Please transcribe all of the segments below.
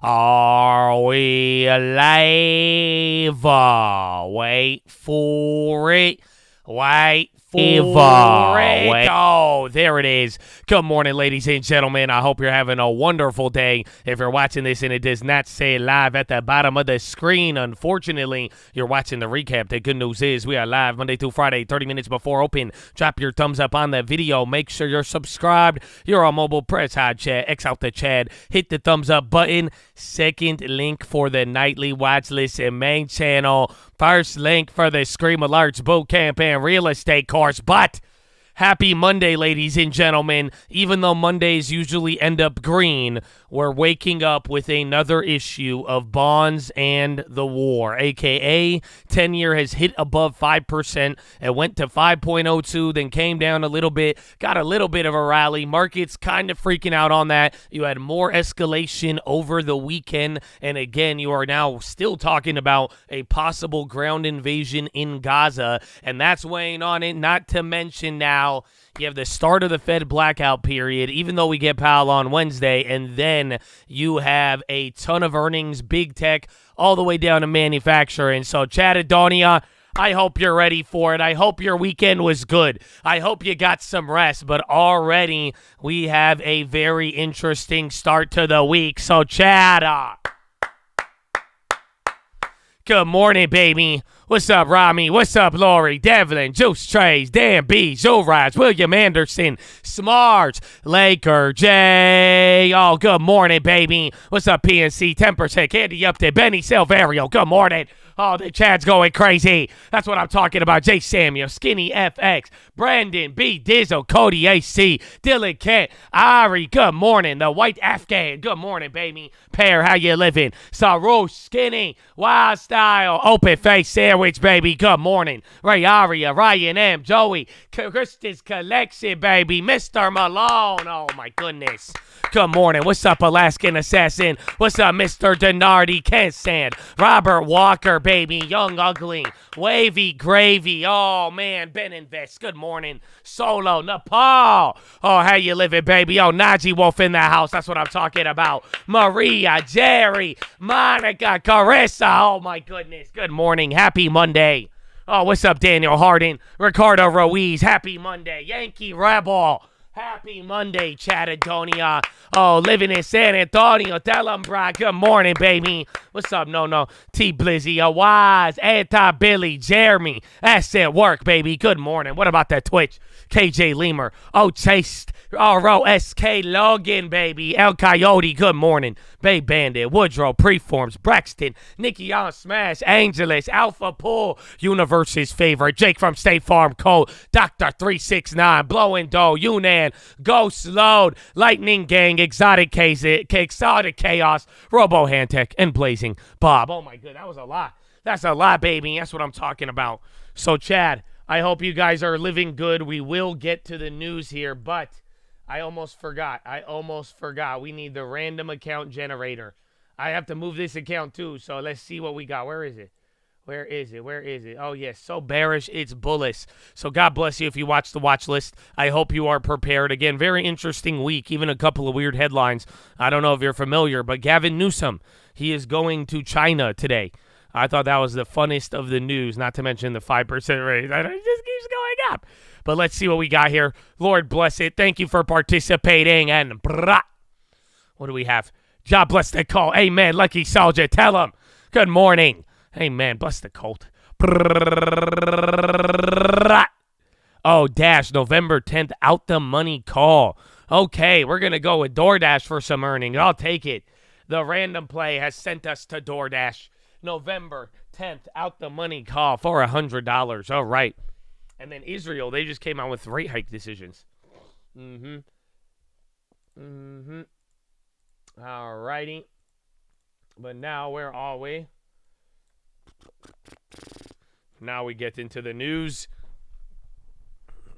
Are we live? Wait for it. Wait for it. Oh, there it is. Good morning, ladies and gentlemen. I hope you're having a wonderful day. If you're watching this and it does not say live at the bottom of the screen, unfortunately, you're watching the recap. The good news is we are live Monday through Friday, 30 minutes before open. Drop your thumbs up on the video. Make sure you're subscribed. You're on mobile. Press hot chat. X out the chat. Hit the thumbs up button. Second link for the nightly watch list and main channel. First link for the Scream Alerts boot camp and real estate course. But happy Monday, ladies and gentlemen. Even though Mondays usually end up green, we're waking up with another issue of bonds and the war, a.k.a. 10-year has hit above 5%. It went to 5.02, then came down a little bit, got a little bit of a rally. Markets kind of freaking out on that. You had more escalation over the weekend, and again, you are now still talking about a possible ground invasion in Gaza, and that's weighing on it, not to mention now you have the start of the Fed blackout period, even though we get Powell on Wednesday, and then you have a ton of earnings, big tech, all the way down to manufacturing. So, Chatadonia, I hope you're ready for it. I hope your weekend was good. I hope you got some rest, but already we have a very interesting start to the week. So, Chata, good morning, baby. What's up, Rami? What's up, Lori? Devlin, Juice Trays, Dan B, Joe Rides, William Anderson, Smarts, Laker, Jay. Oh, good morning, baby. What's up, PNC, 10% Candy Update, Benny Silverio. Good morning. Oh, the chat's going crazy. That's what I'm talking about. Jay Samuel, Skinny FX, Brandon B, Dizzle, Cody AC, Dylan Kent, Ari, good morning. The White Afghan, good morning, baby. Pear, how you living? Sarush, Skinny, Wild Style, Open Face Sandwich, baby. Good morning. Ray Aria, Ryan M, Joey, Kristen's Collection, baby. Mr. Malone, oh my goodness. Good morning. What's up, Alaskan Assassin? What's up, Mr. Denardi, Kent Sand, Robert Walker, baby. Young Ugly, Wavy Gravy. Oh, man. Ben Invest. Good morning. Solo, Nepal. Oh, how you living, baby? Oh, Najee Wolf in the house. That's what I'm talking about. Maria, Jerry, Monica, Carissa. Oh, my goodness. Good morning. Happy Monday. Oh, what's up, Daniel Harding, Ricardo Ruiz. Happy Monday. Yankee Rebel. Happy Monday, Chatadonia. Oh, living in San Antonio. Tell them, bro. Good morning, baby. What's up? No. T Blizzy, a Wise, Anti-Billy, Jeremy. That's at work, baby. Good morning. What about that Twitch? KJ Lemur. Oh, Chase. ROSK Logan, baby. El Coyote, good morning. Bay Bandit, Woodrow, Preforms, Braxton, Nikki on Smash, Angeles, Alpha Pool, Universe's favorite, Jake from State Farm Code, Dr. 369, Blowing Dough, Yunan, Ghost Load, Lightning Gang, Exotic Chaos, Robo Handtech, and Blazing Bob. Oh my god, that was a lot. That's a lot, baby. That's what I'm talking about. So, Chad, I hope you guys are living good. We will get to the news here, but I almost forgot. We need the random account generator. I have to move this account too, so let's see what we got. Where is it? Oh, yes. So bearish, it's bullish. So God bless you if you watch the watch list. I hope you are prepared. Again, very interesting week. Even a couple of weird headlines. I don't know if you're familiar, but Gavin Newsom, he is going to China today. I thought that was the funnest of the news, not to mention the 5% raise. It just keeps going up. But let's see what we got here. Lord bless it. Thank you for participating. And what do we have? God bless the call. Amen. Lucky soldier. Tell him. Good morning. Amen. Bless the Colt. Oh, Dash. November 10th. Out the money call. Okay. We're going to go with DoorDash for some earnings. I'll take it. The random play has sent us to DoorDash. November 10th. Out the money call for $100. All right. And then Israel, they just came out with rate hike decisions. All righty. But now, where are we? Now we get into the news.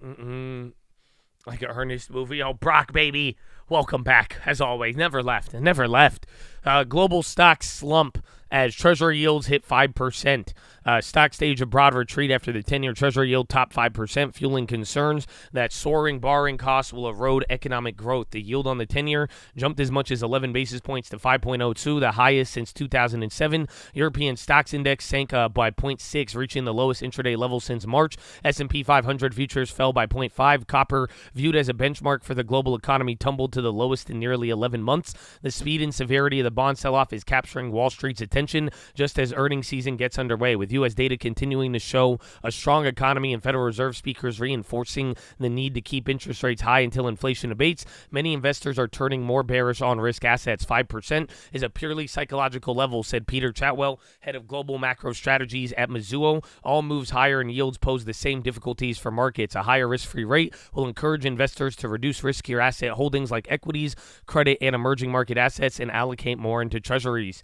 Like an Ernest movie. Oh, Brock, baby. Welcome back, as always. Never left. Global stock slump as Treasury yields hit 5%. Stock stage a broad retreat after the 10-year Treasury yield topped 5%, fueling concerns that soaring borrowing costs will erode economic growth. The yield on the 10-year jumped as much as 11 basis points to 5.02, the highest since 2007. European stocks index sank by 0.6, reaching the lowest intraday level since March. S&P 500 futures fell by 0.5. Copper, viewed as a benchmark for the global economy, tumbled to the lowest in nearly 11 months. The speed and severity of the bond sell-off is capturing Wall Street's attention just as earnings season gets underway, with U.S. data continuing to show a strong economy and Federal Reserve speakers reinforcing the need to keep interest rates high until inflation abates. Many investors are turning more bearish on risk assets. 5% is a purely psychological level, said Peter Chatwell, head of global macro strategies at Mizuho. All moves higher in yields pose the same difficulties for markets. A higher risk-free rate will encourage investors to reduce riskier asset holdings like equities, credit, and emerging market assets and allocate more into treasuries.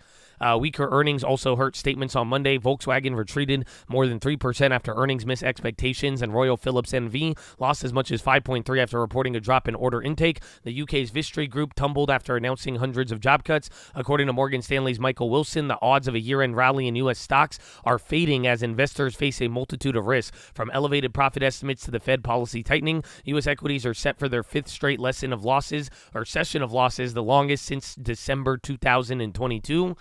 Weaker earnings also hurt statements on Monday. Volkswagen retreated more than 3% after earnings missed expectations, and Royal Philips NV lost as much as 5.3% after reporting a drop in order intake. The UK's Vistry Group tumbled after announcing hundreds of job cuts. According to Morgan Stanley's Michael Wilson, the odds of a year-end rally in U.S. stocks are fading as investors face a multitude of risks, from elevated profit estimates to the Fed policy tightening. U.S. equities are set for their fifth straight session of losses, the longest since December 2022.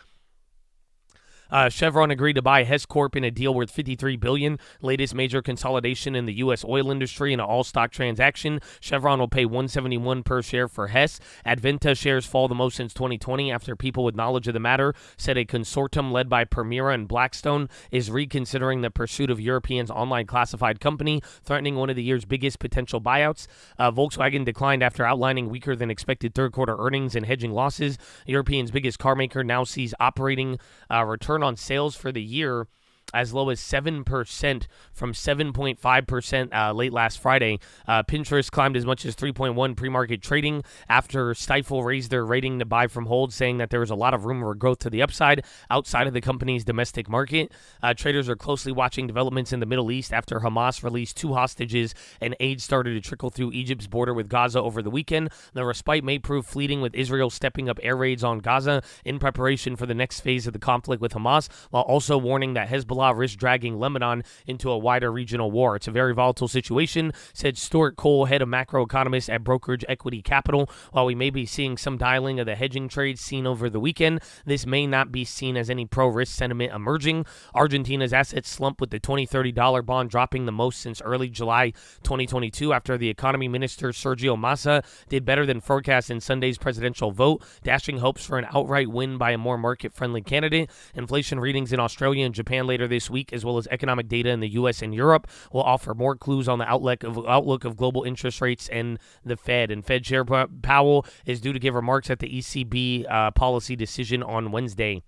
Chevron agreed to buy Hess Corp in a deal worth $53 billion, latest major consolidation in the U.S. oil industry in an all-stock transaction. Chevron will pay $171 per share for Hess. Adventa shares fall the most since 2020 after people with knowledge of the matter said a consortium led by Permira and Blackstone is reconsidering the pursuit of Europeans' online classified company, threatening one of the year's biggest potential buyouts. Volkswagen declined after outlining weaker than expected third-quarter earnings and hedging losses. Europeans' biggest car maker now sees operating return on sales for the year as low as 7% from 7.5% late last Friday. Pinterest climbed as much as 3.1 pre-market trading after Stifel raised their rating to buy from hold, saying that there was a lot of room for growth to the upside outside of the company's domestic market. Traders are closely watching developments in the Middle East after Hamas released 2 hostages and aid started to trickle through Egypt's border with Gaza over the weekend. The respite may prove fleeting, with Israel stepping up air raids on Gaza in preparation for the next phase of the conflict with Hamas, while also warning that Hezbollah risk dragging Lebanon into a wider regional war. It's a very volatile situation, said Stuart Cole, head of macroeconomist at brokerage Equity Capital. While we may be seeing some dialing of the hedging trades seen over the weekend, this may not be seen as any pro-risk sentiment emerging. Argentina's assets slumped, with the 20-30 dollar bond dropping the most since early July 2022 after the economy minister Sergio Massa did better than forecast in Sunday's presidential vote, dashing hopes for an outright win by a more market-friendly candidate. Inflation readings in Australia and Japan later this week, as well as economic data in the U.S. and Europe, will offer more clues on the outlook of global interest rates and the Fed. And Fed Chair Powell is due to give remarks at the ECB policy decision on Wednesday.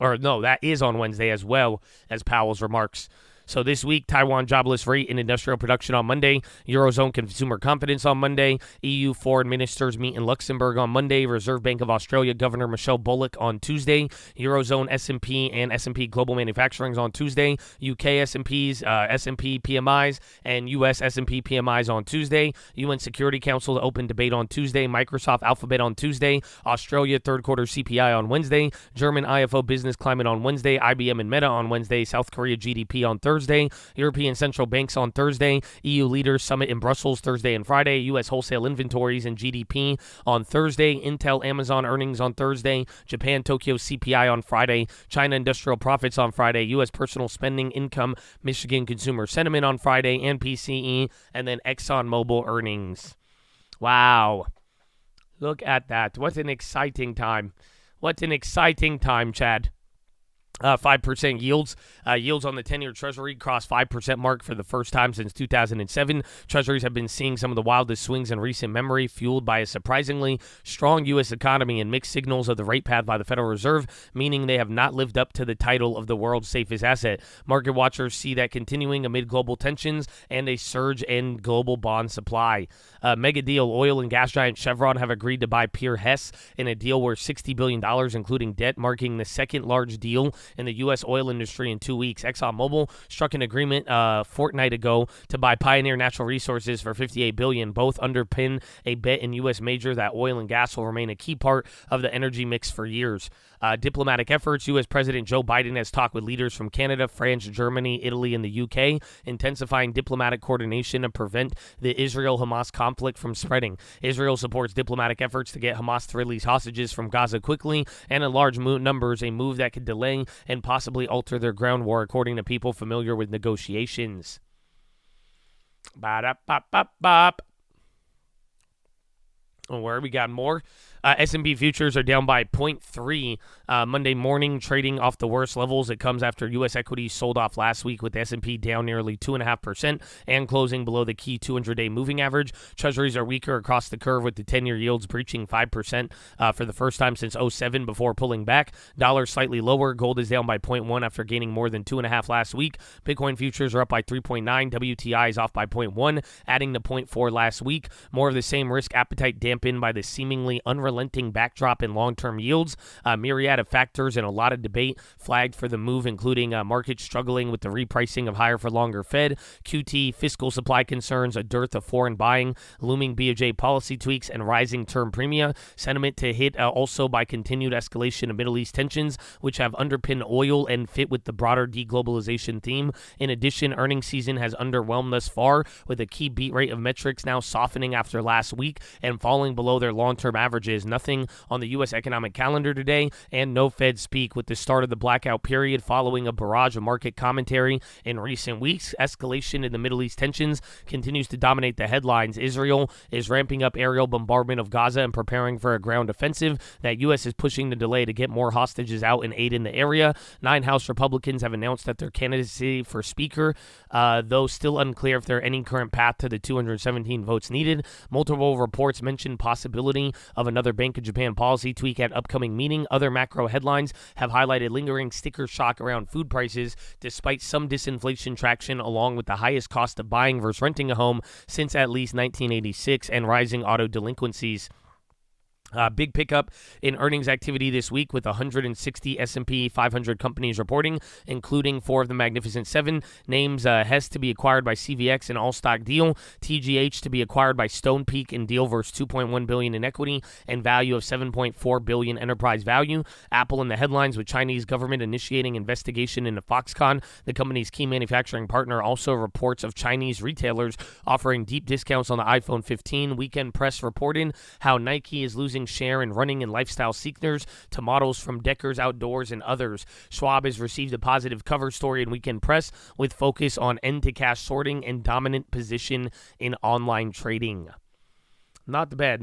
Or no, that is on Wednesday as well as Powell's remarks. So this week, Taiwan jobless rate and industrial production on Monday, Eurozone consumer confidence on Monday, EU foreign ministers meet in Luxembourg on Monday, Reserve Bank of Australia Governor Michelle Bullock on Tuesday, Eurozone S&P and S&P Global Manufacturing on Tuesday, UK S&Ps, S&P PMIs, and US S&P PMIs on Tuesday, UN Security Council open debate on Tuesday, Microsoft Alphabet on Tuesday, Australia third quarter CPI on Wednesday, German IFO business climate on Wednesday, IBM and Meta on Wednesday, South Korea GDP on Thursday, European central banks on Thursday, EU leaders summit in Brussels Thursday and Friday, U.S. wholesale inventories and GDP on Thursday, Intel Amazon earnings on Thursday, Japan Tokyo CPI on Friday, China industrial profits on Friday, U.S. personal spending income, Michigan consumer sentiment on Friday, and PCE, and then ExxonMobil earnings. Wow. Look at that. What an exciting time. What an exciting time, Chad. 5% yields. Yields on the 10-year Treasury crossed 5% mark for the first time since 2007. Treasuries have been seeing some of the wildest swings in recent memory, fueled by a surprisingly strong U.S. economy and mixed signals of the rate path by the Federal Reserve, meaning they have not lived up to the title of the world's safest asset. Market watchers see that continuing amid global tensions and a surge in global bond supply. Mega deal: oil and gas giant Chevron have agreed to buy Hess in a deal worth $60 billion, including debt, marking the second large deal in the U.S. oil industry in 2 weeks. ExxonMobil struck an agreement a fortnight ago to buy Pioneer Natural Resources for $58 billion. Both underpin a bet in U.S. major that oil and gas will remain a key part of the energy mix for years. Diplomatic efforts. U.S. President Joe Biden has talked with leaders from Canada, France, Germany, Italy, and the U.K., intensifying diplomatic coordination to prevent the Israel-Hamas conflict from spreading. Israel supports diplomatic efforts to get Hamas to release hostages from Gaza quickly and in large numbers, a move that could delay and possibly alter their ground war, according to people familiar with negotiations. Ba-da-ba-ba-bop. Where we got more. S&P futures are down by 0.3 Monday morning, trading off the worst levels. It comes after U.S. equities sold off last week, with the S&P down nearly 2.5% and closing below the key 200-day moving average. Treasuries are weaker across the curve, with the 10-year yields breaching 5% for the first time since 2007 before pulling back. Dollar slightly lower. Gold is down by 0.1 after gaining more than 2.5 last week. Bitcoin futures are up by 3.9. WTI is off by 0.1, adding to 0.4 last week. More of the same risk appetite dampened by the seemingly unrelenting backdrop in long-term yields. A myriad of factors and a lot of debate flagged for the move, including markets struggling with the repricing of higher for longer Fed, QT, fiscal supply concerns, a dearth of foreign buying, looming BOJ policy tweaks, and rising term premia. Sentiment to hit also by continued escalation of Middle East tensions, which have underpinned oil and fit with the broader deglobalization theme. In addition, earnings season has underwhelmed thus far, with a key beat rate of metrics now softening after last week and falling below their long-term averages. Nothing on the U.S. economic calendar today, and no Fed speak with the start of the blackout period following a barrage of market commentary in recent weeks. Escalation in the Middle East tensions continues to dominate the headlines. Israel is ramping up aerial bombardment of Gaza and preparing for a ground offensive that U.S. is pushing the delay to get more hostages out and aid in the area. 9 House Republicans have announced that their candidacy for Speaker, though still unclear if there are any current path to the 217 votes needed. Multiple reports mention possibility of another Bank of Japan policy tweak at upcoming meeting. Other macro headlines have highlighted lingering sticker shock around food prices, despite some disinflation traction, along with the highest cost of buying versus renting a home since at least 1986, and rising auto delinquencies. Big pickup in earnings activity this week, with 160 S&P 500 companies reporting, including 4 of the Magnificent Seven. Names Hess to be acquired by CVX in all-stock deal, TGH to be acquired by Stonepeak in deal versus $2.1 billion in equity and value of $7.4 billion enterprise value. Apple in the headlines, with Chinese government initiating investigation into Foxconn. The company's key manufacturing partner also reports of Chinese retailers offering deep discounts on the iPhone 15. Weekend Press reporting how Nike is losing share in running and lifestyle seekers to models from Deckers Outdoors and others. Schwab has received a positive cover story in Weekend Press, with focus on end-to-cash sorting and dominant position in online trading. Not bad,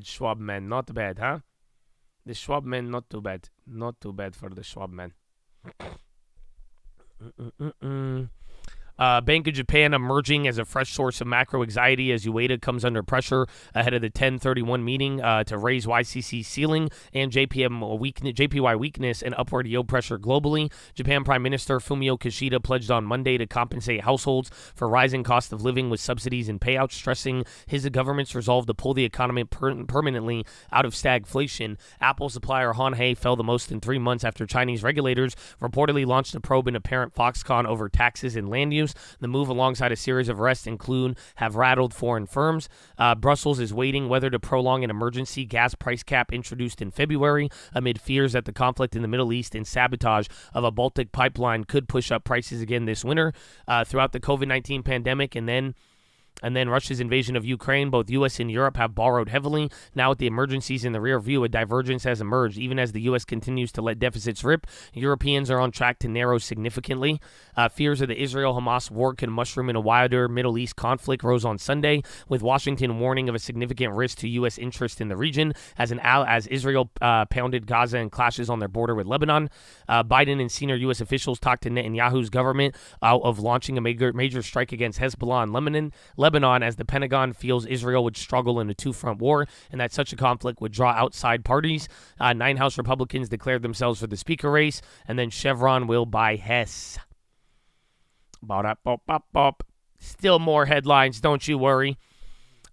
Schwab man, not bad, huh? The Schwab man, not too bad. Not too bad for the Schwab man. Bank of Japan emerging as a fresh source of macro anxiety as Ueda comes under pressure ahead of the 10/31 meeting to raise YCC ceiling, and JPY weakness and upward yield pressure globally. Japan Prime Minister Fumio Kishida pledged on Monday to compensate households for rising cost of living with subsidies and payouts, stressing his government's resolve to pull the economy permanently out of stagflation. Apple supplier Hon-Hai fell the most in 3 months after Chinese regulators reportedly launched a probe into parent Foxconn over taxes and land use. The move, alongside a series of arrests, have rattled foreign firms. Brussels is waiting whether to prolong an emergency gas price cap introduced in February amid fears that the conflict in the Middle East and sabotage of a Baltic pipeline could push up prices again this winter. Throughout the COVID-19 pandemic and then Russia's invasion of Ukraine, both U.S. and Europe have borrowed heavily. Now, with the emergencies in the rear view, a divergence has emerged. Even as the U.S. continues to let deficits rip, Europeans are on track to narrow significantly. Fears of the Israel-Hamas war can mushroom in a wider Middle East conflict rose on Sunday, with Washington warning of a significant risk to U.S. interest in the region as Israel pounded Gaza and clashes on their border with Lebanon. Biden and senior U.S. officials talked to Netanyahu's government out of launching a major strike against Hezbollah in Lebanon, as the Pentagon feels Israel would struggle in a two-front war and that such a conflict would draw outside parties. 9 House Republicans declared themselves for the speaker race, and then Chevron will buy Hess. Still more headlines, don't you worry.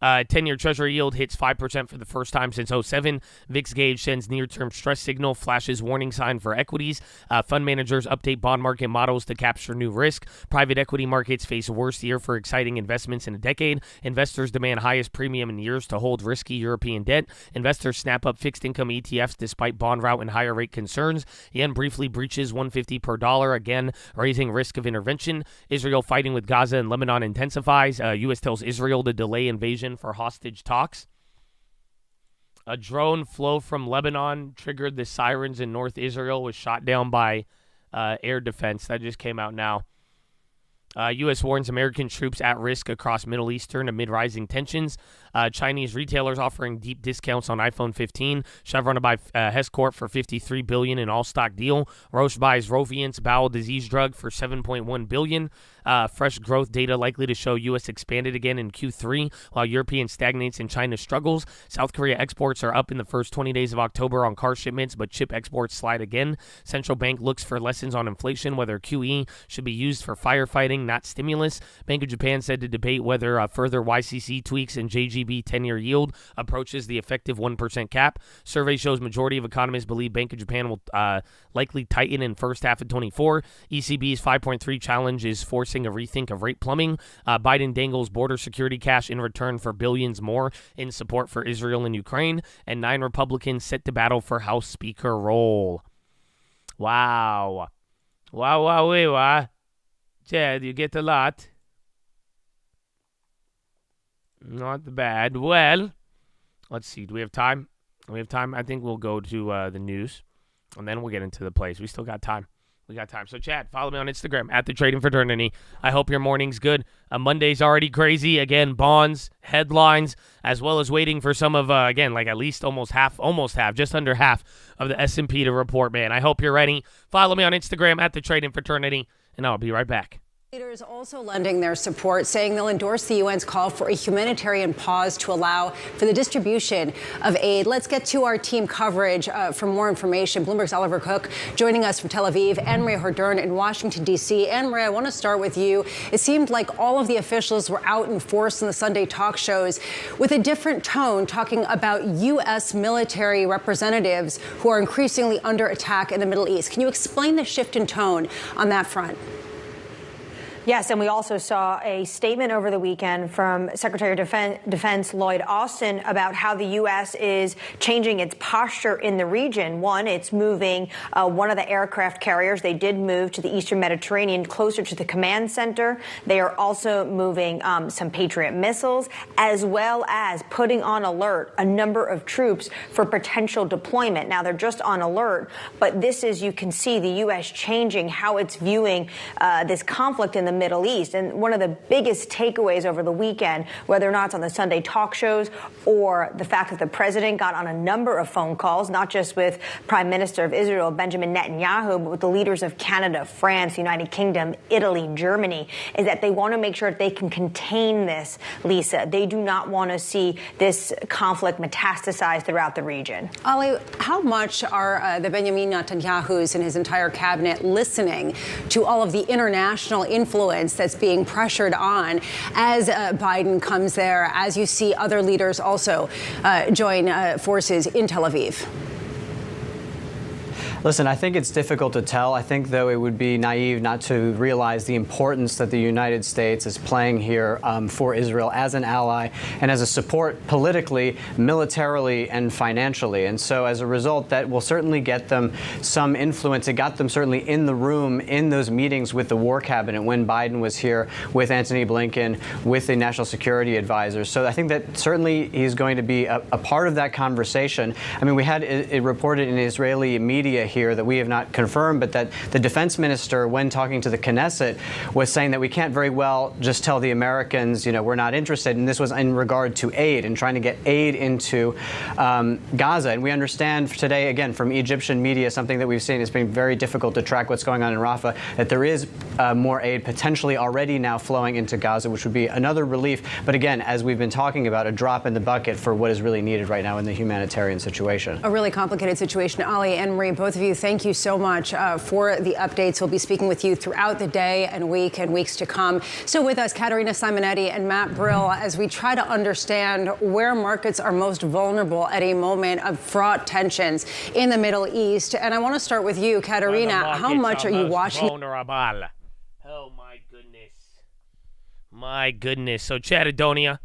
10-year Treasury yield hits 5% for the first time since '07. VIX gauge sends near-term stress signal, flashes warning sign for equities. Fund managers update bond market models to capture new risk. Private equity markets face worst year for exciting investments in a decade. Investors demand highest premium in years to hold risky European debt. Investors snap up fixed income ETFs despite bond rout and higher rate concerns. Yen briefly breaches 150 per dollar, again raising risk of intervention. Israel fighting with Gaza and Lebanon intensifies. U.S. tells Israel to delay invasion for hostage talks. A drone flow from Lebanon triggered the sirens in North Israel, was shot down by air defense. That just came out now. U.S. warns American troops at risk across Middle Eastern amid rising tensions. Chinese retailers offering deep discounts on iPhone 15. Chevron to buy Hess Corp for $53 billion in all-stock deal. Roche buys Roviant's bowel disease drug for $7.1 billion. Fresh growth data likely to show U.S. expanded again in Q3, while European stagnates and China struggles. South Korea exports are up in the first 20 days of October on car shipments, but chip exports slide again. Central bank looks for lessons on inflation, whether QE should be used for firefighting, not stimulus. Bank of Japan said to debate whether further YCC tweaks and JGB 10-year yield approaches the effective 1% cap. Survey shows majority of economists believe Bank of Japan will likely tighten in first half of 24. ECB's 5.3 challenge is forcing a rethink of rate plumbing. Biden dangles border security cash in return for billions more in support for Israel and Ukraine. And 9 Republicans set to battle for House Speaker role. Wow. Wow. Chad, you get a lot. Not bad. Well, let's see. Do we have time? I think we'll go to the news, and then we'll get into the plays. We still got time. So, Chad, follow me on Instagram, @TheTradingFraternity. I hope your morning's good. Monday's already crazy. Again, bonds, headlines, as well as waiting for some of, at least almost half, just under half of the S&P to report, man. I hope you're ready. Follow me on Instagram, @TheTradingFraternity, and I'll be right back. Leaders also lending their support, saying they'll endorse the UN's call for a humanitarian pause to allow for the distribution of aid. Let's get to our team coverage for more information. Bloomberg's Oliver Cook joining us from Tel Aviv, and Maria Hordern in Washington, D.C. And Maria, I want to start with you. It seemed like all of the officials were out in force in the Sunday talk shows with a different tone, talking about U.S. military representatives who are increasingly under attack in the Middle East. Can you explain the shift in tone on that front? Yes, and we also saw a statement over the weekend from Secretary of Defense Lloyd Austin about how the U.S. is changing its posture in the region. One, it's moving one of the aircraft carriers. They did move to the Eastern Mediterranean, closer to the command center. They are also moving some Patriot missiles, as well as putting on alert a number of troops for potential deployment. Now, they're just on alert, but this is, you can see the U.S. changing how it's viewing this conflict in the Middle East. And one of the biggest takeaways over the weekend, whether or not it's on the Sunday talk shows or the fact that the president got on a number of phone calls, not just with Prime Minister of Israel, Benjamin Netanyahu, but with the leaders of Canada, France, United Kingdom, Italy, Germany, is that they want to make sure that they can contain this, Lisa. They do not want to see this conflict metastasize throughout the region. Ali, how much are the Benjamin Netanyahus and his entire cabinet listening to all of the international influence that's being pressured on as Biden comes there, as you see other leaders also join forces in Tel Aviv? Listen, I think it's difficult to tell. I think, though, it would be naive not to realize the importance that the United States is playing here for Israel as an ally and as a support politically, militarily, and financially. And so as a result, that will certainly get them some influence. It got them certainly in the room in those meetings with the War Cabinet when Biden was here with Antony Blinken, with the National Security Advisors. So I think that certainly he's going to be a part of that conversation. I mean, we had it reported in Israeli media here that we have not confirmed, but that the defense minister, when talking to the Knesset, was saying that we can't very well just tell the Americans, we're not interested. And this was in regard to aid and trying to get aid into Gaza. And we understand today, again, from Egyptian media, something that we've seen, it's been very difficult to track what's going on in Rafah, that there is more aid potentially already now flowing into Gaza, which would be another relief. But again, as we've been talking about, a drop in the bucket for what is really needed right now in the humanitarian situation. A really complicated situation. Ali and Marie, both of of you, thank you so much for the updates. We'll be speaking with you throughout the day and weeks to come. So with us, Caterina Simonetti and Matt Brill, as we try to understand where markets are most vulnerable at a moment of fraught tensions in the Middle East. And I want to start with you, Caterina. How much are you watching? Vulnerable. Oh, my goodness. My goodness. So, Chattadonia,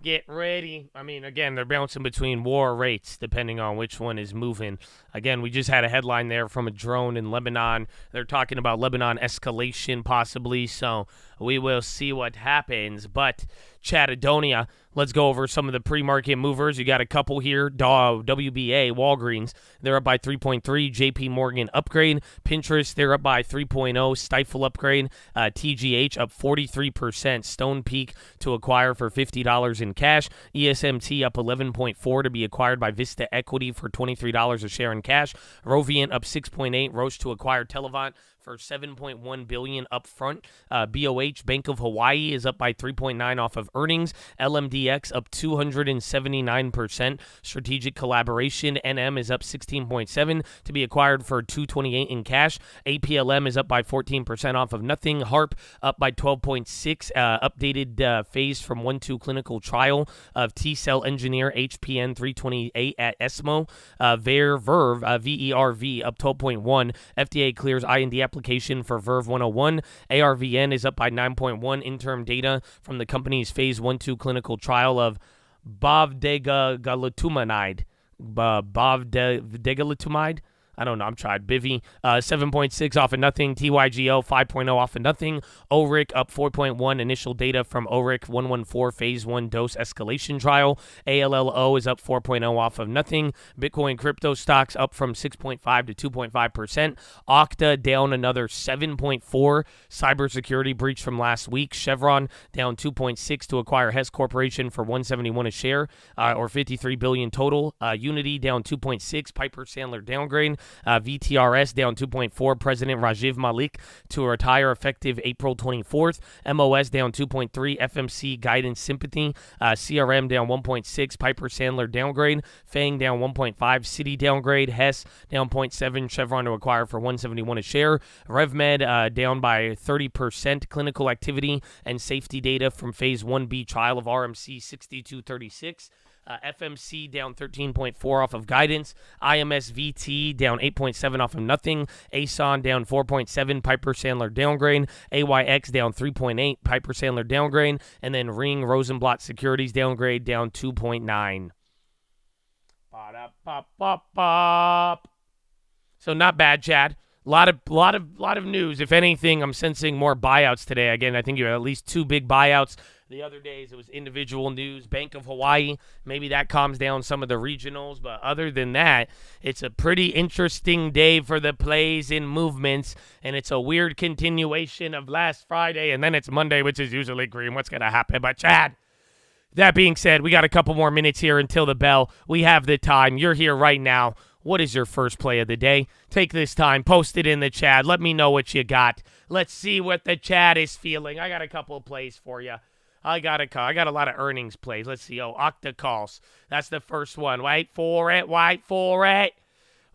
get ready. I mean, again, they're bouncing between war rates depending on which one is moving. Again, we just had a headline there from a drone in Lebanon. They're talking about Lebanon escalation possibly, so we will see what happens. But Chattadonia, let's go over some of the pre-market movers. You got a couple here. WBA, Walgreens, they're up by 3.3. JP Morgan upgrade. Pinterest, they're up by 3.0. Stifle upgrade. TGH up 43%. Stone Peak to acquire for $50 in cash. ESMT up 11.4 to be acquired by Vista Equity for $23 a share in cash. Roviant up 6.8. Roche to acquire Televant for $7.1 billion upfront. BOH, Bank of Hawaii, is up by 3.9 off of earnings. LMDX up 279%. Strategic collaboration, NM, is up 16.7 to be acquired for $228 in cash. APLM is up by 14% off of nothing. HARP up by 12.6. Updated phase from 1-2 clinical trial of T-cell engineer HPN 328 at ESMO. Verve, VERV, up 12.1. FDA clears IND application for Verve 101. ARVN is up by 9.1. Interim data from the company's phase 1-2 clinical trial of bavdegalutamide. Bavdegalutamide? I don't know. I'm trying. Bivy, 7.6 off of nothing. TYGO, 5.0 off of nothing. ORIC up 4.1. Initial data from ORIC 114 phase 1 dose escalation trial. ALLO is up 4.0 off of nothing. Bitcoin crypto stocks up from 6.5 to 2.5%. Okta down another 7.4. Cybersecurity breach from last week. Chevron down 2.6 to acquire Hess Corporation for $171 a share, or $53 billion total. Unity down 2.6. Piper Sandler downgrade. VTRS down 2.4. President Rajiv Malik to retire effective April 24th. MOS down 2.3. FMC guidance sympathy. CRM down 1.6. Piper Sandler downgrade. FANG down 1.5. Citi downgrade. Hess down 0.7. Chevron to acquire for $171 a share. RevMed down by 30%. Clinical activity and safety data from phase 1B trial of RMC 6236. FMC down 13.4 off of guidance. IMSVT down 8.7 off of nothing. ASON down 4.7. Piper Sandler downgrade. AYX down 3.8. Piper Sandler downgrade. And then Ring Rosenblatt Securities downgrade down 2.9. So not bad, Chad. A lot of news. If anything, I'm sensing more buyouts today. Again, I think you have at least 2 big buyouts. The other days, it was individual news. Bank of Hawaii, maybe that calms down some of the regionals. But other than that, it's a pretty interesting day for the plays and movements. And it's a weird continuation of last Friday. And then it's Monday, which is usually green. What's going to happen? But Chad, that being said, we got a couple more minutes here until the bell. We have the time. You're here right now. What is your first play of the day? Take this time. Post it in the chat. Let me know what you got. Let's see what the chat is feeling. I got a couple of plays for you. I got a lot of earnings plays. Let's see. Oh, Okta calls. That's the first one. Wait for it.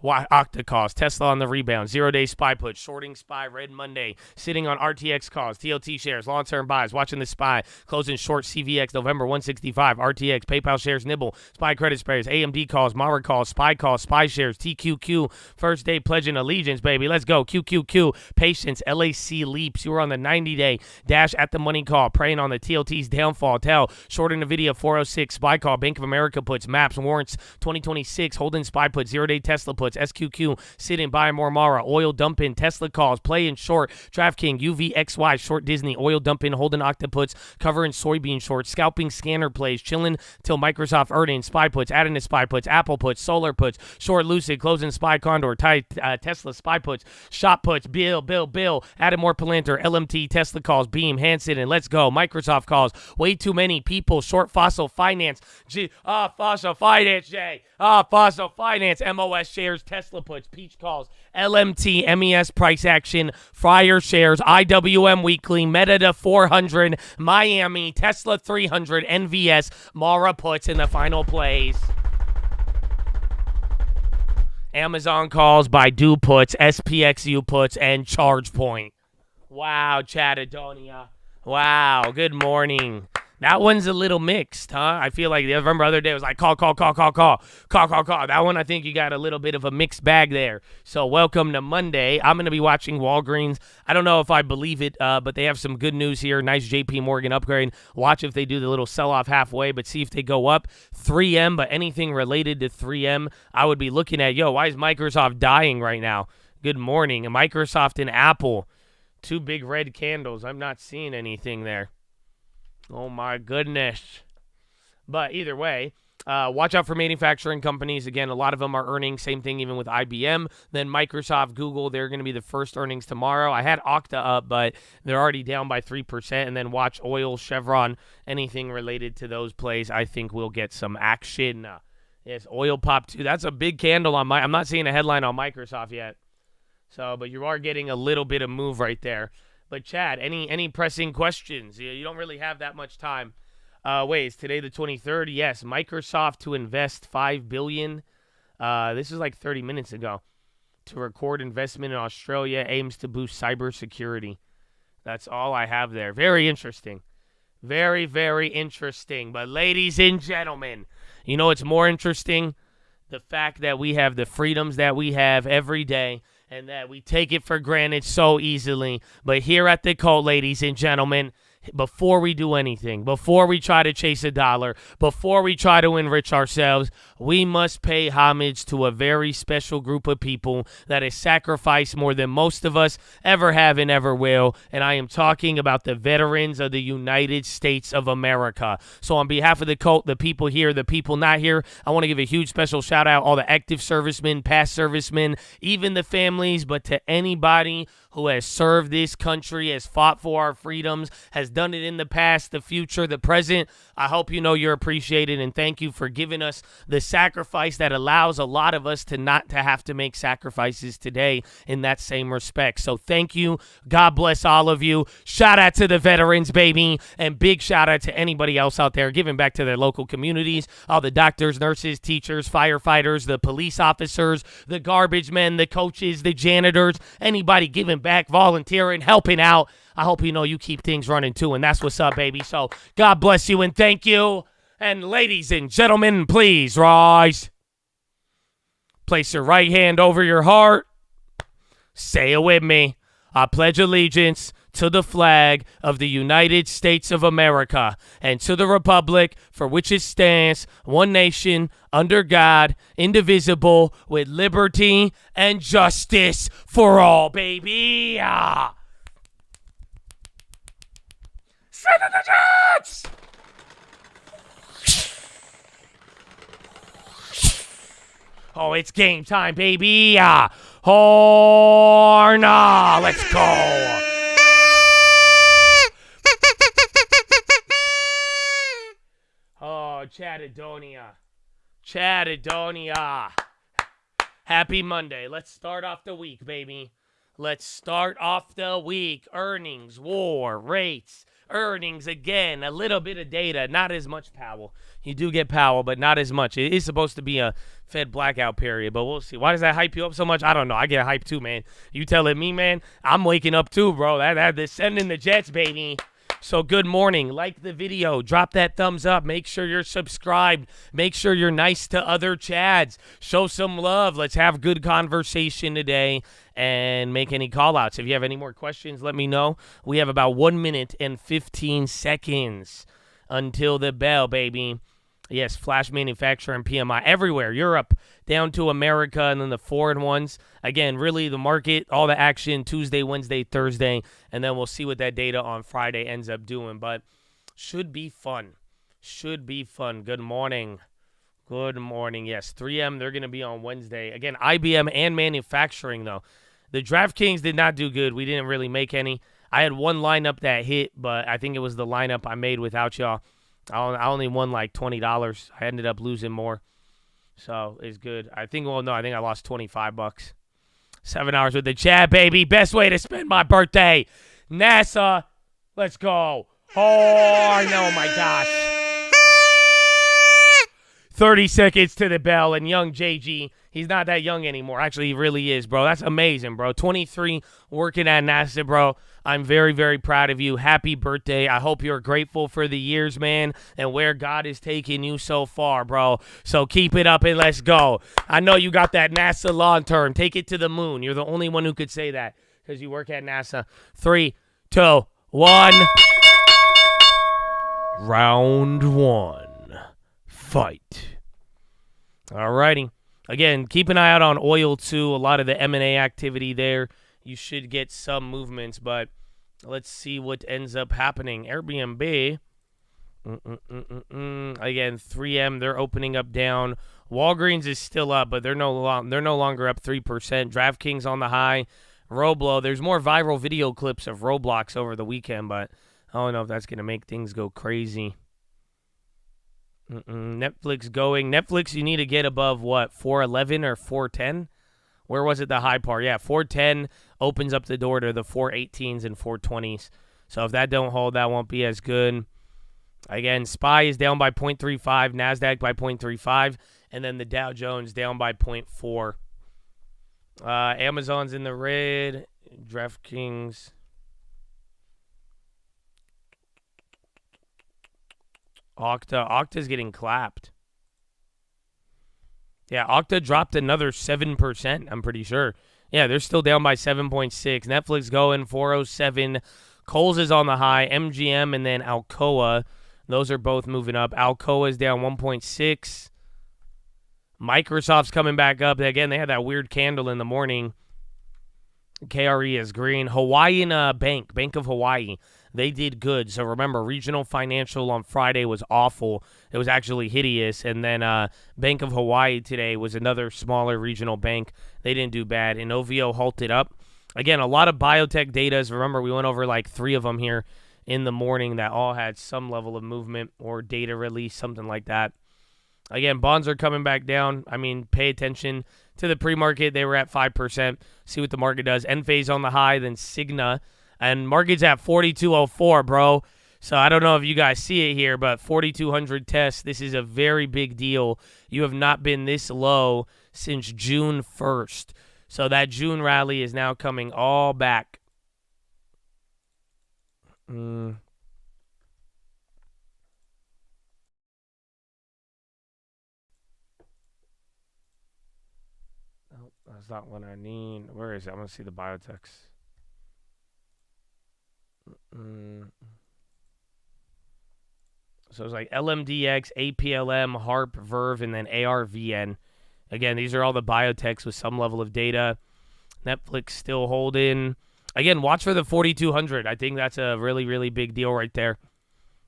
Okta calls. Tesla on the rebound. 0-day SPY put. Shorting SPY. Red Monday. Sitting on RTX calls. TLT shares. Long-term buys. Watching the SPY. Closing short CVX. November 165. RTX. PayPal shares. Nibble. SPY credit spares. AMD calls. Mara calls. SPY calls. SPY shares. TQQ. First day pledging allegiance, baby. Let's go. QQQ. Patience. LAC leaps. You were on the 90-day. Dash at the money call. Praying on the TLT's downfall. Tell. Shorting NVIDIA 406. SPY call. Bank of America puts. Maps. Warrants. 2026. Holding SPY put. 0-day Tesla puts. SQQ, sitting, buy more Mara, oil dumping, Tesla calls, play in short, DraftKings, UVXY, short Disney, oil dumping, holding octoputs, covering soybean short, scalping scanner plays, chilling till Microsoft earnings, SPY puts, adding to SPY puts, Apple puts, solar puts, short Lucid, closing SPY Condor, Tesla SPY puts, shop puts, Bill, added more Palantir, LMT, Tesla calls, Beam, Hansen, and let's go, Microsoft calls, way too many people, short fossil finance, fossil finance, fossil finance, MOS shares, Tesla puts, Peach calls, LMT, MES price action, Fryer shares, IWM weekly, Meta to 400, Miami, Tesla 300, NVS, Mara puts in the final plays. Amazon calls, Baidu puts, SPXU puts, and ChargePoint. Wow, Chatadonia. Wow, good morning. That one's a little mixed, huh? I feel like, I remember the other day it was like call. That one, I think you got a little bit of a mixed bag there. So welcome to Monday. I'm going to be watching Walgreens. I don't know if I believe it, but they have some good news here. Nice JP Morgan upgrade. Watch if they do the little sell-off halfway, but see if they go up. 3M, but anything related to 3M, I would be looking at, why is Microsoft dying right now? Good morning. Microsoft and Apple, two big red candles. I'm not seeing anything there. Oh, my goodness. But either way, watch out for manufacturing companies. Again, a lot of them are earning. Same thing even with IBM. Then Microsoft, Google, they're going to be the first earnings tomorrow. I had Okta up, but they're already down by 3%. And then watch oil, Chevron, anything related to those plays. I think we'll get some action. Yes, oil pop too. That's a big candle on I'm not seeing a headline on Microsoft yet. So, but you are getting a little bit of move right there. But Chad, any pressing questions? You don't really have that much time. Wait, is today the 23rd? Yes, Microsoft to invest $5 billion. This is like 30 minutes ago. To record investment in Australia, aims to boost cybersecurity. That's all I have there. Very interesting. Very, very interesting. But ladies and gentlemen, you know what's more interesting? The fact that we have the freedoms that we have every day, and that we take it for granted so easily. But here at the Cult, ladies and gentlemen, before we do anything, before we try to chase a dollar, before we try to enrich ourselves, we must pay homage to a very special group of people that has sacrificed more than most of us ever have and ever will. And I am talking about the veterans of the United States of America. So on behalf of the Cult, the people here, the people not here, I want to give a huge special shout out all the active servicemen, past servicemen, even the families, but to anybody who has served this country, has fought for our freedoms, has done it in the past, the future, the present. I hope you know you're appreciated, and thank you for giving us the sacrifice that allows a lot of us to not to have to make sacrifices today in that same respect. So thank you. God bless all of you. Shout out to the veterans, baby, and big shout out to anybody else out there giving back to their local communities, all the doctors, nurses, teachers, firefighters, the police officers, the garbage men, the coaches, the janitors, anybody giving back, volunteering, helping out. I hope you know you keep things running too, and that's what's up, baby. So God bless you and thank you. And ladies and gentlemen, please rise. Place your right hand over your heart. Say it with me. I pledge allegiance to the flag of the United States of America and to the republic for which it stands, one nation, under God, indivisible, with liberty and justice for all, baby. Straight to the Jets! Oh, it's game time, baby. Horna, let's go. Oh, Chatadonia. Happy Monday. Let's start off the week, baby. Let's start off the week. Earnings, war, rates, earnings again, a little bit of data, not as much Powell. You do get Powell, but not as much. It is supposed to be a Fed blackout period, but we'll see. Why does that hype you up so much? I don't know. I get hyped too, man. You telling me, man? I'm waking up too, bro. They're sending the Jets, baby. So good morning. Like the video. Drop that thumbs up. Make sure you're subscribed. Make sure you're nice to other Chads. Show some love. Let's have good conversation today and make any call-outs. If you have any more questions, let me know. We have about 1 minute and 15 seconds until the bell, baby. Yes, flash manufacturing PMI everywhere. Europe down to America, and then the foreign ones. Again, really the market, all the action Tuesday, Wednesday, Thursday, and then we'll see what that data on Friday ends up doing. But should be fun. Should be fun. Good morning. Good morning. Yes, 3M, they're going to be on Wednesday. Again, IBM and manufacturing, though. The DraftKings did not do good. We didn't really make any. I had one lineup that hit, but I think it was the lineup I made without y'all. I only won like $20. I ended up losing more. So it's good. I think I lost $25. 7 hours with the chat, baby. Best way to spend my birthday. NASA, let's go. Oh, no, my gosh. 30 seconds to the bell, and young JG, he's not that young anymore. Actually, he really is, bro. That's amazing, bro. 23, working at NASA, bro. I'm very, very proud of you. Happy birthday. I hope you're grateful for the years, man, and where God is taking you so far, bro. So keep it up and let's go. I know you got that NASA long term. Take it to the moon. You're the only one who could say that because you work at NASA. 3, 2, 1. Round 1. Fight. Alrighty. Again, keep an eye out on oil too. A lot of the M&A activity there. You should get some movements, but let's see what ends up happening. Airbnb. Again, 3M, they're opening up down. Walgreens is still up, but they're no longer up 3%. DraftKings on the high. Roblo. There's more viral video clips of Roblox over the weekend, but I don't know if that's going to make things go crazy. Netflix going. Netflix, you need to get above, what, 411 or 410? Where was it the high part? Yeah, 410 opens up the door to the 418s and 420s. So if that don't hold, that won't be as good. Again, SPY is down by 0.35, NASDAQ by 0.35, and then the Dow Jones down by 0.4. Amazon's in the red. DraftKings. Okta's getting clapped. Yeah, Okta dropped another 7%, I'm pretty sure. Yeah, they're still down by 7.6. Netflix going 407. Kohl's is on the high. MGM and then Alcoa. Those are both moving up. Alcoa is down 1.6. Microsoft's coming back up. Again, they had that weird candle in the morning. KRE is green. Hawaiian Bank of Hawaii. They did good. So remember, Regional Financial on Friday was awful. It was actually hideous. And then Bank of Hawaii today was another smaller regional bank. They didn't do bad. And OVO halted up. Again, a lot of biotech data. Remember, we went over like 3 of them here in the morning that all had some level of movement or data release, something like that. Again, bonds are coming back down. I mean, pay attention to the pre-market. They were at 5%. See what the market does. Enphase on the high, then Cigna. And market's at 42.04, bro. So I don't know if you guys see it here, but 4,200 tests. This is a very big deal. You have not been this low since June 1st. So that June rally is now coming all back. Oh, that's not what I need. Where is it? I'm going to see the biotechs. So it's like LMDX, APLM, HARP, Verve, and then ARVN. Again, these are all the biotechs with some level of data. Netflix still holding. Again, watch for the 4,200. I think that's a really, really big deal right there.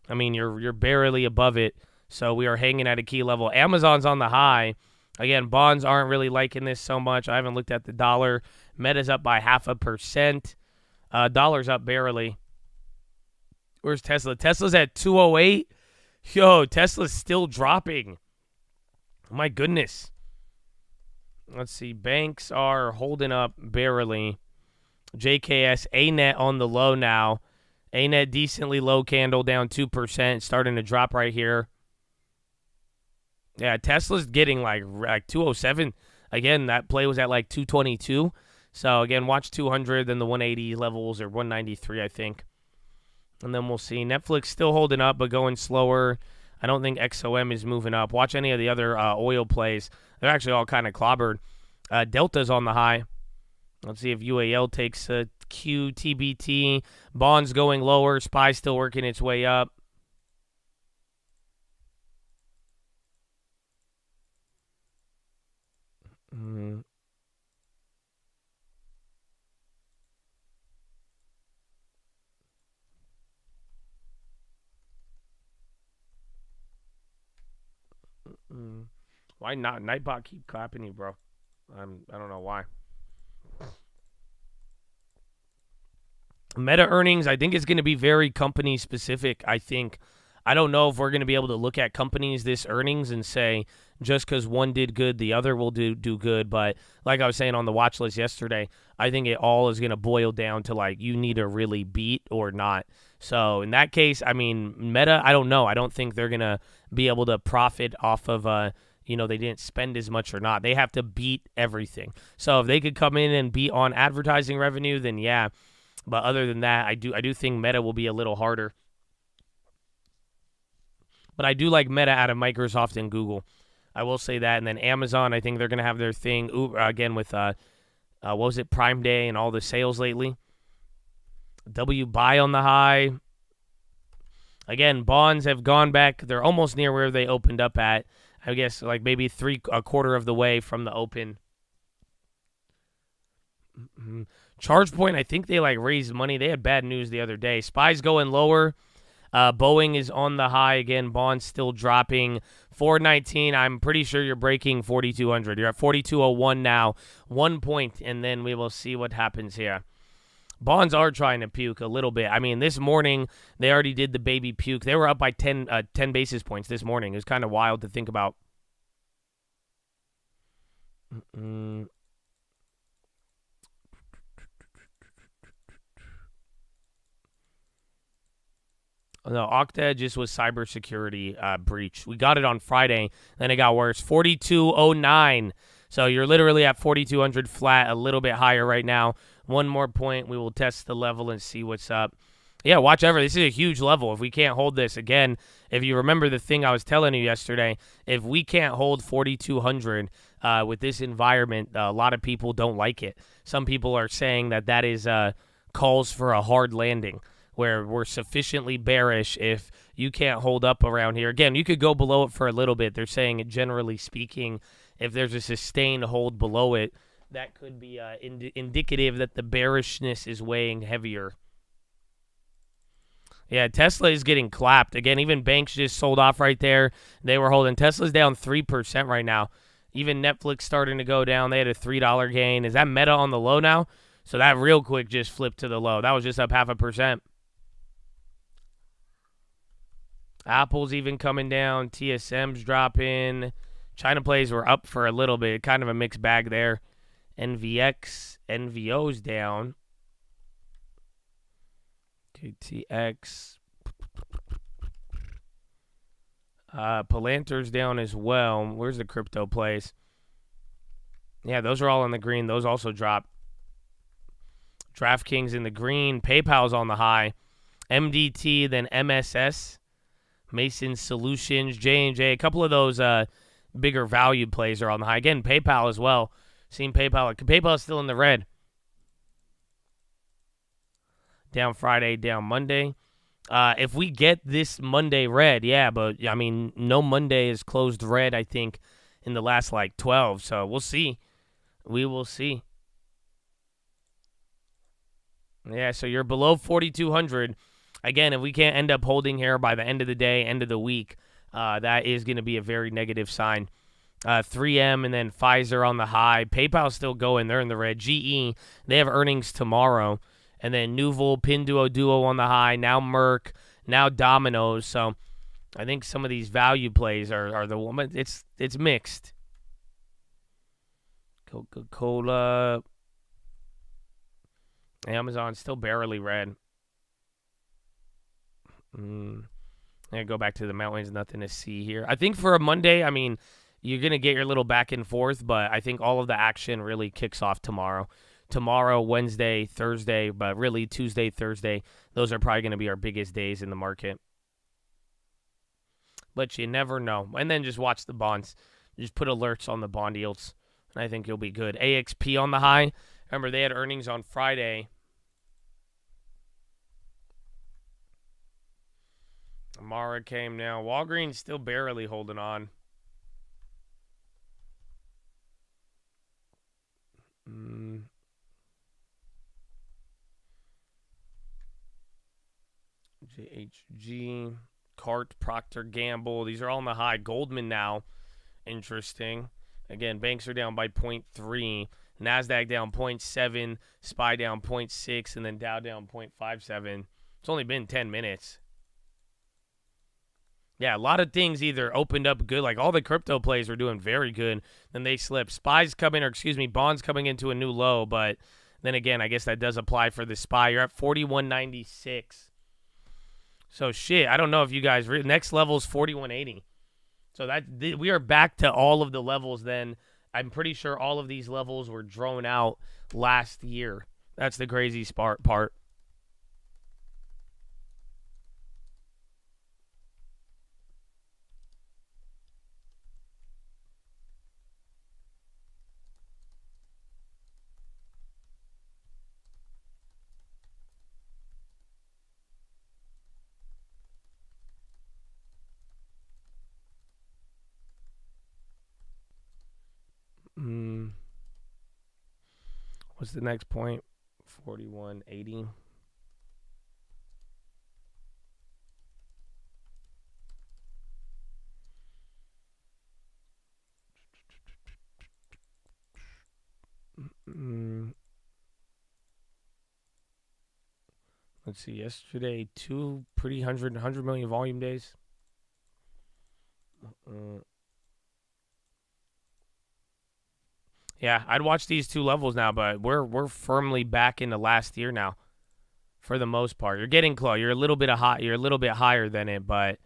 I mean, you're barely above it. So we are hanging at a key level. Amazon's on the high. Again, bonds aren't really liking this so much. I haven't looked at the dollar. Meta's up by 0.5%. Dollar's up barely. Where's Tesla? Tesla's at 208. Yo, Tesla's still dropping. Oh my goodness. Let's see. Banks are holding up barely. JKS, ANET on the low now. ANET decently low candle, down 2%. Starting to drop right here. Yeah, Tesla's getting like 207. Again, that play was at like 222. So, again, watch 200, then the 180 levels, or 193, I think. And then we'll see. Netflix still holding up, but going slower. I don't think XOM is moving up. Watch any of the other oil plays. They're actually all kind of clobbered. Delta's on the high. Let's see if UAL takes a Q, TBT. Bonds going lower. SPY still working its way up. Why not? Nightbot keep clapping you, bro. I don't know why. Meta earnings, I think it's going to be very company specific. I don't know if we're going to be able to look at companies this earnings and say just because one did good, the other will do good. But like I was saying on the watch list yesterday, I think it all is going to boil down to like you need to really beat or not. So in that case, I mean, Meta, I don't know. I don't think they're going to be able to profit off of, they didn't spend as much or not. They have to beat everything. So if they could come in and beat on advertising revenue, then yeah. But other than that, I do think Meta will be a little harder. But I do like Meta out of Microsoft and Google. I will say that. And then Amazon, I think they're going to have their thing again with, what was it, Prime Day and all the sales lately. Buy on the high. Again, bonds have gone back. They're almost near where they opened up at. I guess like maybe a quarter of the way from the open. ChargePoint, I think they raised money. They had bad news the other day. SPY's going lower. Boeing is on the high again. Bonds still dropping. 419. I'm pretty sure you're breaking 4,200. You're at 4,201 now. 1 point, and then we will see what happens here. Bonds are trying to puke a little bit. I mean, this morning, they already did the baby puke. They were up by 10 basis points this morning. It was kind of wild to think about. No, Okta just was cybersecurity breach. We got it on Friday, then it got worse. 4209. So you're literally at 4,200 flat, a little bit higher right now. 1 more point, we will test the level and see what's up. Yeah, watch ever. This is a huge level. If we can't hold this again, if you remember the thing I was telling you yesterday, if we can't hold 4,200 with this environment, a lot of people don't like it. Some people are saying that is calls for a hard landing, where we're sufficiently bearish if you can't hold up around here. Again, you could go below it for a little bit. They're saying, generally speaking, if there's a sustained hold below it, that could be indicative that the bearishness is weighing heavier. Yeah, Tesla is getting clapped. Again, even banks just sold off right there. They were holding. Tesla's down 3% right now. Even Netflix starting to go down. They had a $3 gain. Is that Meta on the low now? So that real quick just flipped to the low. That was just up 0.5%. Apple's even coming down. TSM's dropping. China plays were up for a little bit. Kind of a mixed bag there. NVO's down. TTX. Palantir's down as well. Where's the crypto plays? Yeah, those are all in the green. Those also dropped. DraftKings in the green. PayPal's on the high. MDT, then MSS. Mason Solutions, J&J. A couple of those bigger valued plays are on the high. Again, PayPal as well. Seen PayPal. PayPal is still in the red. Down Friday, down Monday. If we get this Monday red, yeah, but, I mean, no Monday is closed red, I think, in the last, 12. So we'll see. We will see. Yeah, so you're below 4,200. Again, if we can't end up holding here by the end of the day, end of the week, that is going to be a very negative sign. 3M and then Pfizer on the high. PayPal's still going. They're in the red. GE, they have earnings tomorrow. And then Nuval, Pinduoduo on the high. Now Merck. Now Domino's. So I think some of these value plays are the one. It's mixed. Coca-Cola. Amazon still barely red. I go back to the mountains. Nothing to see here. I think for a Monday, I mean, you're going to get your little back and forth, but I think all of the action really kicks off tomorrow. Tomorrow, Wednesday, Thursday, but really Tuesday, Thursday, those are probably going to be our biggest days in the market. But you never know. And then just watch the bonds. Just put alerts on the bond yields, and I think you'll be good. AXP on the high. Remember, they had earnings on Friday. Amara came now. Walgreens still barely holding on. JHG, Cart, Procter Gamble. These are all on the high. Goldman now. Interesting. Again, banks are down by 0.3. NASDAQ down 0.7. SPY down 0.6. And then Dow down 0.57. It's only been 10 minutes. Yeah, a lot of things either opened up good. Like all the crypto plays were doing very good. Then they slipped. Bonds coming into a new low. But then again, I guess that does apply for the SPY. You're at 41.96. So shit, I don't know if you guys next level is 4180. So we are back to all of the levels then. I'm pretty sure all of these levels were drawn out last year. That's the crazy part. What's the next point? 4180. Let's see. Yesterday, 2 pretty 100 million volume days. Yeah, I'd watch these two levels now, but we're firmly back into last year now, for the most part. You're getting close. You're a little bit higher than it, but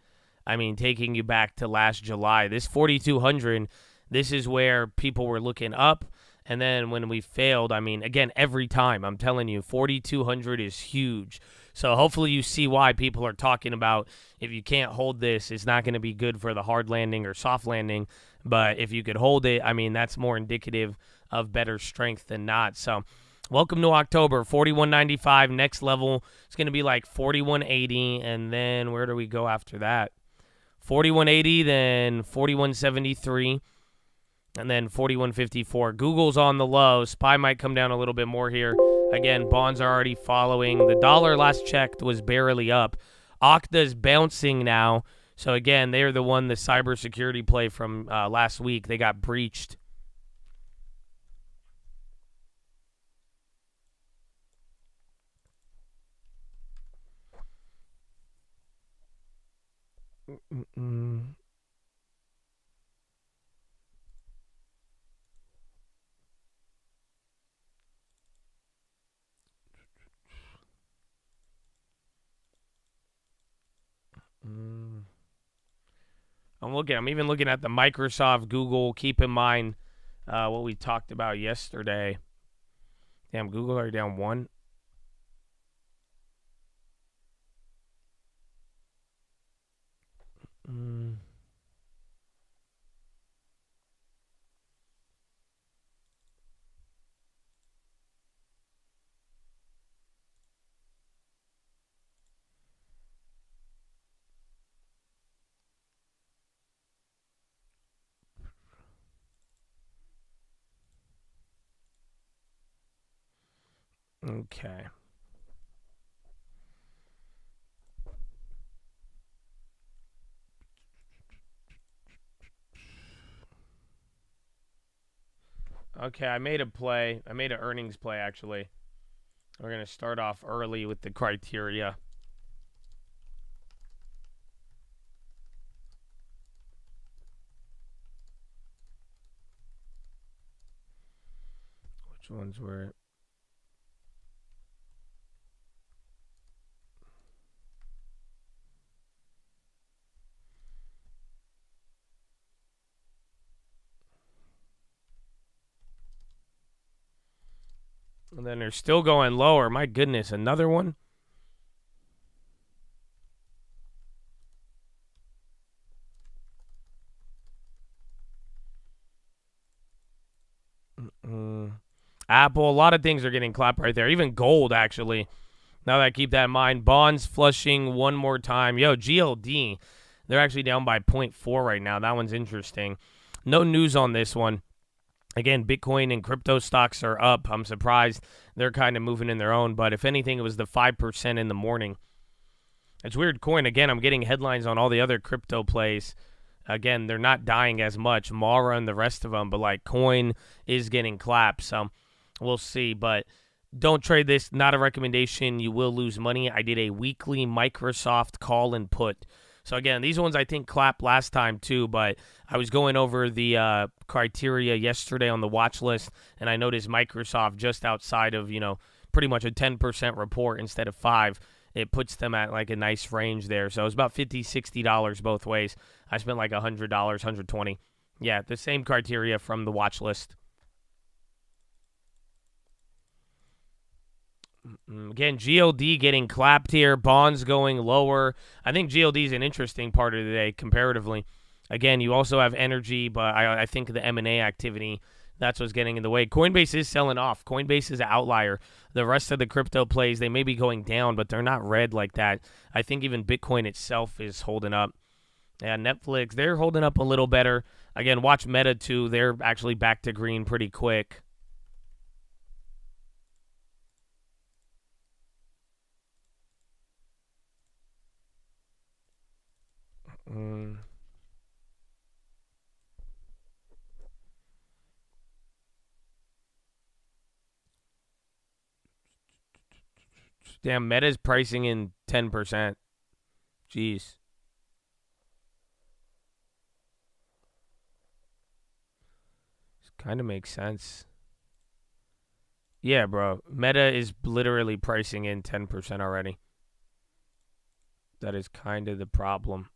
I mean, taking you back to last July, this 4,200. This is where people were looking up, and then when we failed, I mean, again, every time I'm telling you, 4,200 is huge. So hopefully you see why people are talking about if you can't hold this, it's not going to be good for the hard landing or soft landing. But if you could hold it, I mean, that's more indicative of better strength than not. So welcome to October, 41.95. Next level is going to be like 41.80. And then where do we go after that? 41.80, then 41.73, and then 41.54. Google's on the low. SPY might come down a little bit more here. Again, bonds are already following. The dollar last checked was barely up. Okta's bouncing now. So, again, they're the cybersecurity play from last week. They got breached. I'm even looking at the Microsoft, Google. Keep in mind what we talked about yesterday. Damn, Google are down 1. Okay. Okay, I made a play. I made an earnings play, actually. We're going to start off early with the criteria. Which ones were it? And then they're still going lower. My goodness, another one? Apple, a lot of things are getting clapped right there. Even gold, actually. Now that I keep that in mind. Bonds flushing one more time. Yo, GLD, they're actually down by 0.4 right now. That one's interesting. No news on this one. Again, Bitcoin and crypto stocks are up. I'm surprised they're kind of moving in their own. But if anything, it was the 5% in the morning. It's weird. Coin, again, I'm getting headlines on all the other crypto plays. Again, they're not dying as much. Mara and the rest of them. But, like, Coin is getting clapped. So we'll see. But don't trade this. Not a recommendation. You will lose money. I did a weekly Microsoft call and put. So, again, these ones I think clapped last time too, but I was going over the criteria yesterday on the watch list, and I noticed Microsoft just outside of, pretty much a 10% report instead of 5. it puts them at like a nice range there. So it's about $50, $60 both ways. I spent like $100, $120. Yeah, the same criteria from the watch list. Again, GLD getting clapped here. Bonds going lower. I think GLD is an interesting part of the day comparatively. Again, you also have energy, but I think the M&A activity, that's what's getting in the way. Coinbase is selling off. Coinbase is an outlier. The rest of the crypto plays, they may be going down, but they're not red like that. I think even Bitcoin itself is holding up. And Netflix, they're holding up a little better. Again, watch Meta too. They're actually back to green pretty quick. Damn, Meta's pricing in 10%. Jeez. Kind of makes sense. Yeah, bro. Meta is literally pricing in 10% already. That is kind of the problem.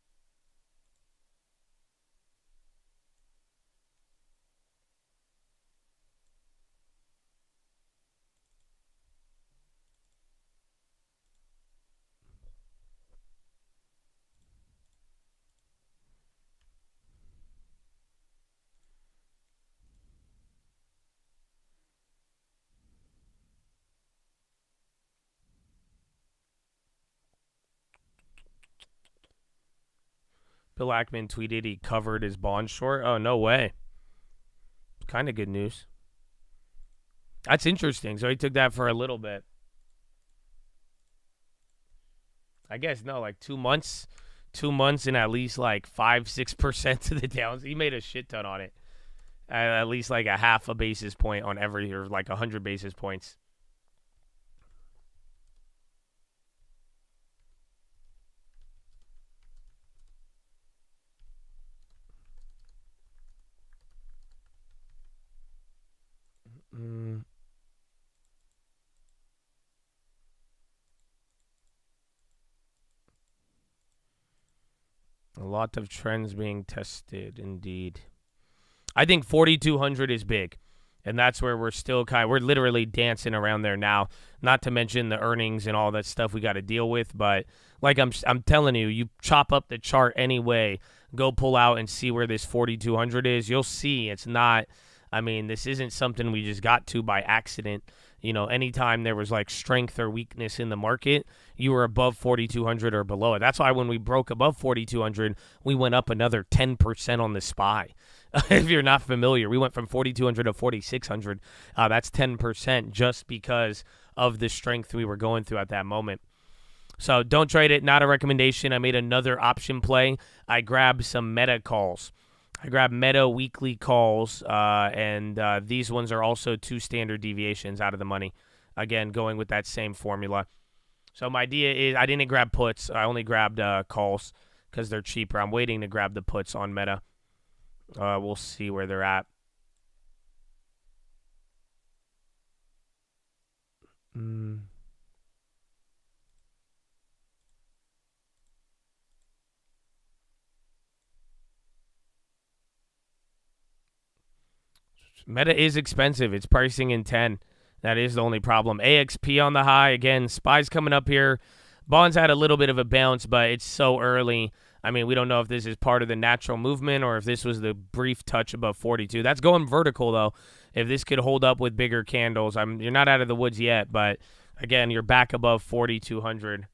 Bill Ackman tweeted he covered his bond short. Oh, no way. Kind of good news. That's interesting. So he took that for a little bit. I guess, no, like 2 months. 2 months and at least like 5-6% to the downs. He made a shit ton on it. At least like a half a basis point on every, or like 100 basis points. A lot of trends being tested, indeed. I think 4,200 is big, and that's where we're still we're literally dancing around there now. Not to mention the earnings and all that stuff we got to deal with. But like I'm telling you, you chop up the chart anyway. Go pull out and see where this 4,200 is. You'll see it's not. I mean, this isn't something we just got to by accident. You know, anytime there was like strength or weakness in the market, you were above 4,200 or below it. That's why when we broke above 4,200, we went up another 10% on the SPY. If you're not familiar, we went from 4,200 to 4,600. That's 10% just because of the strength we were going through at that moment. So don't trade it. Not a recommendation. I made another option play. I grabbed some Meta calls. I grabbed Meta weekly calls, and these ones are also 2 standard deviations out of the money. Again, going with that same formula. So my idea is I didn't grab puts. I only grabbed calls because they're cheaper. I'm waiting to grab the puts on Meta. We'll see where they're at. Meta is expensive. It's pricing in 10. That is the only problem. AXP on the high. Again, SPY's coming up here. Bonds had a little bit of a bounce, but it's so early. I mean, we don't know if this is part of the natural movement or if this was the brief touch above 42. That's going vertical, though. If this could hold up with bigger candles, you're not out of the woods yet, but again, you're back above 4,200.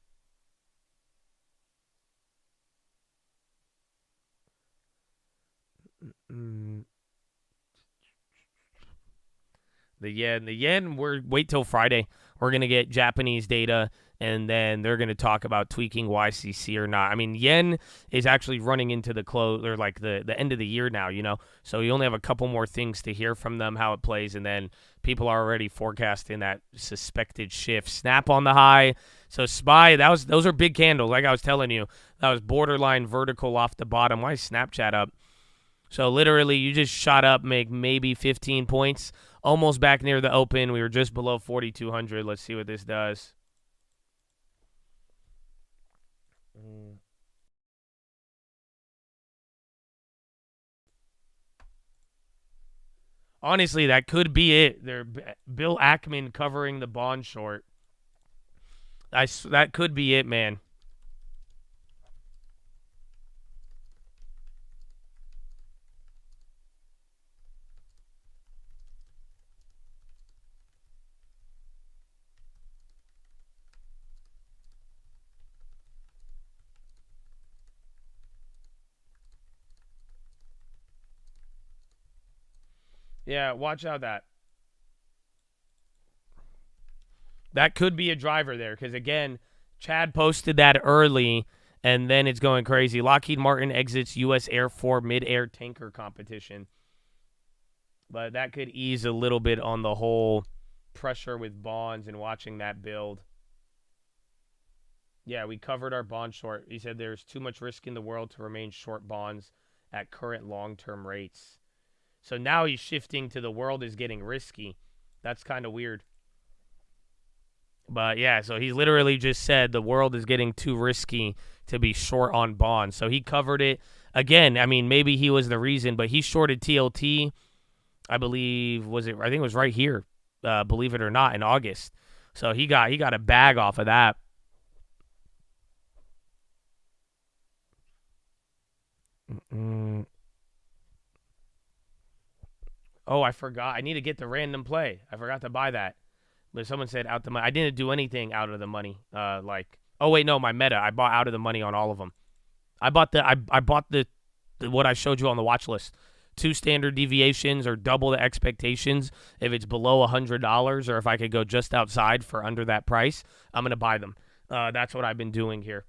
The yen, wait till Friday. We're going to get Japanese data, and then they're going to talk about tweaking YCC or not. I mean, yen is actually running into the close, or like the end of the year now, you know. So you only have a couple more things to hear from them, how it plays, and then people are already forecasting that suspected shift. Snap on the high. So SPY, those are big candles, like I was telling you. That was borderline vertical off the bottom. Why is Snapchat up? So literally, you just shot up, make maybe 15 points. Almost back near the open. We were just below 4,200. Let's see what this does. Honestly, that could be it. They're Bill Ackman covering the bond short. That could be it, man. Yeah, watch out that. That could be a driver there because, again, Chad posted that early, and then it's going crazy. Lockheed Martin exits U.S. Air Force mid-air tanker competition. But that could ease a little bit on the whole pressure with bonds and watching that build. Yeah, we covered our bond short. He said there's too much risk in the world to remain short bonds at current long-term rates. So now he's shifting to the world is getting risky. That's kind of weird. But yeah, so he's literally just said the world is getting too risky to be short on bonds. So he covered it. Again, I mean, maybe he was the reason, but he shorted TLT, I believe, I think it was right here, believe it or not, in August. So he got a bag off of that. Oh, I forgot. I need to get the random play. I forgot to buy that. But someone said out the money. I didn't do anything out of the money. Oh wait, no, my meta. I bought out of the money on all of them. I bought the what I showed you on the watch list. 2 standard deviations or double the expectations. If it's below $100 or if I could go just outside for under that price, I'm gonna buy them. That's what I've been doing here.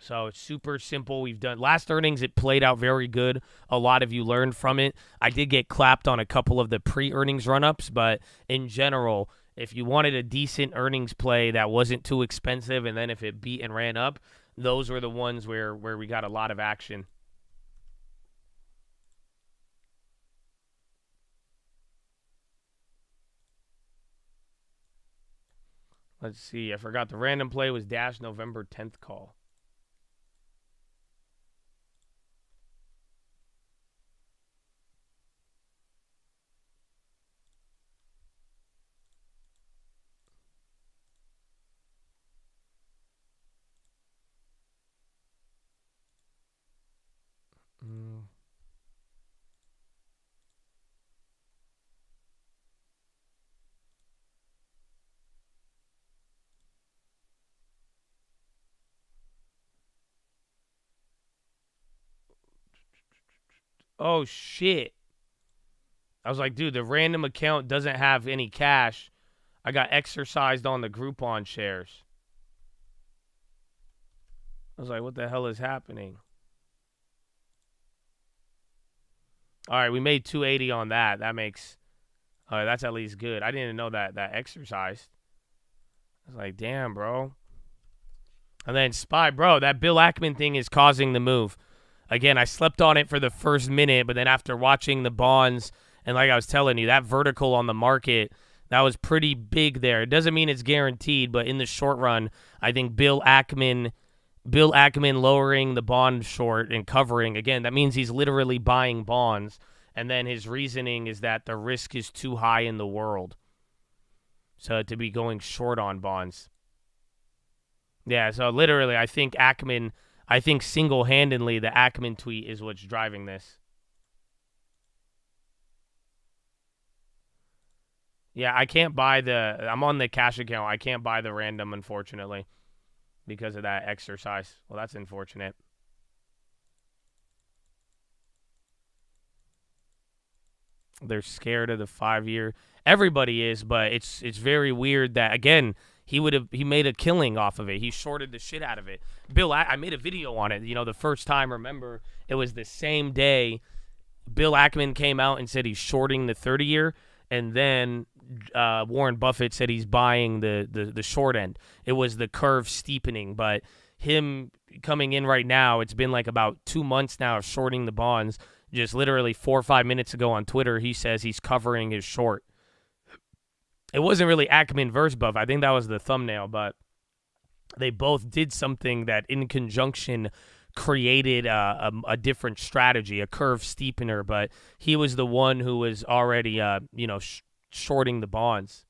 So it's super simple. We've done last earnings. It played out very good. A lot of you learned from it. I did get clapped on a couple of the pre-earnings run-ups, but in general, if you wanted a decent earnings play that wasn't too expensive, and then if it beat and ran up, those were the ones where we got a lot of action. Let's see. I forgot the random play was Dash November 10th call. Oh, shit. I was like, dude, the random account doesn't have any cash. I got exercised on the Groupon shares. I was like, what the hell is happening? All right, we made 280 on that. That makes... All right, that's at least good. I didn't know that exercised. I was like, damn, bro. And then Spy, bro, that Bill Ackman thing is causing the move. Again, I slept on it for the first minute, but then after watching the bonds, and like I was telling you, that vertical on the market, that was pretty big there. It doesn't mean it's guaranteed, but in the short run, I think Bill Ackman lowering the bond short and covering, again, that means he's literally buying bonds. And then his reasoning is that the risk is too high in the world. So to be going short on bonds. Yeah, so literally, I think single-handedly the Ackman tweet is what's driving this. Yeah, I can't buy I'm on the cash account. I can't buy the random, unfortunately, because of that exercise. Well, that's unfortunate. They're scared of the 5-year. Everybody is, but it's very weird that, again, he made a killing off of it. He shorted the shit out of it. Bill, I made a video on it. You know, the first time, remember, it was the same day Bill Ackman came out and said he's shorting the 30-year, and then Warren Buffett said he's buying the short end. It was the curve steepening, but him coming in right now, it's been like about 2 months now of shorting the bonds. Just literally 4 or 5 minutes ago on Twitter, he says he's covering his short. It wasn't really Ackman versus Buff. I think that was the thumbnail, but They both did something that in conjunction created a different strategy, a curve steepener, but he was the one who was already, shorting the bonds.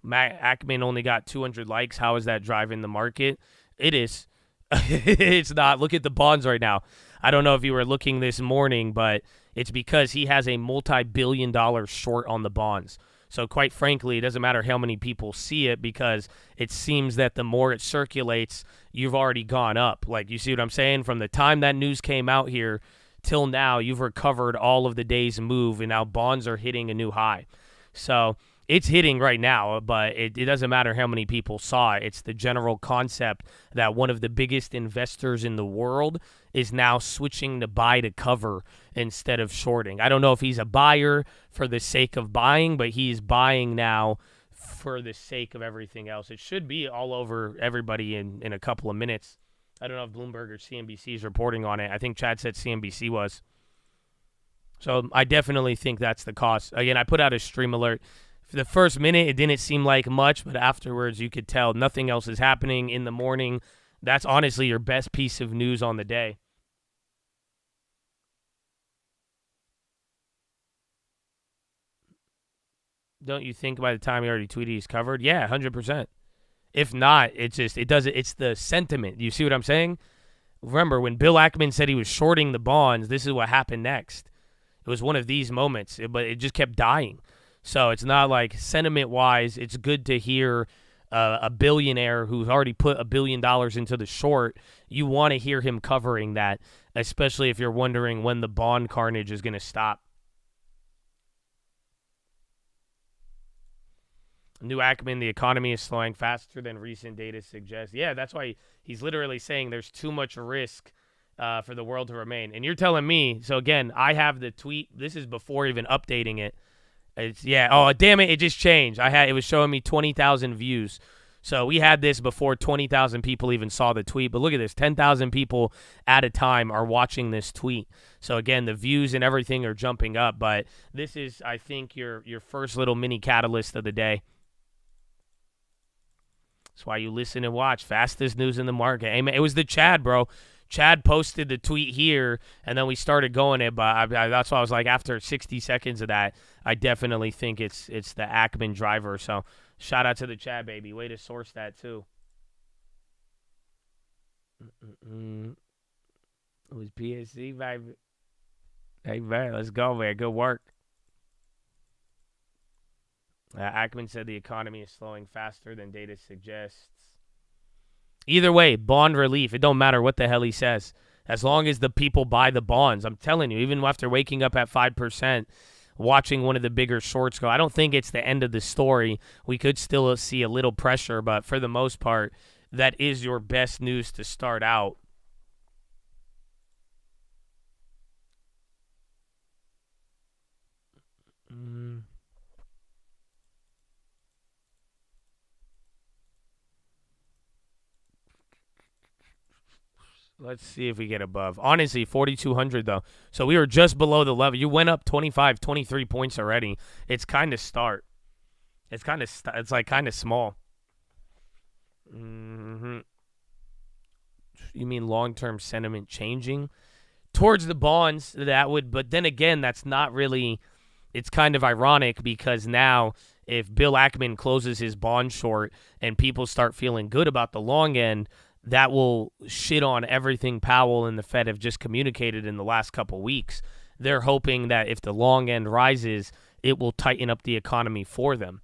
Ackman only got 200 likes. How is that driving the market? It is. It's not. Look at the bonds right now. I don't know if you were looking this morning, but it's because he has a multi-billion-dollar short on the bonds. So quite frankly, it doesn't matter how many people see it because it seems that the more it circulates, you've already gone up. Like, you see what I'm saying? From the time that news came out here till now, you've recovered all of the day's move, and now bonds are hitting a new high. So it's hitting right now, but it doesn't matter how many people saw it. It's the general concept that one of the biggest investors in the world is now switching to buy to cover instead of shorting. I don't know if he's a buyer for the sake of buying, but he's buying now for the sake of everything else. It should be all over everybody in a couple of minutes. I don't know if Bloomberg or CNBC is reporting on it. I think Chad said CNBC was. So I definitely think that's the cost. Again, I put out a stream alert. For the first minute, it didn't seem like much, but afterwards you could tell nothing else is happening in the morning. That's honestly your best piece of news on the day. Don't you think by the time he already tweeted he's covered? Yeah, 100%. If not, it's the sentiment. You see what I'm saying? Remember, when Bill Ackman said he was shorting the bonds, this is what happened next. It was one of these moments, but it just kept dying. So it's not like sentiment-wise, it's good to hear a billionaire who's already put $1 billion into the short. You want to hear him covering that, especially if you're wondering when the bond carnage is going to stop. New Ackman, the economy is slowing faster than recent data suggests. Yeah, that's why he's literally saying there's too much risk for the world to remain. And you're telling me, so again, I have the tweet. This is before even updating it. Oh, damn it, it just changed. It was showing me 20,000 views. So we had this before 20,000 people even saw the tweet. But look at this, 10,000 people at a time are watching this tweet. So again, the views and everything are jumping up. But this is, I think, your first little mini catalyst of the day. That's why you listen and watch. Fastest news in the market. Amen. It was the Chad, bro. Chad posted the tweet here, and then we started going it. But that's why I was like, after 60 seconds of that, I definitely think it's the Ackman driver. So shout out to the Chad, baby. Way to source that, too. It was PSC, baby. Hey, man, let's go, man. Good work. Ackman said the economy is slowing faster than data suggests. Either way, bond relief. It don't matter what the hell he says. As long as the people buy the bonds. I'm telling you, even after waking up at 5%, watching one of the bigger shorts go, I don't think it's the end of the story. We could still see a little pressure, but for the most part, that is your best news to start out. Let's see if we get above. Honestly, 4,200 though. So we were just below the level. You went up 25, 23 points already. It's kind of start. It's like kind of small. You mean long-term sentiment changing towards the bonds? That would, but then again, that's not really. It's kind of ironic because now if Bill Ackman closes his bond short and people start feeling good about the long end, that will shit on everything Powell and the Fed have just communicated in the last couple weeks. They're hoping that if the long end rises, it will tighten up the economy for them.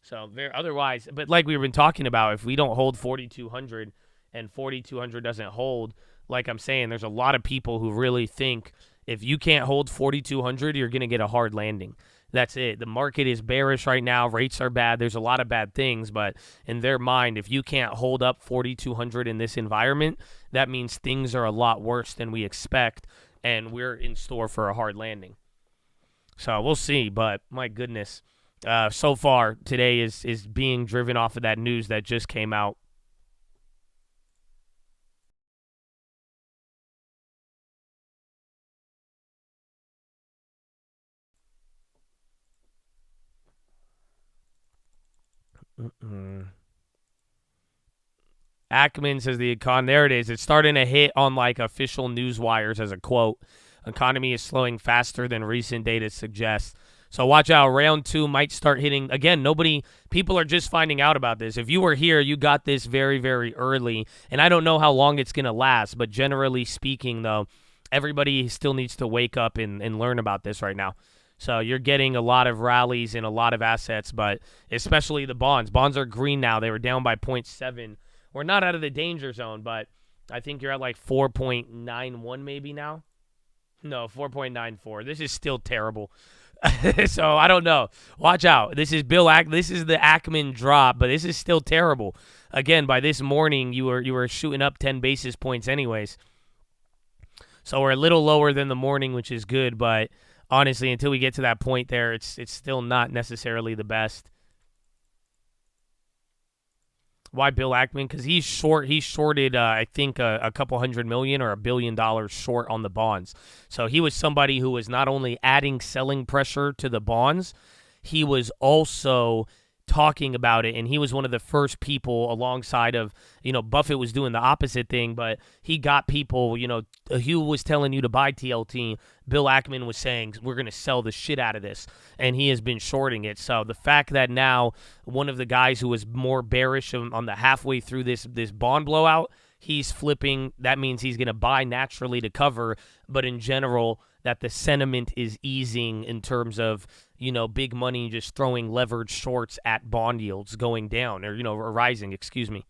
So otherwise, but like we've been talking about, if we don't hold 4,200 and 4,200 doesn't hold, like I'm saying, there's a lot of people who really think if you can't hold 4,200, you're going to get a hard landing. That's it. The market is bearish right now. Rates are bad. There's a lot of bad things, but in their mind, if you can't hold up 4,200 in this environment, that means things are a lot worse than we expect, and we're in store for a hard landing. So we'll see, but my goodness. So far, today is being driven off of that news that just came out. Ackman says the there it is. It's starting to hit on like official news wires as a quote. Economy is slowing faster than recent data suggests. So watch out. Round 2 might start hitting. Again, people are just finding out about this. If you were here, you got this very, very early. And I don't know how long it's going to last. But generally speaking, though, everybody still needs to wake up and learn about this right now. So you're getting a lot of rallies in a lot of assets, but especially the bonds. Bonds are green now. They were down by 0.7. We're not out of the danger zone, but I think you're at like 4.91 maybe now. No, 4.94. This is still terrible. So I don't know. Watch out. This is This is the Ackman drop, but this is still terrible. Again, by this morning, you were shooting up 10 basis points anyways. So we're a little lower than the morning, which is good, but honestly, until we get to that point there, it's still not necessarily the best. Why Bill Ackman? Because he's short. He shorted, I think, a couple $100 million or $1 billion short on the bonds. So he was somebody who was not only adding selling pressure to the bonds, he was also talking about it, and he was one of the first people alongside of, Buffett was doing the opposite thing, but he got people, Hugh was telling you to buy TLT. Bill Ackman was saying, we're going to sell the shit out of this, and he has been shorting it. So the fact that now one of the guys who was more bearish on the halfway through this bond blowout, he's flipping, that means he's going to buy naturally to cover, but in general, that the sentiment is easing in terms of, big money just throwing leveraged shorts at bond yields going down or rising, excuse me.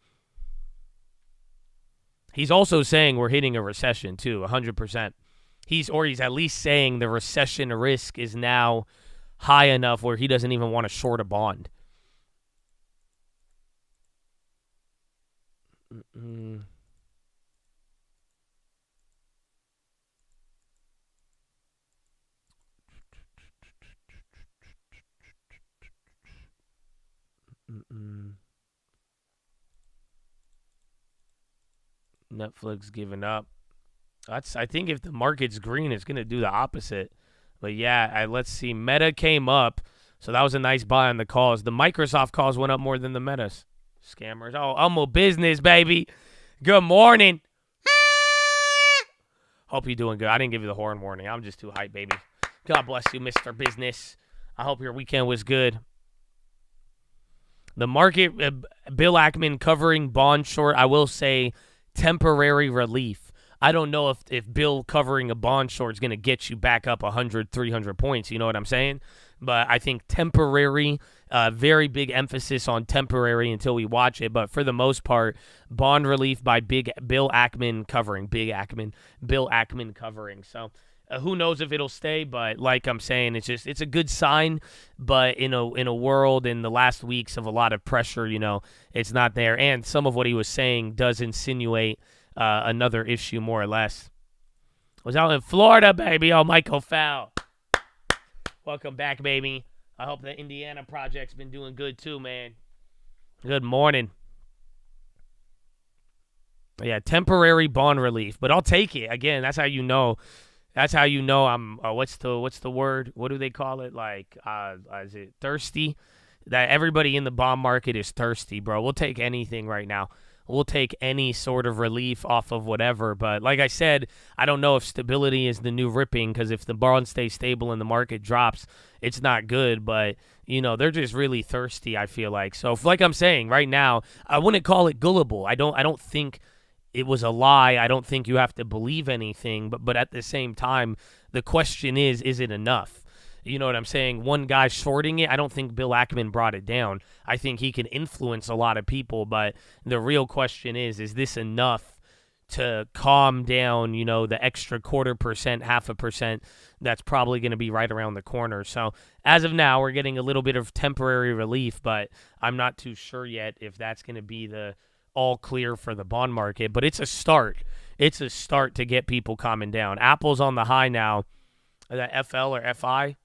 He's also saying we're hitting a recession too, 100%. He's at least saying the recession risk is now high enough where he doesn't even want to short a bond. Netflix giving up. I think if the market's green, it's going to do the opposite. But yeah, let's see. Meta came up, so that was a nice buy on the calls. The Microsoft calls went up more than the Metas. Scammers. Oh, I'm a business, baby. Good morning. Hope you're doing good. I didn't give you the horn warning. I'm just too hyped, baby. God bless you, Mr. Business. I hope your weekend was good. The market, Bill Ackman covering bond short, I will say temporary relief. I don't know if Bill covering a bond short is going to get you back up 100, 300 points. You know what I'm saying? But I think temporary, very big emphasis on temporary until we watch it. But for the most part, bond relief by Bill Ackman covering. Bill Ackman covering. So who knows if it'll stay, but like I'm saying, it's a good sign. But in a world in the last weeks of a lot of pressure, it's not there. And some of what he was saying does insinuate another issue, more or less. Was out in Florida, baby. Oh, Michael Fowl. Welcome back, baby. I hope the Indiana project's been doing good too, man. Good morning. Yeah, temporary bond relief, but I'll take it. Again, that's how you know. That's how you know I'm. What's the word? What do they call it? Like, is it thirsty? That everybody in the bond market is thirsty, bro. We'll take anything right now. We'll take any sort of relief off of whatever. But like I said, I don't know if stability is the new ripping, because if the bond stays stable and the market drops, it's not good. But, they're just really thirsty, I feel like. So like I'm saying right now, I wouldn't call it gullible. I don't think it was a lie. I don't think you have to believe anything. But at the same time, the question is it enough? You know what I'm saying? One guy shorting it, I don't think Bill Ackman brought it down. I think he can influence a lot of people, but the real question is this enough to calm down, the extra 0.25%, 0.5% that's probably going to be right around the corner. So as of now, we're getting a little bit of temporary relief, but I'm not too sure yet if that's going to be the all clear for the bond market. But it's a start. It's a start to get people calming down. Apple's on the high now. Is that FL or FI?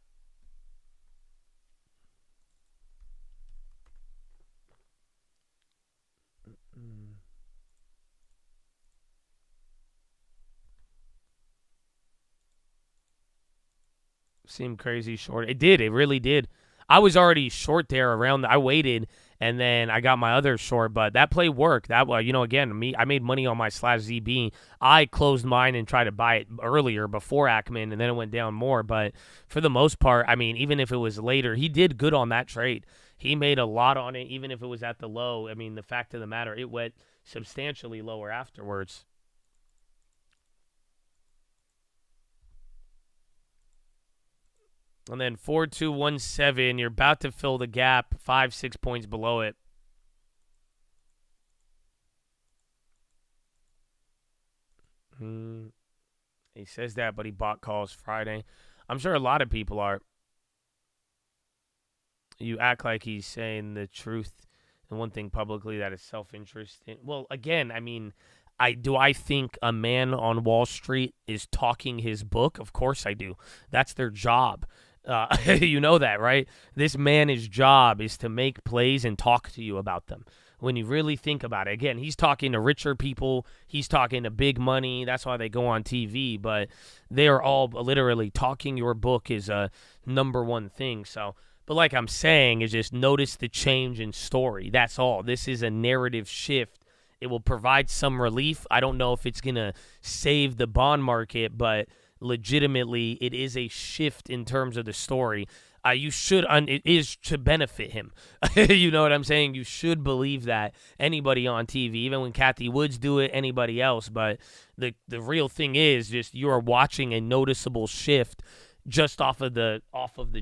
Seemed crazy short. It did. It really did. I was already short there I waited, And then I got my other short, but that play worked. That was, again, I made money on my /ZB. I closed mine and tried to buy it earlier before Ackman, and then it went down more. But for the most part, I mean, even if it was later, he did good on that trade. He made a lot on it, even if it was at the low. I mean, the fact of the matter, it went substantially lower afterwards. And then 4217, you're about to fill the gap 5-6 points below it. He says that, but he bought calls Friday. I'm sure a lot of people are. You act like he's saying the truth and one thing publicly that is self-interest. Well, again, I mean, I think a man on Wall Street is talking his book? Of course I do. That's their job. You know that, right? This man's job is to make plays and talk to you about them. When you really think about it, again, he's talking to richer people. He's talking to big money. That's why they go on TV. But they are all literally talking your book is a number one thing. So, but like I'm saying, is just notice the change in story. That's all. This is a narrative shift. It will provide some relief. I don't know if it's going to save the bond market, but legitimately it is a shift in terms of the story. It is to benefit him. You know what I'm saying? You should believe that. Anybody on TV, even when Kathy Woods do it, anybody else. But the real thing is just you are watching a noticeable shift just off of the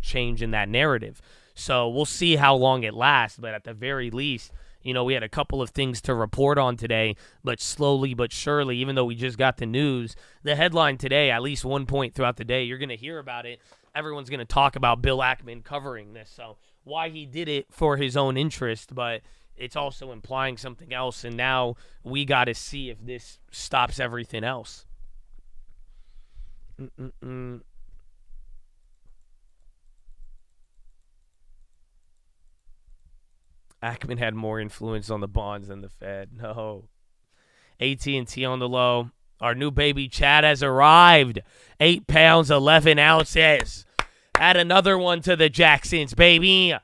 change in that narrative. So we'll see how long it lasts. But at the very least, we had a couple of things to report on today, but slowly but surely, even though we just got the news, the headline today, at least one point throughout the day, you're going to hear about it. Everyone's going to talk about Bill Ackman covering this. So why he did it for his own interest, but it's also implying something else. And now we got to see if this stops everything else. Ackman had more influence on the bonds than the Fed. No. AT&T on the low. Our new baby Chad has arrived. 8 pounds, 11 ounces. Add another one to the Jacksons, baby. That's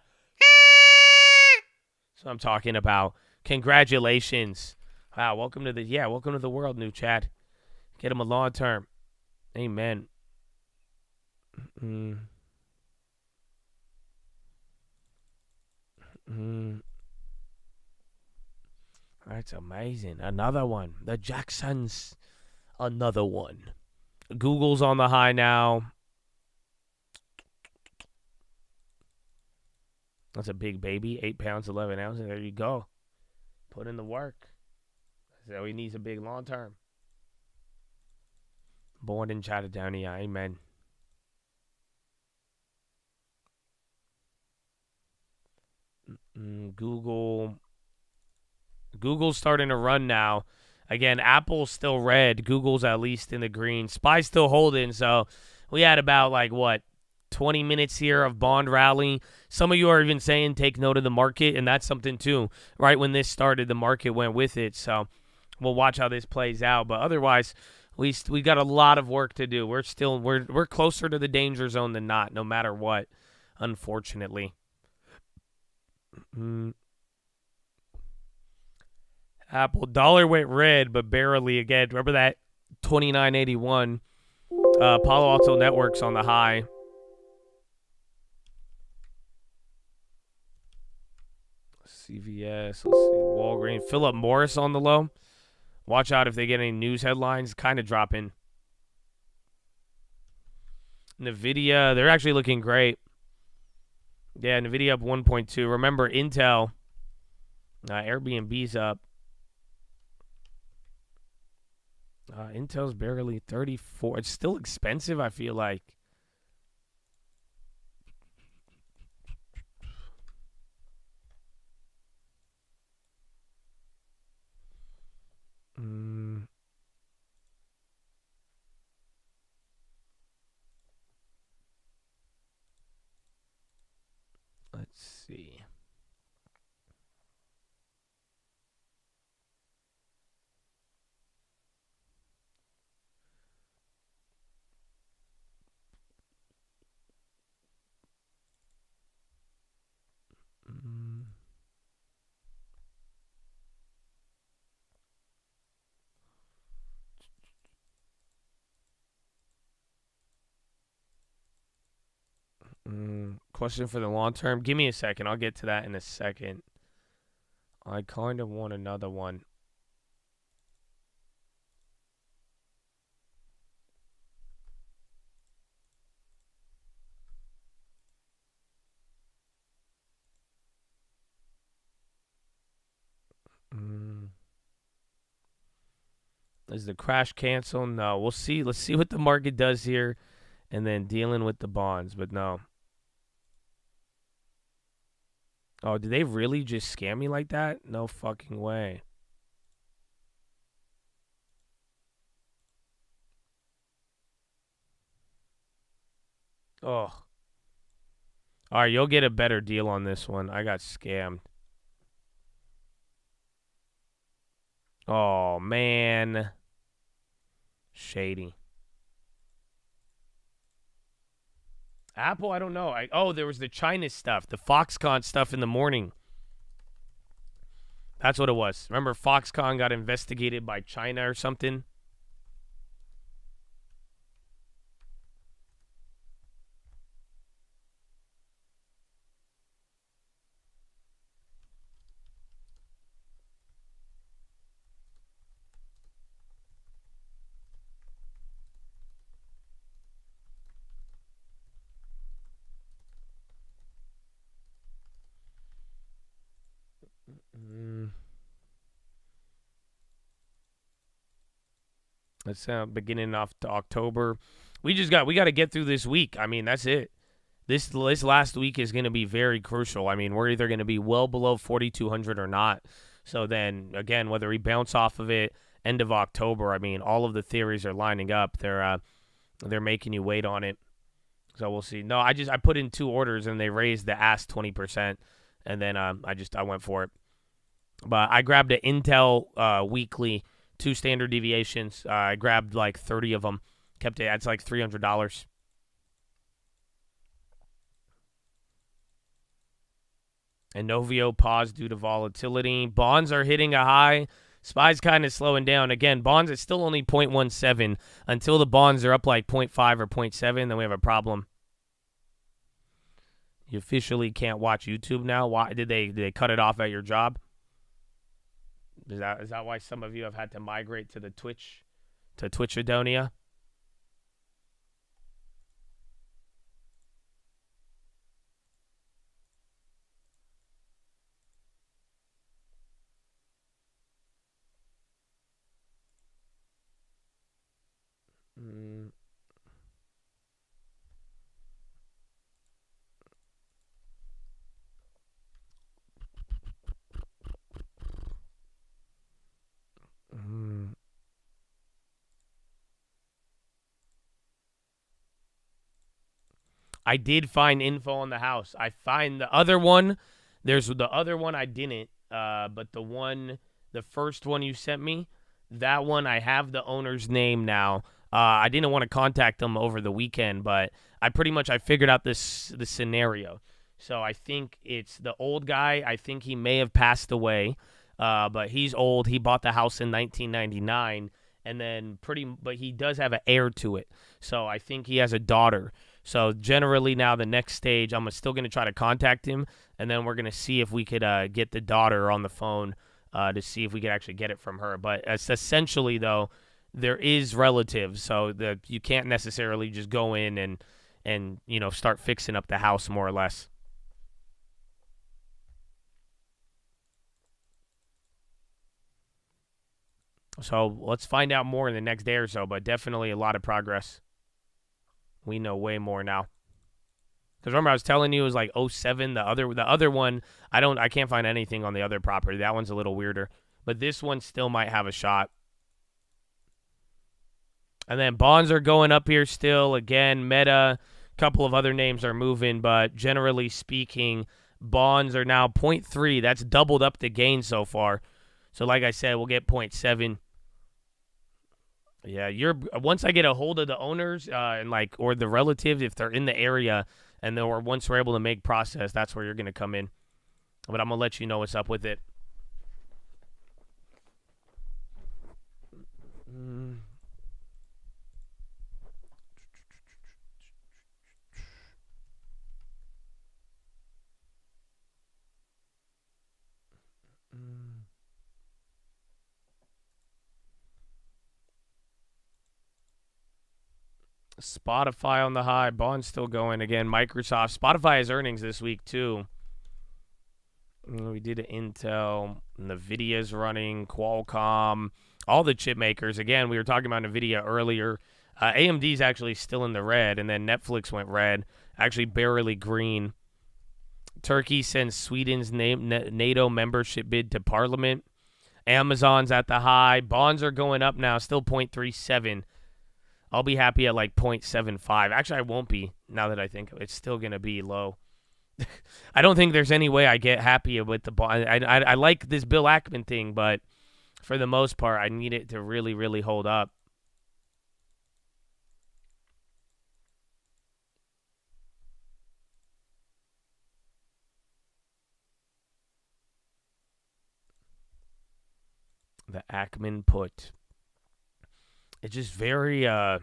what I'm talking about. Congratulations. Wow, welcome to the world, new Chad. Get him a long term. Amen. That's amazing. Another one. The Jacksons. Another one. Google's on the high now. That's a big baby. 8 pounds, 11 ounces. There you go. Put in the work. So he needs a big long term. Born in Chattahoochee. Amen. Google's starting to run now. Again, Apple's still red. Google's at least in the green. SPY's still holding. So we had about 20 minutes here of bond rally. Some of you are even saying take note of the market, and that's something too. Right when this started, the market went with it. So we'll watch how this plays out. But otherwise, we got a lot of work to do. We're closer to the danger zone than not, no matter what, unfortunately. Apple dollar went red, but barely again. Remember that 29.81. Palo Alto Networks on the high. CVS, let's see, Walgreens, Philip Morris on the low. Watch out if they get any news headlines. Kind of dropping. NVIDIA, they're actually looking great. Yeah, NVIDIA up 1.2. Remember, Intel, Airbnb's up. Intel's barely 34. It's still expensive, I feel like. Let's see. Question for the long term. Give me a second. I'll get to that in a second. I kind of want another one. Is the crash cancel? No. We'll see. Let's see what the market does here, and then dealing with the bonds. But no. Oh, did they really just scam me like that? No fucking way. Oh. All right, you'll get a better deal on this one. I got scammed. Oh, man. Shady. Apple, I don't know. There was the China stuff, the Foxconn stuff in the morning. That's what it was. Remember Foxconn got investigated by China or something? It's beginning off to October. We got to get through this week. I mean, that's it. This last week is going to be very crucial. I mean, we're either going to be well below 4,200 or not. So then, again, whether we bounce off of it end of October, I mean, all of the theories are lining up. They're making you wait on it. So we'll see. No, I put in 2 orders and they raised the ask 20%, and then I went for it. But I grabbed an Intel weekly, 2 standard deviations. I grabbed like 30 of them. Kept it. It's like $300. And Novio paused due to volatility. Bonds are hitting a high. SPY's kind of slowing down. Again, bonds is still only 0.17. Until the bonds are up like 0.5 or 0.7, then we have a problem. You officially can't watch YouTube now. Why did they cut it off at your job? Is that why some of you have had to migrate to Twitch Adonia? I did find info on the house. I find the other one. There's the other one I didn't. But the first one you sent me, that one I have the owner's name now. I didn't want to contact them over the weekend, but I figured out the scenario. So I think it's the old guy. I think he may have passed away, but he's old. He bought the house in 1999, and then but he does have an heir to it. So I think he has a daughter. So generally now the next stage, I'm still going to try to contact him, and then we're going to see if we could get the daughter on the phone to see if we could actually get it from her. But essentially, though, there is relatives, so you can't necessarily just go in and start fixing up the house more or less. So let's find out more in the next day or so, but definitely a lot of progress. We know way more now. Because remember, I was telling you it was like 07. The other one, I can't find anything on the other property. That one's a little weirder. But this one still might have a shot. And then bonds are going up here still. Again, Meta, a couple of other names are moving. But generally speaking, bonds are now 0.3. That's doubled up the gain so far. So like I said, we'll get 0.7. Yeah, once I get a hold of the owners or the relatives, if they're in the area, and then once we're able to make process, that's where you're gonna come in. But I'm gonna let you know what's up with it. Spotify on the high. Bond's still going again. Microsoft. Spotify has earnings this week, too. We did Intel. NVIDIA's running. Qualcomm. All the chip makers. Again, we were talking about NVIDIA earlier. AMD's actually still in the red, and then Netflix went red. Actually barely green. Turkey sends Sweden's NATO membership bid to Parliament. Amazon's at the high. Bonds are going up now, still 0.37. I'll be happy at like 0.75. Actually, I won't be now that I think of it. It's still going to be low. I don't think there's any way I get happy with the bond. I like this Bill Ackman thing, but for the most part, I need it to really, really hold up. The Ackman put. It's just very, I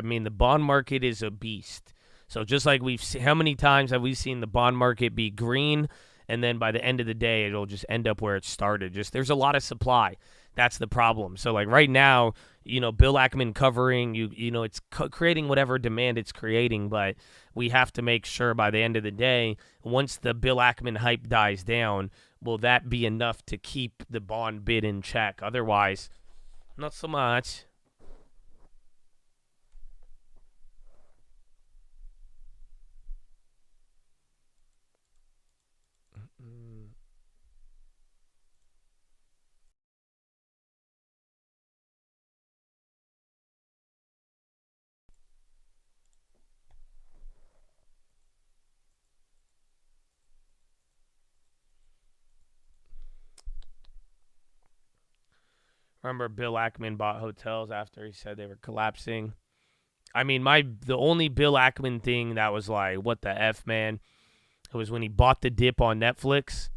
mean, the bond market is a beast. So just like we've seen, how many times have we seen the bond market be green, and then by the end of the day, it'll just end up where it started. Just there's a lot of supply. That's the problem. So like right now, Bill Ackman covering, it's creating whatever demand it's creating, but we have to make sure by the end of the day, once the Bill Ackman hype dies down, will that be enough to keep the bond bid in check? Otherwise, not so much. Remember, Bill Ackman bought hotels after he said they were collapsing. I mean, the only Bill Ackman thing that was like, what the F, man? It was when he bought the dip on Netflix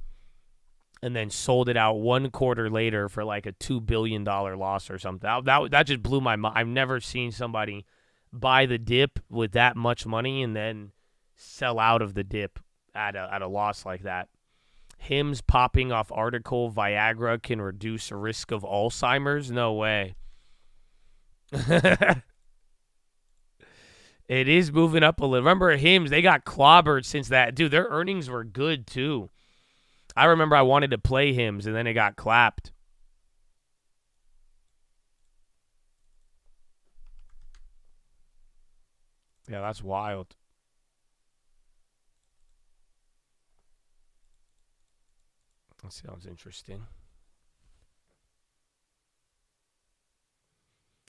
and then sold it out 1 quarter later for like a $2 billion loss or something. That just blew my mind. I've never seen somebody buy the dip with that much money and then sell out of the dip at a loss like that. Hims popping off article, Viagra can reduce risk of Alzheimer's? No way. It is moving up a little. Remember Hims, they got clobbered since that. Dude, their earnings were good too. I remember I wanted to play Hims and then it got clapped. Yeah, that's wild. That sounds interesting.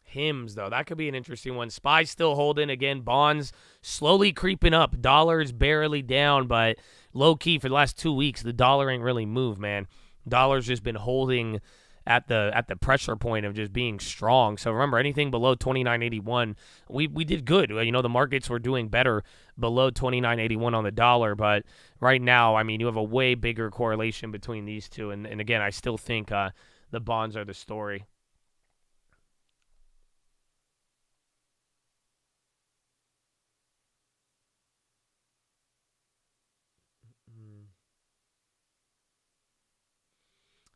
Hims, though, that could be an interesting one. SPY's still holding. Again, bonds slowly creeping up. Dollar's barely down, but low-key for the last 2 weeks, the dollar ain't really moved, man. Dollar's just been holding at the pressure point of just being strong. So remember, anything below 29.81, we did good. The markets were doing better below 29.81 on the dollar, but right now, I mean, you have a way bigger correlation between these two. And again, I still think the bonds are the story.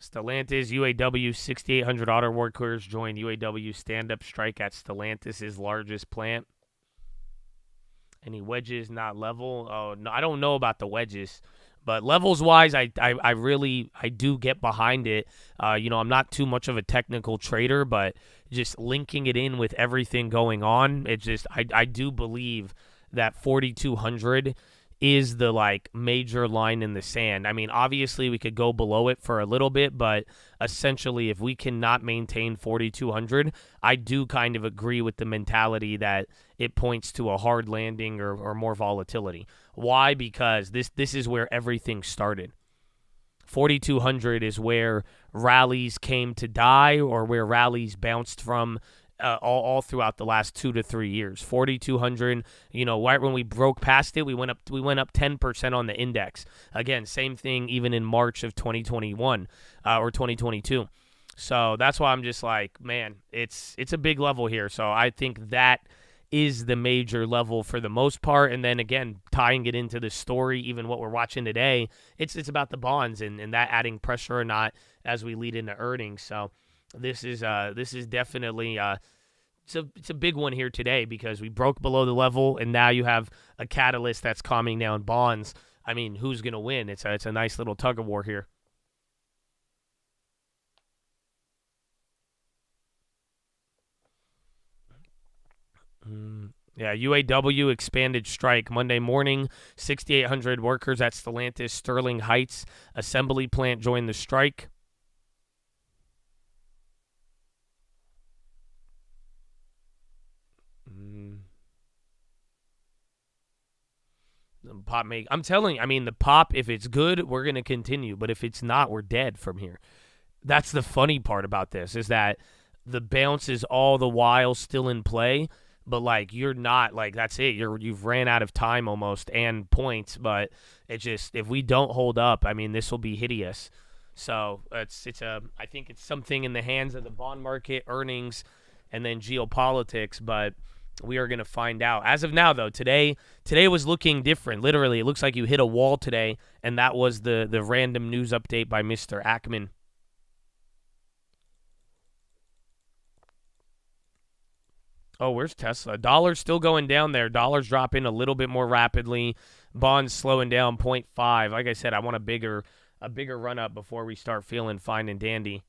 Stellantis, UAW, 6,800 auto workers joined UAW stand-up strike at Stellantis' largest plant. Any wedges not level? Oh, no, I don't know about the wedges. But levels-wise, I do get behind it. I'm not too much of a technical trader, but just linking it in with everything going on, I do believe that 4,200 is the major line in the sand. I mean, obviously we could go below it for a little bit, but essentially if we cannot maintain 4,200, I do kind of agree with the mentality that it points to a hard landing or more volatility. Why? Because this is where everything started. 4,200 is where rallies came to die or where rallies bounced from all throughout the last 2 to 3 years. 4,200, right when we broke past it, we went up 10% on the index. Again, same thing even in March of 2021 or 2022. So that's why I'm just like, man, it's a big level here. So I think that is the major level for the most part. And then again, tying it into the story, even what we're watching today, it's about the bonds and that adding pressure or not as we lead into earnings. So this is definitely it's a big one here today because we broke below the level, and now you have a catalyst that's calming down bonds. I mean, who's going to win? It's a nice little tug of war here. Yeah, UAW expanded strike Monday morning. 6,800 workers at Stellantis Sterling Heights assembly plant joined the strike. I'm telling you, I mean, the pop, if it's good, we're going to continue. But if it's not, we're dead from here. That's the funny part about this, is that the bounce is all the while still in play. But, like, you're not, like, that's it. You've ran out of time almost and points. But it's just, if we don't hold up, I mean, this will be hideous. So I think it's something in the hands of the bond market, earnings, and then geopolitics. But we are going to find out. As of now, though, today was looking different. Literally, it looks like you hit a wall today, and that was the random news update by Mr. Ackman. Oh, where's Tesla? Dollar's still going down there. Dollar's dropping a little bit more rapidly. Bonds slowing down 0.5. Like I said, I want a bigger run up before we start feeling fine and dandy.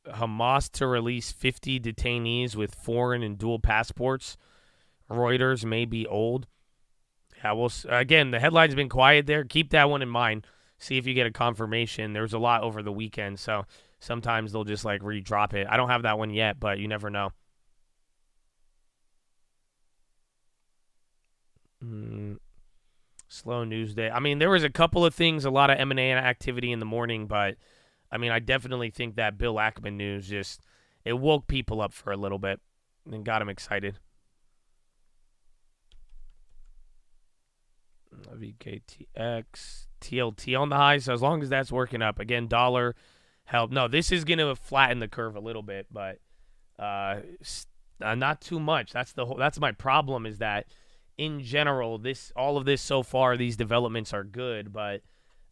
Hamas to release 50 detainees with foreign and dual passports. Reuters may be old. Yeah, again, the headline's been quiet there. Keep that one in mind. See if you get a confirmation. There was a lot over the weekend, so sometimes they'll just like redrop it. I don't have that one yet, but you never know. Slow news day. I mean, there was a couple of things, a lot of M&A activity in the morning, but I mean, I definitely think that Bill Ackman news it woke people up for a little bit and got them excited. VKTX, TLT on the high, so as long as that's working up. Again, dollar help. No, this is going to flatten the curve a little bit, but not too much. That's my problem, is that in general, all of this so far, these developments are good, but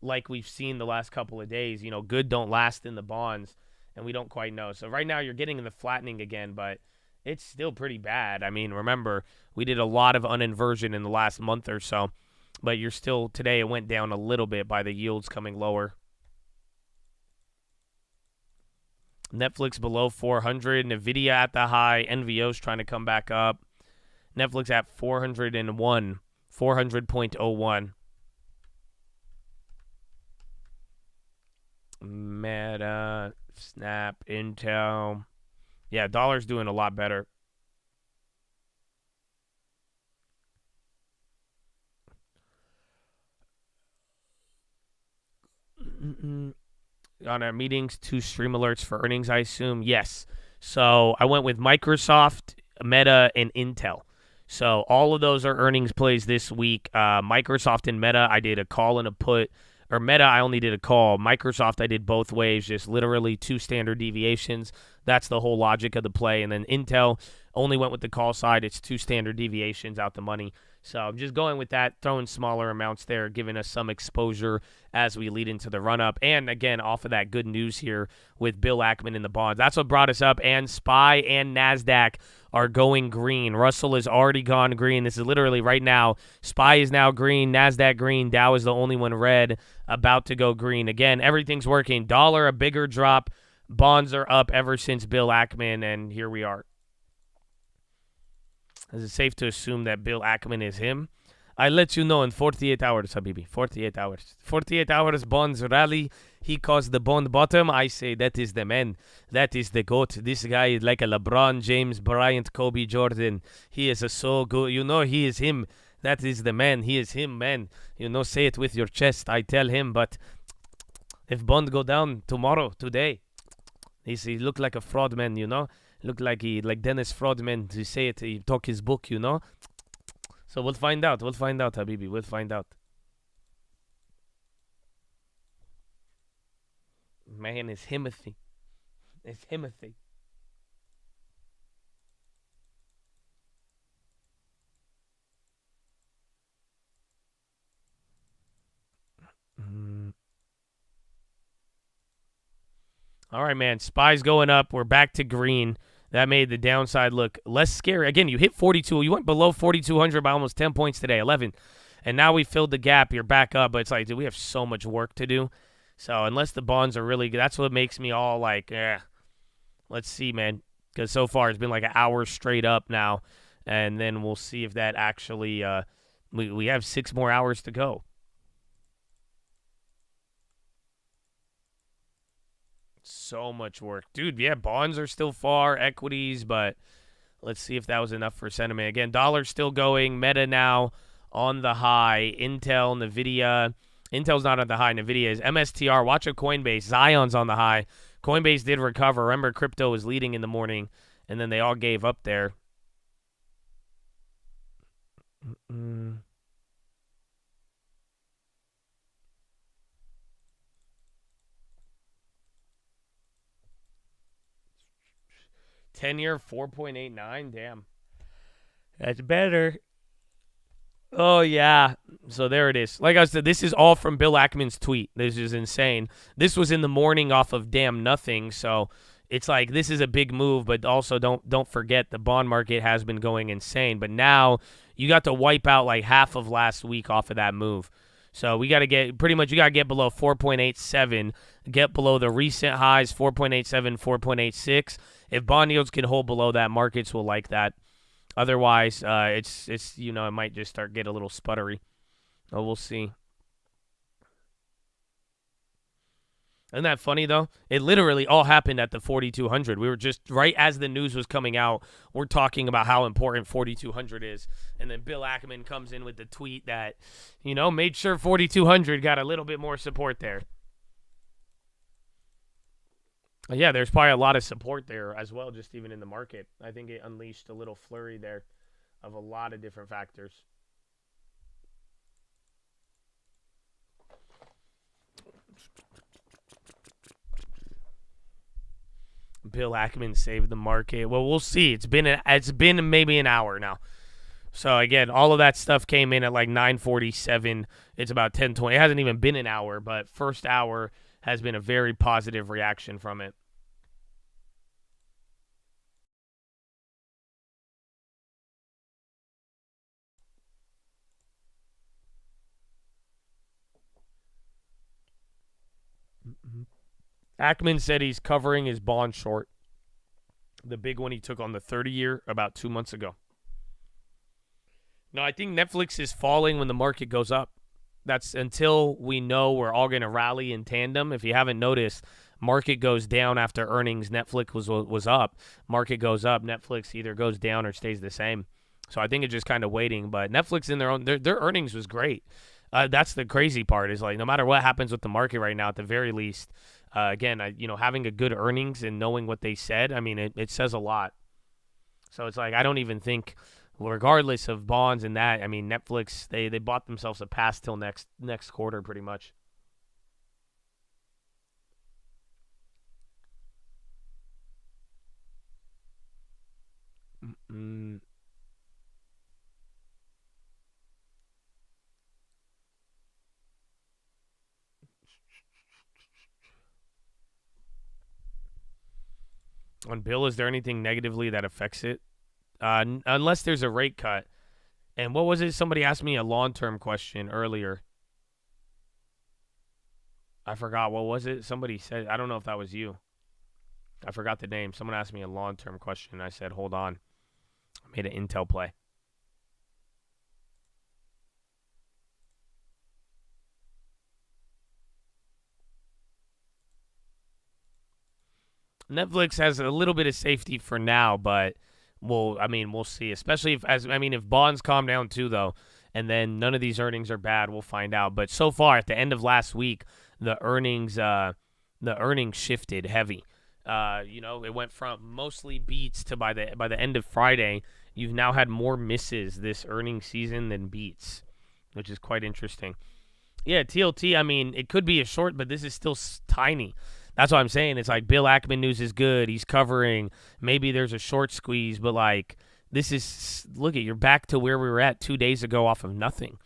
like we've seen the last couple of days, good don't last in the bonds, and we don't quite know. So right now you're getting the flattening again, but it's still pretty bad. I mean, remember, we did a lot of uninversion in the last month or so, but today it went down a little bit by the yields coming lower. Netflix below 400, Nvidia at the high, NVO's trying to come back up. Netflix at 401, 400.01. Meta, Snap, Intel. Yeah, dollar's doing a lot better. On our meetings, 2 stream alerts for earnings, I assume. Yes. So I went with Microsoft, Meta, and Intel. So all of those are earnings plays this week. Microsoft and Meta, I did a call and a put. Or Meta, I only did a call. Microsoft, I did both ways, just literally 2 standard deviations. That's the whole logic of the play. And then Intel only went with the call side. It's 2 standard deviations out the money. So I'm just going with that, throwing smaller amounts there, giving us some exposure as we lead into the run-up. And, again, off of that good news here with Bill Ackman in the bonds. That's what brought us up. And SPY and NASDAQ are going green. Russell has already gone green. This is literally right now. SPY is now green. NASDAQ green. Dow is the only one red, about to go green. Again, everything's working. Dollar, a bigger drop. Bonds are up ever since Bill Ackman, and here we are. Is it safe to assume that Bill Ackman is him? I let you know in 48 hours, Habibi. 48 hours. 48 hours, bonds rally. He caused the bond bottom. I say that is the man. That is the GOAT. This guy is like a LeBron James, Bryant, Kobe, Jordan. He is so good. He is him. That is the man. He is him, man. Say it with your chest. I tell him, but if bond go down today, he look like a fraud man, Look like Dennis Fraudman to say it. He talk his book, So we'll find out. We'll find out, Habibi. We'll find out. Man, it's Himothy. It's Himothy. All right, man. SPY's going up. We're back to green. That made the downside look less scary. Again, you hit 42. You went below 4,200 by almost 10 points today, 11. And now we filled the gap. You're back up. But it's like, dude, we have so much work to do. So unless the bonds are really good, that's what makes me all like, let's see, man. Because so far it's been like an hour straight up now. And then we'll see if that actually, we have 6 more hours to go. So much work. Dude, yeah, bonds are still far, equities, but let's see if that was enough for sentiment. Again, dollar's still going. Meta now on the high. Intel, NVIDIA. Intel's not on the high. NVIDIA is. MSTR. Watch a Coinbase. Zion's on the high. Coinbase did recover. Remember, crypto was leading in the morning, and then they all gave up there. 10-year 4.89. Damn. That's better. Oh, yeah. So there it is. Like I said, this is all from Bill Ackman's tweet. This is insane. This was in the morning off of damn nothing. So it's like this is a big move, but also don't forget the bond market has been going insane. But now you got to wipe out like half of last week off of that move. So we got to get pretty much, you got to get below 4.87, get below the recent highs, 4.87, 4.86. If bond yields can hold below that, markets will like that. Otherwise, it's it might just start get a little sputtery. Oh, we'll see. Isn't that funny, though? It literally all happened at the 4,200. We were just, right as the news was coming out, we're talking about how important 4,200 is. And then Bill Ackman comes in with the tweet that, made sure 4,200 got a little bit more support there. Yeah, there's probably a lot of support there as well, just even in the market. I think it unleashed a little flurry there of a lot of different factors. Bill Ackman saved the market. Well, we'll see. It's been maybe an hour now. So again, all of that stuff came in at like 9:47. It's about 10:20. It hasn't even been an hour, but first hour has been a very positive reaction from it. Ackman said he's covering his bond short. The big one he took on the 30-year about 2 months ago. No, I think Netflix is falling when the market goes up. That's until we know we're all going to rally in tandem. If you haven't noticed, market goes down after earnings. Netflix was up. Market goes up. Netflix either goes down or stays the same. So I think it's just kind of waiting. But Netflix in their earnings was great. That's the crazy part is like no matter what happens with the market right now, at the very least, again, having a good earnings and knowing what they said, I mean, it says a lot. So it's like I don't even think, regardless of bonds and that, I mean, Netflix, they bought themselves a pass till next quarter pretty much. On Bill, is there anything negatively that affects it? Unless there's a rate cut. And what was it? Somebody asked me a long-term question earlier. I forgot. What was it? Somebody said, I don't know if that was you. I forgot the name. Someone asked me a long-term question. I said, hold on. I made an Intel play. Netflix has a little bit of safety for now, but we'll see. Especially if bonds calm down too, though, and then none of these earnings are bad, we'll find out. But so far, at the end of last week, the earnings shifted heavy. It went from mostly beats to by the end of Friday, you've now had more misses this earnings season than beats, which is quite interesting. Yeah, TLT. I mean, it could be a short, but this is still tiny. That's what I'm saying. It's like Bill Ackman news is good. He's covering. Maybe there's a short squeeze, but like this is, you're back to where we were at 2 days ago off of nothing.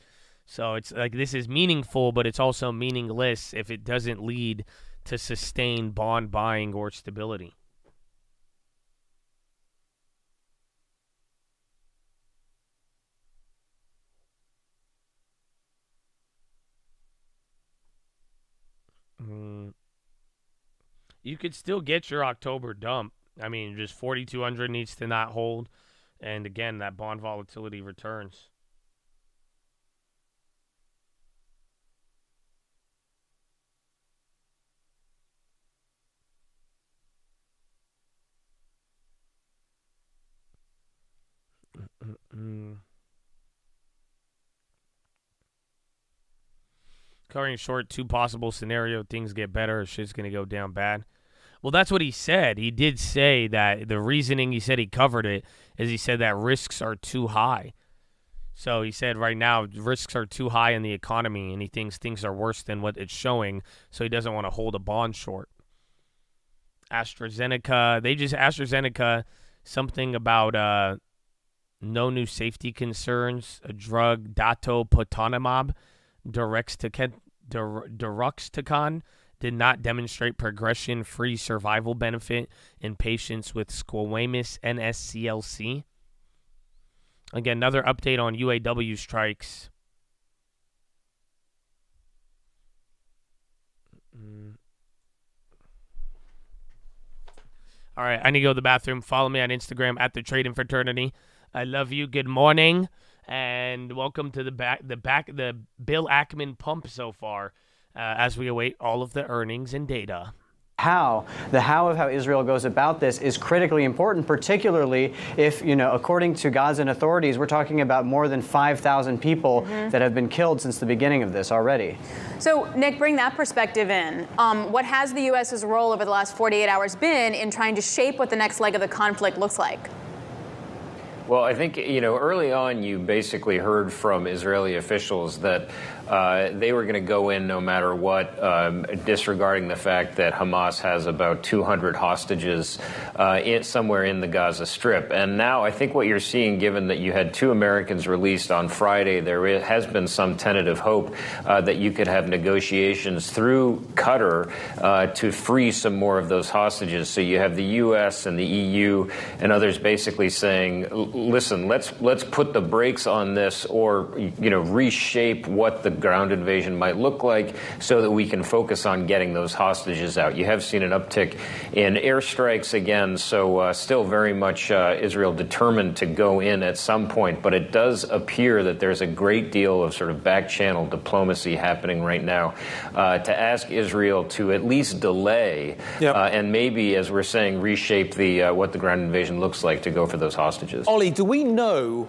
So it's like this is meaningful, but it's also meaningless if it doesn't lead to sustain bond buying or stability. You could still get your October dump. I mean, just 4,200 needs to not hold. And again, that bond volatility returns. Covering short, two possible scenario, things get better or shit's going to go down bad. Well, that's what he said. He did say that the reasoning he said he covered it is he said that risks are too high. So he said right now risks are too high in the economy and he thinks things are worse than what it's showing, so he doesn't want to hold a bond short. AstraZeneca, something about no new safety concerns, a drug, datopotamab deruxtecan, did not demonstrate progression-free survival benefit in patients with squamous NSCLC. Again, another update on UAW strikes. All right, I need to go to the bathroom. Follow me on Instagram at the Trading Fraternity. I love you. Good morning, and welcome to the Bill Ackman pump so far. As we await all of the earnings and data. The how of how Israel goes about this is critically important, particularly if, according to Gazan authorities, we're talking about more than 5,000 people that have been killed since the beginning of this already. So, Nick, bring that perspective in. What has the U.S.'s role over the last 48 hours been in trying to shape what the next leg of the conflict looks like? Well, I think, early on you basically heard from Israeli officials that they were going to go in no matter what, disregarding the fact that Hamas has about 200 hostages somewhere in the Gaza Strip. And now I think what you're seeing, given that you had 2 Americans released on Friday, there has been some tentative hope that you could have negotiations through Qatar to free some more of those hostages. So you have the U.S. and the EU and others basically saying, listen, let's put the brakes on this or, reshape what the ground invasion might look like so that we can focus on getting those hostages out. You have seen an uptick in airstrikes again, so still very much Israel determined to go in at some point, but it does appear that there's a great deal of sort of back-channel diplomacy happening right now to ask Israel to at least delay and maybe, as we're saying, reshape what the ground invasion looks like to go for those hostages. Ollie, do we know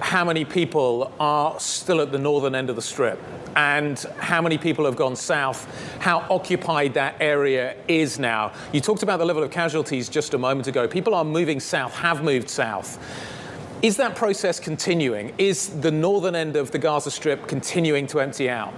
how many people are still at the northern end of the Strip and how many people have gone south, how occupied that area is now? You talked about the level of casualties just a moment ago. People are moving south, have moved south. Is that process continuing? Is the northern end of the Gaza Strip continuing to empty out?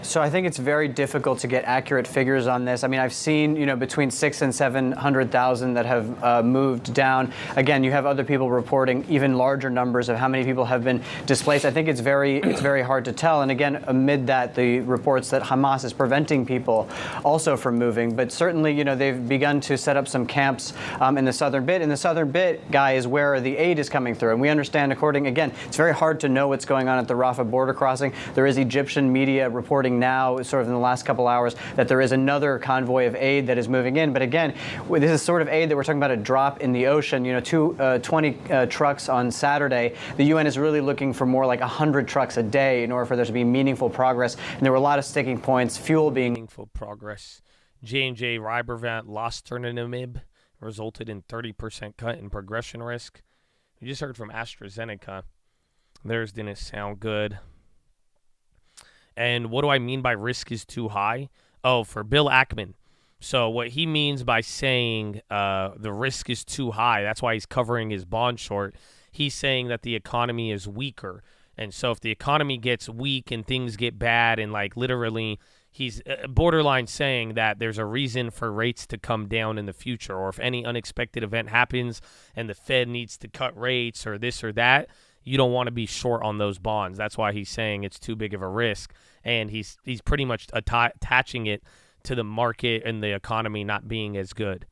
So I think it's very difficult to get accurate figures on this. I mean, I've seen, between 600,000 and 700,000 that have moved down. Again, you have other people reporting even larger numbers of how many people have been displaced. I think it's very hard to tell. And again, amid that, the reports that Hamas is preventing people also from moving. But certainly, they've begun to set up some camps in the southern bit. In the southern bit, Guy, is where the aid is coming through. And we understand, again, it's very hard to know what's going on at the Rafah border crossing. There is Egyptian media reporting now, sort of in the last couple hours, that there is another convoy of aid that is moving in. But again, this is sort of aid that we're talking about a drop in the ocean. 20 trucks on Saturday. The UN is really looking for more like 100 trucks a day in order for there to be meaningful progress. And there were a lot of sticking points, fuel being meaningful progress. J&J Rybrevant Losternemib resulted in 30% cut in progression risk. We just heard from AstraZeneca. Theirs didn't sound good. And what do I mean by risk is too high? Oh, for Bill Ackman. So what he means by saying the risk is too high, that's why he's covering his bond short. He's saying that the economy is weaker. And so if the economy gets weak and things get bad and literally he's borderline saying that there's a reason for rates to come down in the future, or if any unexpected event happens and the Fed needs to cut rates or this or that, you don't want to be short on those bonds. That's why he's saying it's too big of a risk, and he's pretty much attaching it to the market and the economy not being as good.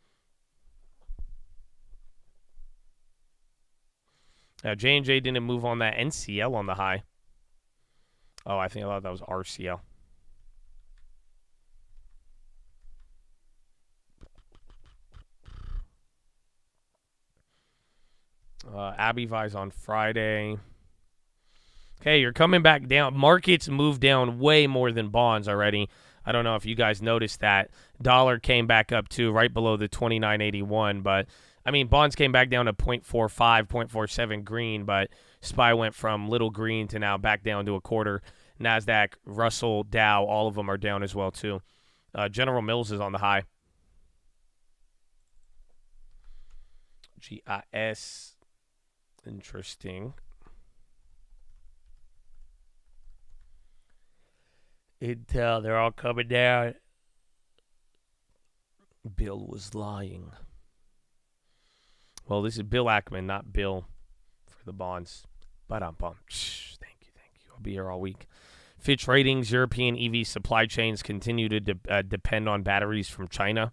J&J didn't move on that NCL on the high. Oh, I thought that was RCL. Abivi's on Friday. Okay, you're coming back down. Markets moved down way more than bonds already. I don't know if you guys noticed that. Dollar came back up too, right below the 29.81. But, I mean, bonds came back down to 0.45, 0.47 green. But SPY went from little green to now back down to a quarter. NASDAQ, Russell, Dow, all of them are down as well too. General Mills is on the high. GIS. Interesting. Intel, they're all coming down. Bill was lying. Well, this is Bill Ackman, not Bill for the bonds. But I'm bummed. Thank you. I'll be here all week. Fitch Ratings, European EV supply chains continue to depend on batteries from China.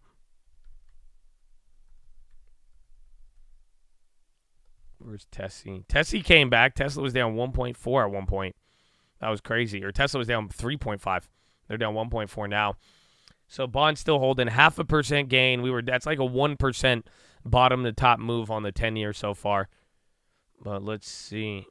Where's Tessie? Tessie came back. Tesla was down 1.4 at one point. That was crazy. Or Tesla was down 3.5. They're down 1.4 now. So bonds still holding 0.5% gain. That's like a 1% bottom to top move on the 10-year so far. But let's see.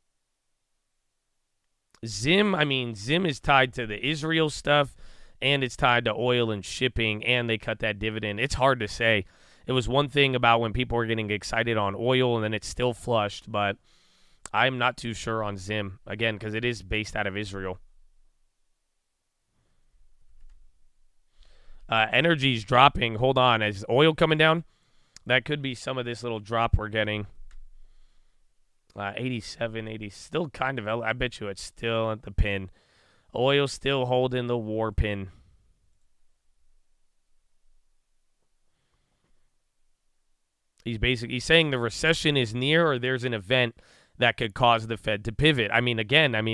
Zim is tied to the Israel stuff, and it's tied to oil and shipping, and they cut that dividend. It's hard to say. It was one thing about when people were getting excited on oil, and then it's still flushed, but I'm not too sure on Zim, again, because it is based out of Israel. Energy's dropping. Hold on. Is oil coming down? That could be some of this little drop we're getting. 87, 80, still kind of, I bet you it's still at the pin. Oil still holding the war pin. He's saying the recession is near, or there's an event that could cause the Fed to pivot.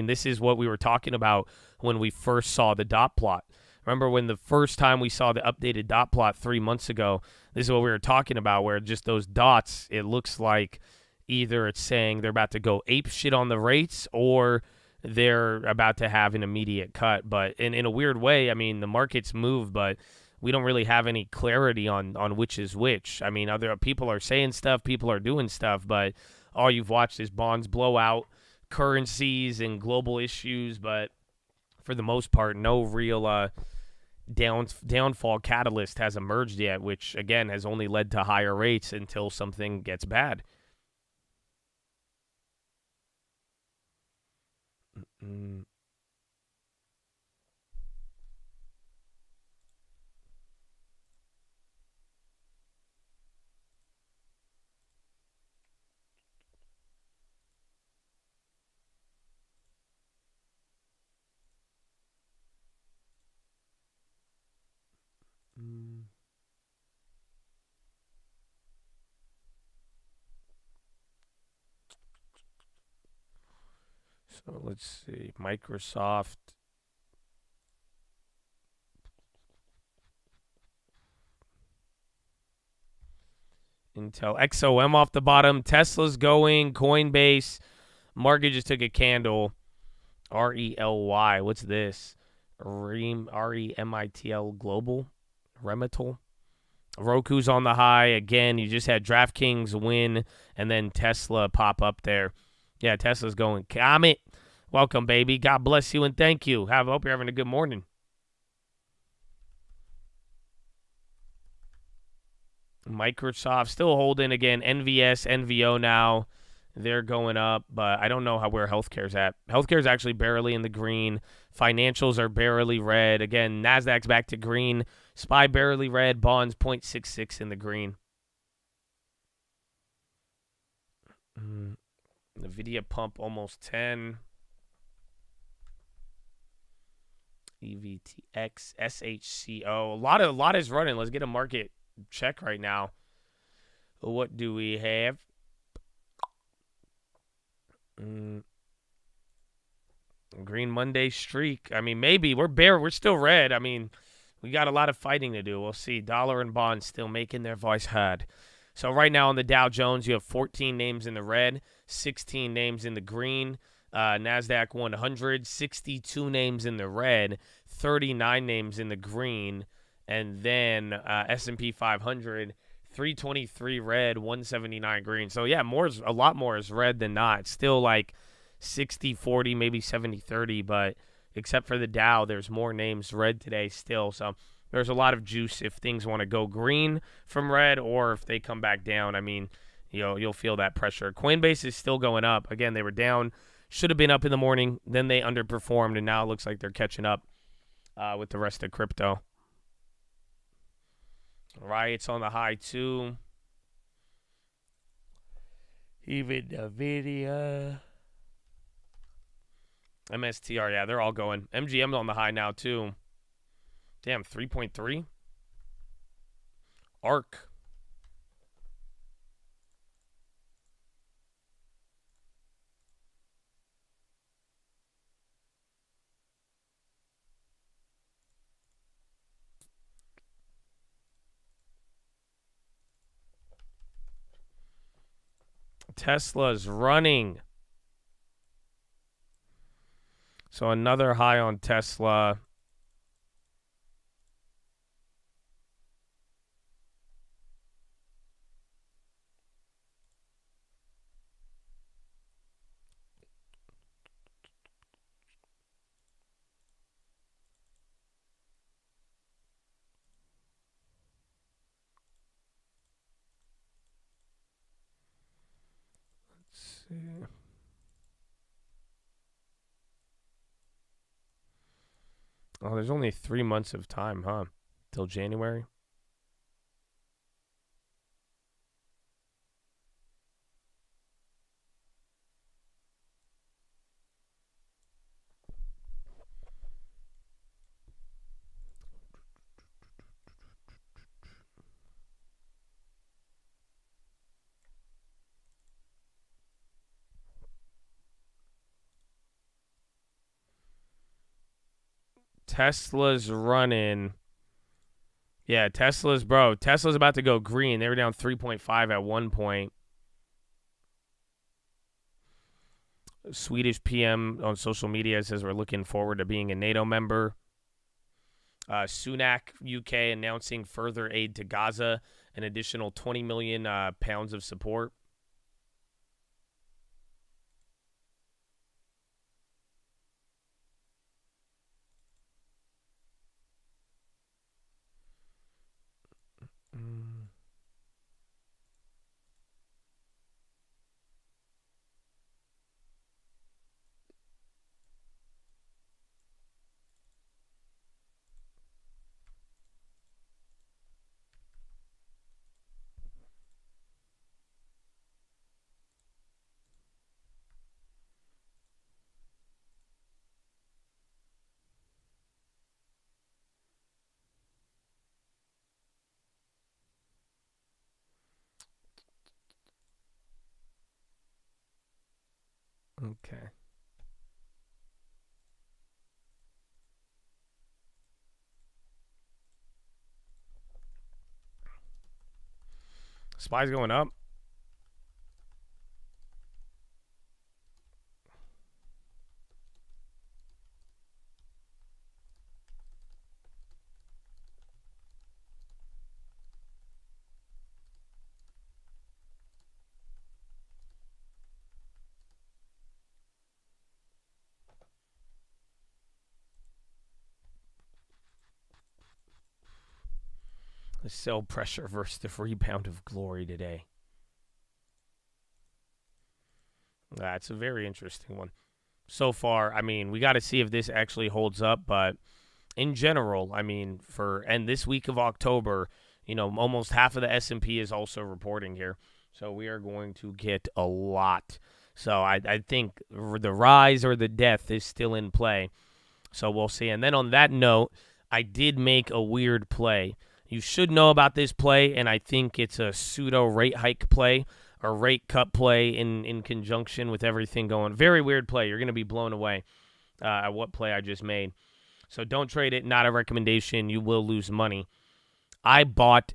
This is what we were talking about when we first saw the dot plot. Remember when the first time we saw the updated dot plot 3 months ago, this is what we were talking about, where just those dots, it looks like either it's saying they're about to go ape shit on the rates, or they're about to have an immediate cut. But in a weird way, the markets move, but we don't really have any clarity on which is which. Other people are saying stuff, people are doing stuff, but all you've watched is bonds blow out, currencies and global issues, but for the most part, no real downfall catalyst has emerged yet, which, again, has only led to higher rates until something gets bad. So let's see. Microsoft. Intel. XOM off the bottom. Tesla's going. Coinbase. Market just took a candle. RELY. What's this? REMITL Global. Remital. Roku's on the high. Again, you just had DraftKings win and then Tesla pop up there. Yeah, Tesla's going. Comet. Welcome, baby. God bless you and thank you. Hope you're having a good morning. Microsoft still holding again. NVS, NVO now. They're going up, but I don't know where healthcare's at. Healthcare's actually barely in the green. Financials are barely red. Again, NASDAQ's back to green. SPY barely red. Bonds 0.66 in the green. NVIDIA pump almost 10. EVTX, SHCO. A lot is running. Let's get a market check right now. What do we have? Green Monday streak. I mean, maybe. We're still red. I mean, we got a lot of fighting to do. We'll see. Dollar and bonds still making their voice heard. So right now on the Dow Jones, you have 14 names in the red, 16 names in the green. NASDAQ 100, 62 names in the red, 39 names in the green. And then S&P 500, 323 red, 179 green. So, yeah, a lot more is red than not. It's still like 60-40, maybe 70-30. But except for the Dow, there's more names red today still. So there's a lot of juice if things want to go green from red or if they come back down. I mean, you'll feel that pressure. Coinbase is still going up. Again, they were down. Should have been up in the morning. Then they underperformed, and now it looks like they're catching up with the rest of crypto. Riots on the high, too. Even NVIDIA. MSTR, yeah, they're all going. MGM's on the high now, too. Damn, 3.3. ARC. Tesla's running. So another high on Tesla. Let's see. Oh, there's only 3 months of time, huh? Till January. Tesla's running. Yeah, Tesla's about to go green. They were down 3.5 at one point. Swedish PM on social media says we're looking forward to being a NATO member. Sunak, UK, announcing further aid to Gaza, an additional 20 million pounds of support. Okay. SPY's going up. The sell pressure versus the rebound of glory today. That's a very interesting one. So far, I mean, we got to see if this actually holds up, but in general, I mean, and this week of October, almost half of the S&P is also reporting here. So we are going to get a lot. So I think the rise or the death is still in play. So we'll see. And then on that note, I did make a weird play. You should know about this play, and I think it's a pseudo rate hike play or rate cut play in conjunction with everything going. Very weird play. You're going to be blown away at what play I just made. So don't trade it. Not a recommendation. You will lose money. I bought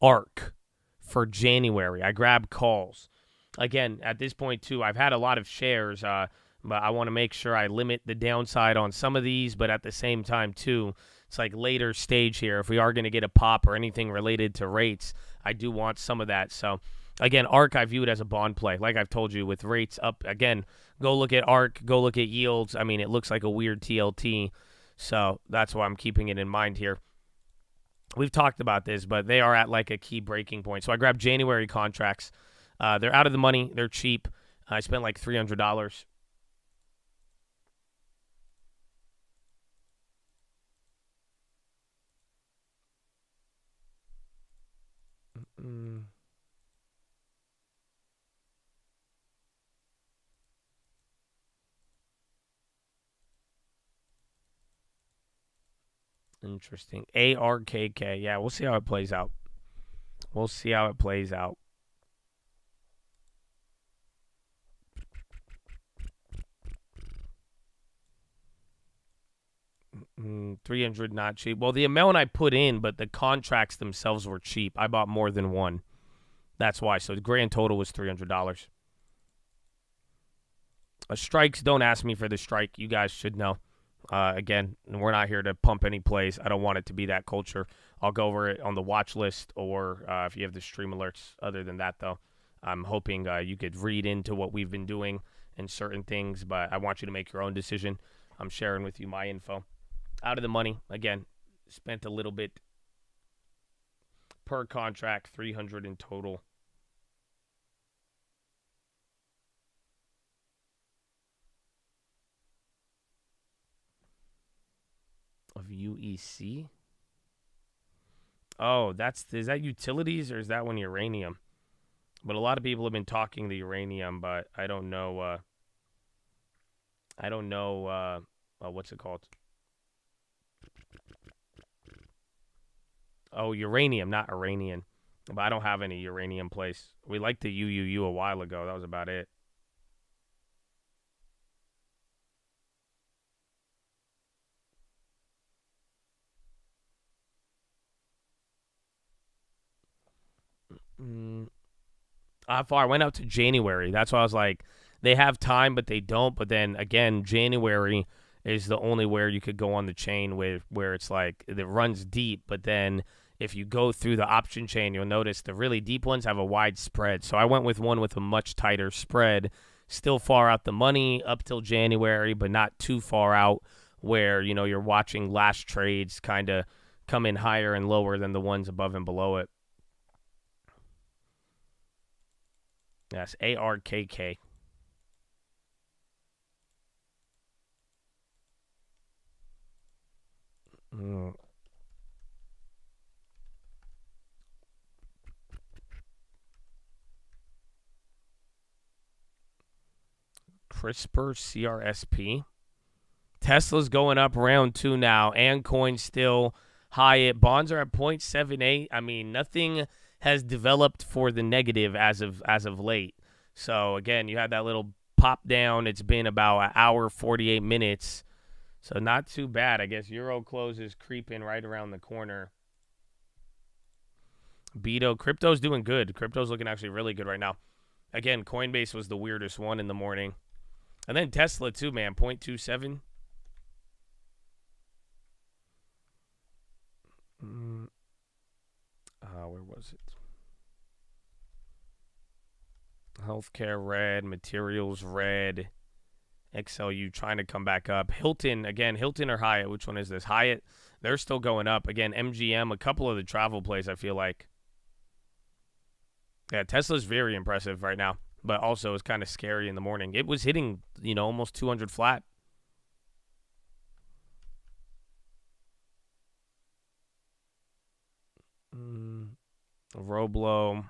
ARK for January. I grabbed calls. Again, at this point, too, I've had a lot of shares, but I want to make sure I limit the downside on some of these. But at the same time, too, it's like later stage here. If we are going to get a pop or anything related to rates, I do want some of that. So, again, ARK, I view it as a bond play. Like I've told you, with rates up, again, go look at ARK, go look at yields. I mean, it looks like a weird TLT. So that's why I'm keeping it in mind here. We've talked about this, but they are at like a key breaking point. So I grabbed January contracts. They're out of the money. They're cheap. I spent like $300. Interesting. ARKK. Yeah, we'll see how it plays out. We'll see how it plays out. 300 not cheap. Well, the amount I put in, but the contracts themselves were cheap. I bought more than one. That's why. So the grand total was $300. Strikes, don't ask me for the strike. You guys should know. Again, we're not here to pump any plays. I don't want it to be that culture. I'll go over it on the watch list or if you have the stream alerts. Other than that, though, I'm hoping you could read into what we've been doing and certain things, but I want you to make your own decision. I'm sharing with you my info. Out of the money, again, spent a little bit per contract, 300 in total. Of UEC? Oh, is that utilities or is that one uranium? But a lot of people have been talking the uranium, but I don't know. What's it called? Oh, uranium, not Iranian. But I don't have any uranium place. We liked the UUU a while ago. That was about it. How far? I went out to January. That's why I was like, they have time, but they don't. But then again, January is the only where you could go on the chain where it's like it runs deep. But then if you go through the option chain, you'll notice the really deep ones have a wide spread. So I went with one with a much tighter spread, still far out the money up till January, but not too far out where, you know, you're watching last trades kind of come in higher and lower than the ones above and below it. Yes, ARKK. CRISPR CRSP. Tesla's going up round 2 now, and coin still high. Bonds are at 0.78. I mean, nothing has developed for the negative as of late. So again, you had that little pop down. It's been about an hour, 48 minutes. So not too bad. I guess Euro close is creeping right around the corner. Beto, crypto's doing good. Crypto's looking actually really good right now. Again, Coinbase was the weirdest one in the morning. And then Tesla too, man, 0.27. Where was it? Healthcare red, materials red, XLU trying to come back up. Hilton, again, Hilton or Hyatt? Which one is this? Hyatt, they're still going up. Again, MGM, a couple of the travel plays, I feel like. Yeah, Tesla's very impressive right now, but also it's kind of scary in the morning. It was hitting, you know, almost 200 flat. Roblo.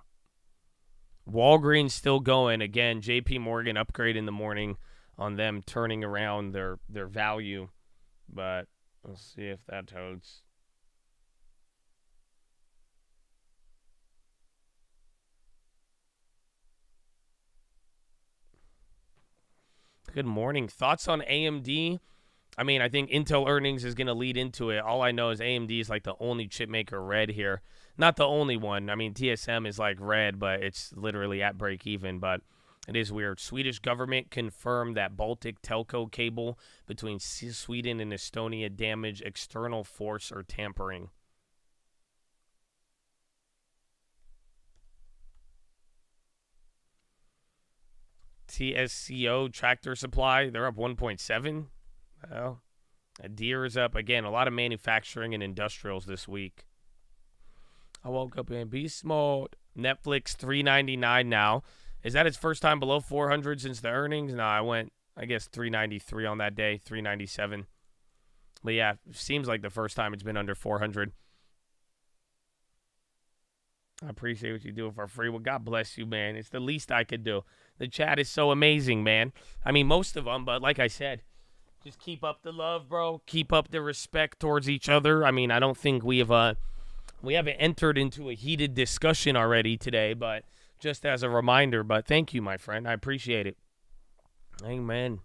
Walgreens still going. Again, JP Morgan upgrade in the morning on them turning around their value. But we'll see if that holds. Good morning. Thoughts on AMD? I mean, I think Intel earnings is going to lead into it. All I know is AMD is like the only chip maker red here. Not the only one. I mean, TSM is like red, but it's literally at break even. But it is weird. Swedish government confirmed that Baltic telco cable between Sweden and Estonia damaged external force or tampering. TSCO tractor supply, they're up 1.7. Well, Deere is up again. A lot of manufacturing and industrials this week. I woke up in beast mode. Netflix $3.99 now. Is that its first time below 400 since the earnings? No, I went, I guess, 393 on that day, 397. But yeah, seems like the first time it's been under 400. I appreciate what you do for free. Well, God bless you, man. It's the least I could do. The chat is so amazing, man. I mean, most of them, but like I said, just keep up the love, bro. Keep up the respect towards each other. I mean, I don't think we haven't entered into a heated discussion already today, but just as a reminder. But thank you, my friend. I appreciate it. Amen.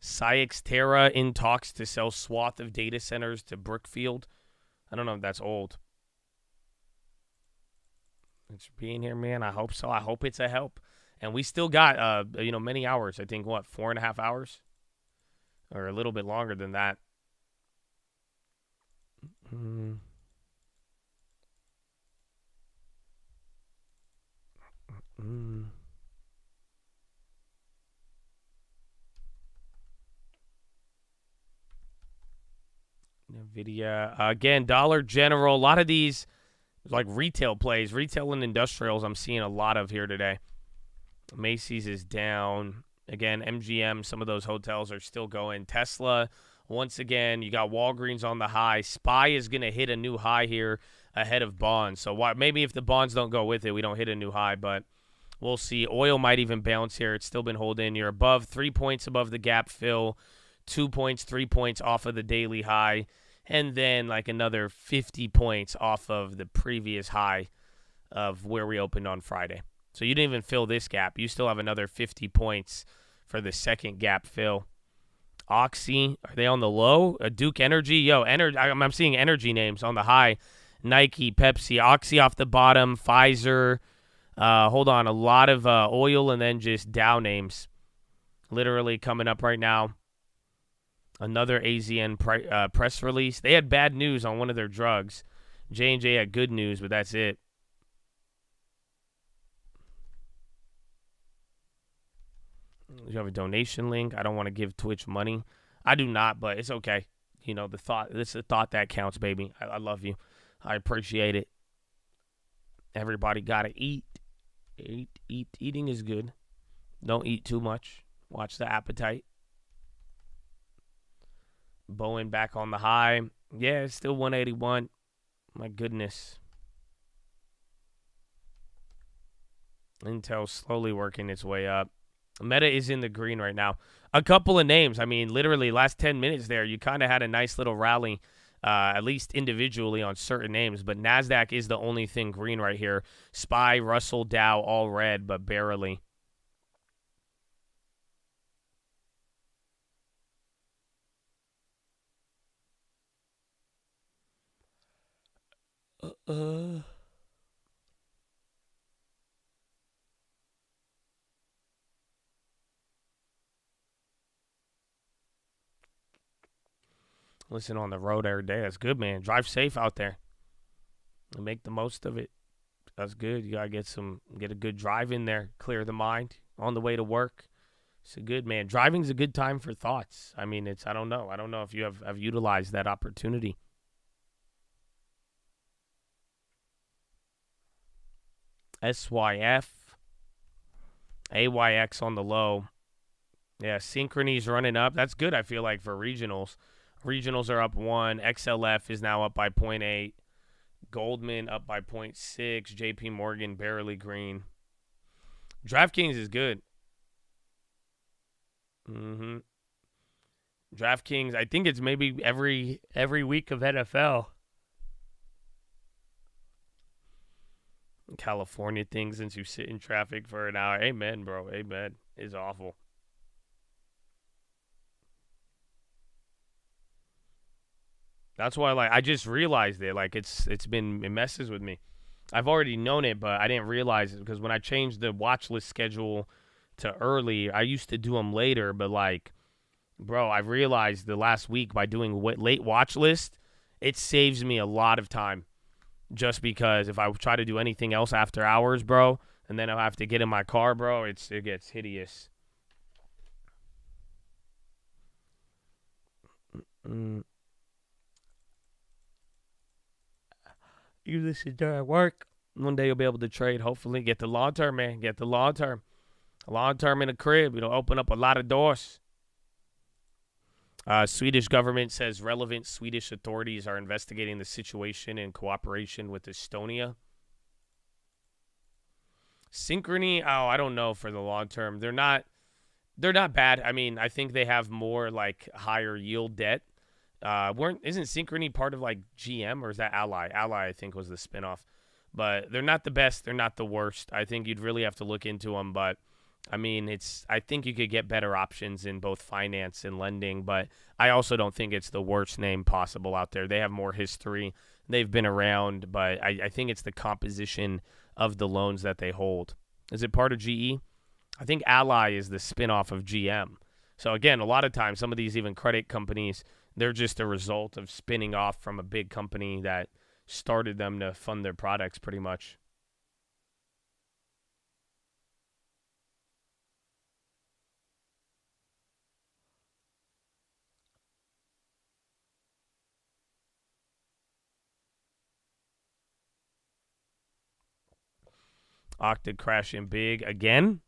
Cyxtera in talks to sell swath of data centers to Brookfield. I don't know if that's old. Thanks for being here, man. I hope so. I hope it's a help. And we still got, many hours. I think, 4.5 hours? Or a little bit longer than that. NVIDIA. Again, Dollar General. A lot of these, like retail plays, retail and industrials, I'm seeing a lot of here today. Macy's is down. Again, MGM, some of those hotels are still going. Tesla, once again, you got Walgreens on the high. SPY is going to hit a new high here ahead of bonds. So maybe if the bonds don't go with it, we don't hit a new high, but we'll see. Oil might even bounce here. It's still been holding. You're above 3 points above the gap fill, 2 points, 3 points off of the daily high, and then like another 50 points off of the previous high of where we opened on Friday. So you didn't even fill this gap. You still have another 50 points for the second gap fill. Oxy, are they on the low? Duke Energy, I'm seeing energy names on the high. Nike, Pepsi, Oxy off the bottom, Pfizer. Hold on, a lot of oil and then just Dow names literally coming up right now. Another AZN press release. They had bad news on one of their drugs. J&J had good news, but that's it. You have a donation link. I don't want to give Twitch money. I do not, but it's okay. You know, this is the thought that counts, baby. I love you. I appreciate it. Everybody got to eat. Eating is good. Don't eat too much. Watch the appetite. Boeing back on the high. Yeah, it's still 181. My goodness. Intel slowly working its way up. Meta is in the green right now. A couple of names. I mean, literally last 10 minutes there, you kind of had a nice little rally, at least individually on certain names. But NASDAQ is the only thing green right here. SPY, Russell, Dow, all red, but barely. Listen, on the road every day. That's good, man. Drive safe out there and make the most of it. That's good. You gotta get a good drive in there, clear the mind on the way to work. It's a good, man. Driving's a good time for thoughts. I mean, I don't know if you have utilized that opportunity. SYF, AYX on the low. Yeah, Synchrony's running up. That's good, I feel like, for regionals. Regionals are up 1. XLF is now up by 0.8. Goldman up by 0.6. JP Morgan barely green. DraftKings is good. DraftKings, I think it's maybe every week of NFL. California thing since you sit in traffic for an hour. Amen, bro. Amen. It's awful. That's why, like, I just realized it. Like, it messes with me. I've already known it, but I didn't realize it because when I changed the watch list schedule to early, I used to do them later. But, like, bro, I realized the last week by doing late watch list, it saves me a lot of time. Just because if I try to do anything else after hours, bro, and then I'll have to get in my car, bro, it gets hideous. You listen during work. One day you'll be able to trade. Hopefully, get the long term, man. Get the long term. Long term in the crib. It'll open up a lot of doors. Swedish government says relevant Swedish authorities are investigating the situation in cooperation with Estonia. Synchrony, I don't know for the long term. They're not bad. I mean, I think they have more like higher yield debt. Isn't Synchrony part of like GM or is that Ally? Ally, I think, was the spinoff. But they're not the best. They're not the worst. I think you'd really have to look into them. But I mean, I think you could get better options in both finance and lending. But I also don't think it's the worst name possible out there. They have more history. They've been around. But I think it's the composition of the loans that they hold. Is it part of GE? I think Ally is the spinoff of GM. So again, a lot of times, some of these even credit companies, they're just a result of spinning off from a big company that started them to fund their products pretty much. Okta crashing big again.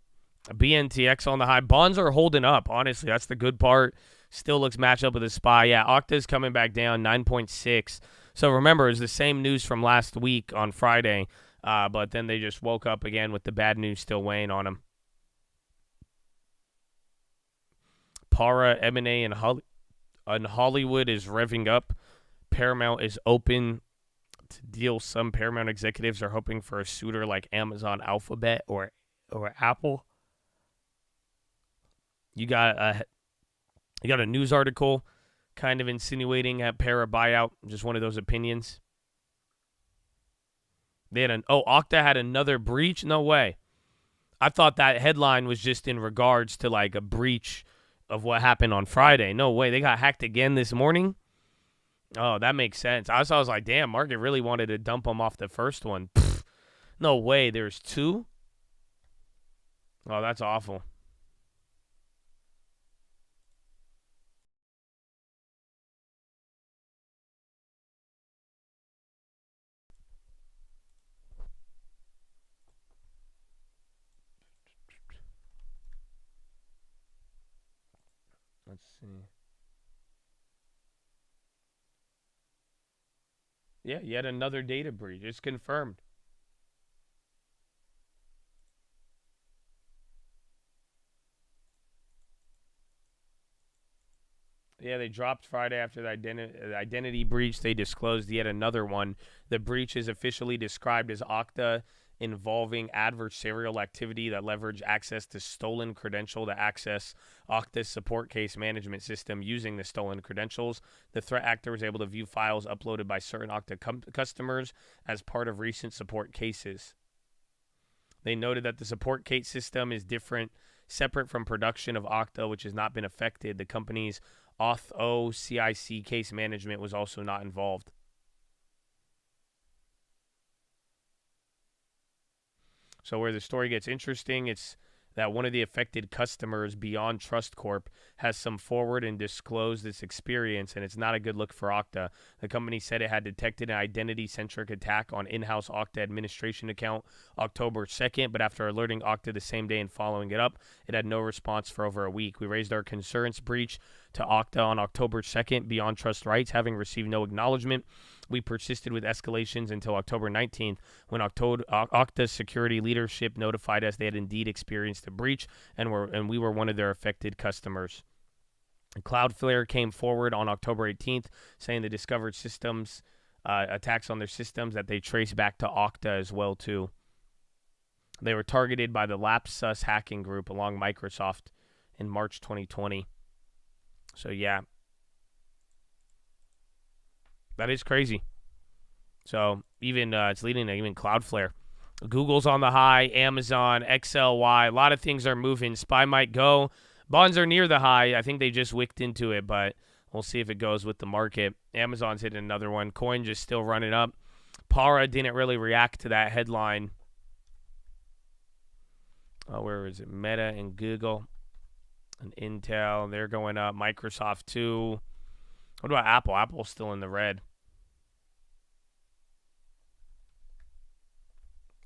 BNTX on the high. Bonds are holding up. Honestly, that's the good part. Still looks matched up with a SPY. Yeah, Okta's coming back down 9.6. So remember, it's the same news from last week on Friday, but then they just woke up again with the bad news still weighing on them. Para M&A in Hollywood is revving up. Paramount is open to deal. Some Paramount executives are hoping for a suitor like Amazon, Alphabet, or Apple. You got a news article kind of insinuating a para buyout. Just one of those opinions. Okta had another breach? No way. I thought that headline was just in regards to like a breach of what happened on Friday. No way. They got hacked again this morning? Oh, that makes sense. I was like, damn, market really wanted to dump them off the first one. Pfft, no way. There's two? Oh, that's awful. Let's see. Yeah, yet another data breach. It's confirmed. Yeah, they dropped Friday after the identity breach. They disclosed yet another one. The breach is officially described as Okta involving adversarial activity that leveraged access to stolen credential to access Okta's support case management system using the stolen credentials. The threat actor was able to view files uploaded by certain Okta customers as part of recent support cases. They noted that the support case system is separate from production of Okta, which has not been affected. The company's Auth0 CIC case management was also not involved. So where the story gets interesting, it's that one of the affected customers, Beyond Trust Corp, has come forward and disclosed this experience, and it's not a good look for Okta. The company said it had detected an identity-centric attack on in-house Okta administration account October 2nd, but after alerting Okta the same day and following it up, it had no response for over a week. We raised our concerns breach to Okta on October 2nd, Beyond Trust Rights, having received no acknowledgement. We persisted with escalations until October 19th, when Okta's security leadership notified us they had indeed experienced a breach, and we were one of their affected customers. Cloudflare came forward on October 18th, saying they discovered systems attacks on their systems that they trace back to Okta as well too. They were targeted by the Lapsus hacking group along Microsoft in March 2020. So, yeah. That is crazy. So, even it's leading to even Cloudflare. Google's on the high, Amazon, XLY. A lot of things are moving. SPY might go. Bonds are near the high. I think they just wicked into it, but we'll see if it goes with the market. Amazon's hitting another one. Coin just still running up. Para didn't really react to that headline. Where is it? Meta and Google and Intel, they're going up. Microsoft too. What about Apple? Apple's still in the red.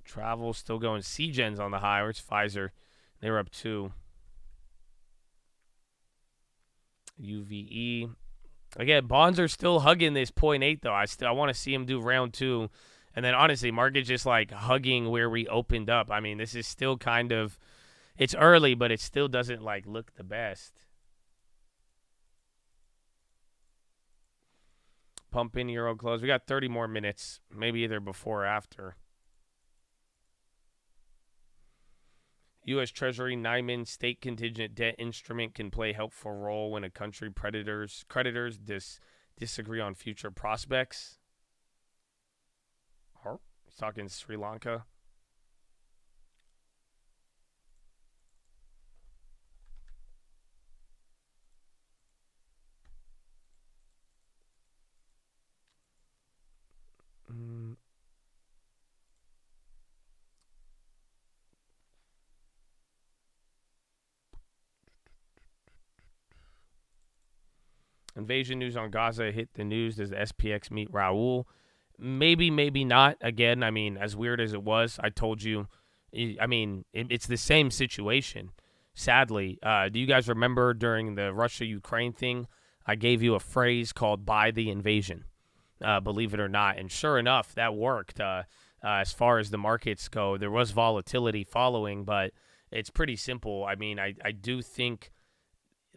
Travel still going. CGen's on the high. Where's Pfizer? They were up 2. UVE. Again, bonds are still hugging this 0.8 though. I want to see them do round 2. And then honestly, market just like hugging where we opened up. I mean, this is still kind of, it's early, but it still doesn't like look the best. Pump in Euro close. We got 30 more minutes, maybe either before or after. U.S. Treasury Nyman state contingent debt instrument can play helpful role when a country creditors disagree on future prospects. He's talking Sri Lanka. Invasion news on Gaza hit the news. Does the SPX meet Raul? Maybe, maybe not. Again, I mean, as weird as it was, I told you, I mean, it's the same situation, sadly. Do you guys remember during the Russia-Ukraine thing, I gave you a phrase called buy the invasion, believe it or not. And sure enough, that worked. As far as the markets go, there was volatility following, but it's pretty simple. I mean, I do think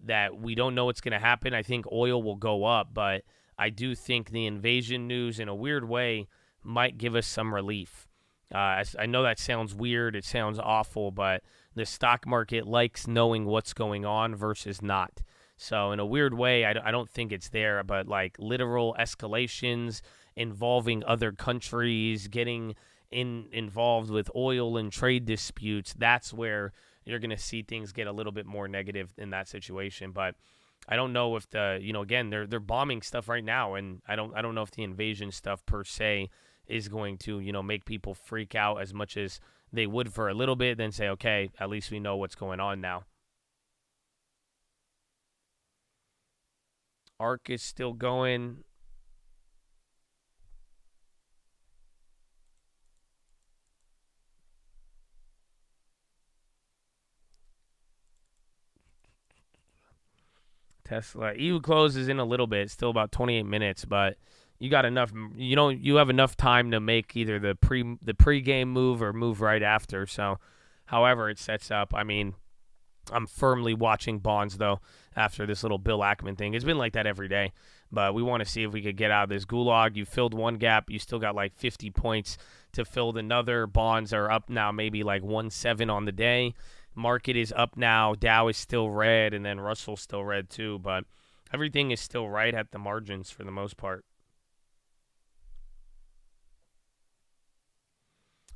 that we don't know what's going to happen. I think oil will go up, but I do think the invasion news, in a weird way, might give us some relief. I know that sounds weird. It sounds awful, but the stock market likes knowing what's going on versus not. So in a weird way, I don't think it's there, but like literal escalations involving other countries, getting involved with oil and trade disputes, that's where you're going to see things get a little bit more negative in that situation. But I don't know if again, they're bombing stuff right now, and I don't know if the invasion stuff per se is going to, make people freak out as much as they would for a little bit, then say, okay, at least we know what's going on now. ARK is still going. Tesla. EU closes in a little bit, still about 28 minutes, but you got enough. You have enough time to make either the pre-game move or move right after. So, however it sets up, I mean, I'm firmly watching bonds though after this little Bill Ackman thing. It's been like that every day, but we want to see if we could get out of this gulag. You filled one gap, you still got like 50 points to fill another. Bonds are up now, maybe like 1.7 on the day. Market is up now. Dow is still red, and then Russell's still red too. But everything is still right at the margins for the most part.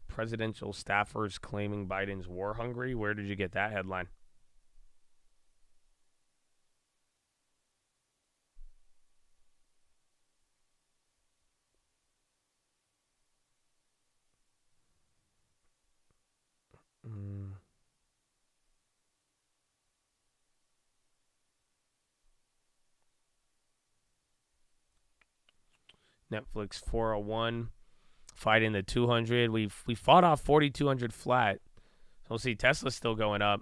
Presidential staffers claiming Biden's war hungry. Where did you get that headline? Netflix 401 fighting the 200. We fought off 4,200 flat. So we'll see. Tesla's still going up.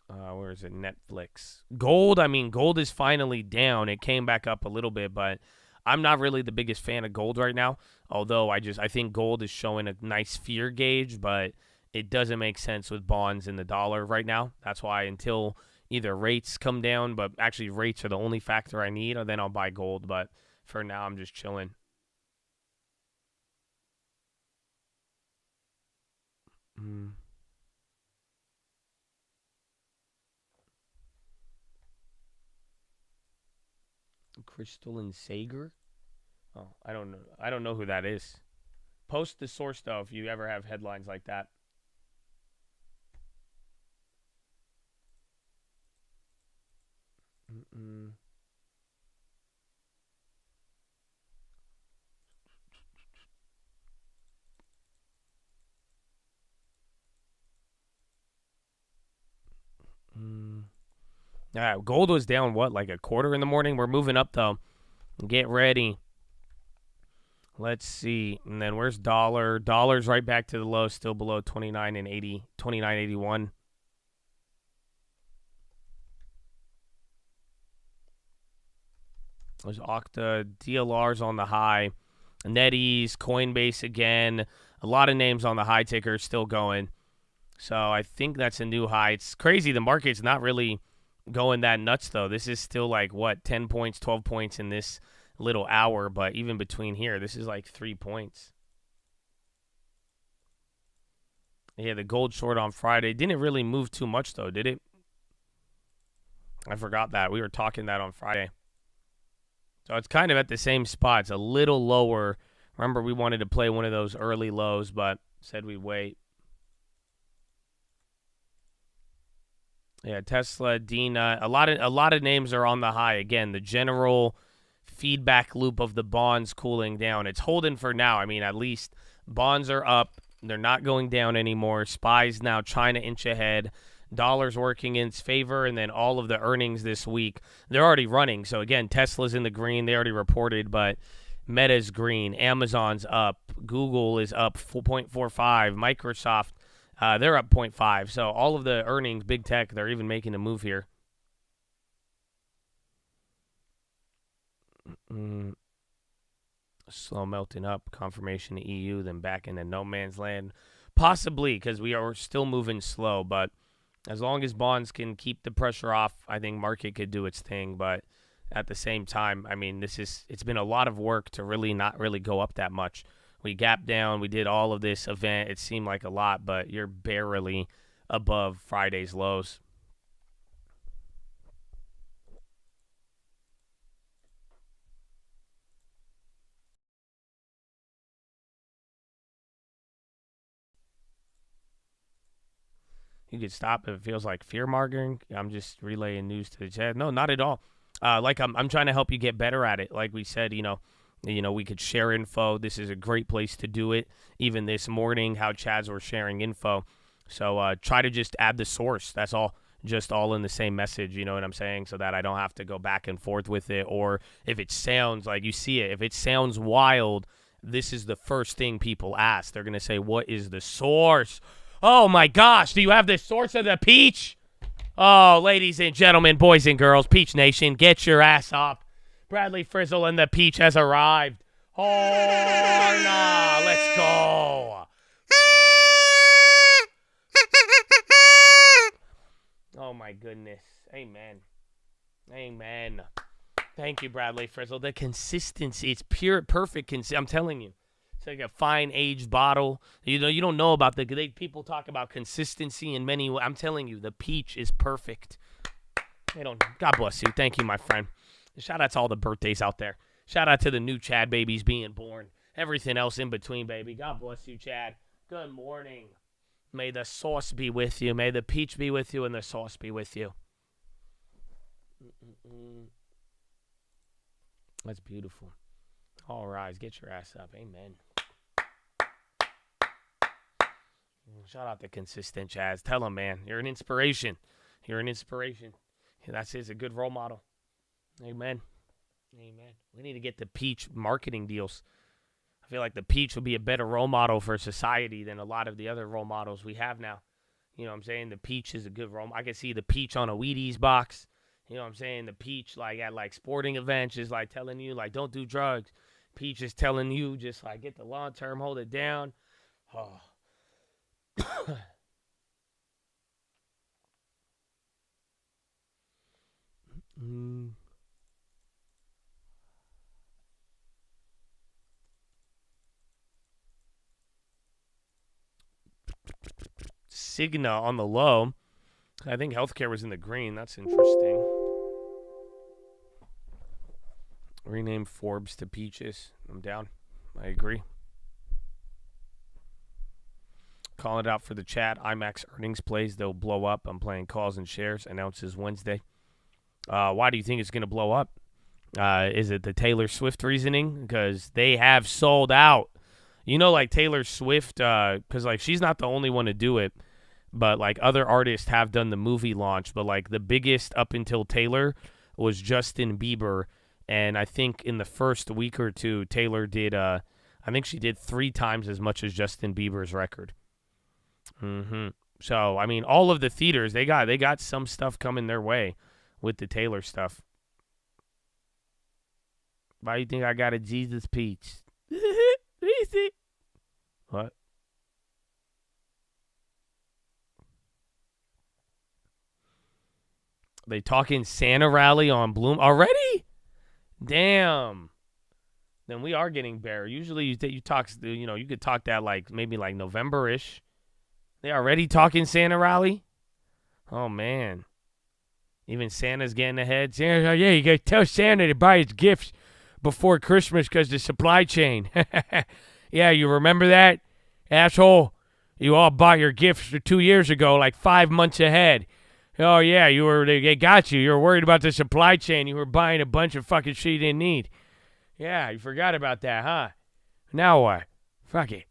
Where is it? Netflix. Gold, I mean, gold is finally down. It came back up a little bit, but I'm not really the biggest fan of gold right now. Although I think gold is showing a nice fear gauge, but it doesn't make sense with bonds and the dollar right now. That's why until either rates come down, but actually rates are the only factor I need, or then I'll buy gold. But for now, I'm just chilling. Crystal and Sager? Oh, I don't know. I don't know who that is. Post the source, though, if you ever have headlines like that. Yeah, gold was down, what, like a quarter in the morning? We're moving up, though. Get ready. Let's see. And then where's dollar? Dollar's right back to the low, still below 29.80, 29.81. There's Okta, DLR's on the high. NetEase, Coinbase again. A lot of names on the high ticker still going. So I think that's a new high. It's crazy. The market's not really going that nuts, though. This is still like, what, 10 points, 12 points in this little hour. But even between here, this is like 3 points. Yeah, the gold short on Friday. Didn't really move too much, though, did it? I forgot that. We were talking that on Friday. So it's kind of at the same spot. It's a little lower. Remember, we wanted to play one of those early lows, but said we'd wait. Yeah, Tesla, Dina, a lot of names are on the high. Again, the general feedback loop of the bonds cooling down. It's holding for now. I mean, at least bonds are up. They're not going down anymore. SPY's now China inch ahead. Dollar's working in its favor, and then all of the earnings this week, they're already running. So, again, Tesla's in the green. They already reported, but Meta's green. Amazon's up. Google is up 4.45. Microsoft, they're up 0.5. So all of the earnings, big tech, they're even making a move here. Slow melting up. Confirmation to EU, then back into no man's land. Possibly, because we are still moving slow. But as long as bonds can keep the pressure off, I think market could do its thing. But at the same time, I mean, it's been a lot of work to really not really go up that much. We gapped down. We did all of this event. It seemed like a lot, but you're barely above Friday's lows. You could stop if it feels like fear-mongering. I'm just relaying news to the chat. No, not at all. Like I'm trying to help you get better at it. Like we said, you know, we could share info. This is a great place to do it. Even this morning, how Chads were sharing info. So try to just add the source. That's all. Just all in the same message, you know what I'm saying? So that I don't have to go back and forth with it. Or if it sounds like you see it, if it sounds wild, this is the first thing people ask. They're going to say, what is the source? Oh, my gosh. Do you have the source of the peach? Oh, ladies and gentlemen, boys and girls, Peach Nation, get your ass up. Bradley Frizzle and the peach has arrived. Oh, nah, let's go. Oh, my goodness. Amen. Amen. Thank you, Bradley Frizzle. The consistency, it's pure, perfect. I'm telling you. It's like a fine aged bottle. You know, you don't know about people talk about consistency in many ways. I'm telling you, the peach is perfect. God bless you. Thank you, my friend. Shout out to all the birthdays out there. Shout out to the new Chad babies being born. Everything else in between, baby. God bless you, Chad. Good morning. May the sauce be with you. May the peach be with you and the sauce be with you. That's beautiful. All rise. Get your ass up. Amen. Shout out to Consistent Chaz. Tell him, man, you're an inspiration. You're an inspiration. That's a good role model. Amen. Amen. We need to get the peach marketing deals. I feel like the peach would be a better role model for society than a lot of the other role models we have now. You know what I'm saying? The peach is a good role. I can see the peach on a Wheaties box. You know what I'm saying? The peach, like, at, like, sporting events is, like, telling you, like, don't do drugs. Peach is telling you just, like, get the long term, hold it down. Oh. Cigna on the low. I think healthcare was in the green. That's interesting. Rename Forbes to Peaches. I'm down. I agree. Calling it out for the chat. IMAX earnings plays. They'll blow up. I'm playing calls and shares. Announces Wednesday. Why do you think it's going to blow up? Is it the Taylor Swift reasoning? Because they have sold out. You know, like Taylor Swift, because like she's not the only one to do it, but like other artists have done the movie launch. But like the biggest up until Taylor was Justin Bieber, and I think in the first week or two, Taylor did. I think she did 3 times as much as Justin Bieber's record. So I mean, all of the theaters they got some stuff coming their way with the Taylor stuff. Why do you think I got a Jesus peach? What? They talking Santa rally on Bloom already? Damn. Then we are getting bare. Usually you talk, you could talk that like maybe like November-ish. They already talking Santa rally? Oh man. Even Santa's getting ahead. Santa, yeah, you gotta tell Santa to buy his gifts before Christmas because the supply chain. Yeah, you remember that? Asshole. You all bought your gifts 2 years ago, like 5 months ahead. Oh, yeah, they got you. You were worried about the supply chain. You were buying a bunch of fucking shit you didn't need. Yeah, you forgot about that, huh? Now what? Fuck it.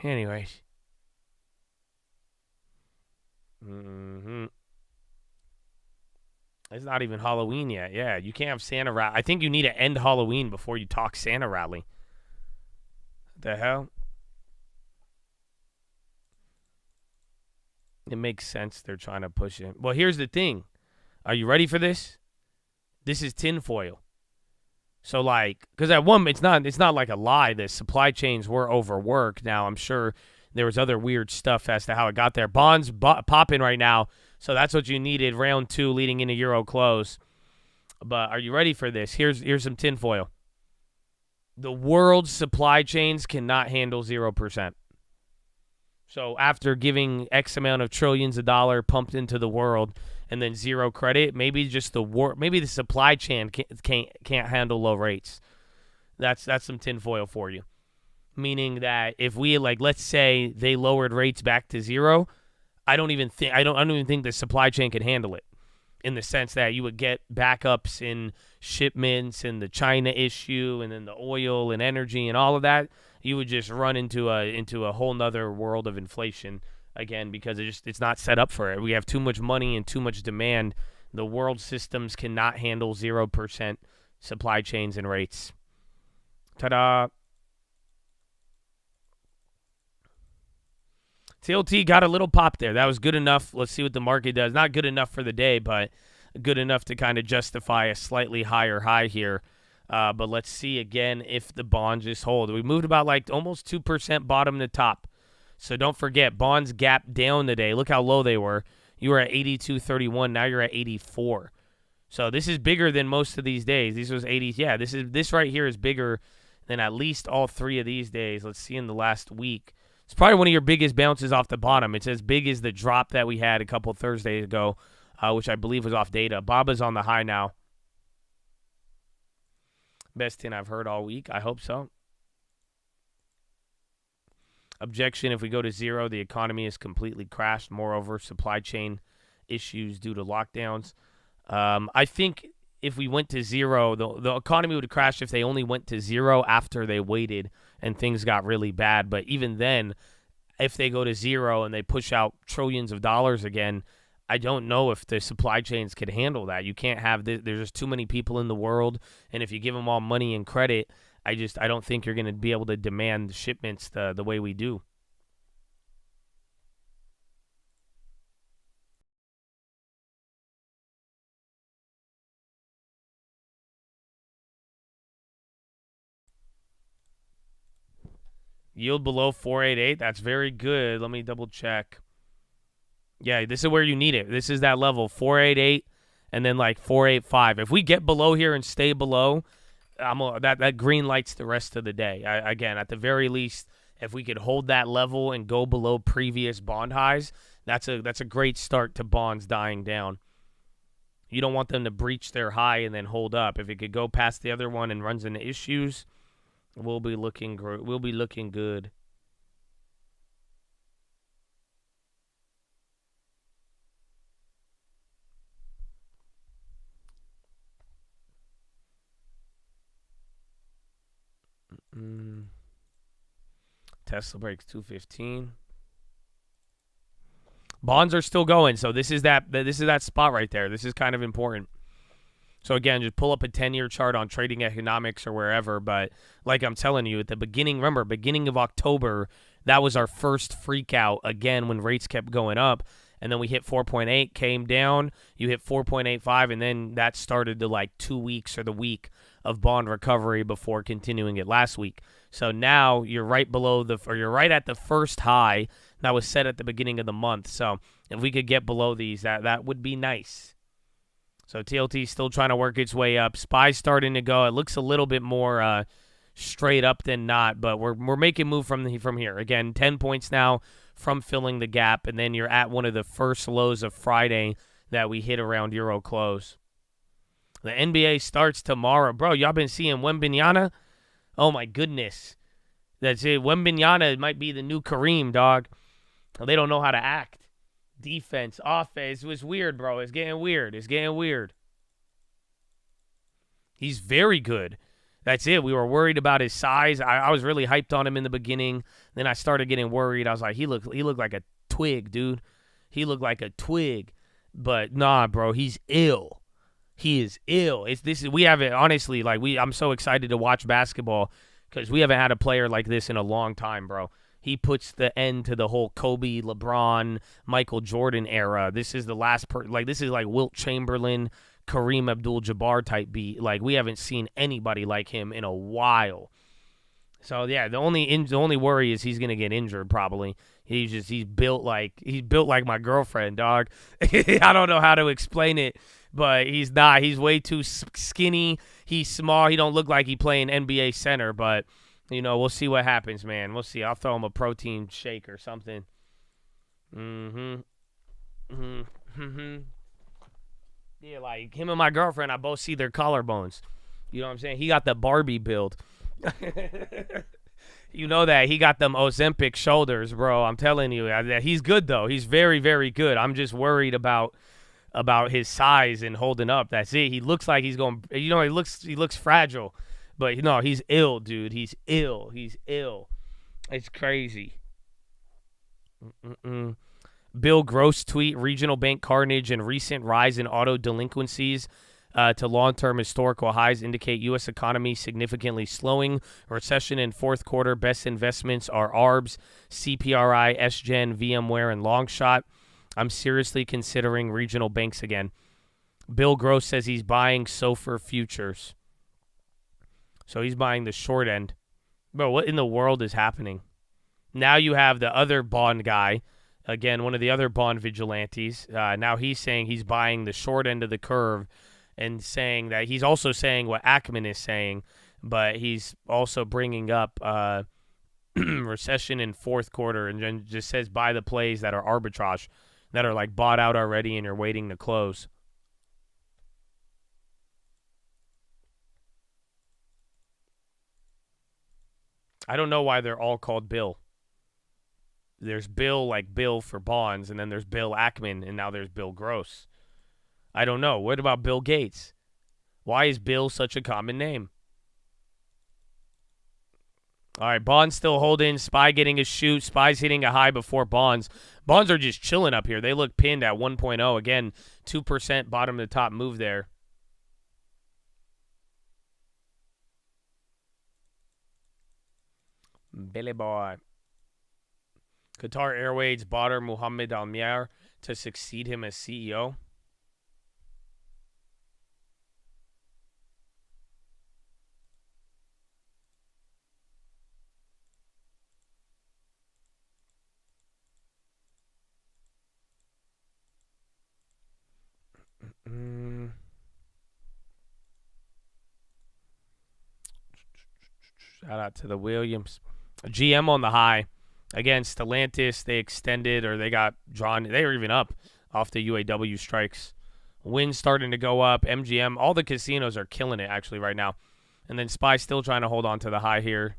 Anyways. It's not even Halloween yet. Yeah, you can't have Santa rally. I think you need to end Halloween before you talk Santa rally. What the hell? It makes sense they're trying to push it. Well, here's the thing. Are you ready for this? This is tinfoil. So, like, because at one, it's not like a lie. The supply chains were overworked. Now, I'm sure there was other weird stuff as to how it got there. Bonds popping right now. So that's what you needed. Round 2 leading into Euro close. But are you ready for this? Here's some tinfoil. The world's supply chains cannot handle 0%. So after giving X amount of trillions of dollars pumped into the world and then zero credit, maybe just maybe the supply chain can't handle low rates. That's some tinfoil for you. Meaning that if we let's say they lowered rates back to 0, I don't even think the supply chain could handle it. In the sense that you would get backups in shipments and the China issue and then the oil and energy and all of that. You would just run into a whole nother world of inflation again because it's not set up for it. We have too much money and too much demand. The world systems cannot handle 0% supply chains and rates. Ta-da. TLT got a little pop there. That was good enough. Let's see what the market does. Not good enough for the day, but good enough to kind of justify a slightly higher high here. But let's see again if the bonds just hold. We moved about almost 2% bottom to top. So don't forget, bonds gapped down today. Look how low they were. You were at 82.31. Now you're at 84. So this is bigger than most of these days. This was 80. Yeah, this right here is bigger than at least all 3 of these days. Let's see in the last week. It's probably one of your biggest bounces off the bottom. It's as big as the drop that we had a couple Thursdays ago, which I believe was off data. Baba's on the high now. Best 10 I've heard all week. I hope so. Objection, if we go to 0, the economy is completely crashed. Moreover, supply chain issues due to lockdowns. I think if we went to 0, the economy would crash if they only went to 0 after they waited and things got really bad. But even then, if they go to 0 and they push out trillions of dollars again, I don't know if the supply chains could handle that. You can't have there's just too many people in the world, and if you give them all money and credit, I don't think you're going to be able to demand shipments the way we do. Yield below 488. That's very good. Let me double check. Yeah, this is where you need it. This is that level, 488 and then 485. If we get below here and stay below, that green lights the rest of the day. Again, at the very least, if we could hold that level and go below previous bond highs, That's a great start to bonds dying down. You don't want them to breach their high and then hold up. If it could go past the other one and runs into issues, we'll be looking good. Tesla breaks 215. Bonds are still going, so this is that spot right there. This is kind of important. So again, just pull up a 10-year chart on Trading Economics or wherever. But like I'm telling you, at the beginning of October, that was our first freak out again when rates kept going up. And then we hit 4.8, came down. You hit 4.85, and then that started the 2 weeks or the week of bond recovery before continuing it last week. So now you're right you're right at the first high that was set at the beginning of the month. So if we could get below these, that would be nice. So TLT is still trying to work its way up. SPY's starting to go. It looks a little bit more straight up than not, but we're making move from here. Again, 10 points now from filling the gap, and then you're at one of the first lows of Friday that we hit around Euro close. The NBA starts tomorrow. Bro, y'all been seeing Wembanyama? Oh, my goodness. That's it. Wembanyama might be the new Kareem, dog. They don't know how to act. Defense, offense. It was weird, bro. It's getting weird. He's very good. That's it. We were worried about his size. I was really hyped on him in the beginning. Then I started getting worried. I was like, he looked like a twig, dude. He looked like a twig. But nah, bro, he's ill. He is ill. We haven't, honestly, I'm so excited to watch basketball because we haven't had a player like this in a long time, bro. He puts the end to the whole Kobe, LeBron, Michael Jordan era. This is the last this is like Wilt Chamberlain, Kareem Abdul-Jabbar type beat. We haven't seen anybody like him in a while. So yeah, the only worry is he's gonna get injured probably. He's built like my girlfriend, dog. I don't know how to explain it, but he's not. He's way too skinny. He's small. He don't look like he playing NBA center, but we'll see what happens, man. We'll see. I'll throw him a protein shake or something. Yeah, like him and my girlfriend, I both see their collarbones. You know what I'm saying? He got the Barbie build. You know that. He got them Ozempic shoulders, bro. I'm telling you. He's good, though. He's very, very good. I'm just worried about his size and holding up. That's it. He looks like he's going, he looks fragile. But, he's ill, dude. He's ill. It's crazy. Bill Gross tweet, regional bank carnage and recent rise in auto delinquencies to long-term historical highs indicate U.S. economy significantly slowing. Recession in fourth quarter. Best investments are ARBs, CPRI, SGen, VMware, and Longshot. I'm seriously considering regional banks again. Bill Gross says he's buying SOFR futures. So he's buying the short end. Bro, what in the world is happening? Now you have the other bond guy, again, one of the other bond vigilantes. Now he's saying he's buying the short end of the curve and saying that he's also saying what Ackman is saying, but he's also bringing up recession in fourth quarter and then just says buy the plays that are arbitrage, that are bought out already and you're waiting to close. I don't know why they're all called Bill. There's Bill like Bill for bonds, and then there's Bill Ackman, and now there's Bill Gross. I don't know. What about Bill Gates? Why is Bill such a common name? All right, bonds still holding. SPY getting a shoot. SPY's hitting a high before bonds. Bonds are just chilling up here. They look pinned at 1.0. Again, 2% bottom to top move there. Billy boy. Qatar Airways bought Mohammed Al-Miar to succeed him as CEO. Shout out to the Williams. GM on the high. Again, Stellantis, they extended or they got drawn. They were even up off the UAW strikes. Wind starting to go up. MGM, all the casinos are killing it actually right now. And then SPY still trying to hold on to the high here.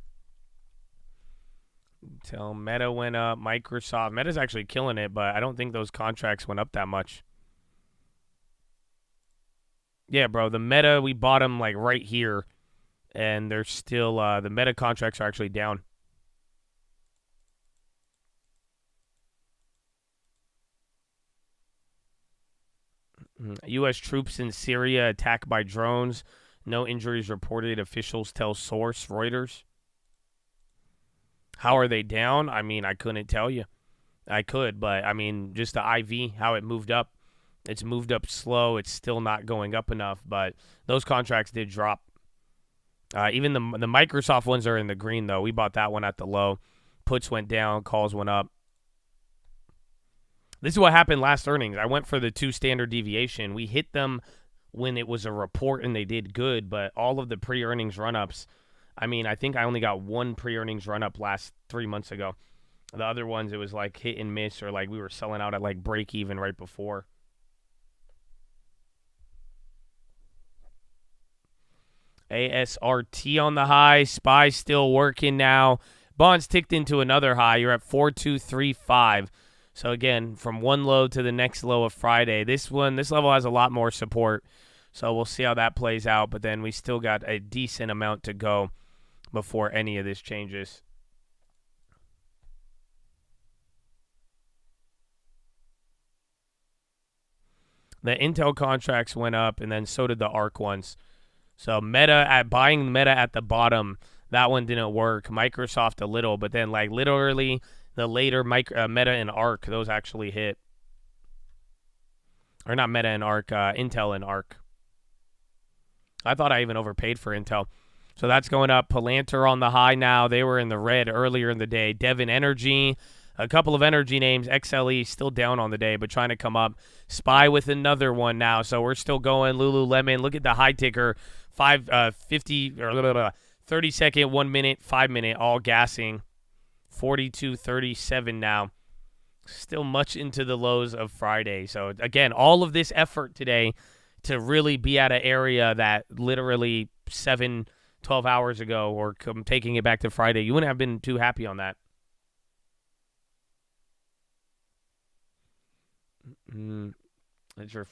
Until Meta went up. Microsoft. Meta's actually killing it, but I don't think those contracts went up that much. Yeah, bro. The Meta, we bought them like right here. And they're still, the Meta contracts are actually down. U.S. troops in Syria attacked by drones. No injuries reported, officials tell source Reuters. How are they down? I mean, I couldn't tell you. I could, but I mean, just the IV, how it moved up. It's moved up slow. It's still not going up enough, but those contracts did drop. Even the Microsoft ones are in the green, though. We bought that one at the low. Puts went down, calls went up. This is what happened last earnings. I went for the 2 standard deviation. We hit them when it was a report and they did good, but all of the pre-earnings run-ups, I mean, I think I only got 1 pre-earnings run-up last 3 months ago. The other ones, it was like hit and miss or like we were selling out at like break even right before. ASRT on the high. SPY still working now. Bonds ticked into another high. You're at 4235. So again, from one low to the next low of Friday. This level has a lot more support. So we'll see how that plays out. But then we still got a decent amount to go before any of this changes. The Intel contracts went up, and then so did the ARC ones. So buying Meta at the bottom, that one didn't work. Microsoft a little, but then like literally the later Meta and ARC, those actually hit. Or not Meta and ARC, Intel and ARC. I thought I even overpaid for Intel. So that's going up. Palantir on the high now. They were in the red earlier in the day. Devon Energy, a couple of energy names. XLE still down on the day, but trying to come up. SPY with another one now. So we're still going. Lululemon. Look at the high ticker. 50 or 30 second, 1 minute, 5 minute, all gassing. 42.37 now. Still much into the lows of Friday. So again, all of this effort today to really be at an area that literally 12 hours ago, or taking it back to Friday, you wouldn't have been too happy on that.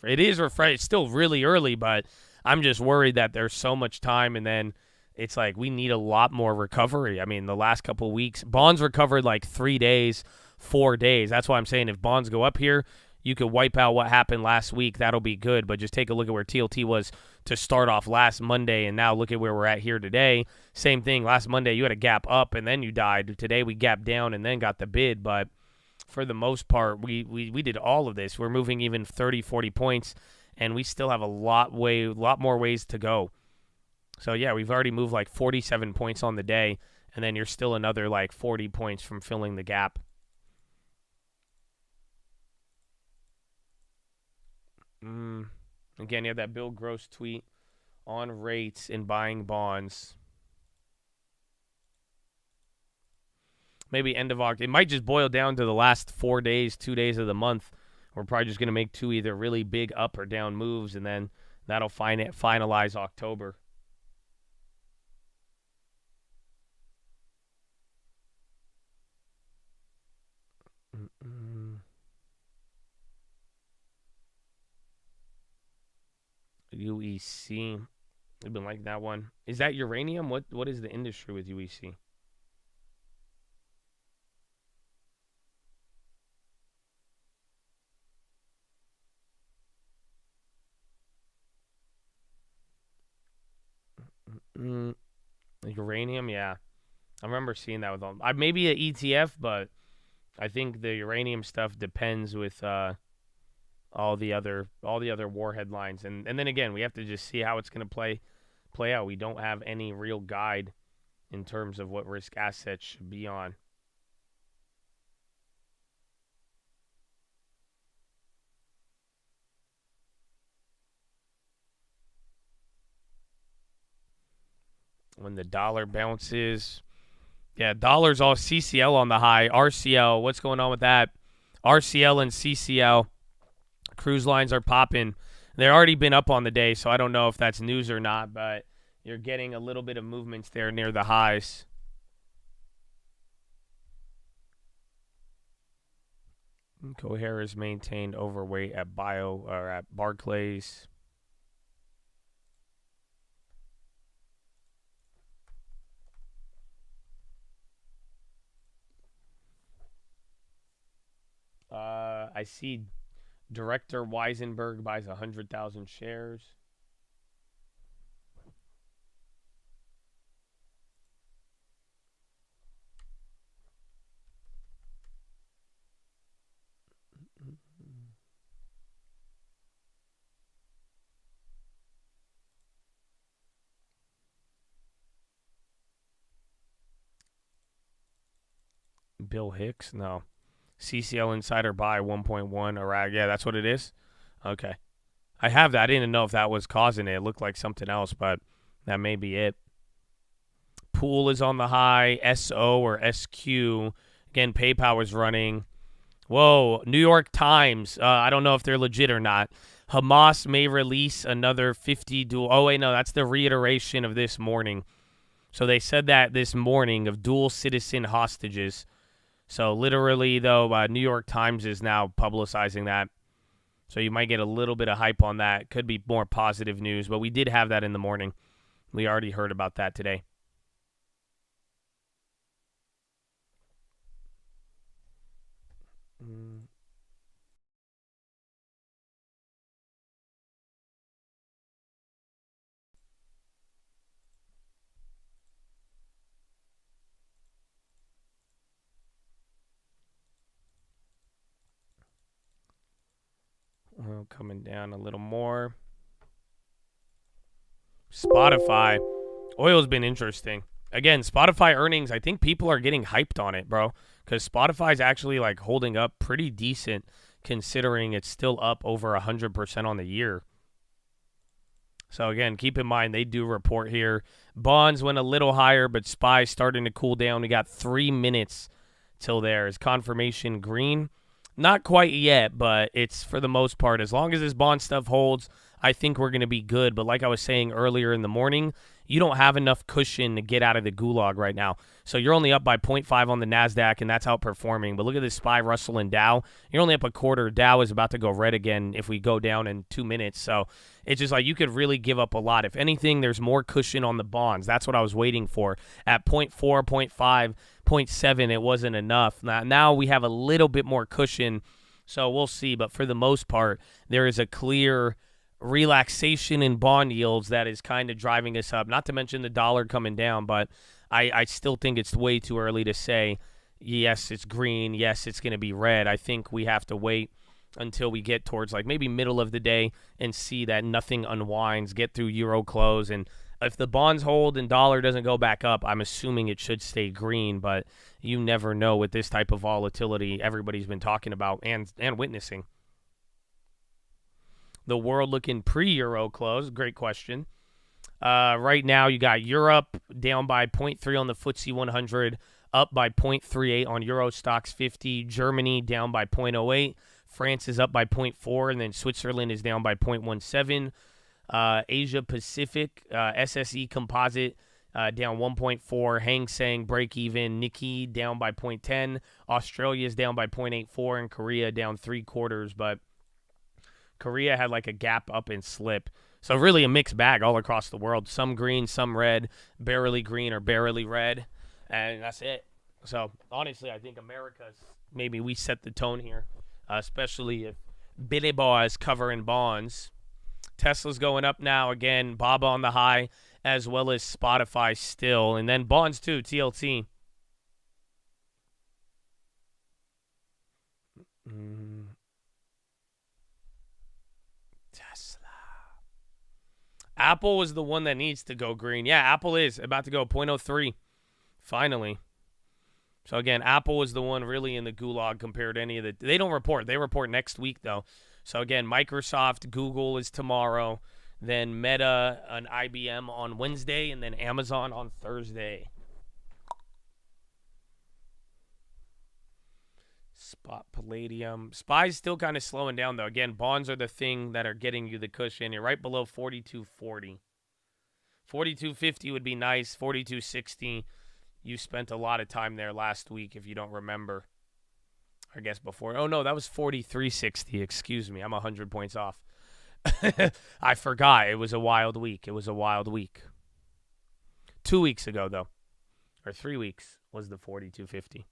It is refresh. It's still really early, but I'm just worried that there's so much time, and then it's like we need a lot more recovery. I mean, the last couple of weeks, bonds recovered like 3 days, 4 days. That's why I'm saying if bonds go up here, you could wipe out what happened last week. That'll be good, but just take a look at where TLT was to start off last Monday, and now look at where we're at here today. Same thing. Last Monday, you had a gap up, and then you died. Today, we gapped down and then got the bid, but for the most part, we did all of this. We're moving even 30, 40 points, and we still have a lot more ways to go. So, yeah, we've already moved like 47 points on the day, and then you're still another like 40 points from filling the gap. Again, you have that Bill Gross tweet on rates and buying bonds. Maybe end of October. It might just boil down to the last 4 days, 2 days of the month. We're probably just going to make 2 either really big up or down moves, and then that'll finalize October. UEC. We've been like that one. Is that uranium? What is the industry with UEC? Uranium, yeah. I remember seeing that with all. Maybe an ETF, but I think the uranium stuff depends with all the other war headlines, and then again, we have to just see how it's going to play out. We don't have any real guide in terms of what risk assets should be on. When the dollar bounces, Yeah, dollars all CCL on the high. RCL, what's going on with that? RCL and CCL. Cruise lines are popping. They've already been up on the day, so I don't know if that's news or not, but you're getting a little bit of movements there near the highs. Cohere is maintained overweight at Barclays. I see Director Weisenberg buys 100,000 shares. Bill Hicks? No. CCL Insider buy 1.1. Iraq. Yeah, that's what it is? Okay. I have that. I didn't know if that was causing it. It looked like something else, but that may be it. Pool is on the high. SO or SQ. Again, PayPal is running. Whoa. New York Times. I don't know if they're legit or not. Hamas may release another 50 dual. Oh, wait, no. That's the reiteration of this morning. So they said that this morning of dual citizen hostages. So literally, though, New York Times is now publicizing that. So you might get a little bit of hype on that. Could be more positive news, but we did have that in the morning. We already heard about that today. Coming down a little more. Spotify. Oil's been interesting. Again, Spotify earnings, I think people are getting hyped on it, bro. Because Spotify's actually like holding up pretty decent considering it's still up over 100% on the year. So again, keep in mind they do report here. Bonds went a little higher, but SPY starting to cool down. We got 3 minutes till there. Is confirmation green? Not quite yet, but it's for the most part. As long as this bond stuff holds, I think we're going to be good. But like I was saying earlier in the morning, you don't have enough cushion to get out of the gulag right now. So you're only up by 0.5 on the NASDAQ, and that's outperforming. But look at this SPY, Russell, and Dow. You're only up a quarter. Dow is about to go red again if we go down in 2 minutes. So it's just like you could really give up a lot. If anything, there's more cushion on the bonds. That's what I was waiting for. At 0.4, 0.5, 0.7, it wasn't enough. Now we have a little bit more cushion, so we'll see. But for the most part, there is a clear relaxation in bond yields that is kind of driving us up. Not to mention the dollar coming down, but I still think it's way too early to say, yes, it's green, yes, it's going to be red. I think we have to wait until we get towards like maybe middle of the day and see that nothing unwinds, get through Euro close, and if the bonds hold and dollar doesn't go back up, I'm assuming it should stay green, but you never know with this type of volatility everybody's been talking about and witnessing. The world looking pre-Euro close, great question. Right now you got Europe down by 0.3 on the FTSE 100, up by 0.38 on Euro Stocks 50. Germany down by 0.08. France is up by 0.4, and then Switzerland is down by 0.17. Asia Pacific, SSE Composite down 1.4. Hang Seng break even. Nikkei down by 0.10. Australia is down by 0.84, and Korea down 0.75. But Korea had like a gap up and slip. So really a mixed bag all across the world. Some green, some red, barely green or barely red, and that's it. So honestly, I think America's maybe we set the tone here, especially if Billy Boy is covering bonds. Tesla's going up now again. Baba on the high, as well as Spotify still, and then bonds too. TLT. Tesla. Apple was the one that needs to go green. Yeah, Apple is about to go 0.03. Finally. So again, Apple was the one really in the gulag compared to any of the. They don't report. They report next week though. So again, Microsoft, Google is tomorrow, then Meta and IBM on Wednesday, and then Amazon on Thursday. Spot palladium. SPY's still kind of slowing down, though. Again, bonds are the thing that are getting you the cushion. You're right below 42.40. 42.50 would be nice. 42.60. You spent a lot of time there last week, if you don't remember. I guess before. Oh, no, that was 43.60. Excuse me. I'm 100 points off. I forgot. It was a wild week. 2 weeks ago, though. Or 3 weeks was the 42.50.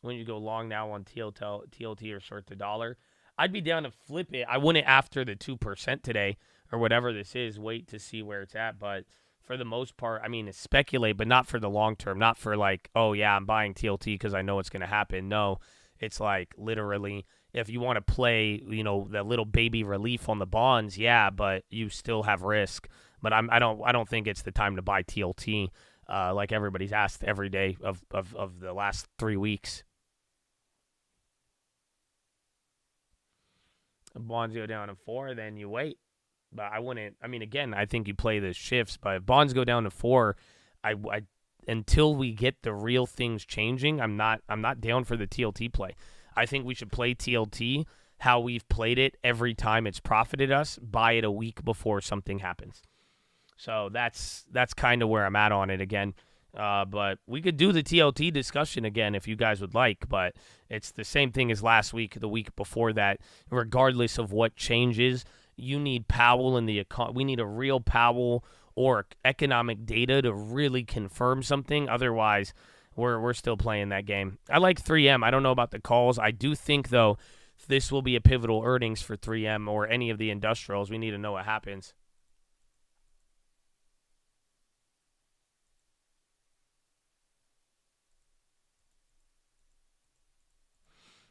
When you go long now on TLT or short the dollar, I'd be down to flip it. I wouldn't after the 2% today or whatever this is. Wait to see where it's at. But for the most part, I mean, it's speculate, but not for the long term. Not for like, oh, yeah, I'm buying TLT because I know it's going to happen. No, it's like literally if you want to play, you know, the little baby relief on the bonds, yeah, but you still have risk. But I don't think it's the time to buy TLT like everybody's asked every day of the last 3 weeks. Bonds go down to 4, then you wait. But I wouldn't. I mean, again, I think you play the shifts. But if bonds go down to 4, I until we get the real things changing, I'm not down for the TLT play. I think we should play TLT how we've played it every time it's profited us. Buy it a week before something happens. So that's kind of where I'm at on it again. But we could do the TLT discussion again if you guys would like, but it's the same thing as last week, the week before that. Regardless of what changes, you need Powell in the we need a real Powell or economic data to really confirm something. Otherwise, we're still playing that game. I like 3M. I don't know about the calls. I do think, though, this will be a pivotal earnings for 3M or any of the industrials. We need to know what happens.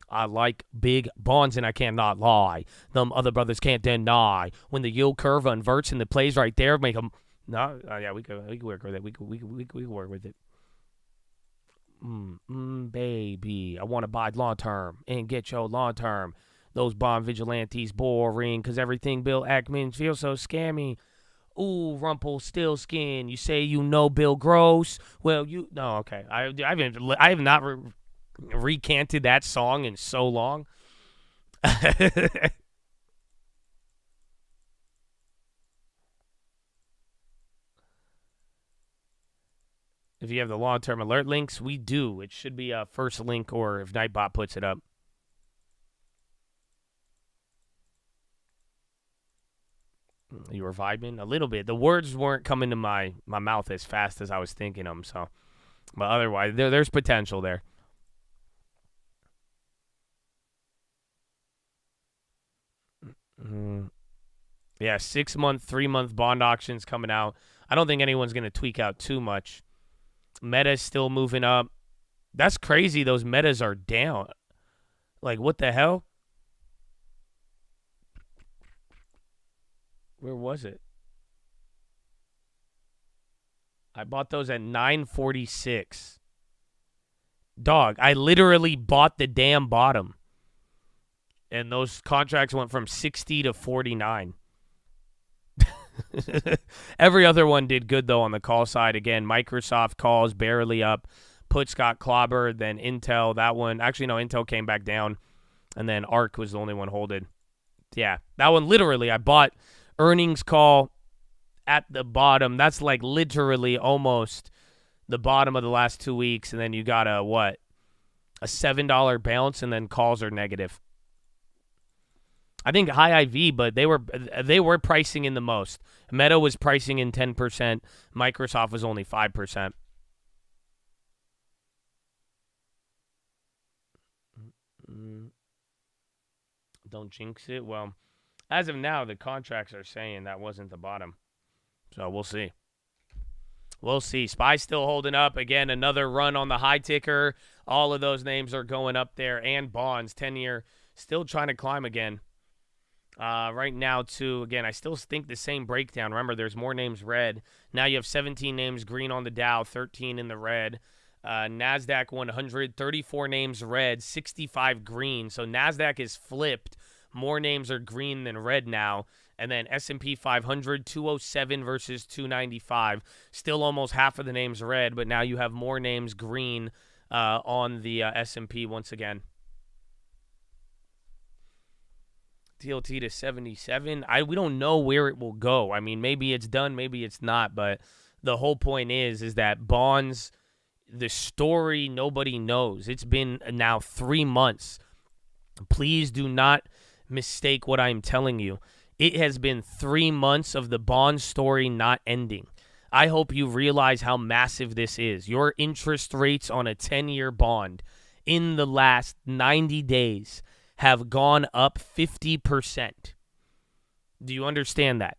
I like big bonds, and I cannot lie. Them other brothers can't deny. When the yield curve inverts and the plays right there, make them. No, yeah, we can work with it. We can work with it. Baby, I want to buy long term and get your long term. Those bond vigilantes boring because everything Bill Ackman feels so scammy. Ooh, Rumpelstiltskin. You say you know Bill Gross? Well, you no, okay. I have not recanted that song in so long. If you have the long-term alert links, we do. It should be a first link, or if Nightbot puts it up. You were vibing a little bit. The words weren't coming to my mouth as fast as I was thinking them. So, but otherwise, there's potential there. Yeah, 6-month, 3-month bond auctions coming out. I don't think anyone's going to tweak out too much. Meta's still moving up. That's crazy. Those metas are down. Like, what the hell? Where was it? I bought those at 946. Dog, I literally bought the damn bottom. And those contracts went from 60 to 49. Every other one did good, though, on the call side. Again, Microsoft calls barely up. Puts got clobbered. Then Intel, that one. Actually, no, Intel came back down. And then ARC was the only one holding. Yeah, that one literally, I bought earnings call at the bottom. That's like literally almost the bottom of the last 2 weeks. And then you got a, what? A $7 bounce, and then calls are negative. I think high IV, but they were pricing in the most. Meta was pricing in 10%. Microsoft was only 5%. Don't jinx it. Well, as of now, the contracts are saying that wasn't the bottom. So we'll see. We'll see. SPY's still holding up. Again, another run on the high ticker. All of those names are going up there. And bonds, 10-year, still trying to climb again. Right now, too, again, I still think the same breakdown. Remember, there's more names red. Now you have 17 names green on the Dow, 13 in the red. NASDAQ 100, 34 names red, 65 green. So NASDAQ is flipped. More names are green than red now. And then S&P 500, 207 versus 295. Still almost half of the names red, but now you have more names green on the S&P once again. TLT to 77. We don't know where it will go. I mean, maybe it's done, maybe it's not. But the whole point is that bonds, the story nobody knows. It's been now 3 months. Please do not mistake what I'm telling you. It has been 3 months of the bond story not ending. I hope you realize how massive this is. Your interest rates on a 10-year bond in the last 90 days have gone up 50%. Do you understand that?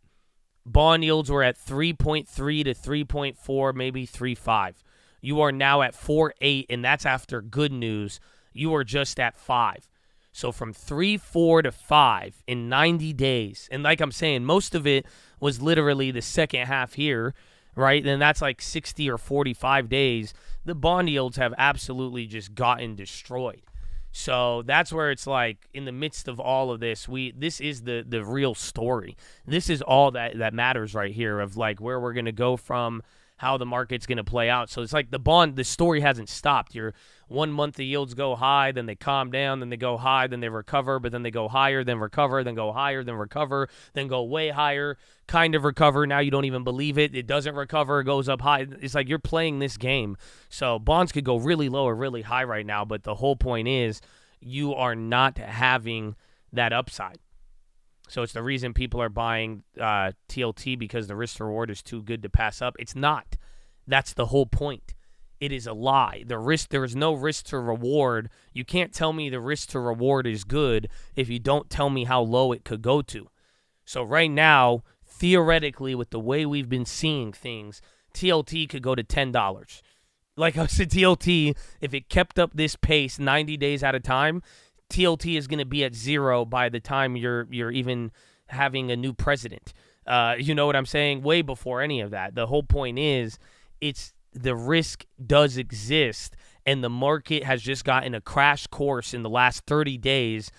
Bond yields were at 3.3 to 3.4, maybe 3.5. You are now at 4.8, and that's after good news. You are just at 5. So from 3.4 to 5 in 90 days. And like I'm saying, most of it was literally the second half here, right? And that's like 60 or 45 days. The bond yields have absolutely just gotten destroyed. So that's where it's like, in the midst of all of this, this is the real story. This is all that matters right here, of like where we're going to go from, how the market's going to play out. So it's like the story hasn't stopped. Your 1 month the yields go high, then they calm down, then they go high, then they recover, but then they go higher, then recover, then go higher, then recover, then go way higher, kind of recover. Now you don't even believe it. It doesn't recover, it goes up high. It's like you're playing this game. So bonds could go really low or really high right now, but the whole point is you are not having that upside. So it's the reason people are buying TLT, because the risk to reward is too good to pass up. It's not. That's the whole point. It is a lie. There is no risk to reward. You can't tell me the risk to reward is good if you don't tell me how low it could go to. So right now, theoretically, with the way we've been seeing things, TLT could go to $10. Like I said, TLT, if it kept up this pace 90 days at a time, TLT is going to be at 0 by the time you're even having a new president. You know what I'm saying? Way before any of that. The whole point is, the risk does exist, and the market has just gotten a crash course in the last 30 days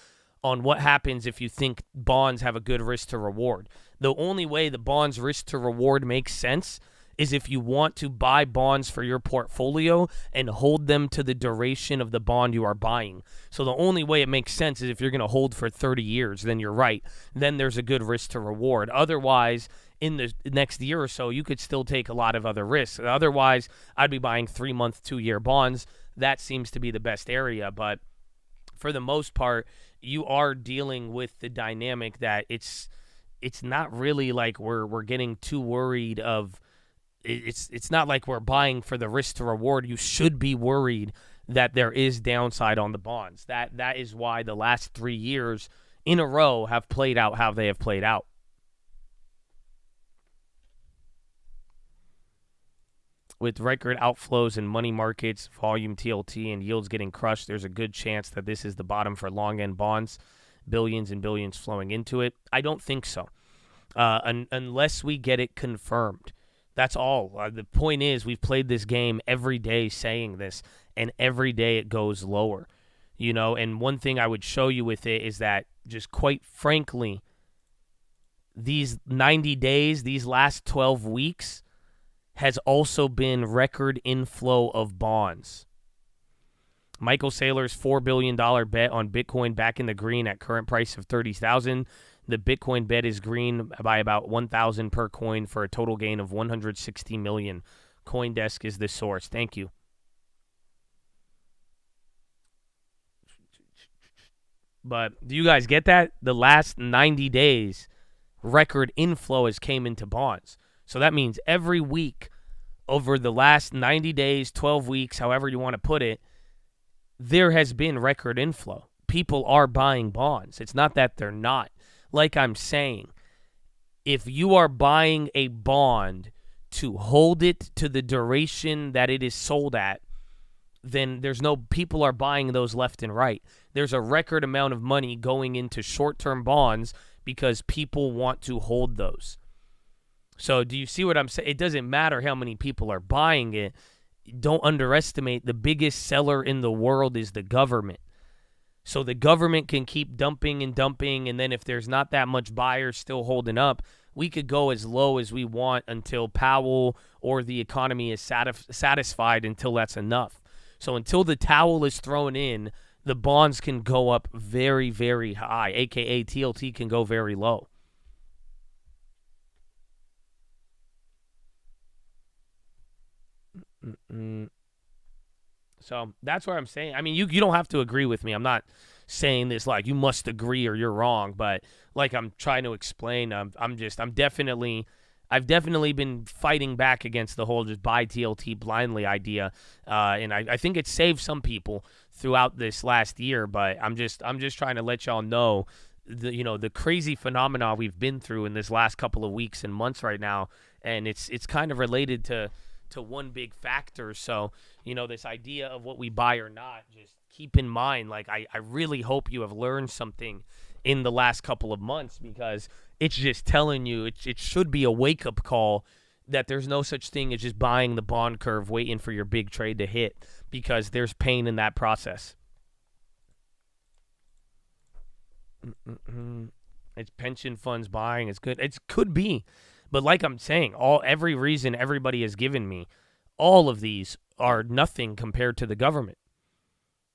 on what happens if you think bonds have a good risk to reward. The only way the bonds risk to reward makes sense is if you want to buy bonds for your portfolio and hold them to the duration of the bond you are buying. So the only way it makes sense is if you're going to hold for 30 years, then you're right. Then there's a good risk to reward. Otherwise, in the next year or so, you could still take a lot of other risks. Otherwise, I'd be buying 3-month, 2-year bonds. That seems to be the best area. But for the most part, you are dealing with the dynamic that it's not really like we're getting too worried of. It's not like we're buying for the risk to reward. You should be worried that there is downside on the bonds. That is why the last 3 years in a row have played out how they have played out. With record outflows in money markets, volume TLT, and yields getting crushed, there's a good chance that this is the bottom for long-end bonds, billions and billions flowing into it. I don't think so, unless we get it confirmed. That's all. The point is, we've played this game every day saying this, and every day it goes lower. You know, and one thing I would show you with it is that, just quite frankly, these 90 days, these last 12 weeks, has also been record inflow of bonds. Michael Saylor's $4 billion bet on Bitcoin back in the green at current price of $30,000. The Bitcoin bet is green by about 1,000 per coin for a total gain of 160 million. CoinDesk is the source. Thank you. But do you guys get that? The last 90 days, record inflow has came into bonds. So that means every week over the last 90 days, 12 weeks, however you want to put it, there has been record inflow. People are buying bonds. It's not that they're not. Like I'm saying, if you are buying a bond to hold it to the duration that it is sold at, then people are buying those left and right. There's a record amount of money going into short-term bonds because people want to hold those. So do you see what I'm saying? It doesn't matter how many people are buying it. Don't underestimate, the biggest seller in the world is the government. So the government can keep dumping, and then if there's not that much buyers still holding up, we could go as low as we want until Powell or the economy is satisfied until that's enough. So until the towel is thrown in, the bonds can go up very, very high, aka TLT can go very low. So that's what I'm saying. I mean, you don't have to agree with me. I'm not saying this like you must agree or you're wrong, but like I'm trying to explain, I've definitely been fighting back against the whole just buy TLT blindly idea, and I think it saved some people throughout this last year. But I'm just trying to let y'all know the crazy phenomena we've been through in this last couple of weeks and months right now, and it's kind of related to one big factor. So this idea of what we buy or not, just keep in mind, like I really hope you have learned something in the last couple of months, because it's just telling you, it should be a wake-up call that there's no such thing as just buying the bond curve waiting for your big trade to hit, because there's pain in that process. It's pension funds buying. It's good. It could be. But like I'm saying, every reason everybody has given me, all of these are nothing compared to the government.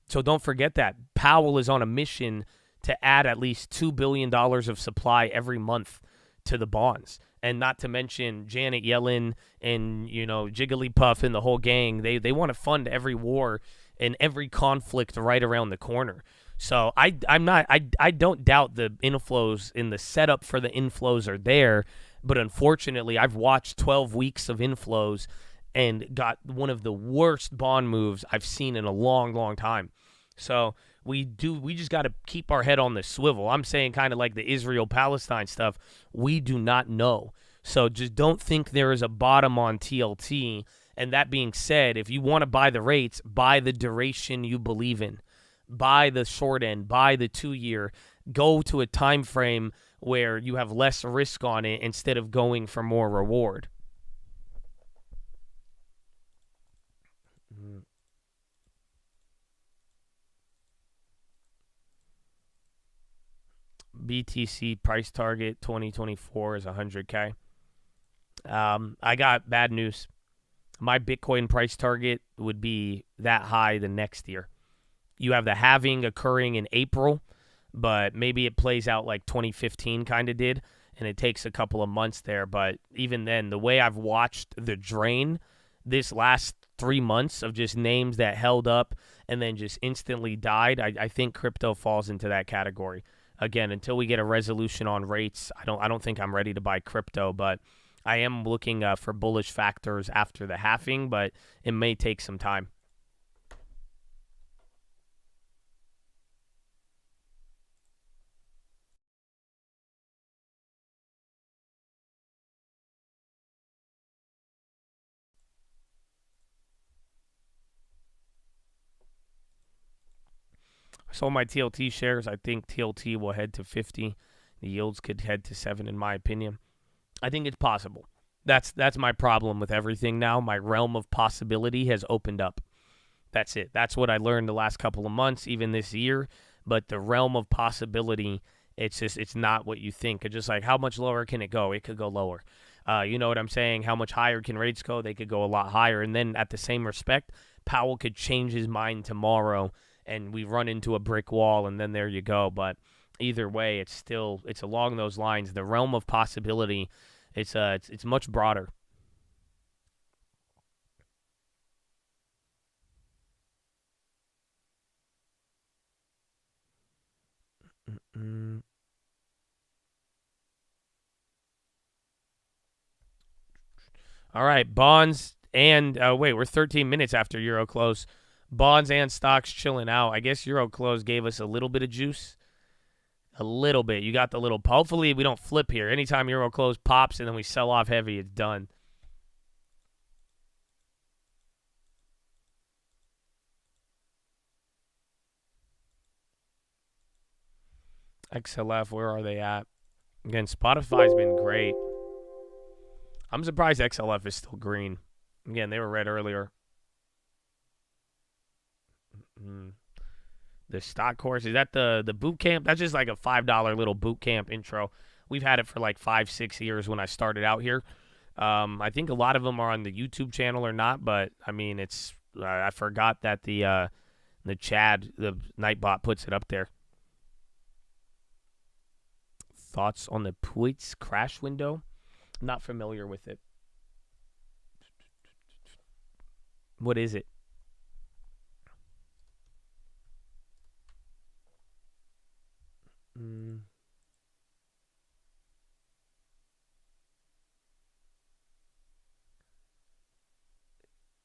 So don't forget that. Powell is on a mission to add at least $2 billion of supply every month to the bonds. And not to mention Janet Yellen and, Jigglypuff and the whole gang. They want to fund every war and every conflict right around the corner. So I don't doubt the inflows in the setup for the inflows are there. But unfortunately, I've watched 12 weeks of inflows and got one of the worst bond moves I've seen in a long, long time. So we just got to keep our head on the swivel. I'm saying kind of like the Israel-Palestine stuff. We do not know. So just don't think there is a bottom on TLT. And that being said, if you want to buy the rates, buy the duration you believe in. Buy the short end, buy the 2-year. Go to a time frame where you have less risk on it instead of going for more reward. BTC price target 2024 is 100K. I got bad news. My Bitcoin price target would be that high the next year. You have the halving occurring in April, but maybe it plays out like 2015 kind of did, and it takes a couple of months there. But even then, the way I've watched the drain this last 3 months of just names that held up and then just instantly died, I think crypto falls into that category. Again, until we get a resolution on rates, I don't think I'm ready to buy crypto, but I am looking for bullish factors after the halving, but it may take some time. Sold my TLT shares. I think TLT will head to 50. The yields could head to 7, in my opinion. I think it's possible. That's my problem with everything now. My realm of possibility has opened up. That's it. That's what I learned the last couple of months, even this year. But the realm of possibility, it's not what you think. It's just like, how much lower can it go? It could go lower. You know what I'm saying? How much higher can rates go? They could go a lot higher. And then at the same respect, Powell could change his mind tomorrow and we run into a brick wall, and then there you go. But either way, it's along those lines. The realm of possibility, it's much broader. All right, bonds and wait, we're 13 minutes after Euro close. Bonds and stocks chilling out. I guess Euro close gave us a little bit of juice. A little bit. You got the little. Hopefully we don't flip here. Anytime Euro close pops and then we sell off heavy, it's done. XLF, where are they at? Again, Spotify's been great. I'm surprised XLF is still green. Again, they were red earlier. The stock course, is that the boot camp? That's just like a $5 little boot camp intro. We've had it for like 5-6 years when I started out here. I think a lot of them are on the YouTube channel or not, but I mean, it's I forgot that the Chad, the Nightbot, puts it up there. Thoughts on the Puit's crash window? Not familiar with it. What is it?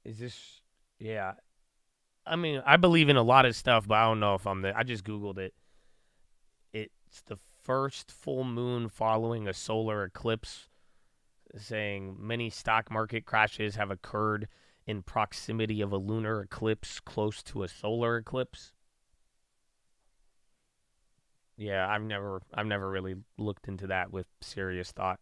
Is this, yeah. I mean, I believe in a lot of stuff, but I don't know if I just Googled it. It's the first full moon following a solar eclipse, saying many stock market crashes have occurred in proximity of a lunar eclipse close to a solar eclipse. Yeah, I've never really looked into that with serious thought.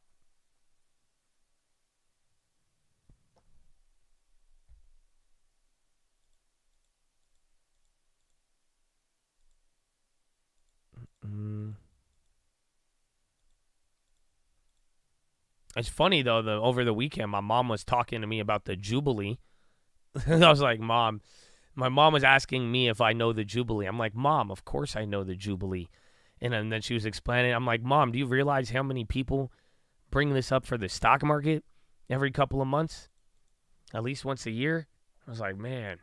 It's funny though, over the weekend my mom was talking to me about the Jubilee. I was like, Mom, my mom was asking me if I know the Jubilee. I'm like, Mom, of course I know the Jubilee. And then she was explaining, I'm like, Mom, do you realize how many people bring this up for the stock market every couple of months? At least once a year? I was like, man.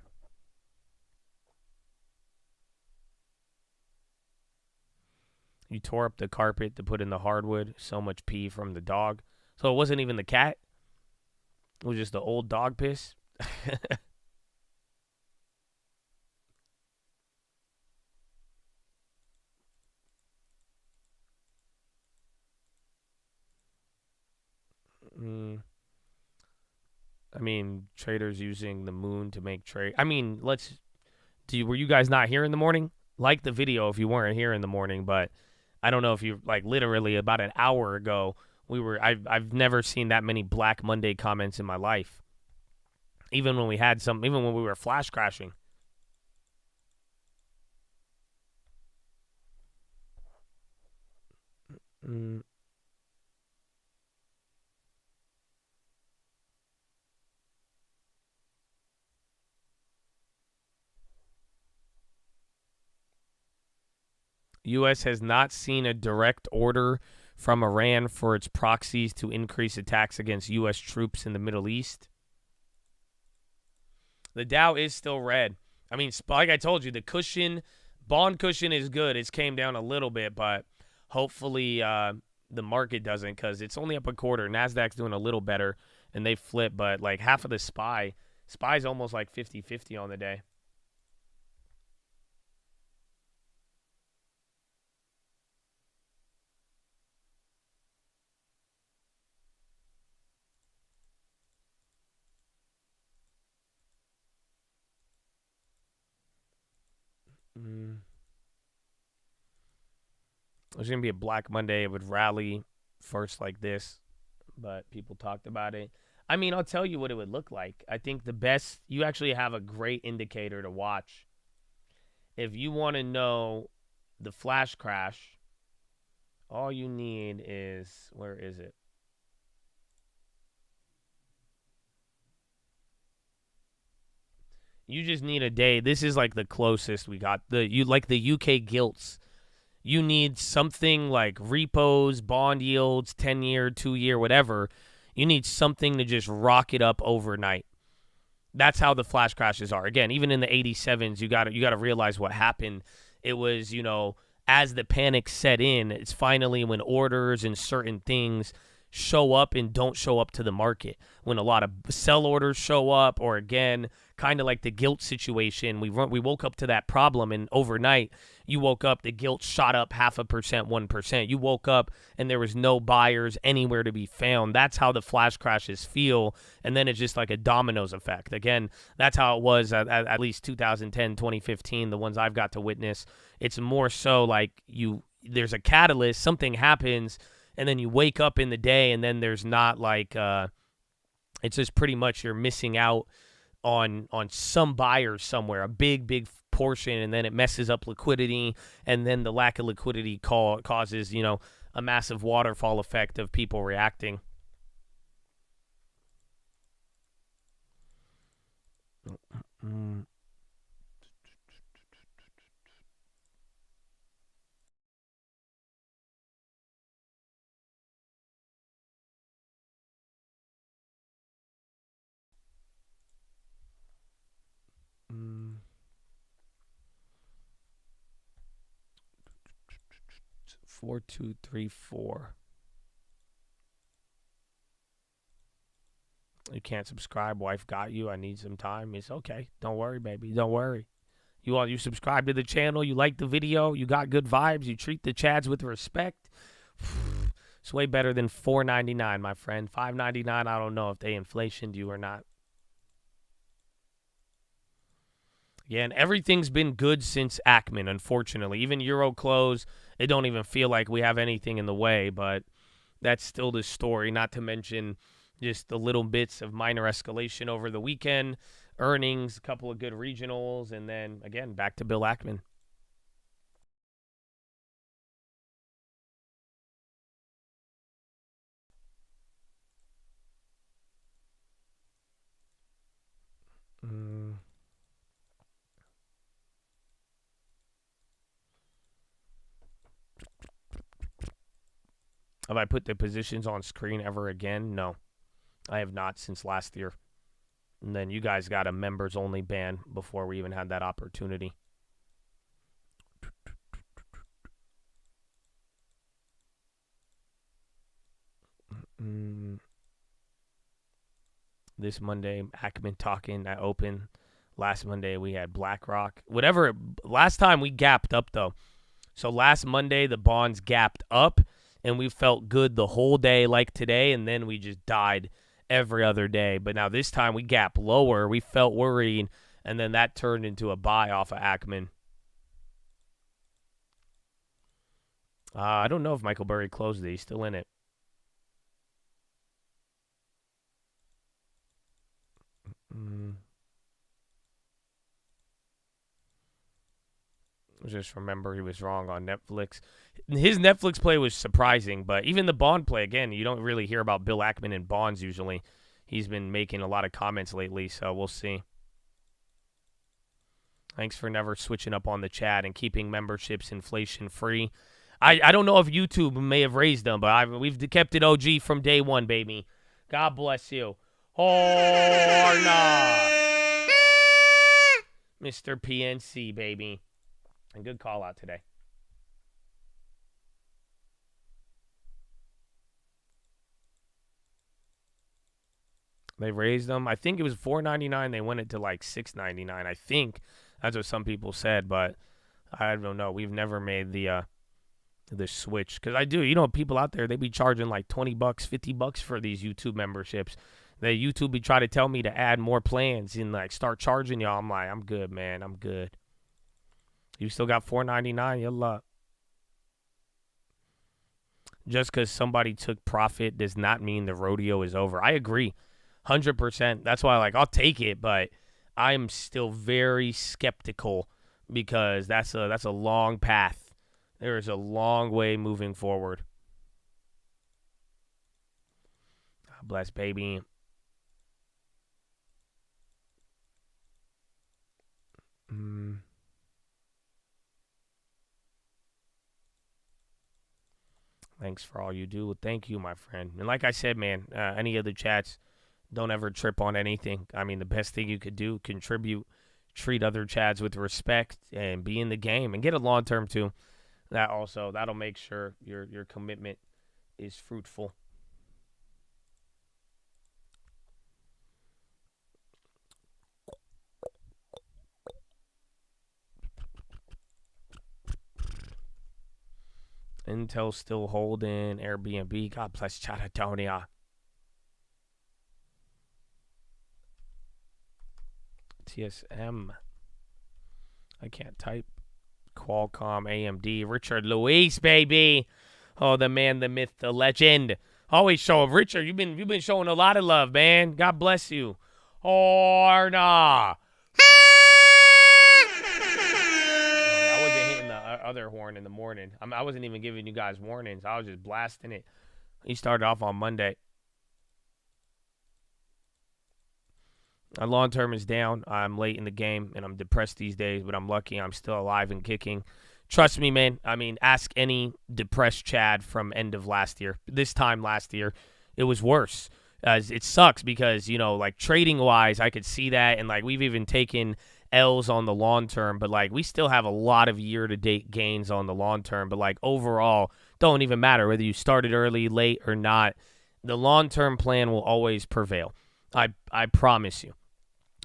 You tore up the carpet to put in the hardwood. So much pee from the dog. So it wasn't even the cat. It was just the old dog piss. I mean, traders using the moon to make trade. I mean, were you guys not here in the morning? Like the video if you weren't here in the morning, but I don't know if you, like, literally about an hour ago, I've never seen that many Black Monday comments in my life. Even when we were flash crashing. U.S. has not seen a direct order from Iran for its proxies to increase attacks against U.S. troops in the Middle East. The Dow is still red. I mean, like I told you, the bond cushion is good. It's came down a little bit, but hopefully the market doesn't, because it's only up a quarter. NASDAQ's doing a little better, and they flip, but like half of the SPY's almost like 50-50 on the day. It was going to be a Black Monday. It would rally first like this, but people talked about it. I mean, I'll tell you what it would look like. I think you actually have a great indicator to watch. If you want to know the flash crash, all you need is, where is it? You just need a day. This is like the closest we got. The UK gilts. You need something like repos, bond yields, 10-year, 2-year, whatever. You need something to just rock it up overnight. That's how the flash crashes are. Again, even in the 87s, you got to realize what happened. It was, as the panic set in, it's finally when orders and certain things show up and don't show up to the market. When a lot of sell orders show up, or again, kind of like the gilt situation, we woke up to that problem, and overnight you woke up, the gilt shot up 0.5%, 1%. You woke up and there was no buyers anywhere to be found. That's how the flash crashes feel, and then it's just like a dominoes effect. Again, that's how it was at least 2010, 2015, the ones I've got to witness. It's more so like there's a catalyst, something happens, and then you wake up in the day, and then there's not like it's just pretty much you're missing out on some buyers somewhere, a big portion, and then it messes up liquidity, and then the lack of liquidity causes a massive waterfall effect of people reacting. Four, 2, 3, 4. You can't subscribe. Wife got you. I need some time. It's okay. Don't worry, baby. Don't worry. You subscribe to the channel. You like the video. You got good vibes. You treat the chads with respect. It's way better than $4.99, my friend. $5.99. I don't know if they inflationed you or not. Yeah, and everything's been good since Ackman, unfortunately. Even Euro close, it don't even feel like we have anything in the way, but that's still the story, not to mention just the little bits of minor escalation over the weekend, earnings, a couple of good regionals, and then, again, back to Bill Ackman. Have I put the positions on screen ever again? No. I have not since last year. And then you guys got a members-only ban before we even had that opportunity. This Monday, Ackman talking at Open. Last Monday, we had BlackRock. Last time we gapped up, though. So last Monday, the bonds gapped up, and we felt good the whole day like today, and then we just died every other day. But now this time we gap lower. We felt worried, and then that turned into a buy off of Ackman. I don't know if Michael Burry closed it. He's still in it. Just remember he was wrong on Netflix. His Netflix play was surprising, but even the bond play, again, you don't really hear about Bill Ackman in bonds usually. He's been making a lot of comments lately, so we'll see. Thanks for never switching up on the chat and keeping memberships inflation-free. I don't know if YouTube may have raised them, but we've kept it OG from day one, baby. God bless you. Horna! Mr. PNC, baby. And good call out today. They raised them. I think it was $4.99. They went it to like $6.99. I think that's what some people said, but I don't know. We've never made the switch because I do. You know, people out there, they be charging like $20, $50 for these YouTube memberships. YouTube be trying to tell me to add more plans and like start charging y'all. I'm like, I'm good, man. I'm good. You still got $4.99. Your luck. Just because somebody took profit does not mean the rodeo is over. I agree, 100%. That's why, like, I'll take it, but I'm still very skeptical because that's a long path. There is a long way moving forward. God bless, baby. Thanks for all you do. Thank you, my friend. And like I said, man, any of the chats, don't ever trip on anything. I mean, the best thing you could do, contribute, treat other chads with respect, and be in the game. And get a long-term, too. That'll make sure your commitment is fruitful. Intel still holding. Airbnb. God bless Chatatonia. TSM. I can't type. Qualcomm, AMD. Richard Luis, baby. Oh, the man, the myth, the legend. Always show him. Richard, you've been showing a lot of love, man. God bless you. Or nah. Other horn in the morning. I wasn't even giving you guys warnings. I was just blasting it. He started off on Monday. My long term is down. I'm late in the game, and I'm depressed these days, but I'm lucky I'm still alive and kicking. Trust me, man. I mean, ask any depressed Chad from end of last year. This time last year, it was worse. It sucks because, like trading-wise, I could see that, and, like, we've even taken L's on the long term, but, like, we still have a lot of year-to-date gains on the long term, but, like, overall, don't even matter whether you started early, late, or not. The long-term plan will always prevail. I promise you.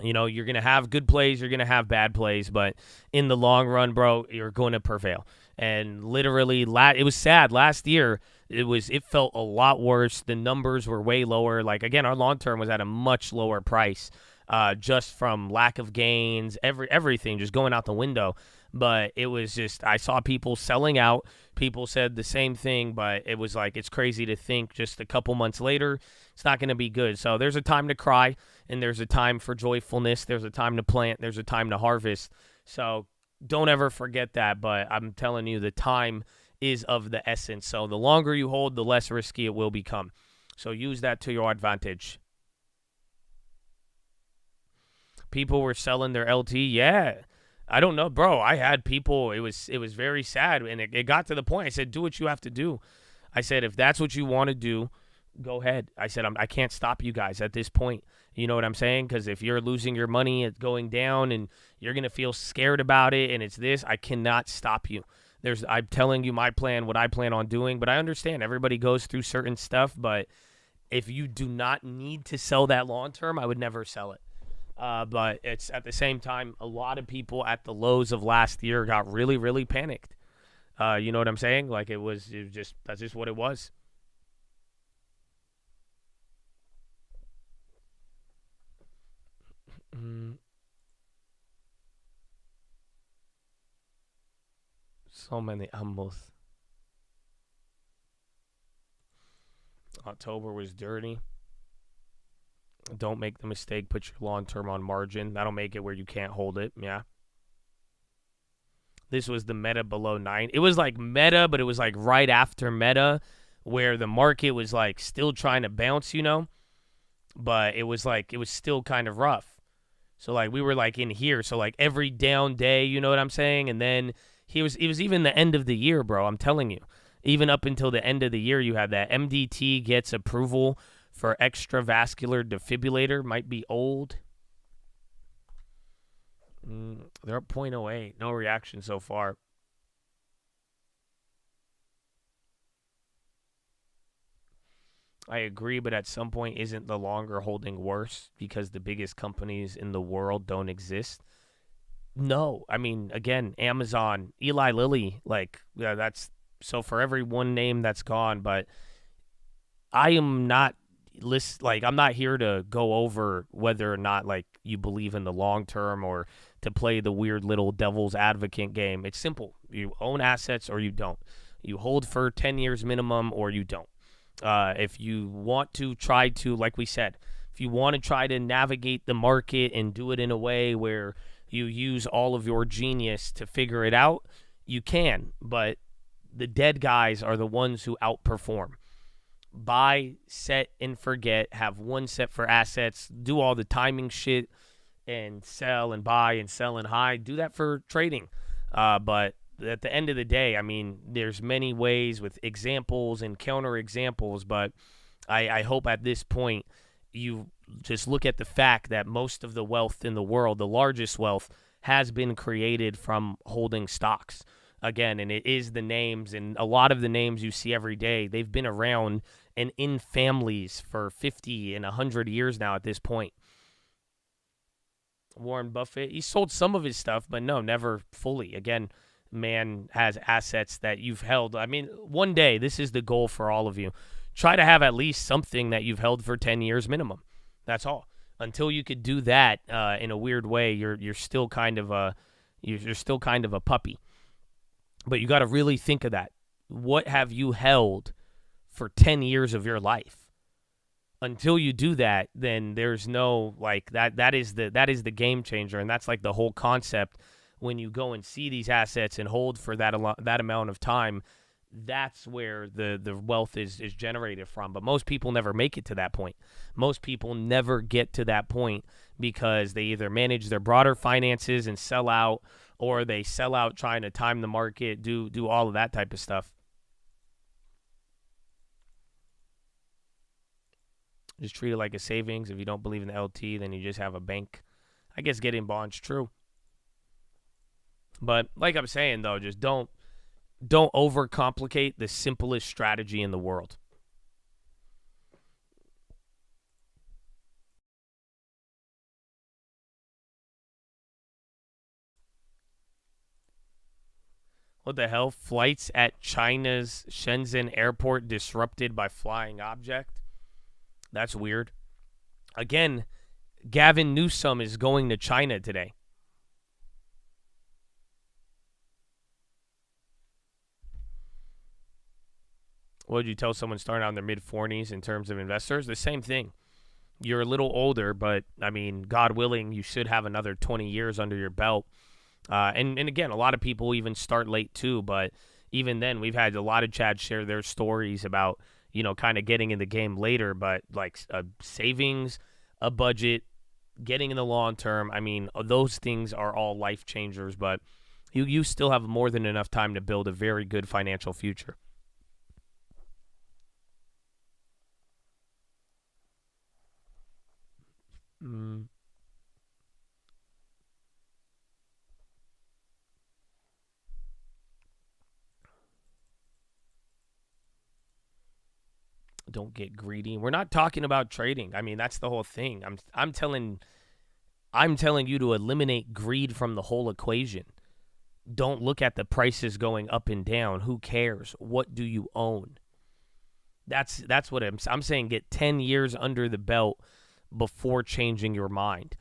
You're going to have good plays, you're going to have bad plays, but in the long run, bro, you're going to prevail. And literally, it was sad. Last year, it felt a lot worse. The numbers were way lower. Like, again, our long term was at a much lower price just from lack of gains, everything just going out the window. But it was just, I saw people selling out. People said the same thing, but it was like, it's crazy to think just a couple months later, it's not going to be good. So there's a time to cry, and there's a time for joyfulness. There's a time to plant. There's a time to harvest. So don't ever forget that. But I'm telling you, the time is of the essence. So the longer you hold, the less risky it will become. So use that to your advantage. People were selling their LT. Yeah. I don't know, bro. I had people, it was very sad, and it got to the point. I said, do what you have to do. I said, if that's what you want to do, go ahead. I said, I can't stop you guys at this point. You know what I'm saying? Because if you're losing your money, it's going down, and you're going to feel scared about it, and it's this, I cannot stop you. I'm telling you my plan, what I plan on doing, but I understand everybody goes through certain stuff, but if you do not need to sell that long term, I would never sell it. But it's at the same time, a lot of people at the lows of last year got really, really panicked. You know what I'm saying? Like that's just what it was. So many ambos. October was dirty. Don't make the mistake. Put your long term on margin. That'll make it where you can't hold it. Yeah. This was the meta below 9. It was like meta, but it was like right after meta where the market was like still trying to bounce, but it was still kind of rough. So like we were like in here. So like every down day, you know what I'm saying? And then it was even the end of the year, bro. I'm telling you. Even up until the end of the year, you had that MDT gets approval for extravascular defibrillator. Might be old. They're up 0.08. No reaction so far. I agree, but at some point, isn't the longer holding worse because the biggest companies in the world don't exist? No. I mean, again, Amazon, Eli Lilly, that's so for every one name that's gone, but I am not I'm not here to go over whether or not you believe in the long term or to play the weird little devil's advocate game. It's simple. You own assets or you don't. You hold for 10 years minimum or you don't. If you want to try to, like we said, if you want to try to navigate the market and do it in a way where you use all of your genius to figure it out, you can. But the dead guys are the ones who outperform. Buy, set, and forget. Have one set for assets. Do all the timing shit and sell and buy and sell and high. Do that for trading. But at the end of the day, I mean, there's many ways with examples and counter examples, but I hope at this point you just look at the fact that most of the wealth in the world, the largest wealth, has been created from holding stocks. Again, and it is the names, and a lot of the names you see every day, they've been around and in families for 50 and 100 years now at this point. Warren Buffett, he sold some of his stuff, but no, never fully. Again, man has assets that you've held. I mean, one day, this is the goal for all of you. Try to have at least something that you've held for 10 years minimum. That's all. Until you could do that in a weird way, you're still kind of a puppy. But you got to really think of that. What have you held for 10 years of your life? Until you do that, then there's no that is the game changer, and that's the whole concept when you go and see these assets and hold for that amount of time. That's where the wealth is generated from. But most people never make it to that point. Most people never get to that point because they either manage their broader finances and sell out, or they sell out trying to time the market, do all of that type of stuff. Just treat it like a savings. If you don't believe in the LT, then you just have a bank. I guess getting bonds true. But like I'm saying, though, just don't overcomplicate the simplest strategy in the world. What the hell? Flights at China's Shenzhen airport disrupted by flying object? That's weird. Again, Gavin Newsom is going to China today. What would you tell someone starting out in their mid-40s in terms of investors? The same thing. You're a little older, but, I mean, God willing, you should have another 20 years under your belt. And again, a lot of people even start late too, but even then, we've had a lot of Chads share their stories about, kind of getting in the game later, but like savings, a budget, getting in the long term. I mean, those things are all life changers, but you still have more than enough time to build a very good financial future. Don't get greedy. We're not talking about trading. I mean, that's the whole thing. I'm telling you to eliminate greed from the whole equation. Don't look at the prices going up and down. Who cares? What do you own? That's what I'm saying. Get 10 years under the belt before changing your mind.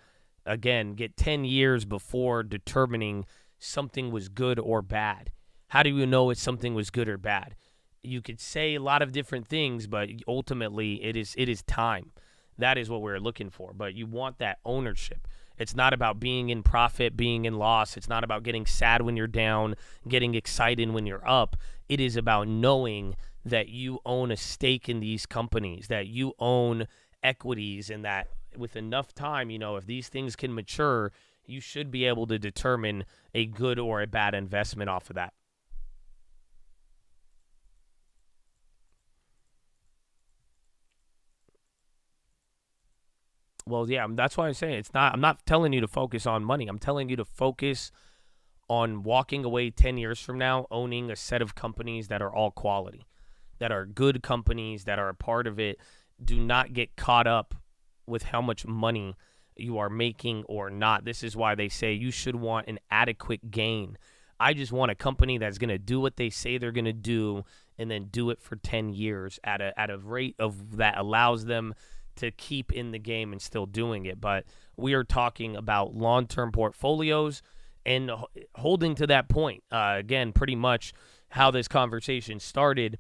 Again, get 10 years before determining something was good or bad. How do you know if something was good or bad? You could say a lot of different things, but ultimately it is time. That is what we're looking for. But you want that ownership. It's not about being in profit, being in loss. It's not about getting sad when you're down, getting excited when you're up. It is about knowing that you own a stake in these companies, that you own equities, and that with enough time, if these things can mature, you should be able to determine a good or a bad investment off of that. Well, yeah, that's why I'm saying I'm not telling you to focus on money. I'm telling you to focus on walking away 10 years from now, owning a set of companies that are all quality, that are good companies, that are a part of it. Do not get caught up with how much money you are making or not. This is why they say you should want an adequate gain. I just want a company that's going to do what they say they're going to do and then do it for 10 years at a rate of that allows them to keep in the game and still doing it. But we are talking about long-term portfolios and holding to that point. Again, pretty much how this conversation started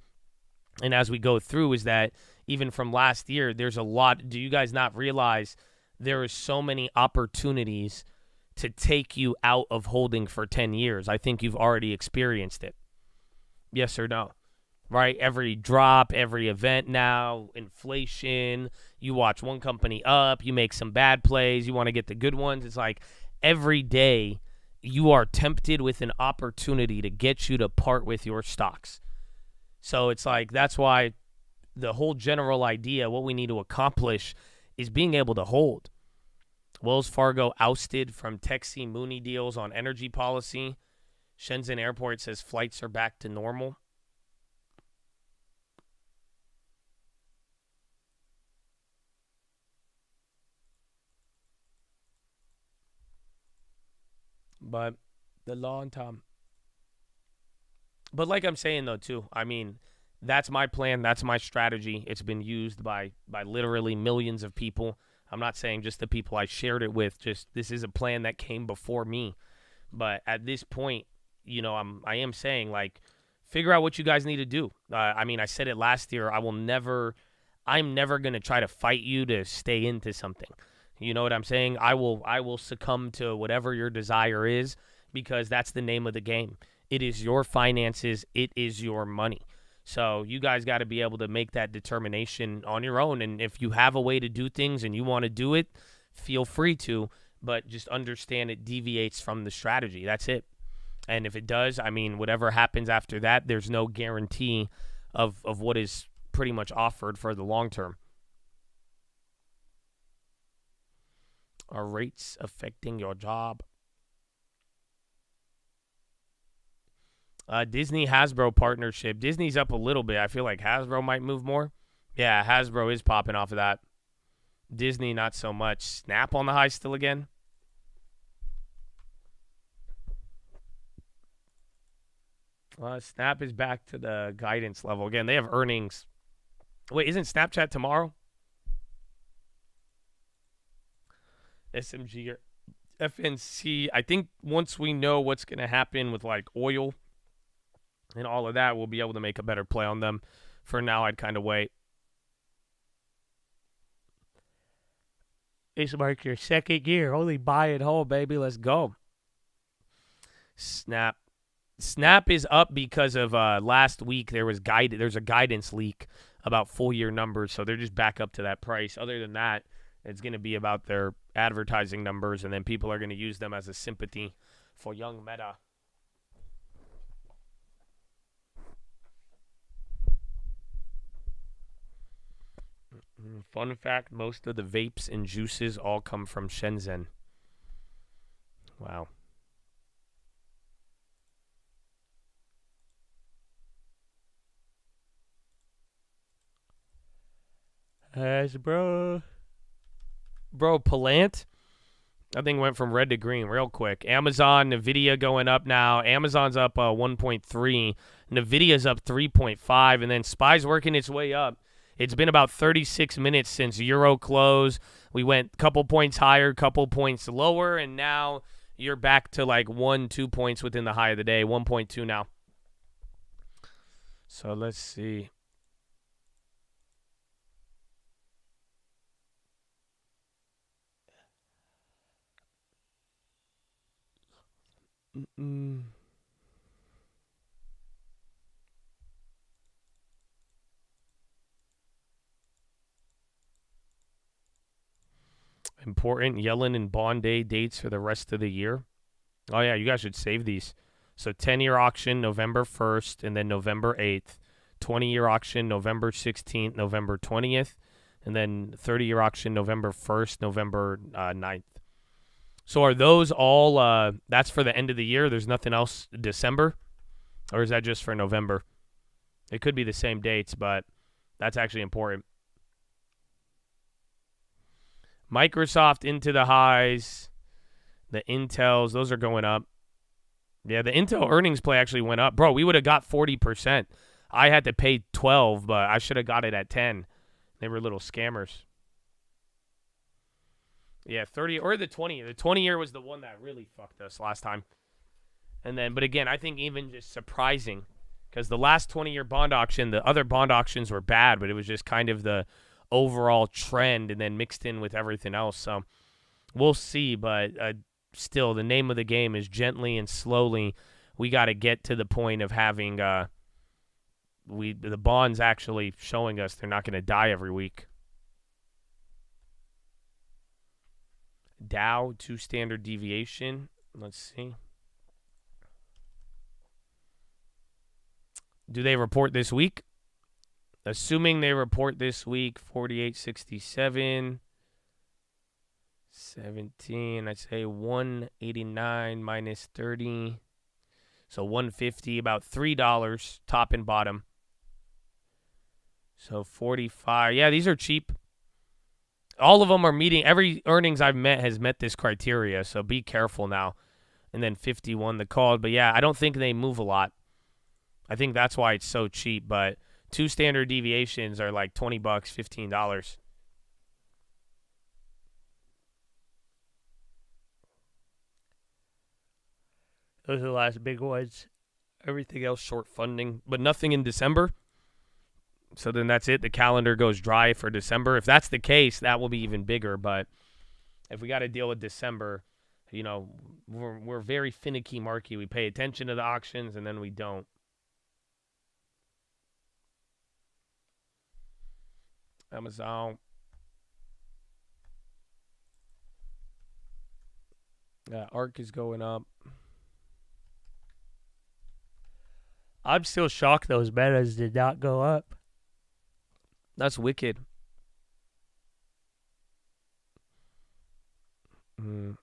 and as we go through is that even from last year, there's a lot. Do you guys not realize there is so many opportunities to take you out of holding for 10 years? I think you've already experienced it. Yes or no? Right? Every drop, every event now, inflation, you watch one company up, you make some bad plays, you want to get the good ones. It's like every day you are tempted with an opportunity to get you to part with your stocks. So it's like that's why the whole general idea, what we need to accomplish is being able to hold. Wells Fargo ousted from Texi Mooney deals on energy policy. Shenzhen Airport says flights are back to normal. But the long term. But like I'm saying, though, too, I mean, that's my plan. That's my strategy. It's been used by literally millions of people. I'm not saying just the people I shared it with. Just this is a plan that came before me. But at this point, I am saying, like, figure out what you guys need to do. I mean, I said it last year. I'm never going to try to fight you to stay into something. You know what I'm saying? I will succumb to whatever your desire is because that's the name of the game. It is your finances. It is your money. So you guys got to be able to make that determination on your own. And if you have a way to do things and you want to do it, feel free to, but just understand it deviates from the strategy. That's it. And if it does, I mean, whatever happens after that, there's no guarantee of what is pretty much offered for the long term. Are rates affecting your job? Disney Hasbro partnership. Disney's up a little bit. I feel like Hasbro might move more. Yeah, Hasbro is popping off of that. Disney, not so much. Snap on the high still again. Snap is back to the guidance level. Again, they have earnings. Wait, isn't Snapchat tomorrow? SMG or FNC. I think once we know what's going to happen with like oil and all of that, we'll be able to make a better play on them. For now, I'd kind of wait. It's like your second year. Only buy it home, baby. Let's go. Snap. Snap is up because of last week there's a guidance leak about full year numbers, so they're just back up to that price. Other than that, it's going to be about their advertising numbers, and then people are going to use them as a sympathy for young Meta. Fun fact, most of the vapes and juices all come from Shenzhen. Wow. Bro, Palant, I think went from red to green real quick. Amazon, Nvidia going up now. Amazon's up 1.3. Nvidia's up 3.5. And then SPY's working its way up. It's been about 36 minutes since Euro close. We went a couple points higher, couple points lower, and now you're back to like 1-2 points within the high of the day. 1.2 now. So let's see. Important Yellen and bond day dates for the rest of the year. Oh, yeah, you guys should save these. So 10-year auction November 1st and then November 8th. 20-year auction November 16th, November 20th. And then 30-year auction November 1st, November 9th. So are those all, that's for the end of the year? There's nothing else December? Or is that just for November? It could be the same dates, but that's actually important. Microsoft into the highs. The Intels, those are going up. Yeah, the Intel earnings play actually went up. Bro, we would have got 40%. I had to pay 12, but I should have got it at 10. They were little scammers. Yeah, 30 or the 20. The 20-year was the one that really fucked us last time. And then, but again, I think even just surprising because the last 20-year bond auction, the other bond auctions were bad, but it was just kind of the overall trend and then mixed in with everything else. So we'll see, but still, the name of the game is gently and slowly. We got to get to the point of having the bonds actually showing us they're not going to die every week. Dow, 2 standard deviation. Let's see. Do they report this week? Assuming they report this week, 48.67. 17, I'd say 189 minus 30. So 150, about $3 top and bottom. So 45. Yeah, these are cheap. All of them are meeting. Every earnings I've met has met this criteria, so be careful now. And then 51 the call. But yeah, I don't think they move a lot. I think that's why it's so cheap. But 2 standard deviations are like $20, $15. Those are the last big ones. Everything else short funding, but nothing in December. So then that's it. The calendar goes dry for December. If that's the case, that will be even bigger. But if we got to deal with December, You know, we're very finicky market. We pay attention to the auctions and then we don't. Amazon. ARK is going up. I'm still shocked those metas did not go up. That's wicked. And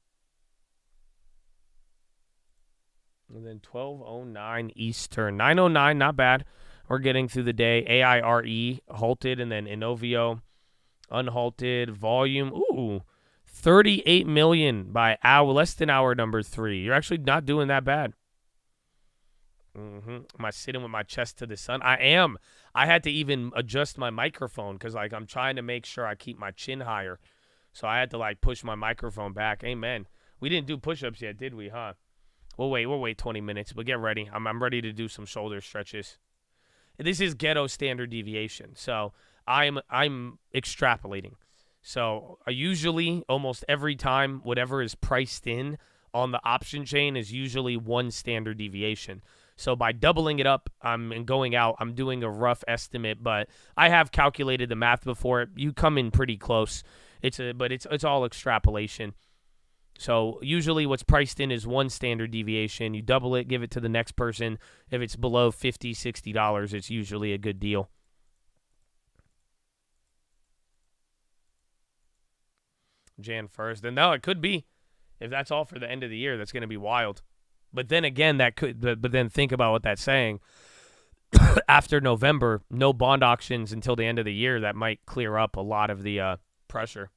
then 12:09 Eastern. 9:09, not bad. We're getting through the day. AIRE halted, and then Inovio unhalted. Volume, 38 million by hour, less than hour number 3. You're actually not doing that bad. Am I sitting with my chest to the sun? I am. I had to even adjust my microphone because, like, I'm trying to make sure I keep my chin higher. So I had to, like, push my microphone back. Amen. We didn't do push-ups yet, did we, huh? We'll wait 20 minutes, but get ready. I'm ready to do some shoulder stretches. This is ghetto standard deviation, so I'm extrapolating. So usually, almost every time, whatever is priced in on the option chain is usually one standard deviation. So by doubling it up and going out, I'm doing a rough estimate, but I have calculated the math before. You come in pretty close. But it's all extrapolation. So usually what's priced in is one standard deviation. You double it, give it to the next person. If it's below $50, $60, it's usually a good deal. Jan 1st. Then no, it could be. If that's all for the end of the year, that's going to be wild. But then again, but then think about what that's saying. After November, no bond auctions until the end of the year. That might clear up a lot of the pressure.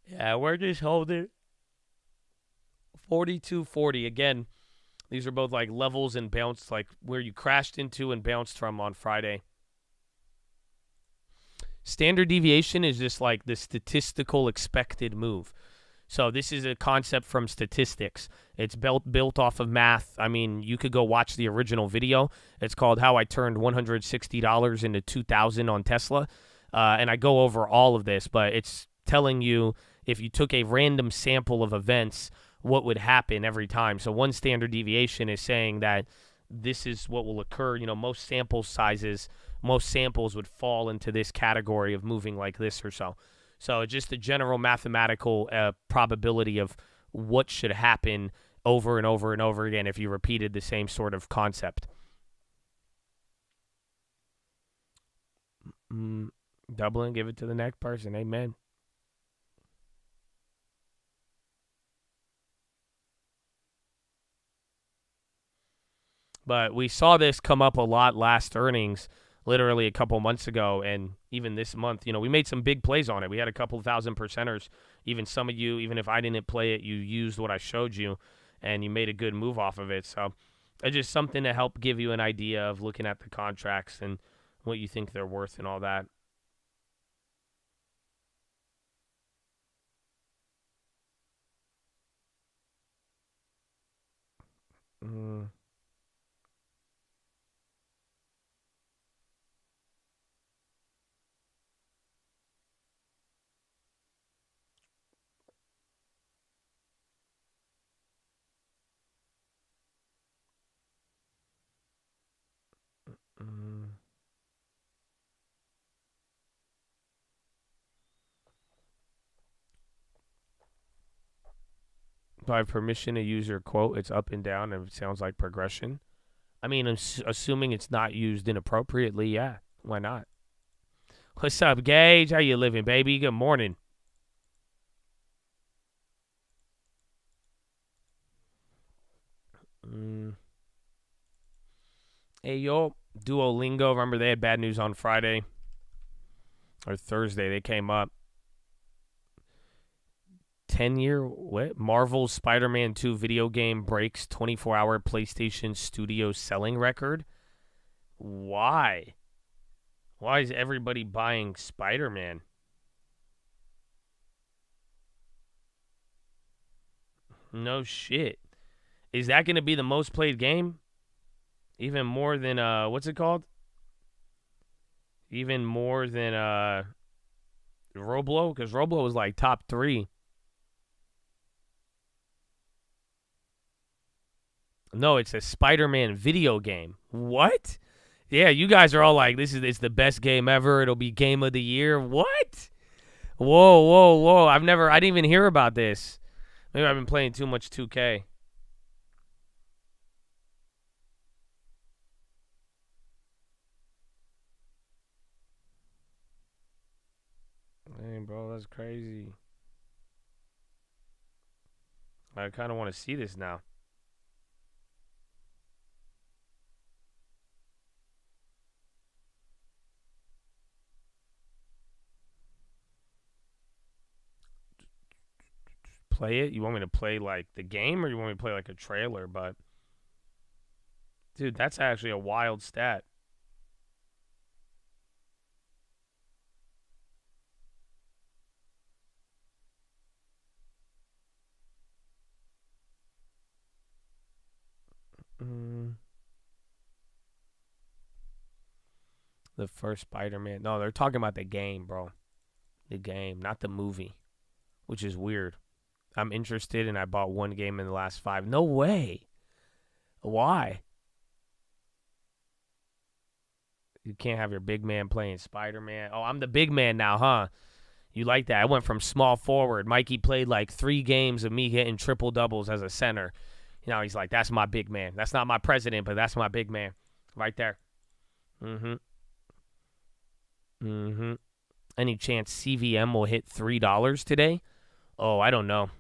Yeah, we're just holding 42.40. Again, these are both like levels and bounce, like where you crashed into and bounced from on Friday. Standard deviation is just like the statistical expected move. So this is a concept from statistics. It's built off of math. I mean, you could go watch the original video. It's called How I Turned $160 into $2,000 on Tesla. And I go over all of this, but it's telling you if you took a random sample of events, what would happen every time. So one standard deviation is saying that this is what will occur. You know, most samples would fall into this category of moving like this or so. So it's just a general mathematical probability of what should happen over and over and over again if you repeated the same sort of concept. Doubling, give it to the next person. Amen. But we saw this come up a lot last earnings, literally a couple months ago, and even this month. You know, we made some big plays on it. We had a couple thousand percenters. Even some of you, even if I didn't play it, you used what I showed you, and you made a good move off of it. So it's just something to help give you an idea of looking at the contracts and what you think they're worth and all that. Do I have permission to use your quote? It's up and down, and it sounds like progression. I mean, assuming it's not used inappropriately, yeah. Why not? What's up, Gage? How you living, baby? Good morning. Hey, yo, Duolingo. Remember they had bad news on Friday or Thursday. They came up. 10-year, what? Marvel's Spider-Man 2 video game breaks 24-hour PlayStation Studio selling record. Why? Why is everybody buying Spider-Man? No shit. Is that going to be the most played game? Even more than, what's it called? Even more than, Roblo? Because Roblo was like top 3. No, it's a Spider-Man video game. What? Yeah, you guys are all like, it's the best game ever. It'll be game of the year. What? Whoa. I didn't even hear about this. Maybe I've been playing too much 2K. Dang, bro, that's crazy. I kind of want to see this now. Play it? You want me to play like the game, or you want me to play like a trailer? But dude, that's actually a wild stat. The first Spider-Man. No, they're talking about the game, bro. The game, not the movie, which is weird. I'm interested, and I bought one game in the last 5. No way. Why? You can't have your big man playing Spider-Man. Oh, I'm the big man now, huh? You like that? I went from small forward. Mikey played like 3 games of me hitting triple doubles as a center. You know, he's like, that's my big man. That's not my president, but that's my big man. Right there. Any chance CVM will hit $3 today? Oh, I don't know.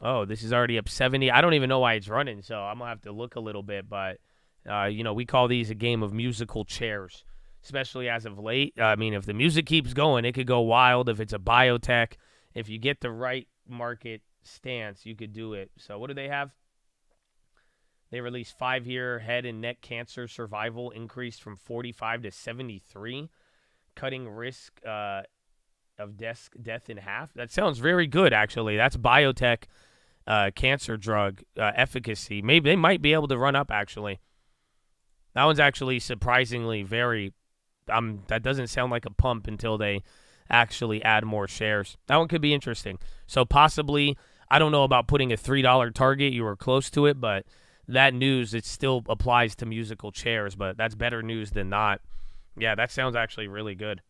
Oh, this is already up 70. I don't even know why it's running, so I'm going to have to look a little bit. But, we call these a game of musical chairs, especially as of late. I mean, if the music keeps going, it could go wild. If it's a biotech, if you get the right market stance, you could do it. So what do they have? They released 5-year head and neck cancer survival increased from 45 to 73, cutting risk of death in half. That sounds very good, actually. That's biotech cancer drug efficacy. Maybe they might be able to run up, actually. That one's actually surprisingly very that doesn't sound like a pump until they actually add more shares. That one could be interesting. So possibly, I don't know about putting a $3 target. You were close to it, but that news, it still applies to musical chairs, but that's better news than not. Yeah, that sounds actually really good.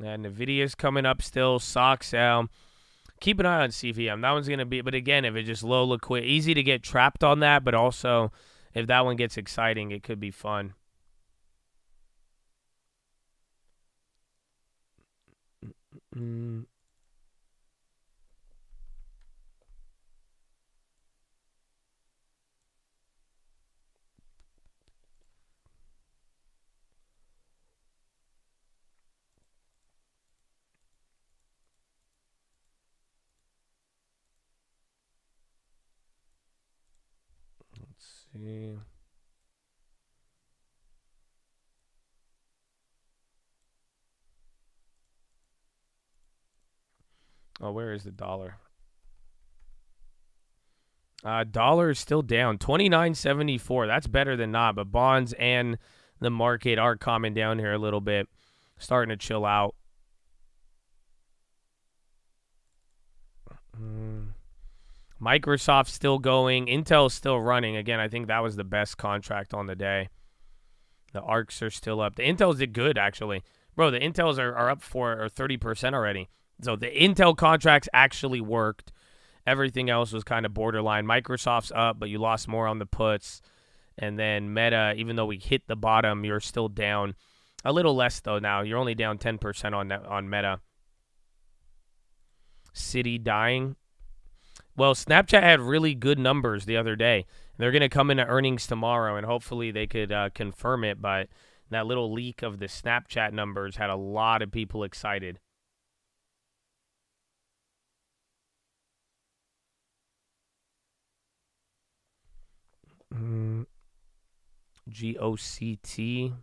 And NVIDIA's coming up still. Stocks out. Keep an eye on CVM. That one's going to be, but again, if it's just low liquid, easy to get trapped on that, but also if that one gets exciting, it could be fun. Let's see. Oh, where is the dollar? Dollar is still down, 29.74. That's better than not, but bonds and the market are calming down here a little bit, starting to chill out. Microsoft's still going. Intel's still running. Again, I think that was the best contract on the day. The ARCs are still up. The Intels did good, actually. Bro, the Intels are up for 30% already. So the Intel contracts actually worked. Everything else was kind of borderline. Microsoft's up, but you lost more on the puts. And then Meta, even though we hit the bottom, you're still down. A little less, though, now. You're only down 10% on Meta. City dying. Well, Snapchat had really good numbers the other day. They're going to come into earnings tomorrow, and hopefully they could confirm it. But that little leak of the Snapchat numbers had a lot of people excited. GOCT.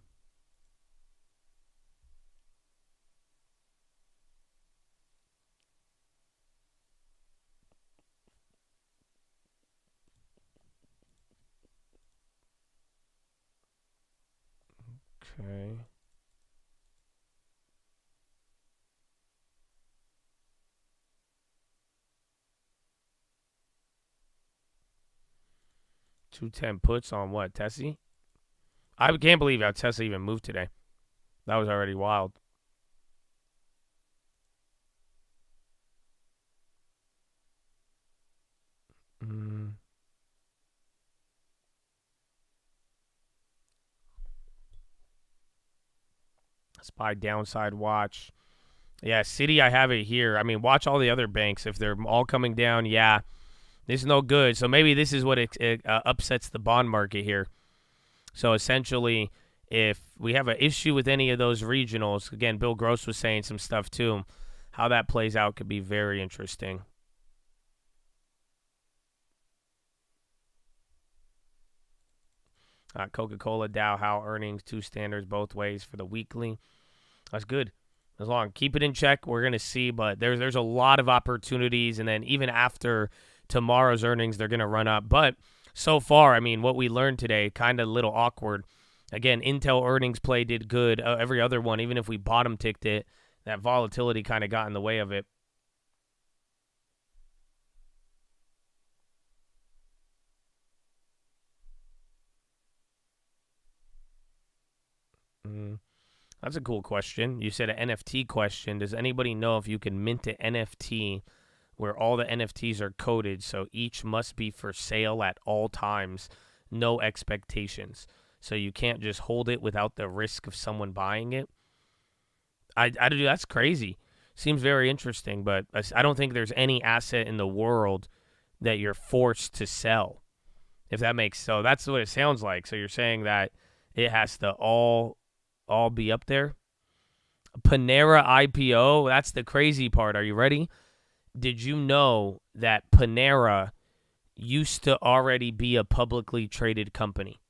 Okay. $210 puts on what? Tessie? I can't believe how Tesla even moved today. That was already wild. SPY downside watch. Yeah, Citi, I have it here. I mean, watch all the other banks. If they're all coming down, yeah, this is no good. So maybe this is what it upsets the bond market here. So essentially, if we have an issue with any of those regionals, again, Bill Gross was saying some stuff too, how that plays out could be very interesting. Coca-Cola, Dow, How earnings, two standards both ways for the weekly. That's good. As long keep it in check, we're gonna see. But there's a lot of opportunities, and then even after tomorrow's earnings, they're gonna run up. But so far, I mean, what we learned today, kind of a little awkward. Again, Intel earnings play did good. Every other one, even if we bottom ticked it, that volatility kind of got in the way of it. That's a cool question. You said an NFT question. Does anybody know if you can mint an NFT where all the NFTs are coded, so each must be for sale at all times, no expectations? So you can't just hold it without the risk of someone buying it. I do. That's crazy. Seems very interesting, but I don't think there's any asset in the world that you're forced to sell. If that makes so, that's what it sounds like. So you're saying that it has to all be up there. Panera IPO. That's the crazy part. Are you ready? Did you know that Panera used to already be a publicly traded company?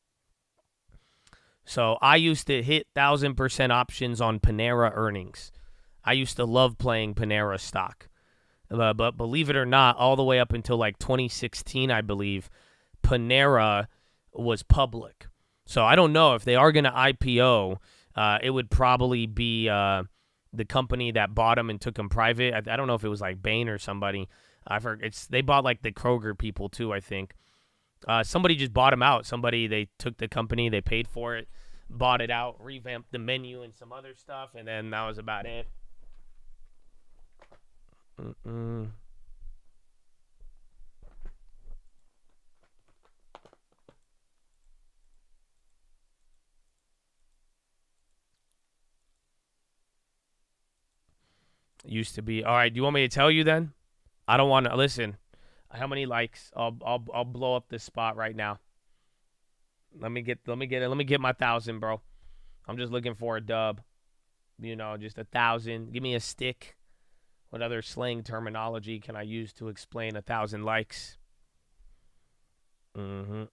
So I used to hit 1,000% options on Panera earnings. I used to love playing Panera stock. But believe it or not, all the way up until like 2016, I believe, Panera was public. So I don't know if they are going to IPO. It would probably be the company that bought them and took them private. I don't know if it was like Bain or somebody. I've heard they bought like the Kroger people too, I think. Somebody just bought them out. They took the company, they paid for it, bought it out, revamped the menu and some other stuff, and then that was about it. Used to be. All right, do you want me to tell you then? I don't want to listen. How many likes? I'll blow up this spot right now. Let me get my 1,000, bro. I'm just looking for a dub. You know, just 1,000. Give me a stick. What other slang terminology can I use to explain 1,000 likes? Do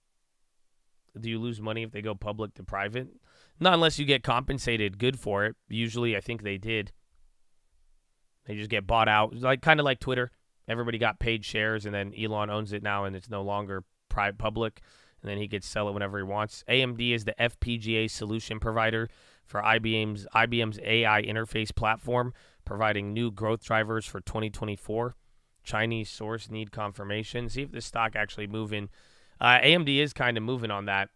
you lose money if they go public to private? Not unless you get compensated good for it. Usually, I think they did. They just get bought out, kind of like Twitter. Everybody got paid shares, and then Elon owns it now, and it's no longer public, and then he could sell it whenever he wants. AMD is the FPGA solution provider for IBM's AI interface platform, providing new growth drivers for 2024. Chinese source need confirmation. See if this stock actually moving. AMD is kind of moving on that.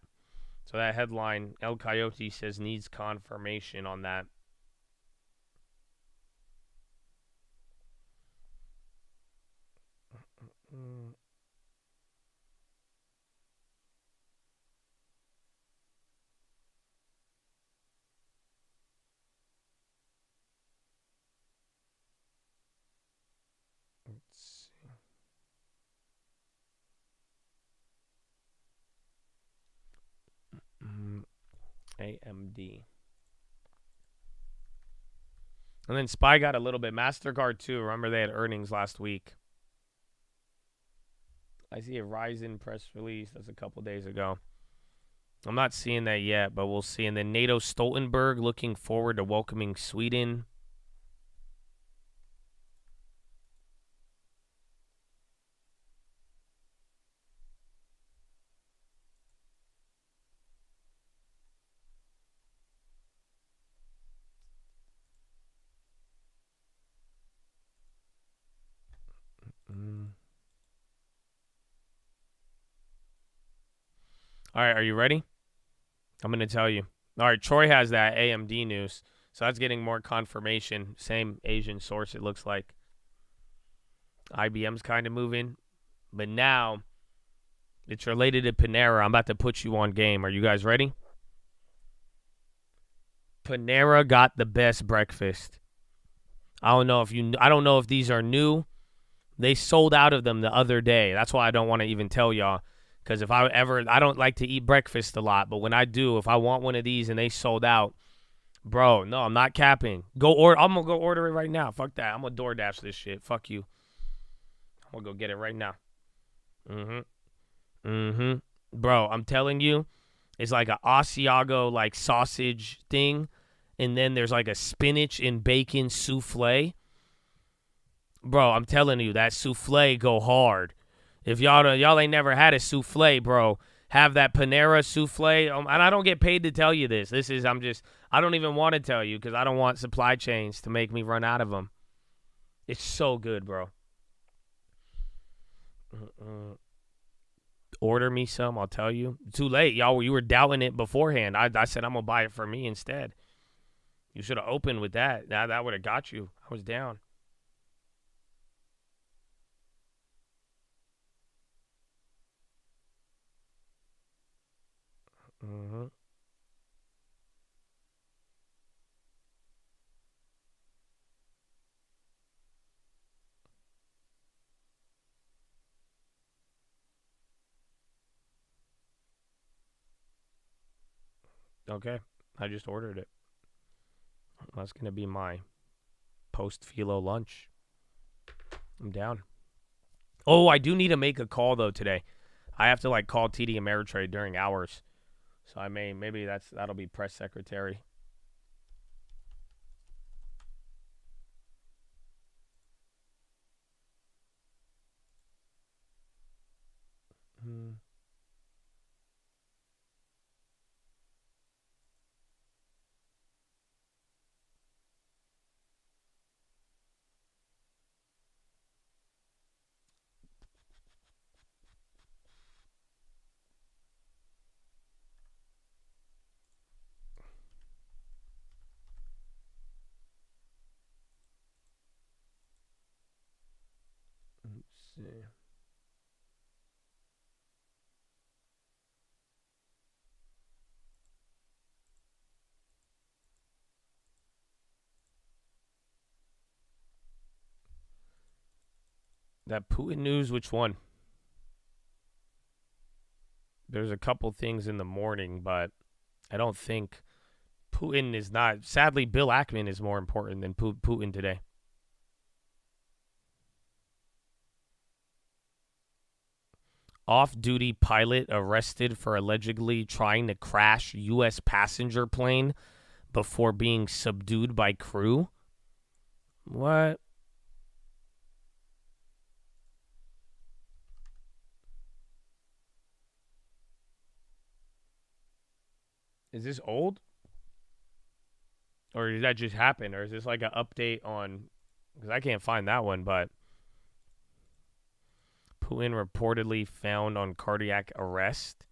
So that headline, El Coyote says needs confirmation on that. Let's see. AMD. And then SPY got a little bit. MasterCard too. Remember they had earnings last week. I see a Ryzen press release. That's a couple days ago. I'm not seeing that yet, but we'll see. And then NATO Stoltenberg looking forward to welcoming Sweden. All right, are you ready? I'm going to tell you. All right, Troy has that AMD news, so that's getting more confirmation. Same Asian source, it looks like. IBM's kind of moving, but now it's related to Panera. I'm about to put you on game. Are you guys ready? Panera got the best breakfast. I don't know if these are new. They sold out of them the other day. That's why I don't want to even tell y'all. Because I don't like to eat breakfast a lot, but when I do, if I want one of these and they sold out, bro, no, I'm not capping. I'm going to go order it right now. Fuck that. I'm going to DoorDash this shit. Fuck you. I'm going to go get it right now. Bro, I'm telling you, it's like an Asiago like sausage thing, and then there's like a spinach and bacon souffle. Bro, I'm telling you, that souffle go hard. If y'all ain't never had a souffle, bro, have that Panera souffle. And I don't get paid to tell you this. I don't even want to tell you because I don't want supply chains to make me run out of them. It's so good, bro. Order me some, I'll tell you. Too late, y'all. You were doubting it beforehand. I said I'm going to buy it for me instead. You should have opened with that. That would have got you. I was down. Okay, I just ordered it. That's going to be my post-PHILO lunch. I'm down. Oh, I do need to make a call, though, today. I have to, call TD Ameritrade during hours. So maybe that'll be press secretary. Let's see. That Putin news, which one? There's a couple things in the morning, but I don't think Putin is not. Sadly, Bill Ackman is more important than Putin today. Off-duty pilot arrested for allegedly trying to crash U.S. passenger plane before being subdued by crew. What? Is this old? Or did that just happen? Or is this like an update on... Because I can't find that one, but... Putin reportedly found on cardiac arrest.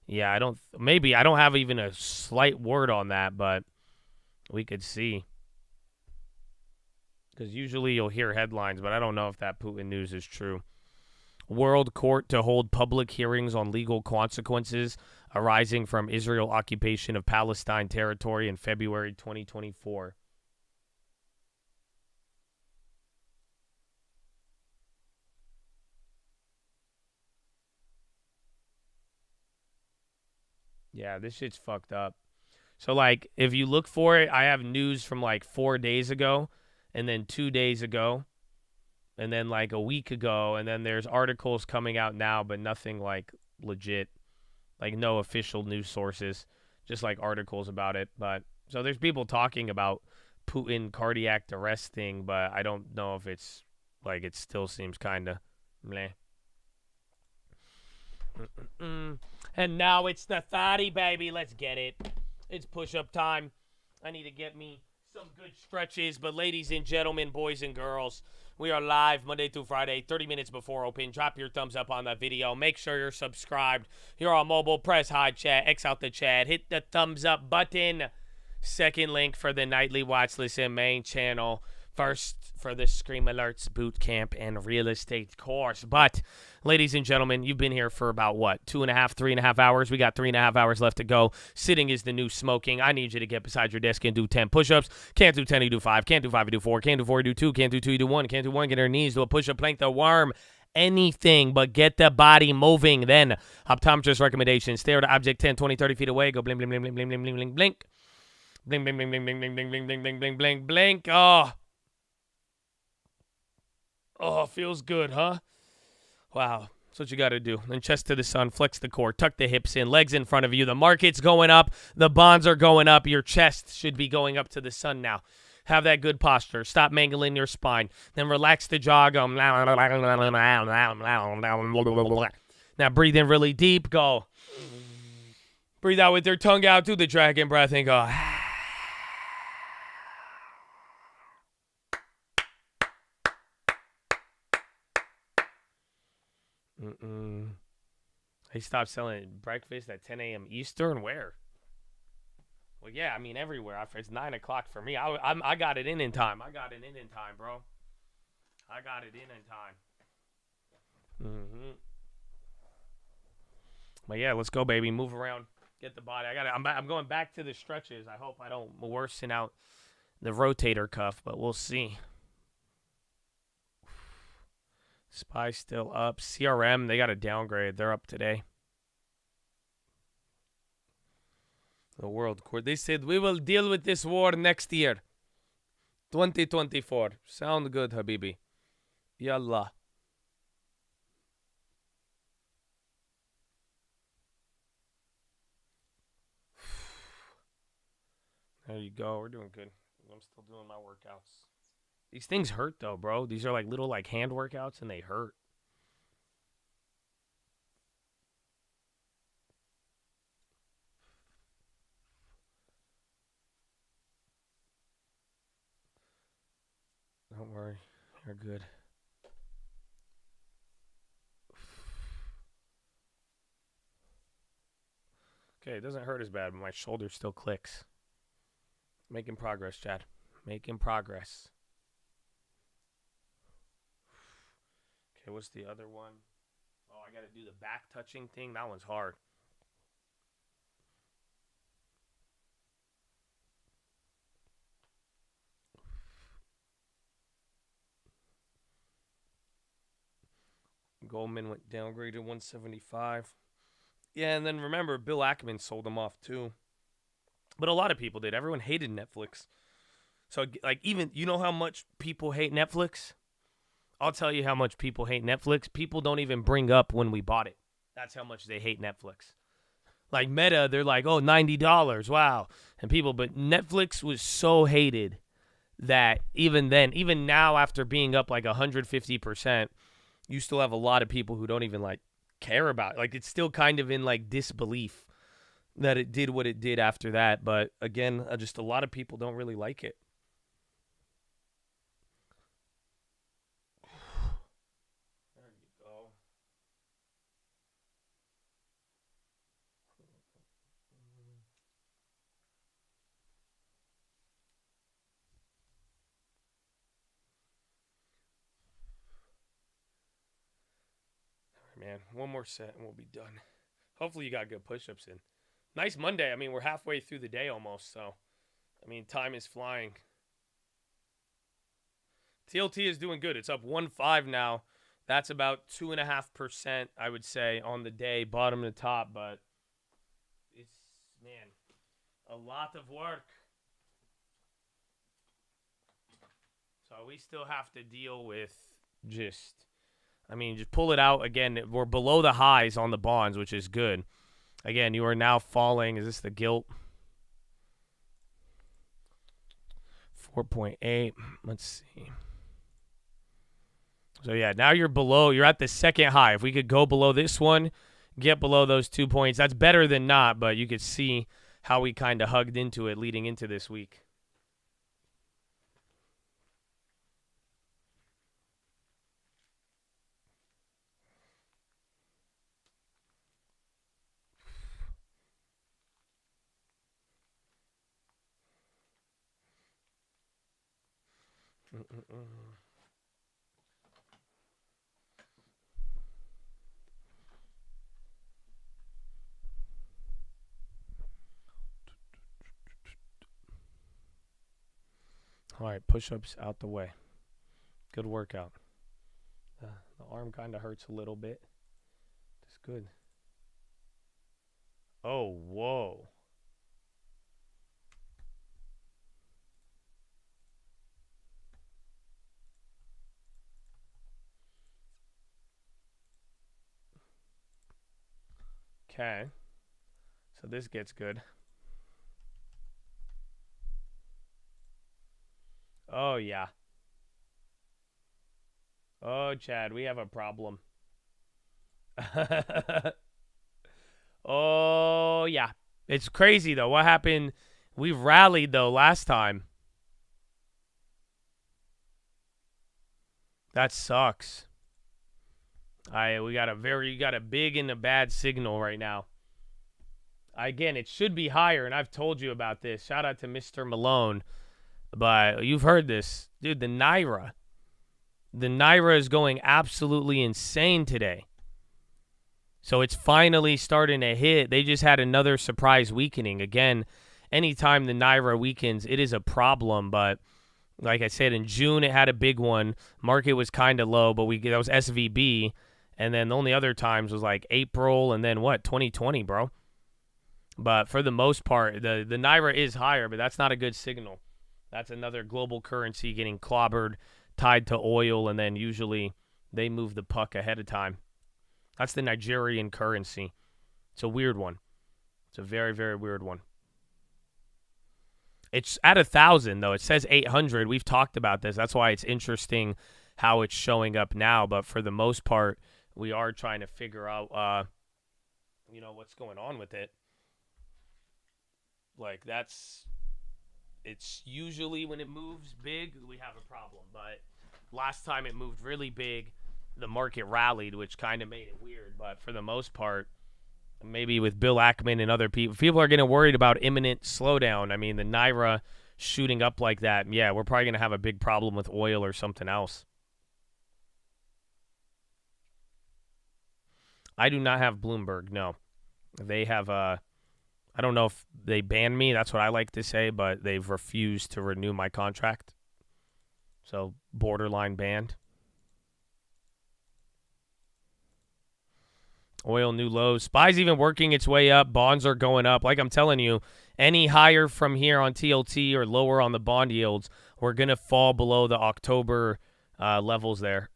Yeah, I don't have even a slight word on that, but we could see. Because usually you'll hear headlines, but I don't know if that Putin news is true. World Court to hold public hearings on legal consequences arising from Israel occupation of Palestine territory in February 2024. Yeah, this shit's fucked up. So, like, if you look for it, I have news from, like, 4 days ago, and then 2 days ago, and then, like, a week ago, and then there's articles coming out now, but nothing, like, legit. Like, no official news sources, just, like, articles about it. But, so there's people talking about Putin cardiac arrest thing, but I don't know if it's, like, it still seems kind of meh. And now it's the 30, baby. Let's get it. It's push-up time. I need to get me some good stretches. But ladies and gentlemen, boys and girls, we are live Monday through Friday, 30 minutes before open. Drop your thumbs up on that video. Make sure you're subscribed. You're on mobile. Press hide chat. X out the chat. Hit the thumbs up button. Second link for the nightly watch list and main channel. First for the Scream Alerts boot camp and real estate course. But, ladies and gentlemen, you've been here for about, what, 2.5, 3.5 hours? We got 3.5 hours left to go. Sitting is the new smoking. I need you to get beside your desk and do 10 push-ups. Can't do 10, you do 5. Can't do 5, you do 4. Can't do 4, you do 2. Can't do 2, you do 1. Can't do 1, get on your knees, do a push-up, plank the worm. Anything but get the body moving. Then, optometrist recommendations. Stare at the object 10, 20, 30 feet away. Go blink, blink, blink, blink, blink, blink, blink, blink, blink. Blink, blink, blink, blink, blink, blink, blink, blink, blink, blink, blink, blink, blink. Oh, feels good, huh? Wow. That's what you got to do. Then chest to the sun, flex the core, tuck the hips in, legs in front of you. The market's going up. The bonds are going up. Your chest should be going up to the sun now. Have that good posture. Stop mangling your spine. Then relax the jaw. Go. Now breathe in really deep. Go. Breathe out with your tongue out. Do the dragon breath and go. They stopped selling breakfast at 10 a.m. Eastern? Where? Well, yeah, I mean, everywhere. It's 9 o'clock for me. I got it in time. I got it in time, bro. I got it in time. But, yeah, let's go, baby. Move around. Get the body. I'm going back to the stretches. I hope I don't worsen out the rotator cuff, but we'll see. SPY still up. CRM, they got a downgrade. They're up today. The World Court. They said, we will deal with this war next year. 2024. Sound good, Habibi. Yallah. There you go. We're doing good. I'm still doing my workouts. These things hurt, though, bro. These are like little like hand workouts, and they hurt. Don't worry. You're good. Okay, it doesn't hurt as bad, but my shoulder still clicks. Making progress, Chad. Making progress. Okay, what's the other one? Oh, I got to do the back touching thing. That one's hard. Goldman went downgraded 175. Yeah, and then remember, Bill Ackman sold them off too. But a lot of people did. Everyone hated Netflix. So, like, even, you know how much people hate Netflix? I'll tell you how much people hate Netflix. People don't even bring up when we bought it. That's how much they hate Netflix. Like Meta, they're like, oh, $90. Wow. And people, but Netflix was so hated that even then, even now after being up like 150%, you still have a lot of people who don't even like care about it. Like it's still kind of in like disbelief that it did what it did after that. But again, just a lot of people don't really like it. Man, one more set and we'll be done. Hopefully you got good push-ups in. Nice Monday. I mean, we're halfway through the day almost, so, I mean, time is flying. TLT is doing good. It's up 1.5 now. That's about 2.5%, I would say, on the day, bottom to top, but it's, man, A lot of work. So we still have to deal with just pull it out again. We're below the highs on the bonds, which is good. Again, you are now falling. Is this the gilt? 4.8. Let's see. So, yeah, now you're below. You're at the second high. If we could go below this one, get below those 2 points, that's better than not, but you could see how we kind of hugged into it leading into this week. All right, push-ups out the way. Good workout. The arm kind of hurts a little bit. It's good. Oh, whoa. Okay. So this gets good. Oh, yeah. Oh, Chad, we have a problem. Oh, yeah. It's crazy, though. What happened? We rallied, though, last time. That sucks. We got a big and a bad signal right now. Again, it should be higher, and I've told you about this. Shout out to Mr. Malone. But you've heard this. Dude, the Naira is going absolutely insane today. So it's finally starting to hit. They just had another surprise weakening. Again, anytime the Naira weakens, it is a problem. But like I said, in June, it had a big one. Market was kind of low, but that was SVB. And then the only other times was like April and then 2020, bro. But for the most part, the Naira is higher, but that's not a good signal. That's another global currency getting clobbered, tied to oil, and then usually they move the puck ahead of time. That's the Nigerian currency. It's a weird one. It's a very, very weird one. It's at 1,000, though. It says 800. We've talked about this. That's why it's interesting how it's showing up now. But for the most part, we are trying to figure out, what's going on with it. Like, it's usually when it moves big, we have a problem. But last time it moved really big, the market rallied, which kind of made it weird. But for the most part, maybe with Bill Ackman and other people are getting worried about imminent slowdown. I mean, the Naira shooting up like that, yeah, we're probably going to have a big problem with oil or something else. I do not have Bloomberg, no. They have, I don't know if they banned me, that's what I like to say, but they've refused to renew my contract. So, borderline banned. Oil new lows. SPY's even working its way up. Bonds are going up. Like I'm telling you, any higher from here on TLT or lower on the bond yields, we're going to fall below the October levels there.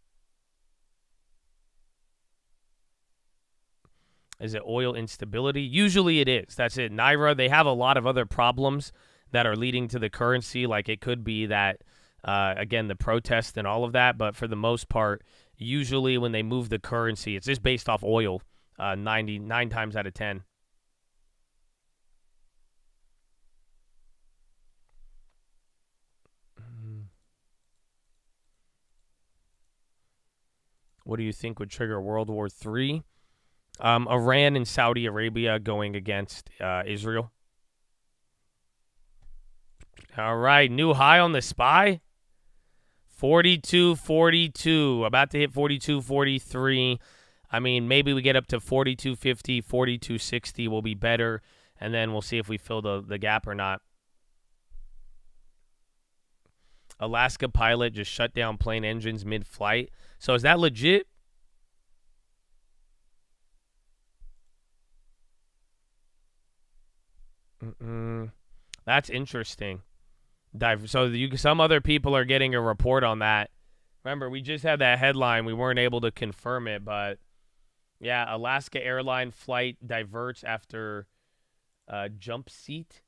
Is it oil instability? Usually it is. That's it. Naira, they have a lot of other problems that are leading to the currency. Like it could be that, again, the protest and all of that. But for the most part, usually when they move the currency, it's just based off oil, 99 times out of 10. What do you think would trigger World War III? Iran and Saudi Arabia going against Israel. All right, new high on the SPY. 42.42. About to hit 42.43. I mean, maybe we get up to 42.50, 42.60 will be better, and then we'll see if we fill the gap or not. Alaska pilot just shut down plane engines mid-flight. So is that legit? That's interesting. So some other people are getting a report on that. Remember, we just had that headline. We weren't able to confirm it, but yeah, Alaska airline flight diverts after jump seat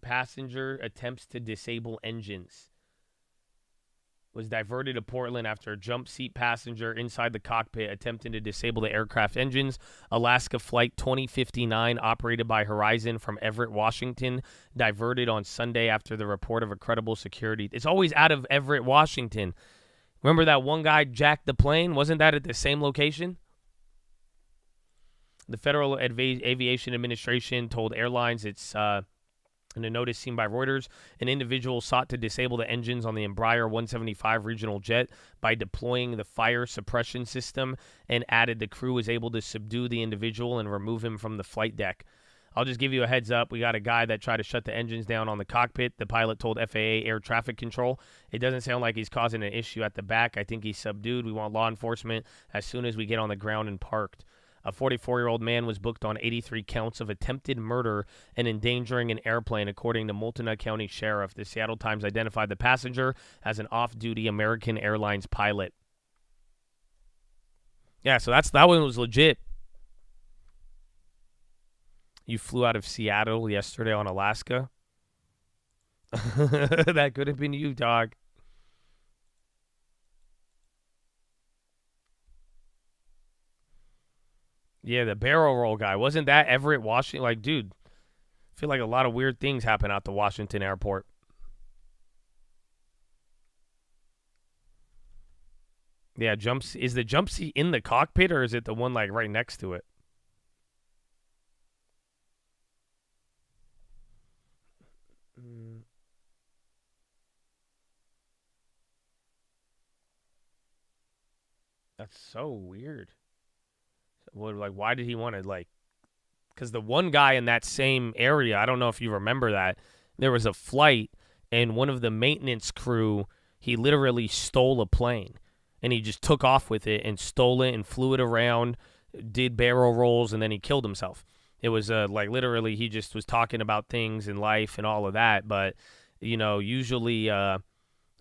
passenger attempts to disable engines. Was diverted to Portland after a jump seat passenger inside the cockpit attempting to disable the aircraft engines. Alaska Flight 2059, operated by Horizon from Everett, Washington, diverted on Sunday after the report of a credible security. It's always out of Everett, Washington. Remember that one guy jacked the plane? Wasn't that at the same location? The Federal Aviation Administration told airlines in a notice seen by Reuters, an individual sought to disable the engines on the Embraer 175 regional jet by deploying the fire suppression system, and added the crew was able to subdue the individual and remove him from the flight deck. I'll just give you a heads up. We got a guy that tried to shut the engines down on the cockpit. The pilot told FAA Air Traffic Control. It doesn't sound like he's causing an issue at the back. I think he's subdued. We want law enforcement as soon as we get on the ground and parked. A 44-year-old man was booked on 83 counts of attempted murder and endangering an airplane, according to Multnomah County Sheriff. The Seattle Times identified the passenger as an off-duty American Airlines pilot. Yeah, so that one was legit. You flew out of Seattle yesterday on Alaska? That could have been you, dog. Yeah, the barrel roll guy. Wasn't that Everett, Washington? Like, dude, I feel like a lot of weird things happen out the Washington airport. Yeah, is the jump seat in the cockpit, or is it the one, like, right next to it? That's so weird. Why did he want to, like, because the one guy in that same area, I don't know if you remember that, there was a flight, and one of the maintenance crew, he literally stole a plane, and he just took off with it and stole it and flew it around, did barrel rolls, and then he killed himself. It was, like, literally he just was talking about things in life and all of that, but, you know, usually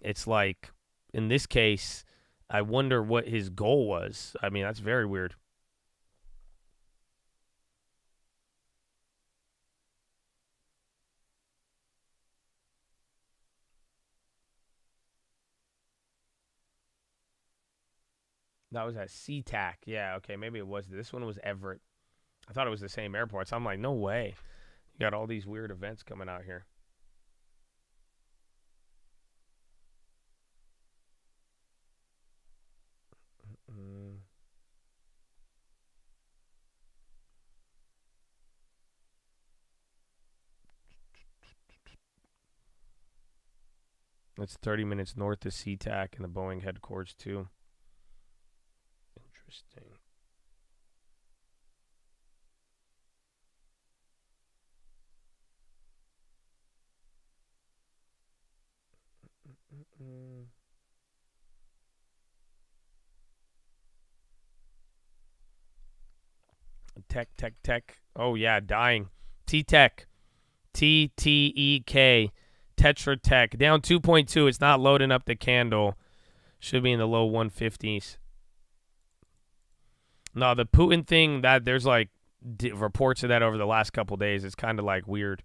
it's like, in this case, I wonder what his goal was. I mean, that's very weird. That was at SeaTac. Yeah, okay, maybe it was. This one was Everett. I thought it was the same airport. So I'm like, no way. You got all these weird events coming out here. It's 30 minutes north of SeaTac and the Boeing headquarters, too. Interesting. Tech. Oh, yeah, dying. T-Tech. T-T-E-K. Tetra Tech. Down 2.2. It's not loading up the candle. Should be in the low 150s. No, the Putin thing, that there's like reports of that over the last couple days. It's kind of like weird.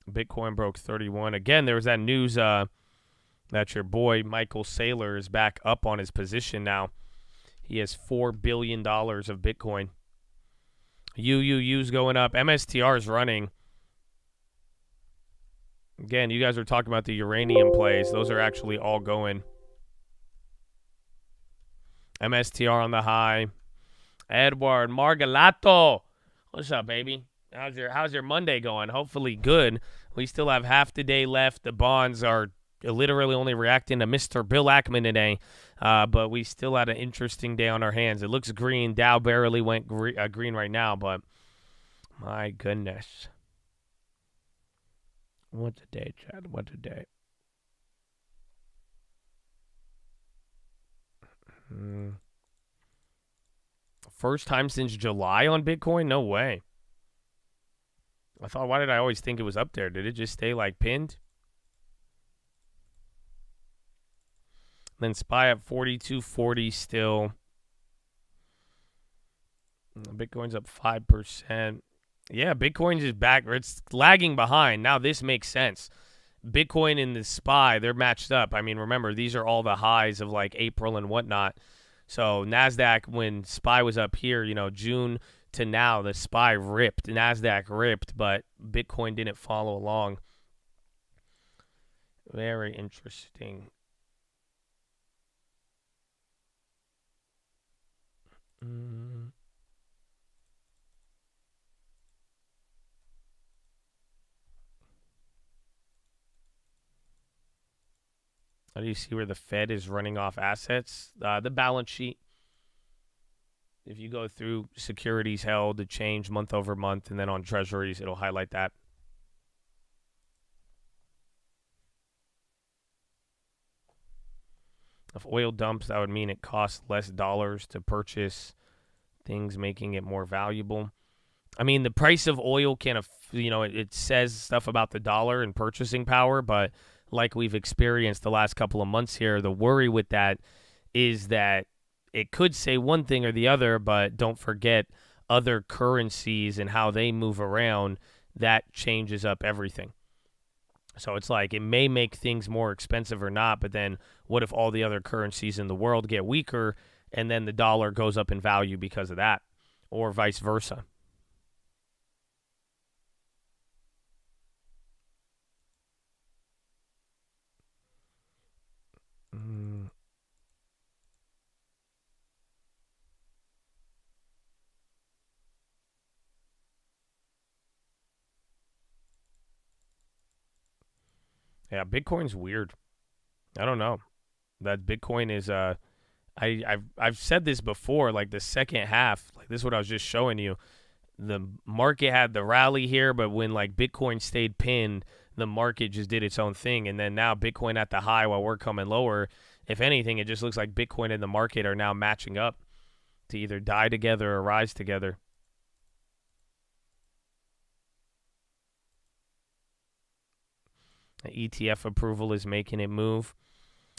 Bitcoin broke 31. Again, there was that news that your boy Michael Saylor is back up on his position now. He has $4 billion of Bitcoin. UUU's going up. MSTR is running. Again, you guys are talking about the uranium plays. Those are actually all going. MSTR on the high. Edward Margalato. What's up, baby? How's your Monday going? Hopefully good. We still have half the day left. The bonds are literally only reacting to Mr. Bill Ackman today. But we still had an interesting day on our hands. It looks green. Dow barely went green right now, but my goodness. What today, Chad? What today? First time since July on Bitcoin? No way. I thought, why did I always think it was up there? Did it just stay like pinned? Then SPY at 42.40 still. Bitcoin's up 5%. Yeah, Bitcoin's just back. It's lagging behind. Now this makes sense. Bitcoin and the SPY, they're matched up. I mean, remember, these are all the highs of like April and whatnot. So NASDAQ, when SPY was up here, June to now, the SPY ripped. NASDAQ ripped, but Bitcoin didn't follow along. Very interesting. How do you see where the Fed is running off assets? The balance sheet. If you go through securities held, the change month over month, and then on treasuries, it'll highlight that. If oil dumps, that would mean it costs less dollars to purchase things, making it more valuable. I mean, the price of oil it says stuff about the dollar and purchasing power, but like we've experienced the last couple of months here, the worry with that is that it could say one thing or the other, but don't forget other currencies and how they move around. That changes up everything. So it's like it may make things more expensive or not, but then what if all the other currencies in the world get weaker and then the dollar goes up in value because of that, or vice versa? Yeah, Bitcoin's weird. I don't know. That Bitcoin is I've said this before, like the second half, like this is what I was just showing you. The market had the rally here, but when like Bitcoin stayed pinned, the market just did its own thing. And then now Bitcoin at the high while we're coming lower. If anything, it just looks like Bitcoin and the market are now matching up to either die together or rise together. The ETF approval is making it move.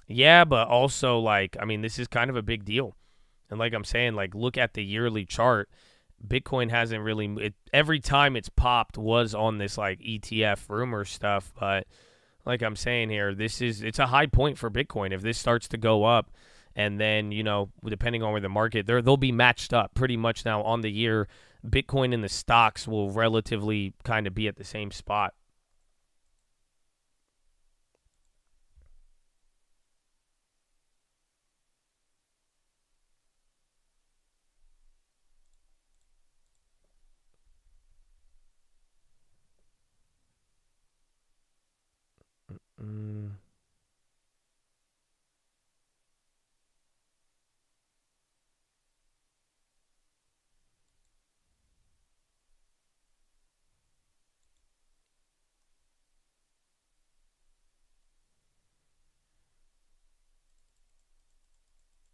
Yeah, but also, like, I mean, this is kind of a big deal. And like I'm saying, like, look at the yearly chart. Bitcoin hasn't really, every time it's popped was on this, like, ETF rumor stuff. But like I'm saying here, it's a high point for Bitcoin. If this starts to go up and then, depending on where the market, they'll be matched up pretty much now on the year. Bitcoin and the stocks will relatively kind of be at the same spot.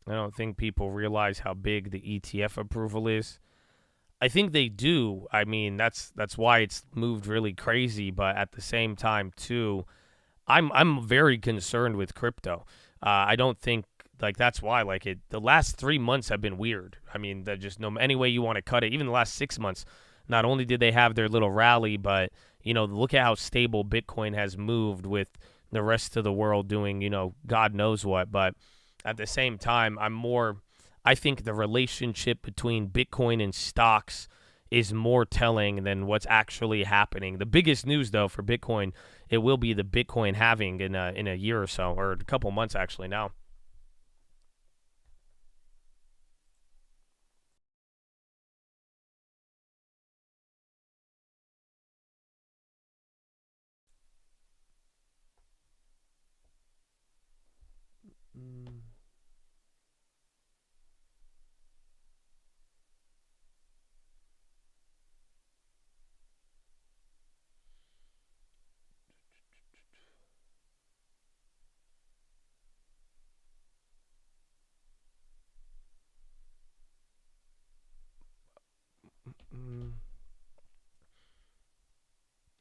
I don't think people realize how big the ETF approval is. I think they do. I mean, that's why it's moved really crazy. But at the same time, too, I'm very concerned with crypto. I don't think that's why the last 3 months have been weird. I mean, that just no any way you want to cut it. Even the last 6 months, not only did they have their little rally, but look at how stable Bitcoin has moved with the rest of the world doing God knows what. But at the same time, I think the relationship between Bitcoin and stocks is more telling than what's actually happening. The biggest news, though, for Bitcoin, it will be the Bitcoin halving in a year or so, or a couple months actually now.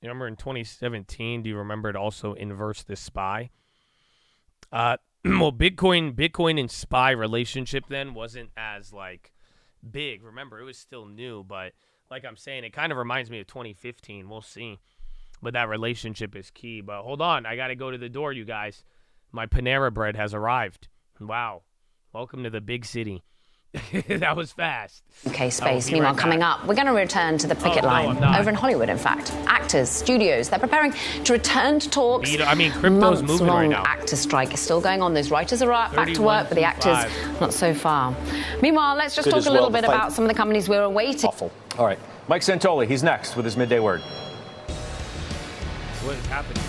You remember in 2017, do you remember it also inversed the SPY? Well, Bitcoin and SPY relationship then wasn't as like big. Remember, it was still new, but like I'm saying, it kind of reminds me of 2015. We'll see. But that relationship is key. But hold on, I got to go to the door, you guys. My Panera bread has arrived. Wow. Welcome to the big city. That was fast. UK space. Meanwhile, coming up, we're going to return to the picket line over in Hollywood. In fact, actors, studios, they're preparing to return to talks. Crypto's moving right now. Actor strike is still going on. Those writers are back to work, but the actors not so far. Meanwhile, let's just talk a little bit about some of the companies we're awaiting. Awful. All right, Mike Santoli, he's next with his midday word. What is happening?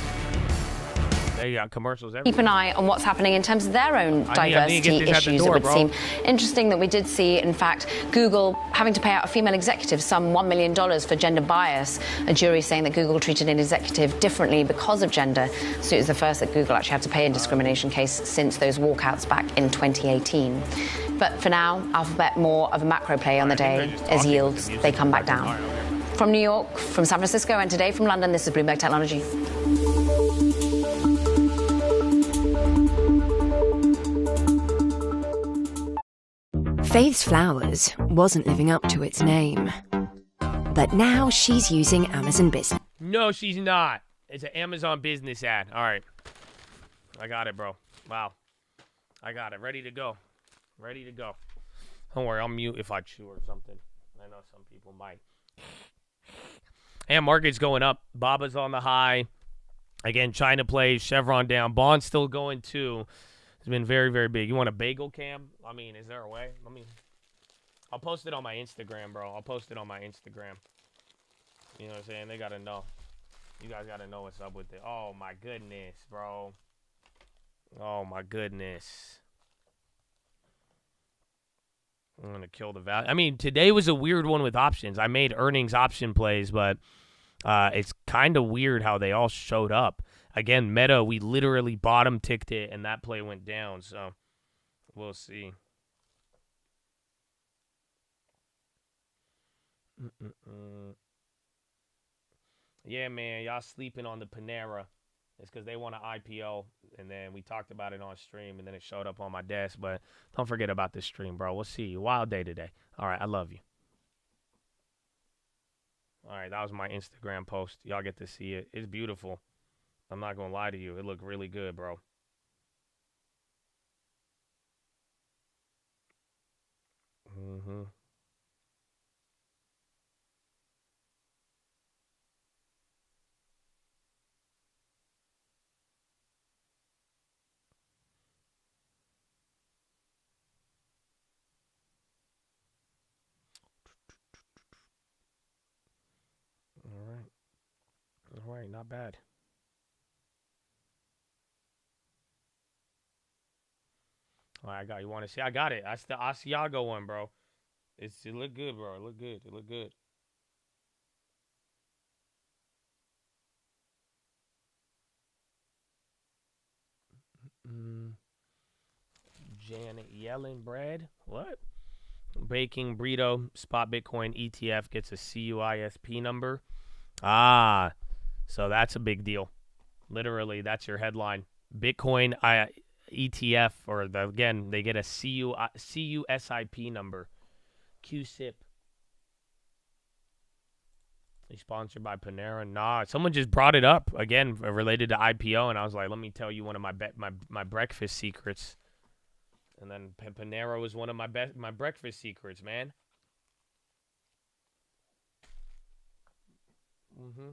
They got commercials everywhere. Keep an eye on what's happening in terms of their own diversity issues. It would seem interesting that we did see, in fact, Google having to pay out a female executive some $1 million for gender bias. A jury saying that Google treated an executive differently because of gender. So it was the first that Google actually had to pay a discrimination case since those walkouts back in 2018. But for now, Alphabet more of a macro play on the day as yields, they come back down. From New York, from San Francisco, and today from London, this is Bloomberg Technology. Faith's Flowers wasn't living up to its name. But now she's using Amazon Business. No, she's not. It's an Amazon Business ad. All right. I got it, bro. Wow. I got it. Ready to go. Ready to go. Don't worry. I'll mute if I chew or something. I know some people might. And market's going up. Baba's on the high. Again, China plays. Chevron down. Bond's still going too. It's been very, very big. You want a bagel cam? I mean, is there a way? I'll post it on my Instagram, bro. I'll post it on my Instagram. You know what I'm saying? They got to know. You guys got to know what's up with it. Oh, my goodness, bro. Oh, my goodness. I'm going to kill the value. I mean, today was a weird one with options. I made earnings option plays, but it's kind of weird how they all showed up. Again, Meta, we literally bottom ticked it, and that play went down. So, we'll see. Yeah, man, y'all sleeping on the Panera. It's because they want an IPO, and then we talked about it on stream, and then it showed up on my desk. But don't forget about this stream, bro. We'll see you. Wild day today. All right, I love you. All right, that was my Instagram post. Y'all get to see it. It's beautiful. I'm not going to lie to you. It looked really good, bro. Mm-hmm. All right, not bad. All right, I got. You want to see? I got it. I Asiago one, bro. It look good, bro. It look good. It look good. Janet Yellen bread. What? Baking burrito spot Bitcoin ETF gets a CUISP number. Ah, so that's a big deal. Literally, that's your headline. Bitcoin ETF, or again, they get a CUSIP number. QSIP. They sponsored by Panera. Nah, someone just brought it up again related to IPO, and I was like, let me tell you one of my breakfast secrets. And then Panera was one of my breakfast secrets, man. Mm-hmm.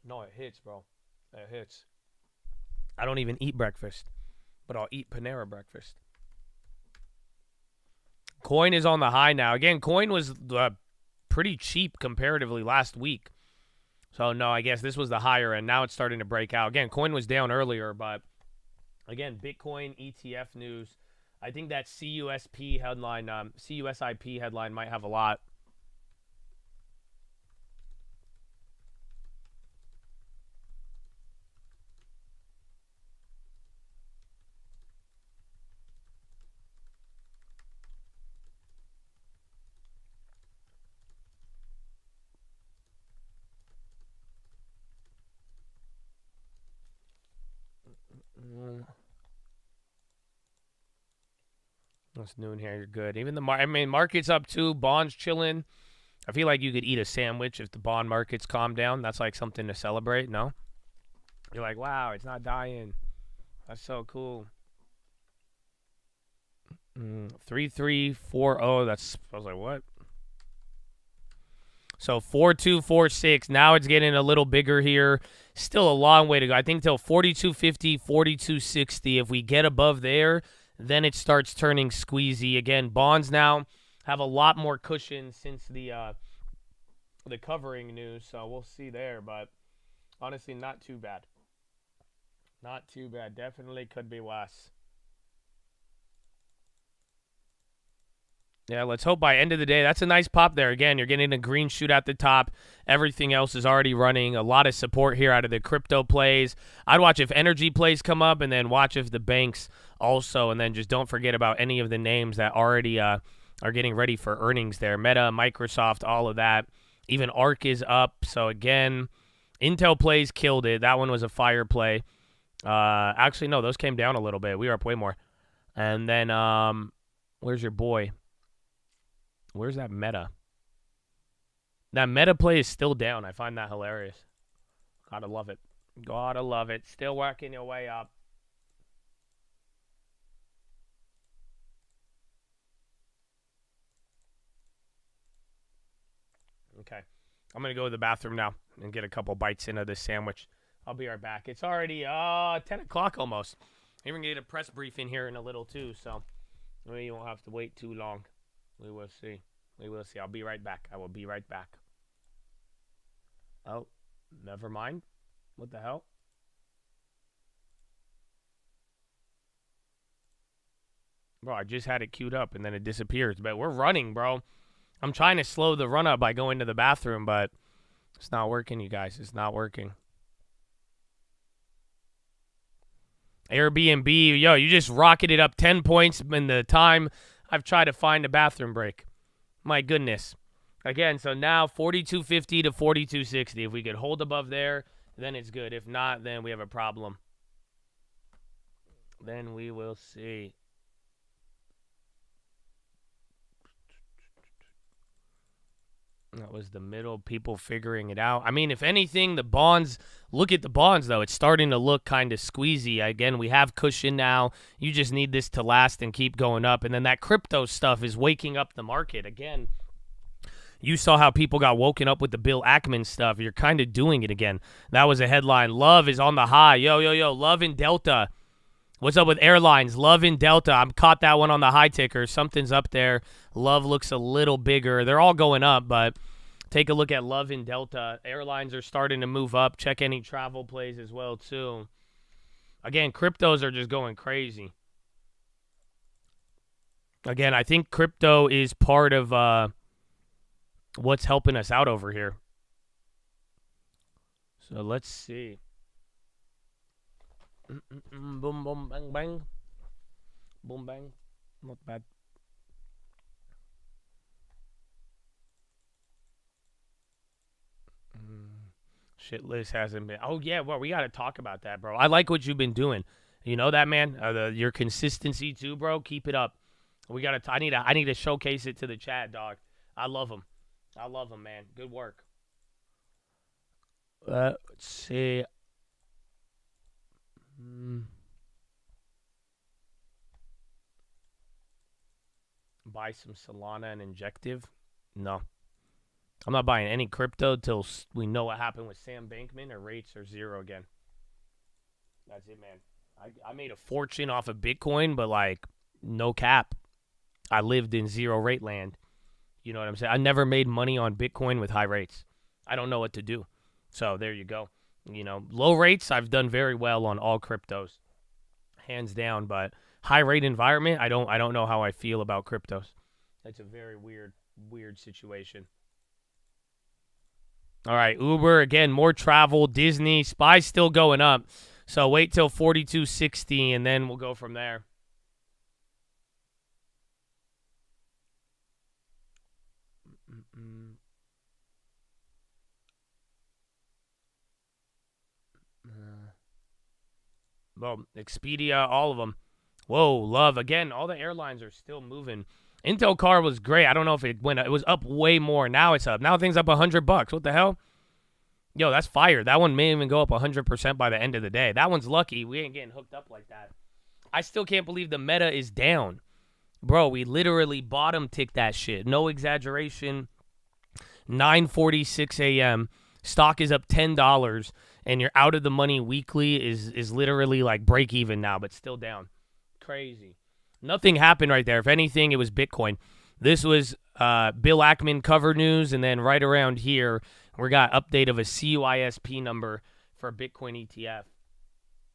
No, it hits, bro. It hits. I don't even eat breakfast, but I'll eat Panera breakfast. Coin is on the high now. Again, coin was pretty cheap comparatively last week. So, no, I guess this was the higher end. Now it's starting to break out. Again, coin was down earlier, but again, Bitcoin ETF news. I think that CUSIP headline might have a lot. Almost noon here. You're good. Even the market's up too. Bonds chilling. I feel like you could eat a sandwich if the bond markets calm down. That's like something to celebrate. No, you're like, wow, it's not dying. That's so cool. 3340. That's. I was like, what? So 4246. Now it's getting a little bigger here. Still a long way to go. I think till 4250, 4260. If we get above there, then it starts turning squeezy again. Bonds now have a lot more cushion since the covering news, so we'll see there. But honestly, not too bad. Not too bad. Definitely could be worse. Yeah, let's hope by end of the day. That's a nice pop there. Again, you're getting a green shoot at the top. Everything else is already running. A lot of support here out of the crypto plays. I'd watch if energy plays come up, and then watch if the banks also. And then just don't forget about any of the names that already are getting ready for earnings there. Meta, Microsoft, all of that. Even ARK is up. So, again, Intel plays killed it. That one was a fire play. Actually, no, those came down a little bit. We were up way more. And then where's your boy? Where's that Meta? That Meta play is still down. I find that hilarious. Gotta love it. Gotta love it. Still working your way up. Okay. I'm going to go to the bathroom now and get a couple bites into this sandwich. I'll be right back. It's already 10 o'clock almost. Even going to get a press briefing here in a little too, so you won't have to wait too long. We will see. We will see. I'll be right back. I will be right back. Oh, never mind. What the hell? Bro, I just had it queued up and then it disappears. But we're running, bro. I'm trying to slow the run up by going to the bathroom, but it's not working, you guys. It's not working. Airbnb, yo, you just rocketed up 10 points in the time I've tried to find a bathroom break. My goodness. Again, so now 4250 to 4260. If we could hold above there, then it's good. If not, then we have a problem. Then we will see. That was the middle, people figuring it out. I mean, if anything, the bonds, look at the bonds, though. It's starting to look kind of squeezy. Again, we have cushion now. You just need this to last and keep going up. And then that crypto stuff is waking up the market. Again, you saw how people got woken up with the Bill Ackman stuff. You're kind of doing it again. That was a headline. Love is on the high. Yo, Love in Delta. What's up with airlines? Love in Delta. I'm caught that one on the high ticker. Something's up there. Love looks a little bigger. They're all going up, but take a look at Love in Delta. Airlines are starting to move up. Check any travel plays as well, too. Again, cryptos are just going crazy. Again, I think crypto is part of what's helping us out over here. So let's see. Boom, boom, bang, bang. Boom, bang. Not bad. Shit list hasn't been. Oh, yeah, well, we got to talk about that, bro. I like what you've been doing. You know that, man? Your consistency, too, bro. Keep it up. We got to. I need to showcase it to the chat, dog. I love them. I love them, man. Good work. Let's see. Buy some Solana and Injective? No. I'm not buying any crypto till we know what happened with Sam Bankman or rates are zero again. That's it, man. I made a fortune off of Bitcoin, but, like, no cap. I lived in zero rate land. You know what I'm saying? I never made money on Bitcoin with high rates. I don't know what to do. So there you go. You know, low rates, I've done very well on all cryptos. Hands down, but high rate environment, I don't know how I feel about cryptos. That's a very weird situation. All right, Uber, again, more travel. Disney, SPY's still going up. So wait till 4260, and then we'll go from there. Well, Expedia, all of them. Whoa, love. Again, all the airlines are still moving. Intel car was great. I don't know if it went. It was up way more. Now it's up. Now things up $100. What the hell? Yo, that's fire. That one may even go up 100% by the end of the day. That one's lucky. We ain't getting hooked up like that. I still can't believe the meta is down. Bro, we literally bottom ticked that shit. No exaggeration. 9:46 a.m. Stock is up $10, and you're out of the money weekly is literally like break even now, but still down. Crazy. Nothing happened right there. If anything, it was Bitcoin. This was Bill Ackman cover news, and then right around here, we got update of a CUISP number for a Bitcoin ETF.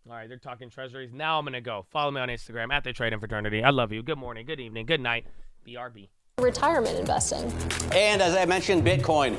All right, they're talking treasuries. Now I'm going to go. Follow me on Instagram, at The Trading Fraternity. I love you. Good morning, good evening, good night. BRB. Retirement investing. And as I mentioned, Bitcoin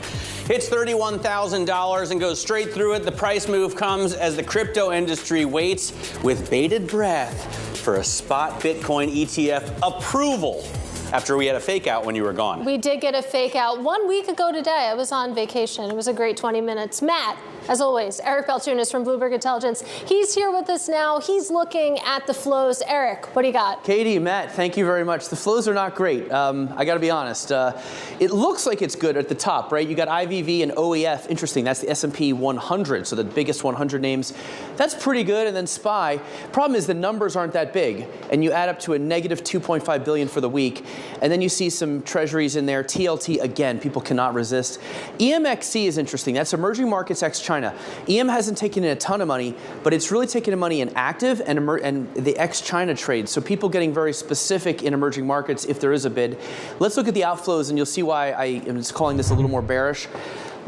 hits $31,000 and goes straight through it. The price move comes as the crypto industry waits with bated breath for a spot Bitcoin ETF approval after we had a fake out when you were gone. We did get a fake out 1 week ago today. I was on vacation. It was a great 20 minutes. Matt, as always, Eric Balchunas from Bloomberg Intelligence. He's here with us now. He's looking at the flows. Eric, what do you got? Katie, Matt, thank you very much. The flows are not great. I got to be honest. It looks like it's good at the top, right? You got IVV and OEF. Interesting. That's the S&P 100, so the biggest 100 names. That's pretty good. And then SPY. Problem is the numbers aren't that big, and you add up to a negative 2.5 billion for the week. And then you see some treasuries in there. TLT, again, people cannot resist. EMXC is interesting. That's emerging markets ex-China. EM hasn't taken in a ton of money, but it's really taken in money in active and the ex-China trade. So people getting very specific in emerging markets if there is a bid. Let's look at the outflows, and you'll see why I am just calling this a little more bearish.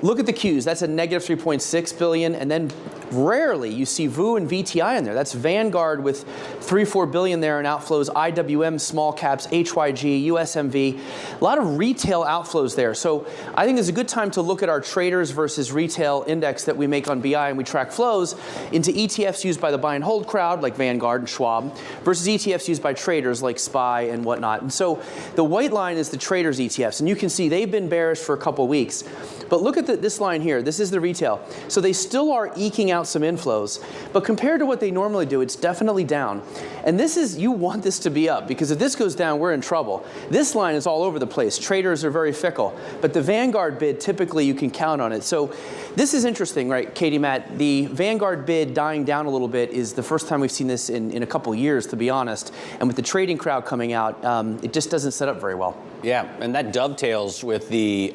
Look at the Qs. That's a negative 3.6 billion. And then rarely you see VU and VTI in there. That's Vanguard with 3-4 billion there in outflows. IWM, small caps, HYG, USMV. A lot of retail outflows there. So I think it's a good time to look at our traders versus retail index that we make on BI, and we track flows into ETFs used by the buy and hold crowd like Vanguard and Schwab versus ETFs used by traders like SPY and whatnot. And so the white line is the traders ETFs. And you can see they've been bearish for a couple weeks. But look at this line here. This is the retail. So they still are eking out some inflows. But compared to what they normally do, it's definitely down. And this is, you want this to be up, because if this goes down, we're in trouble. This line is all over the place. Traders are very fickle. But the Vanguard bid, typically you can count on it. So this is interesting, right, Katie, Matt? The Vanguard bid dying down a little bit is the first time we've seen this in a couple years, to be honest. And with the trading crowd coming out, it just doesn't set up very well. Yeah, and that dovetails with the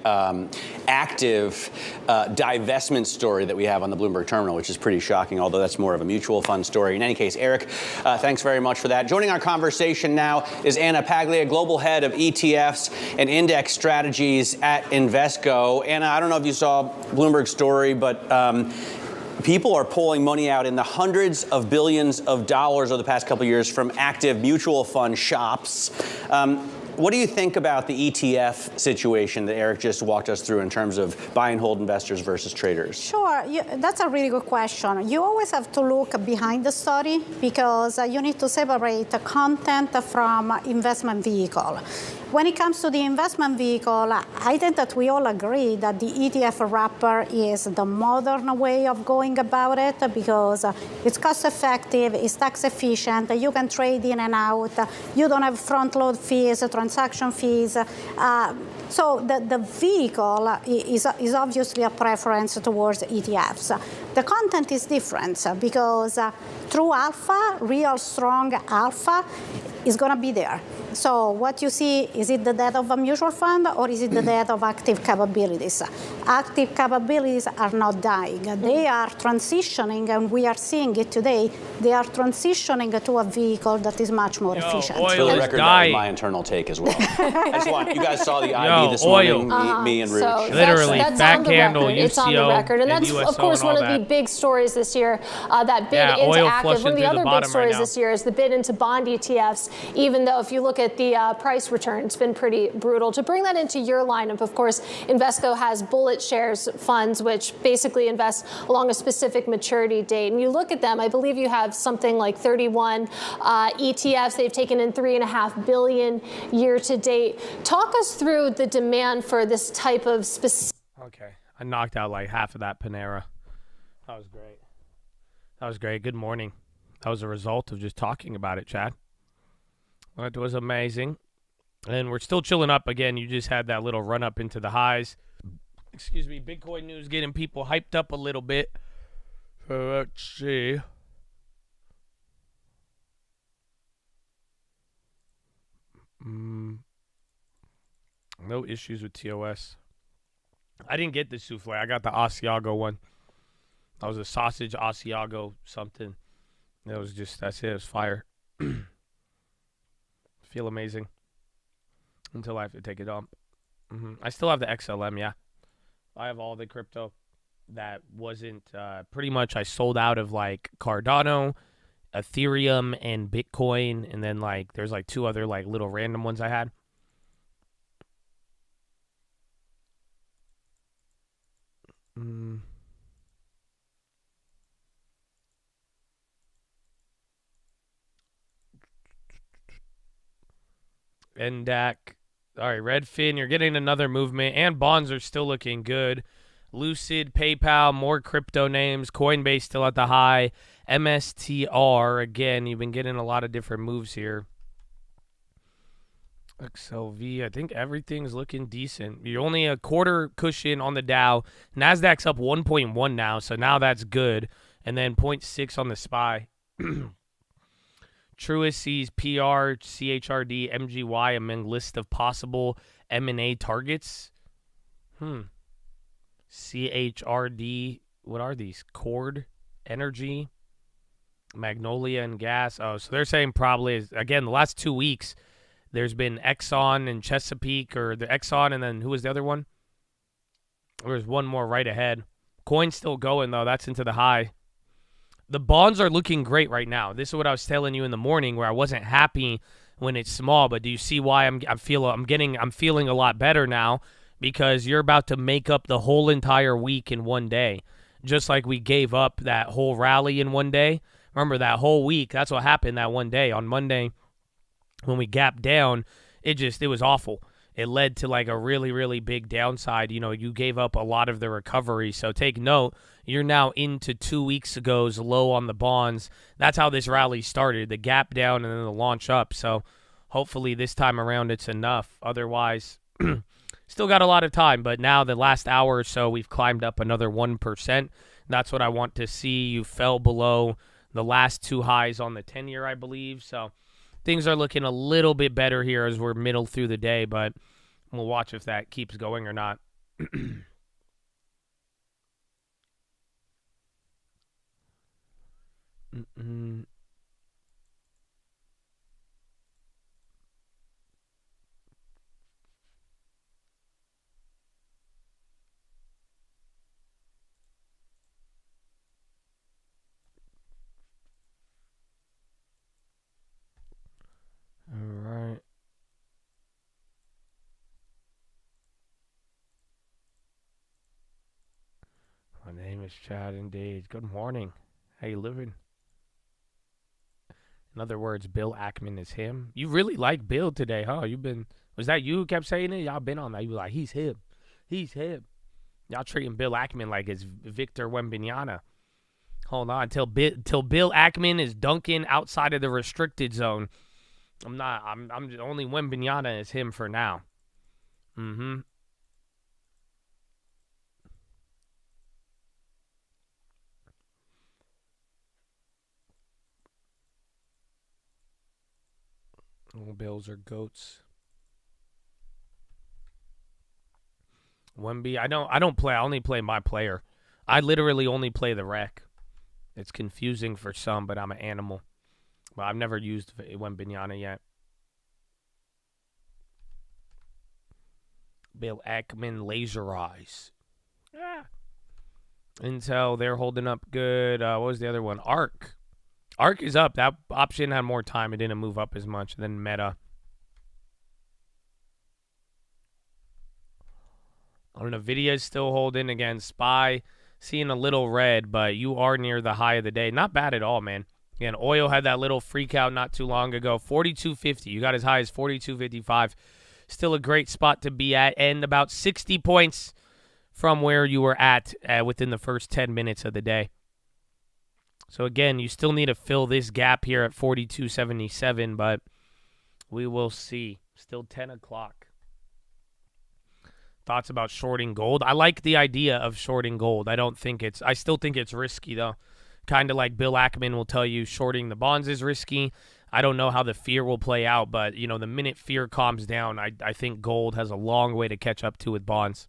active divestment story that we have on the Bloomberg terminal, which is pretty shocking, although that's more of a mutual fund story. In any case, Eric, thanks very much for that. Joining our conversation now is Anna Paglia, Global Head of ETFs and Index Strategies at Invesco. Anna, I don't know if you saw Bloomberg's story, but people are pulling money out in the hundreds of billions of dollars over the past couple of years from active mutual fund shops. What do you think about the ETF situation that Eric just walked us through in terms of buy and hold investors versus traders? Sure, that's a really good question. You always have to look behind the story, because you need to separate the content from investment vehicle. When it comes to the investment vehicle, I think that we all agree that the ETF wrapper is the modern way of going about it, because it's cost effective, it's tax efficient, you can trade in and out, you don't have front load fees, transaction fees. So the vehicle is obviously a preference towards ETFs. The content is different, because true alpha, real strong alpha, is going to be there. So what you see, is it the death of a mutual fund, or is it the death of active capabilities? Active capabilities are not dying. They are transitioning, and we are seeing it today. They are transitioning to a vehicle that is much more efficient. For the record, that was my internal take as well. I just want, you guys saw the IB this morning, me and Rich. So literally, that's fat on the candle, record. UCO, it's on the record. And that's, USO of course, and one all of the that. big stories this year. That bid into oil active. One of the other big stories right this year is the bid into bond ETFs, even though if you look at the price return, it's been pretty brutal. To bring that into your lineup, of course, Invesco has bullet shares funds, which basically invest along a specific maturity date. And you look at them, I believe you have something like 31 ETFs. They've taken in $3.5 billion year to date. Talk us through the demand for this type of specific. Okay, I knocked out like half of that Panera. That was great. That was great. Good morning. That was a result of just talking about it, Chad. That was amazing. And we're still chilling up again. You just had that little run up into the highs. Excuse me. Bitcoin news getting people hyped up a little bit. So let's see. No issues with TOS. I didn't get the souffle. I got the Asiago one. That was a sausage Asiago something. It was just, that's it. It was fire. Feel amazing. Until I have to take a dump. I still have the XLM, yeah. I have all the crypto that wasn't, pretty much I sold out of like Cardano, Ethereum, and Bitcoin. And then like, there's like 2 other like little random ones I had. NDAC. All right, Redfin, you're getting another movement, and bonds are still looking good. Lucid, PayPal, more crypto names. Coinbase still at the high. MSTR, again, you've been getting a lot of different moves here. XLV, I think everything's looking decent. You're only a quarter cushion on the Dow. NASDAQ's up 1.1 now, so now that's good. And then 0.6 on the SPY. Truist sees PR, CHRD, MGY among list of possible M&A targets. CHRD, what are these? Cord, Energy, Magnolia, and Gas. Oh, so they're saying probably, again, the last 2 weeks, there's been Exxon and Chesapeake, or the Exxon, and then who was the other one? There's one more right ahead. Coin's still going, though. That's into the high. The bonds are looking great right now. This is what I was telling you in the morning, where I wasn't happy when it's small. But do you see why I'm feeling a lot better now? Because you're about to make up the whole entire week in one day, just like we gave up that whole rally in one day. Remember that whole week? That's what happened that one day on Monday when we gapped down. It was awful. It led to like a really, really big downside. You know, you gave up a lot of the recovery. So take note, you're now into 2 weeks ago's low on the bonds. That's how this rally started, the gap down and then the launch up. So hopefully this time around it's enough. Otherwise, still got a lot of time. But now the last hour or so, we've climbed up another 1%. That's what I want to see. You fell below the last 2 highs on the 10-year, I believe. So things are looking a little bit better here as we're middle through the day, but we'll watch if that keeps going or not. All right. My name is Chad indeed. Good morning. How you living? In other words, Bill Ackman is him. You really like Bill today, huh? Was that you who kept saying it? Y'all been on that. You were like, he's him. He's him. Y'all treating Bill Ackman like it's Victor Wembanyama. Hold on. Till Bill Ackman is dunking outside of the restricted zone. I'm only Wembanyama is him for now. All Bills are goats. Wemby, I don't play. I only play my player. I literally only play the rec. It's confusing for some, but I'm an animal. But I've never used Wembanyama yet. Bill Ackman, laser eyes. Intel, they're holding up good. What was the other one? Arc. Arc is up. That option had more time. It didn't move up as much than Meta. NVIDIA is still holding. Again, SPY seeing a little red, but you are near the high of the day. Not bad at all, man. Again, oil had that little freak out not too long ago. 42.50. You got as high as 42.55. Still a great spot to be at, and about 60 points from where you were at within the first 10 minutes of the day. So, again, you still need to fill this gap here at 42.77, but We will see. Still 10 o'clock. Thoughts about shorting gold? I like the idea of shorting gold. I still think it's risky, though. Kind of like Bill Ackman will tell you shorting the bonds is risky. I don't know how the fear will play out, but, the minute fear calms down, I think gold has a long way to catch up to with bonds.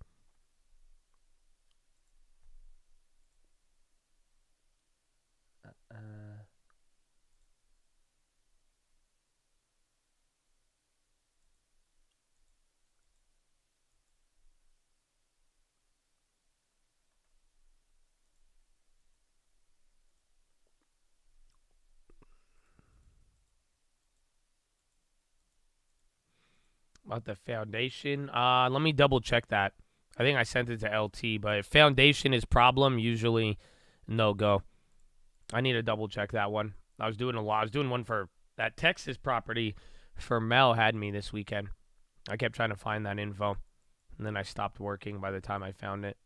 About the foundation, let me double check that. I think I sent it to LT, but if foundation is problem, usually no go. I need to double check that one. I was doing a lot. I was doing one for that Texas property for Mel had me this weekend. I kept trying to find that info, and then I stopped working by the time I found it.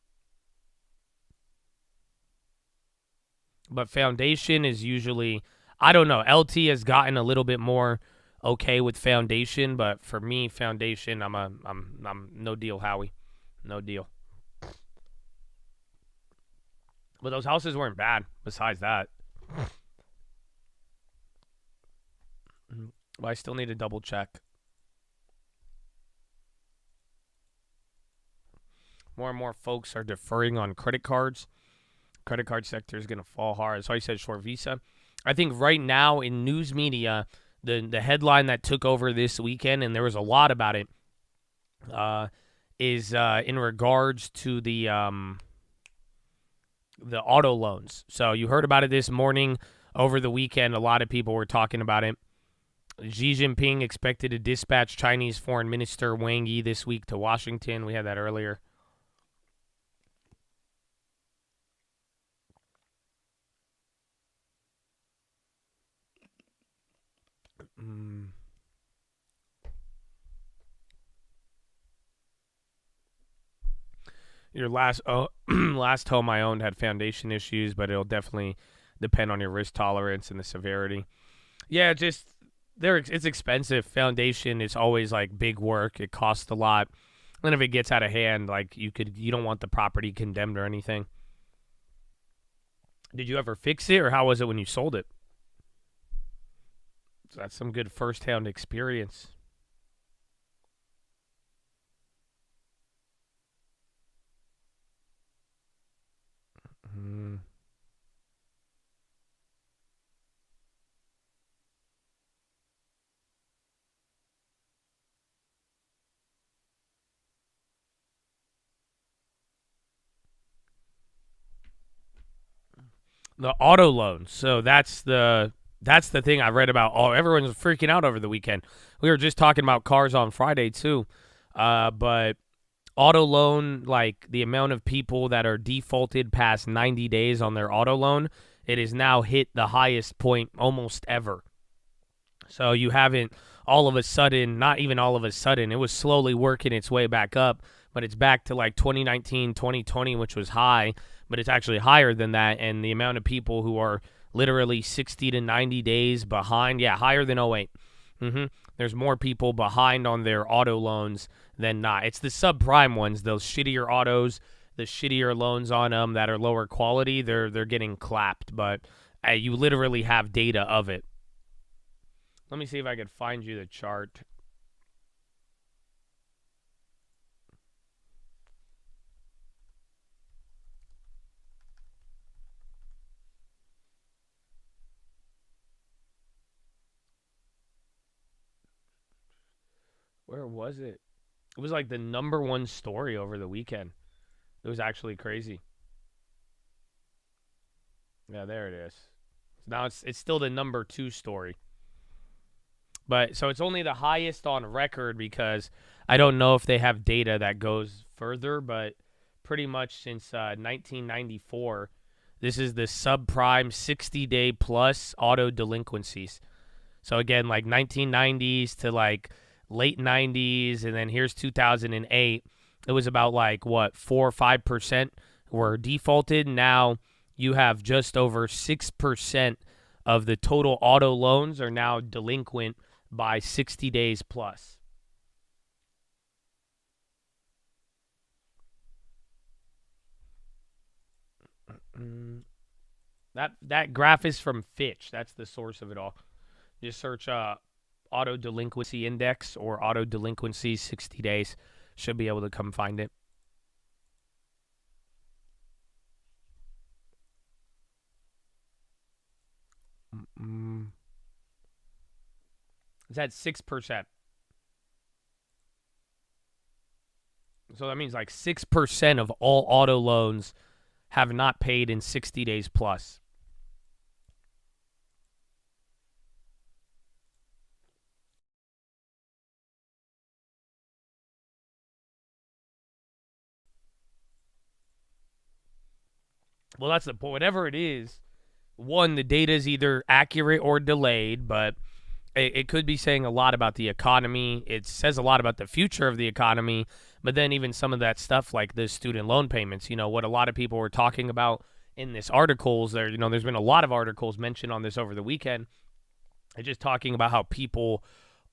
But foundation is usually, I don't know. LT has gotten a little bit more okay with foundation, but for me, foundation, I'm no deal, Howie, no deal. But those houses weren't bad. Besides that, but I still need to double check. More and more folks are deferring on credit cards. Credit card sector is going to fall hard. That's why I said short Visa. I think right now in news media, the headline that took over this weekend, and there was a lot about it, is in regards to the auto loans. So you heard about it this morning. Over the weekend, a lot of people were talking about it. Xi Jinping expected to dispatch Chinese Foreign Minister Wang Yi this week to Washington. We had that earlier. Your last home I owned had foundation issues, but it'll definitely depend on your risk tolerance and the severity. Yeah, it's expensive. Foundation is always like big work. It costs a lot. And if it gets out of hand, like you don't want the property condemned or anything. Did you ever fix it, or how was it when you sold it? So that's some good first-hand experience. The auto loans. So that's the thing I read about. Oh, everyone's freaking out over the weekend. We were just talking about cars on Friday too. But auto loan, like the amount of people that are defaulted past 90 days on their auto loan, it has now hit the highest point almost ever. So you haven't all of a sudden, not even all of a sudden, it was slowly working its way back up, but it's back to like 2019, 2020, which was high, but it's actually higher than that. And the amount of people who are literally 60 to 90 days behind, higher than 08. There's more people behind on their auto loans than not. It's the subprime ones, those shittier autos, the shittier loans on them that are lower quality. They're getting clapped, but you literally have data of it. Let me see if I could find you the chart. Where was it? It was like the #1 story over the weekend. It was actually crazy. Yeah, there it is. Now it's still the #2 story. But so it's only the highest on record because I don't know if they have data that goes further, but pretty much since 1994, this is the subprime 60-day plus auto delinquencies. So again, like 1990s to like late 90s, and then here's 2008. It was about like, 4 or 5% were defaulted. Now you have just over 6% of the total auto loans are now delinquent by 60 days plus. That graph is from Fitch. That's the source of it all. Just search auto delinquency index or auto delinquency 60 days. Should be able to come find it. It's at 6%. So that means like 6% of all auto loans have not paid in 60 days plus. Well, that's the point. Whatever it is, one, the data is either accurate or delayed, but it could be saying a lot about the economy. It says a lot about the future of the economy, but then even some of that stuff like the student loan payments, what a lot of people were talking about in this articles there, there's been a lot of articles mentioned on this over the weekend. They're just talking about how people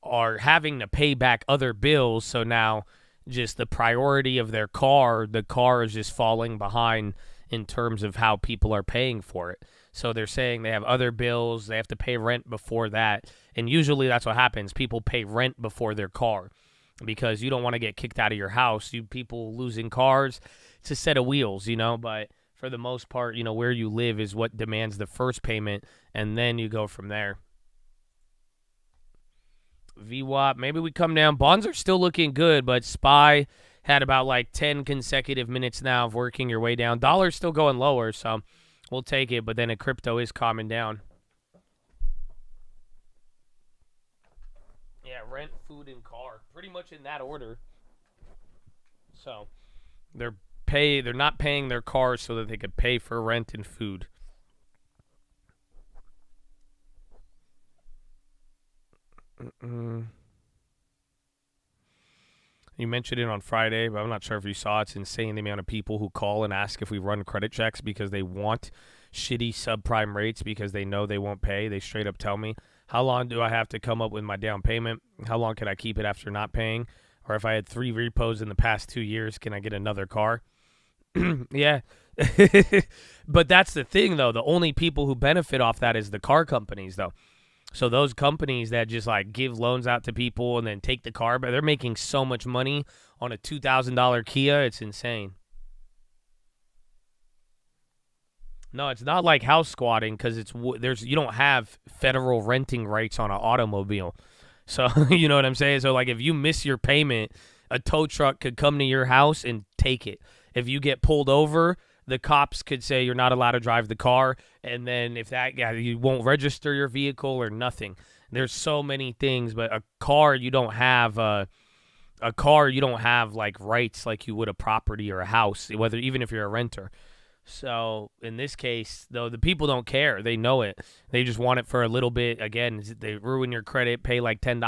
are having to pay back other bills. So now just the priority of the car is just falling behind in terms of how people are paying for it. So they're saying they have other bills, they have to pay rent before that. And usually that's what happens. People pay rent before their car because you don't want to get kicked out of your house. People losing cars, it's a set of wheels, but for the most part, where you live is what demands the first payment, and then you go from there. VWAP, maybe we come down. Bonds are still looking good, but SPY had about like 10 consecutive minutes now of working your way down. Dollar's still going lower, so we'll take it, but then crypto is calming down. Yeah, rent, food, and car. Pretty much in that order. So they're not paying their cars so that they could pay for rent and food. You mentioned it on Friday, but I'm not sure if you saw it. It's insane the amount of people who call and ask if we run credit checks because they want shitty subprime rates because they know they won't pay. They straight up tell me, how long do I have to come up with my down payment? How long can I keep it after not paying? Or if I had 3 repos in the past 2 years, can I get another car? Yeah. But that's the thing, though. The only people who benefit off that is the car companies, though. So those companies that just like give loans out to people and then take the car, but they're making so much money on a $2,000 Kia, it's insane. No, it's not like house squatting because you don't have federal renting rights on an automobile. So you know what I'm saying? So like if you miss your payment, a tow truck could come to your house and take it. If you get pulled over, the cops could say you're not allowed to drive the car, and then you won't register your vehicle or nothing. There's so many things, but a car you don't have like rights like you would a property or a house, even if you're a renter. So in this case, though, the people don't care. They know it. They just want it for a little bit. Again, they ruin your credit, pay like $10,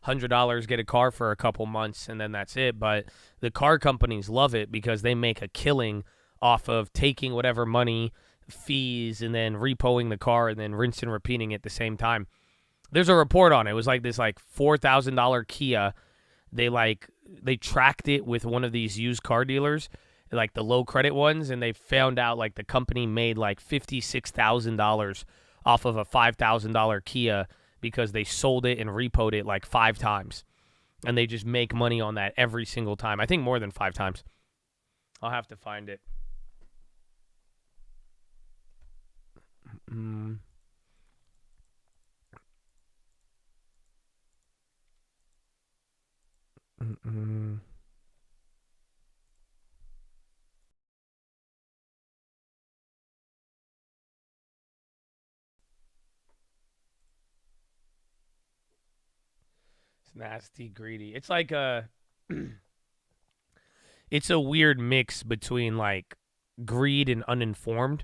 $100, get a car for a couple months, and then that's it. But the car companies love it because they make a killing off of taking whatever money, fees, and then repoing the car and then rinse and repeating it at the same time. There's a report on it. It was like this like $4,000 Kia. They tracked it with one of these used car dealers, like the low credit ones, and they found out like the company made like $56,000 off of a $5,000 Kia because they sold it and repoed it like 5 times. And they just make money on that every single time. I think more than 5 times. I'll have to find it. It's nasty, greedy. It's like it's a weird mix between like greed and uninformed.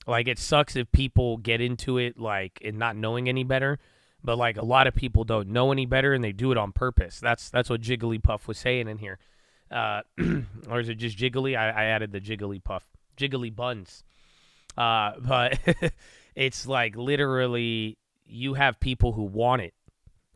Like it sucks if people get into it like and not knowing any better, but like a lot of people don't know any better and they do it on purpose. That's what Jigglypuff was saying in here. Or is it just Jiggly? I added the Jigglypuff. Jiggly buns. But it's like literally you have people who want it.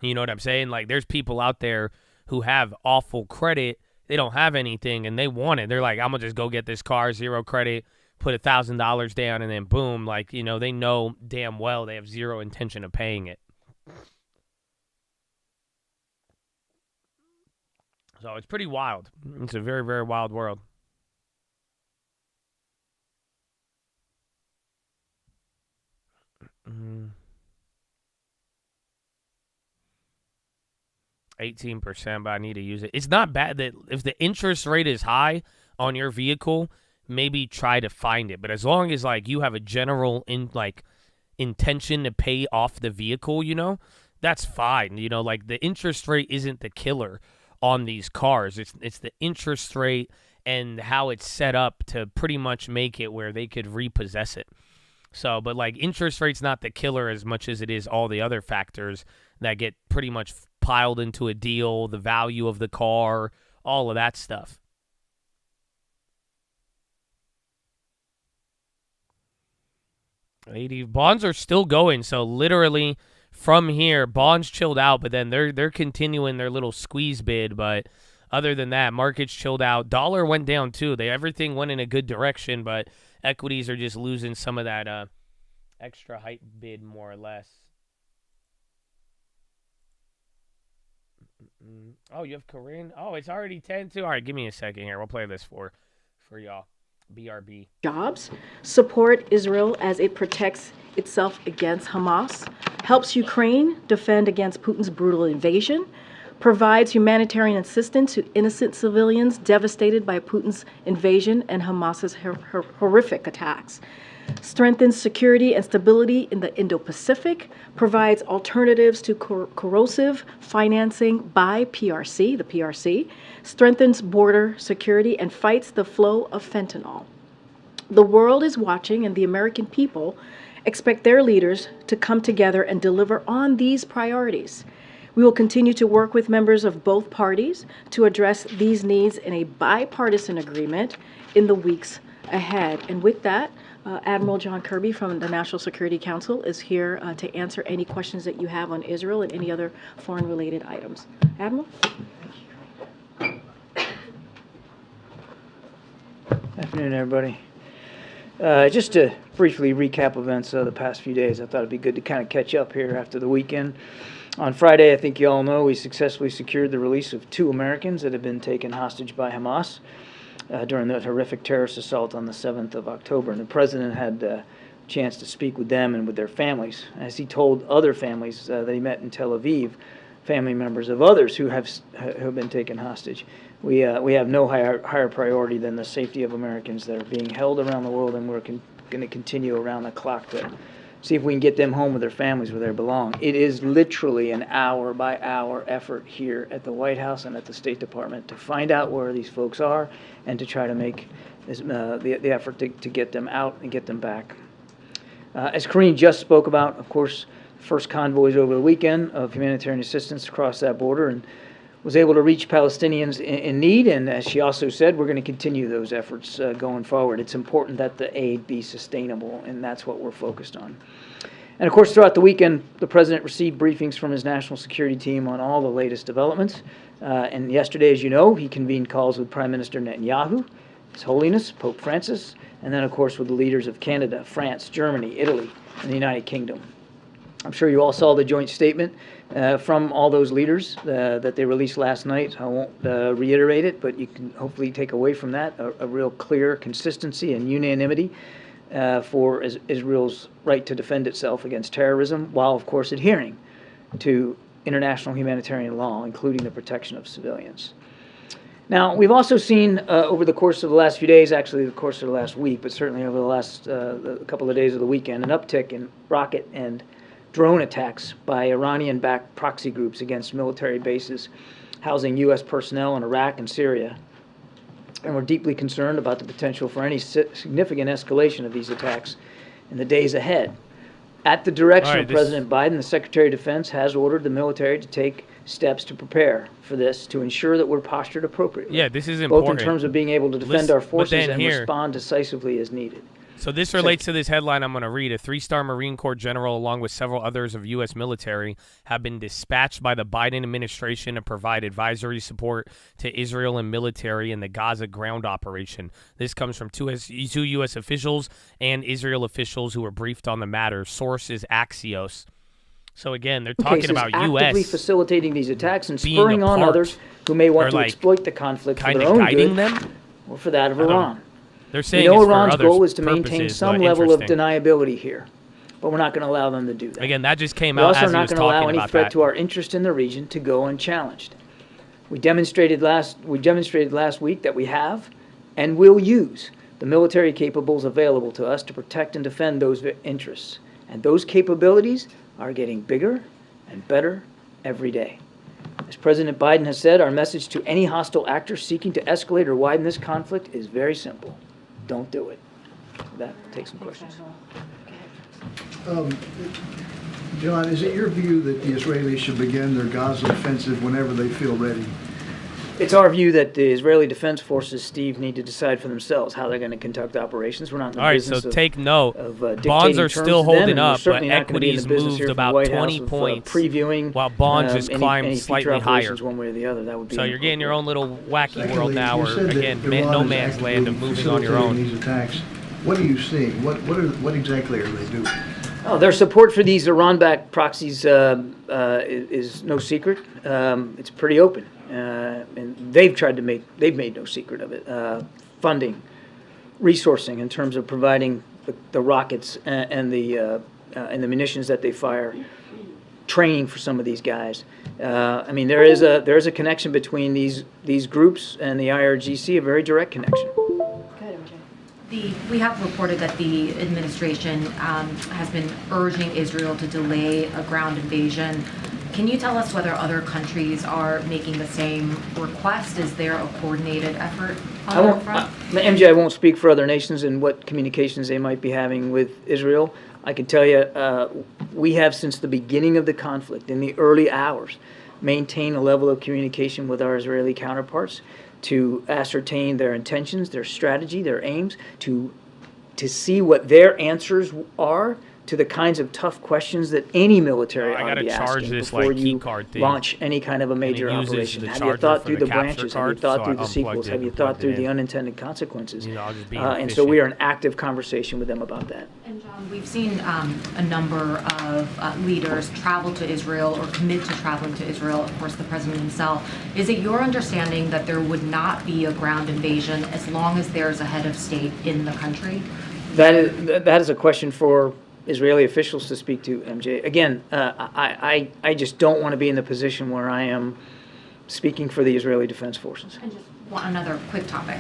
You know what I'm saying? Like, there's people out there who have awful credit. They don't have anything, and they want it. They're like, I'm going to just go get this car, 0 credit, put $1,000 down, and then boom. Like, you know, they know damn well they have zero intention of paying it. So it's pretty wild. It's a very, very wild world. Mm-hmm. 18%, but I need to use it. It's not bad that if the interest rate is high on your vehicle, maybe try to find it. But as long as like you have a general intention to pay off the vehicle, you know, that's fine. You know, like the interest rate isn't the killer on these cars. It's the interest rate and how it's set up to pretty much make it where they could repossess it. So, but like interest rate's not the killer as much as it is all the other factors that get pretty much piled into a deal, the value of the car, all of that stuff. Bonds are still going, so literally from here, bonds chilled out, but then they're continuing their little squeeze bid. But other than that, markets chilled out. Dollar went down too. Everything went in a good direction, but equities are just losing some of that extra hype bid more or less. Oh, you have Korean? Oh, it's already 10 too. All right, give me a second here. We'll play this for y'all. BRB. Jobs, support Israel as it protects itself against Hamas, helps Ukraine defend against Putin's brutal invasion, provides humanitarian assistance to innocent civilians devastated by Putin's invasion and Hamas's horrific attacks, strengthens security and stability in the Indo-Pacific, provides alternatives to corrosive financing by the PRC, strengthens border security, and fights the flow of fentanyl. The world is watching, and the American people expect their leaders to come together and deliver on these priorities. We will continue to work with members of both parties to address these needs in a bipartisan agreement in the weeks ahead. And with that, Admiral John Kirby from the National Security Council is here to answer any questions that you have on Israel and any other foreign-related items. Admiral? Afternoon, everybody. Just to briefly recap events of the past few days, I thought it'd be good to kind of catch up here after the weekend. On Friday, I think you all know, we successfully secured the release of 2 Americans that had been taken hostage by Hamas during the horrific terrorist assault on the 7th of October. And the president had a chance to speak with them and with their families. As he told other families that he met in Tel Aviv, family members of others who have been taken hostage, we have no higher priority than the safety of Americans that are being held around the world, and we're going to continue around the clock to see if we can get them home with their families where they belong. It is literally an hour-by-hour effort here at the White House and at the State Department to find out where these folks are and to try to make the effort to get them out and get them back. As Karine just spoke about, of course, first convoys over the weekend of humanitarian assistance across that border and was able to reach Palestinians in need. And as she also said, we're going to continue those efforts going forward. It's important that the aid be sustainable, and that's what we're focused on. And of course, throughout the weekend, the president received briefings from his national security team on all the latest developments. And yesterday, as you know, he convened calls with Prime Minister Netanyahu, His Holiness, Pope Francis, and then, of course, with the leaders of Canada, France, Germany, Italy, and the United Kingdom. I'm sure you all saw the joint statement from all those leaders that they released last night. I won't reiterate it, but you can hopefully take away from that a real clear consistency and unanimity for Israel's right to defend itself against terrorism, while, of course, adhering to international humanitarian law, including the protection of civilians. Now, we've also seen over the course of the last few days, actually the course of the last week, but certainly over the last couple of days of the weekend, an uptick in rocket and drone attacks by Iranian-backed proxy groups against military bases housing U.S. personnel in Iraq and Syria. And we're deeply concerned about the potential for any significant escalation of these attacks in the days ahead. At the direction of President Biden, the Secretary of Defense has ordered the military to take steps to prepare for this, to ensure that we're postured appropriately. Yeah, this is important. Both in terms of being able to defend our forces and respond decisively as needed. So this relates to this headline I'm going to read. A 3-star Marine Corps general, along with several others of U.S. military, have been dispatched by the Biden administration to provide advisory support to Israel and military in the Gaza ground operation. This comes from two U.S. officials and Israel officials who were briefed on the matter. Source is Axios. So again, they're talking about U.S. actively facilitating these attacks and spurring on others who may want to exploit the conflict for their own good, or for that of Iran. They're saying Iran's goal is to maintain some level of deniability here, but we're not going to allow them to do that. Again, that just came out as he was talking about that. We're also not going to allow any threat to our interest in the region to go unchallenged. We demonstrated last week that we have and will use the military capables available to us to protect and defend those interests. And those capabilities are getting bigger and better every day. As President Biden has said, our message to any hostile actor seeking to escalate or widen this conflict is very simple. Don't do it. That takes some questions. John, is it your view that the Israelis should begin their Gaza offensive whenever they feel ready? It's our view that the Israeli Defense Forces, Steve, need to decide for themselves how they're going to conduct operations. We're not in the business so take note. Bonds are still holding up, but equities moved about 20 points, previewing, while bonds just climbed any slightly higher. One way or the other, that would be so you're getting your own little wacky world now, you where, said again, that Iran no is man's land of moving on your facilitating own. These attacks. What are you seeing? What exactly are they doing? Oh, their support for these Iran-backed proxies is no secret. It's pretty open. And they've made no secret of it. Funding, resourcing in terms of providing the rockets and the munitions that they fire, training for some of these guys. I mean, there is a connection between these groups and the IRGC, a very direct connection. We have reported that the administration has been urging Israel to delay a ground invasion. Can you tell us whether other countries are making the same request? Is there a coordinated effort on that front? MJ, I won't speak for other nations and what communications they might be having with Israel. I can tell you we have, since the beginning of the conflict, in the early hours, maintained a level of communication with our Israeli counterparts to ascertain their intentions, their strategy, their aims, to see what their answers are to the kinds of tough questions that any military ought to be asking before you launch any kind of a major operation. Have you thought through the branches? Have you thought through the sequels? Have you thought through the unintended consequences? And so we are in active conversation with them about that. And John, we've seen a number of leaders travel to Israel or commit to traveling to Israel, of course, the president himself. Is it your understanding that there would not be a ground invasion as long as there's a head of state in the country? That is a question for Israeli officials to speak to, MJ. Again, I just don't want to be in the position where I am speaking for the Israeli Defense Forces. And just another quick topic.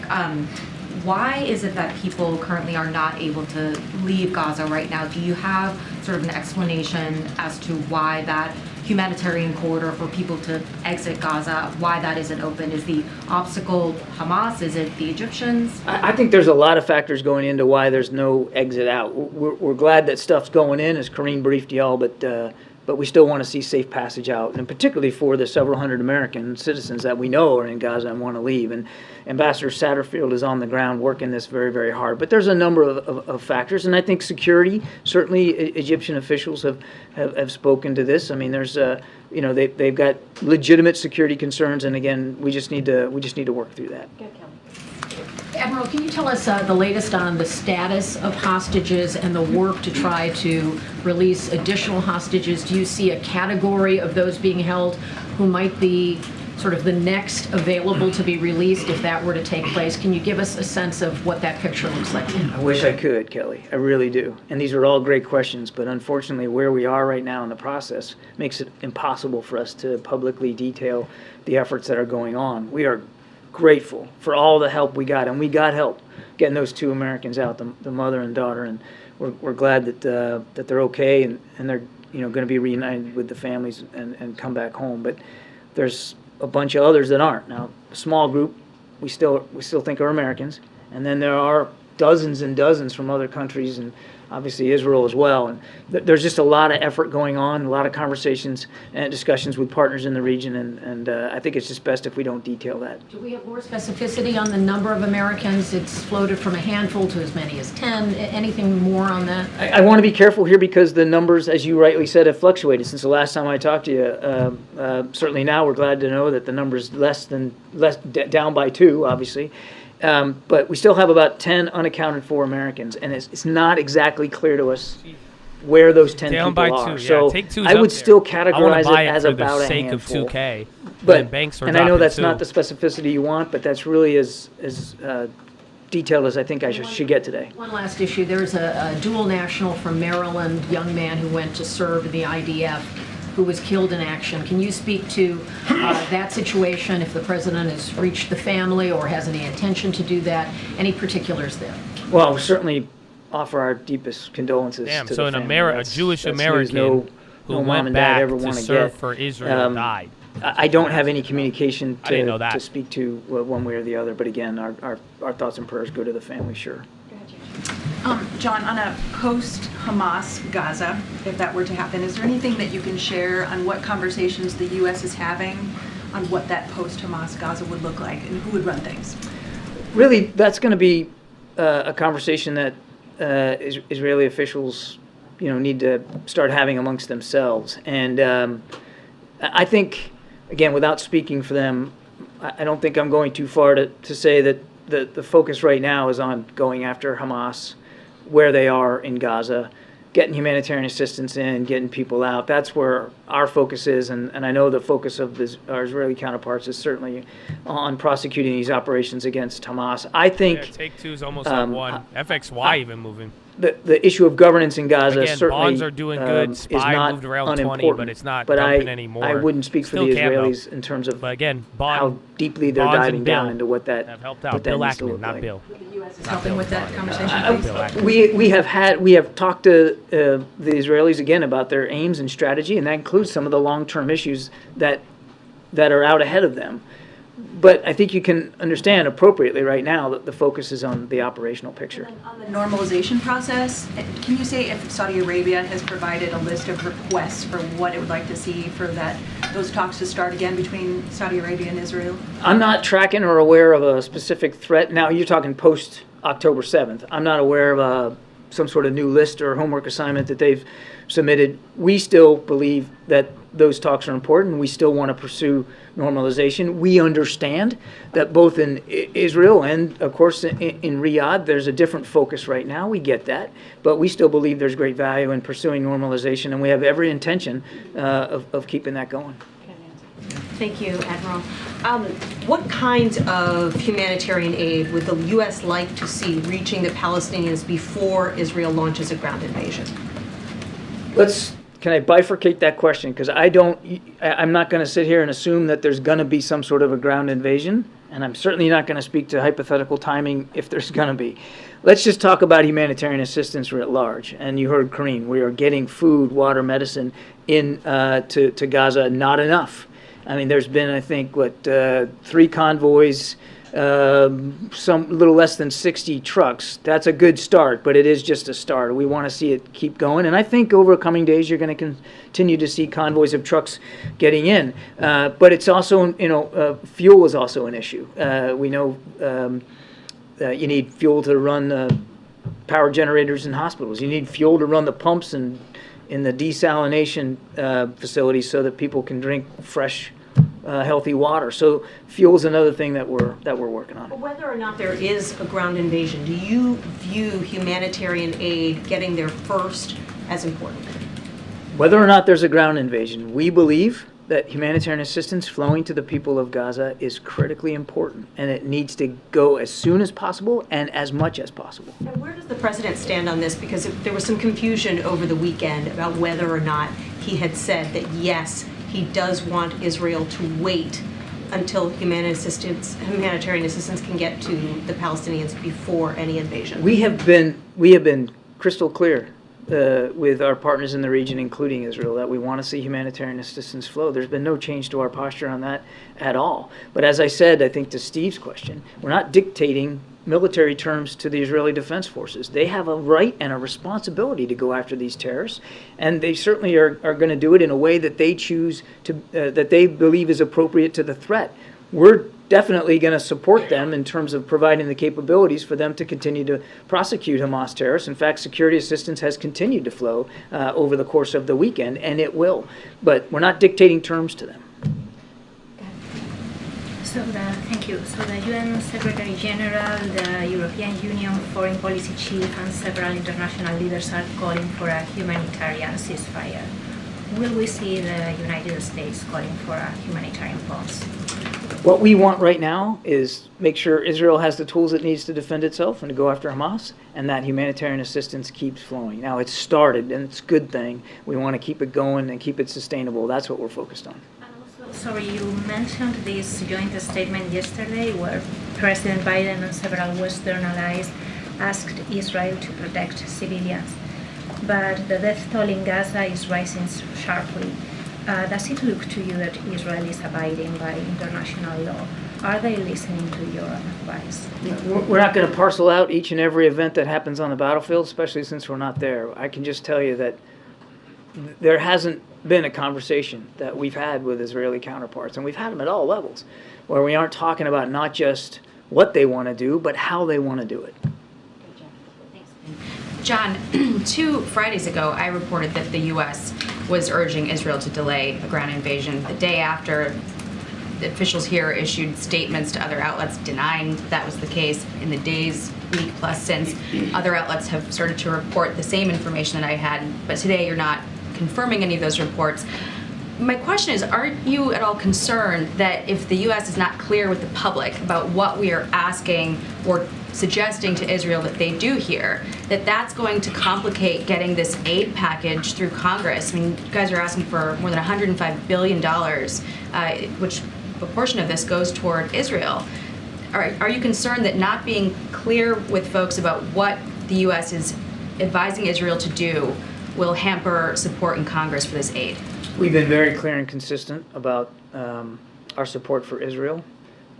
Why is it that people currently are not able to leave Gaza right now? Do you have sort of an explanation as to why that humanitarian corridor for people to exit Gaza, why that isn't open? Is the obstacle Hamas? Is it the Egyptians? I think there's a lot of factors going into why there's no exit out. We're glad that stuff's going in, as Kareem briefed y'all, but we still want to see safe passage out, and particularly for the several hundred American citizens that we know are in Gaza and want to leave. And Ambassador Satterfield is on the ground working this very, very hard. But there's a number of factors, and I think security, certainly Egyptian officials have spoken to this. I mean, there's they've got legitimate security concerns, and again, we just need to work through that. Admiral, can you tell us the latest on the status of hostages and the work to try to release additional hostages? Do you see a category of those being held who might be sort of the next available to be released if that were to take place? Can you give us a sense of what that picture looks like? I wish I could, Kelly. I really do. And these are all great questions, but unfortunately where we are right now in the process makes it impossible for us to publicly detail the efforts that are going on. We are grateful for all the help we got, and we got help getting those two Americans out, the mother and daughter, and we're glad that they're okay and they're going to be reunited with the families and come back home. But there's a bunch of others that aren't. Now, a small group we still think are Americans, and then there are dozens and dozens from other countries, and obviously Israel as well. And there's just a lot of effort going on, a lot of conversations and discussions with partners in the region, and I think it's just best if we don't detail that. Do we have more specificity on the number of Americans? It's floated from a handful to as many as 10. Anything more on that? I want to be careful here because the numbers, as you rightly said, have fluctuated since the last time I talked to you. Certainly now we're glad to know that the number is down by 2, obviously. But we still have about 10 unaccounted for Americans, and it's not exactly clear to us where those 10 down people by 2. are. Yeah, so take 2's I would up still there. categorize I it as for about the a sake handful. of 2K. But banks are and I know that's 2. not the specificity you want, but that's really as detailed as I think I should get today. One last issue. There's a dual national from Maryland, young man who went to serve in the IDF, who was killed in action. Can you speak to that situation, if the president has reached the family or has any intention to do that? Any particulars there? Well, we certainly offer our deepest condolences to so the family. A Jewish American who went back to serve for Israel died. I don't have any communication I didn't know that. to speak to one way or the other, but again, our thoughts and prayers go to the family, sure. John, on a post-Hamas Gaza, if that were to happen, is there anything that you can share on what conversations the U.S. is having on what that post-Hamas Gaza would look like and who would run things? Really, that's going to be a conversation that Israeli officials, need to start having amongst themselves. And I think, again, without speaking for them, I don't think I'm going too far to say that the focus right now is on going after Hamas, where they are in Gaza, getting humanitarian assistance in, getting people out. That's where our focus is, and I know the focus of our Israeli counterparts is certainly on prosecuting these operations against Hamas. I think Take 2 is almost on 1. FXY even moving. The issue of governance in Gaza Again, certainly bonds are doing good. is SPY not moved around unimportant, 20, but it's not dumping anymore. I wouldn't speak Still for the can, Israelis though. in terms of But again, how deeply they're Bonds diving and Bill down into what that have helped out. what that Bill needs to Ackman, look not like. Bill. The U.S. is helping with that conversation, please? We have talked to the Israelis again about their aims and strategy, and that includes some of the long-term issues that are out ahead of them. But I think you can understand appropriately right now that the focus is on the operational picture. On the normalization process, can you say if Saudi Arabia has provided a list of requests for what it would like to see for those talks to start again between Saudi Arabia and Israel? I'm not tracking or aware of a specific threat. Now, you're talking post-October 7th. I'm not aware of some sort of new list or homework assignment that they've submitted. We still believe that those talks are important. We still want to pursue normalization. We understand that both in Israel and, of course, in Riyadh, there's a different focus right now. We get that. But we still believe there's great value in pursuing normalization, and we have every intention of keeping that going. Thank you, Admiral. What kinds of humanitarian aid would the U.S. like to see reaching the Palestinians before Israel launches a ground invasion? Can I bifurcate that question? Because I'm not going to sit here and assume that there's going to be some sort of a ground invasion, and I'm certainly not going to speak to hypothetical timing if there's going to be. Let's just talk about humanitarian assistance writ large. And you heard Karine, we are getting food, water, medicine in to Gaza, not enough. I mean, there's been, I think, 3 convoys, some little less than 60 trucks. That's a good start, but it is just a start. We want to see it keep going, and I think over coming days you're going to continue to see convoys of trucks getting in. But it's also, fuel is also an issue. We know you need fuel to run power generators in hospitals. You need fuel to run the pumps in the desalination facilities so that people can drink fresh, healthy water. So fuel is another thing that we're working on. Whether or not there is a ground invasion, do you view humanitarian aid getting there first as important? Whether or not there's a ground invasion, we believe that humanitarian assistance flowing to the people of Gaza is critically important, and it needs to go as soon as possible and as much as possible. And where does the president stand on this? Because there was some confusion over the weekend about whether or not he had said that, yes, he does want Israel to wait until humanitarian assistance can get to the Palestinians before any invasion. We have been crystal clear with our partners in the region, including Israel, that we want to see humanitarian assistance flow. There's been no change to our posture on that at all. But as I said, I think to Steve's question, we're not dictating military terms to the Israeli Defense Forces. They have a right and a responsibility to go after these terrorists, and they certainly are going to do it in a way that they choose to, that they believe is appropriate to the threat. We're definitely going to support them in terms of providing the capabilities for them to continue to prosecute Hamas terrorists. In fact, security assistance has continued to flow over the course of the weekend, and it will. But we're not dictating terms to them. Thank you. So the UN Secretary General, the European Union Foreign Policy Chief, and several international leaders are calling for a humanitarian ceasefire. Will we see the United States calling for a humanitarian pause? What we want right now is make sure Israel has the tools it needs to defend itself and to go after Hamas, and that humanitarian assistance keeps flowing. Now, it's started, and it's a good thing. We want to keep it going and keep it sustainable. That's what we're focused on. Sorry, you mentioned this joint statement yesterday where President Biden and several Western allies asked Israel to protect civilians. But the death toll in Gaza is rising sharply. Does it look to you that Israel is abiding by international law? Are they listening to your advice? We're not going to parcel out each and every event that happens on the battlefield, especially since we're not there. I can just tell you that there hasn't been a conversation that we've had with Israeli counterparts, and we've had them at all levels, where we aren't talking about not just what they want to do, but how they want to do it. John, 2 Fridays ago, I reported that the U.S. was urging Israel to delay a ground invasion. The day after, the officials here issued statements to other outlets denying that was the case. In the days, week plus since, other outlets have started to report the same information that I had, but today you're not confirming any of those reports. My question is, aren't you at all concerned that if the U.S. is not clear with the public about what we are asking or suggesting to Israel that they do here, that that's going to complicate getting this aid package through Congress? I mean, you guys are asking for more than $105 billion, which a portion of this goes toward Israel. Are you concerned that not being clear with folks about what the U.S. is advising Israel to do will hamper support in Congress for this aid? We've been very clear and consistent about our support for Israel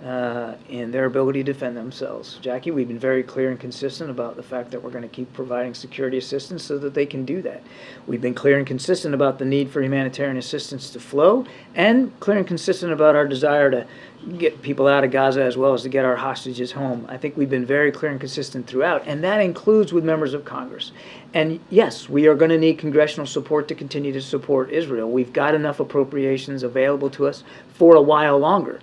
and their ability to defend themselves. Jackie, we've been very clear and consistent about the fact that we're going to keep providing security assistance so that they can do that. We've been clear and consistent about the need for humanitarian assistance to flow, and clear and consistent about our desire to get people out of Gaza as well as to get our hostages home. I think we've been very clear and consistent throughout, and that includes with members of Congress. And yes, we are going to need congressional support to continue to support Israel. We've got enough appropriations available to us for a while longer.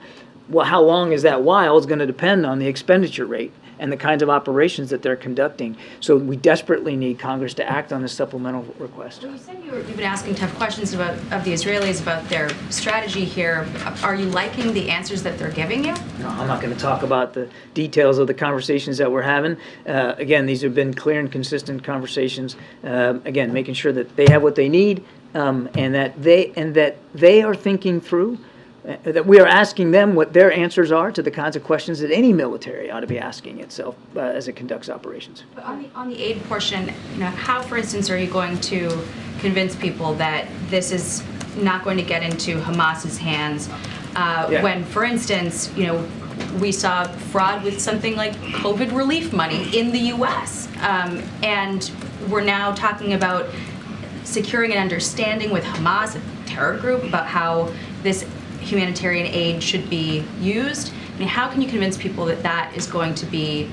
Well, how long is that while is going to depend on the expenditure rate and the kinds of operations that they're conducting. So we desperately need Congress to act on this supplemental request. Well, you said you've been asking tough questions of the Israelis about their strategy here. Are you liking the answers that they're giving you? No, I'm not going to talk about the details of the conversations that we're having. Again, these have been clear and consistent conversations. Again, making sure that they have what they need and that they are thinking through. That we are asking them what their answers are to the kinds of questions that any military ought to be asking itself as it conducts operations. But on the aid portion, how, for instance, are you going to convince people that this is not going to get into Hamas's hands when, for instance, we saw fraud with something like COVID relief money in the U.S. And we're now talking about securing an understanding with Hamas, a terror group, about how this humanitarian aid should be used. I mean, how can you convince people that that is going to be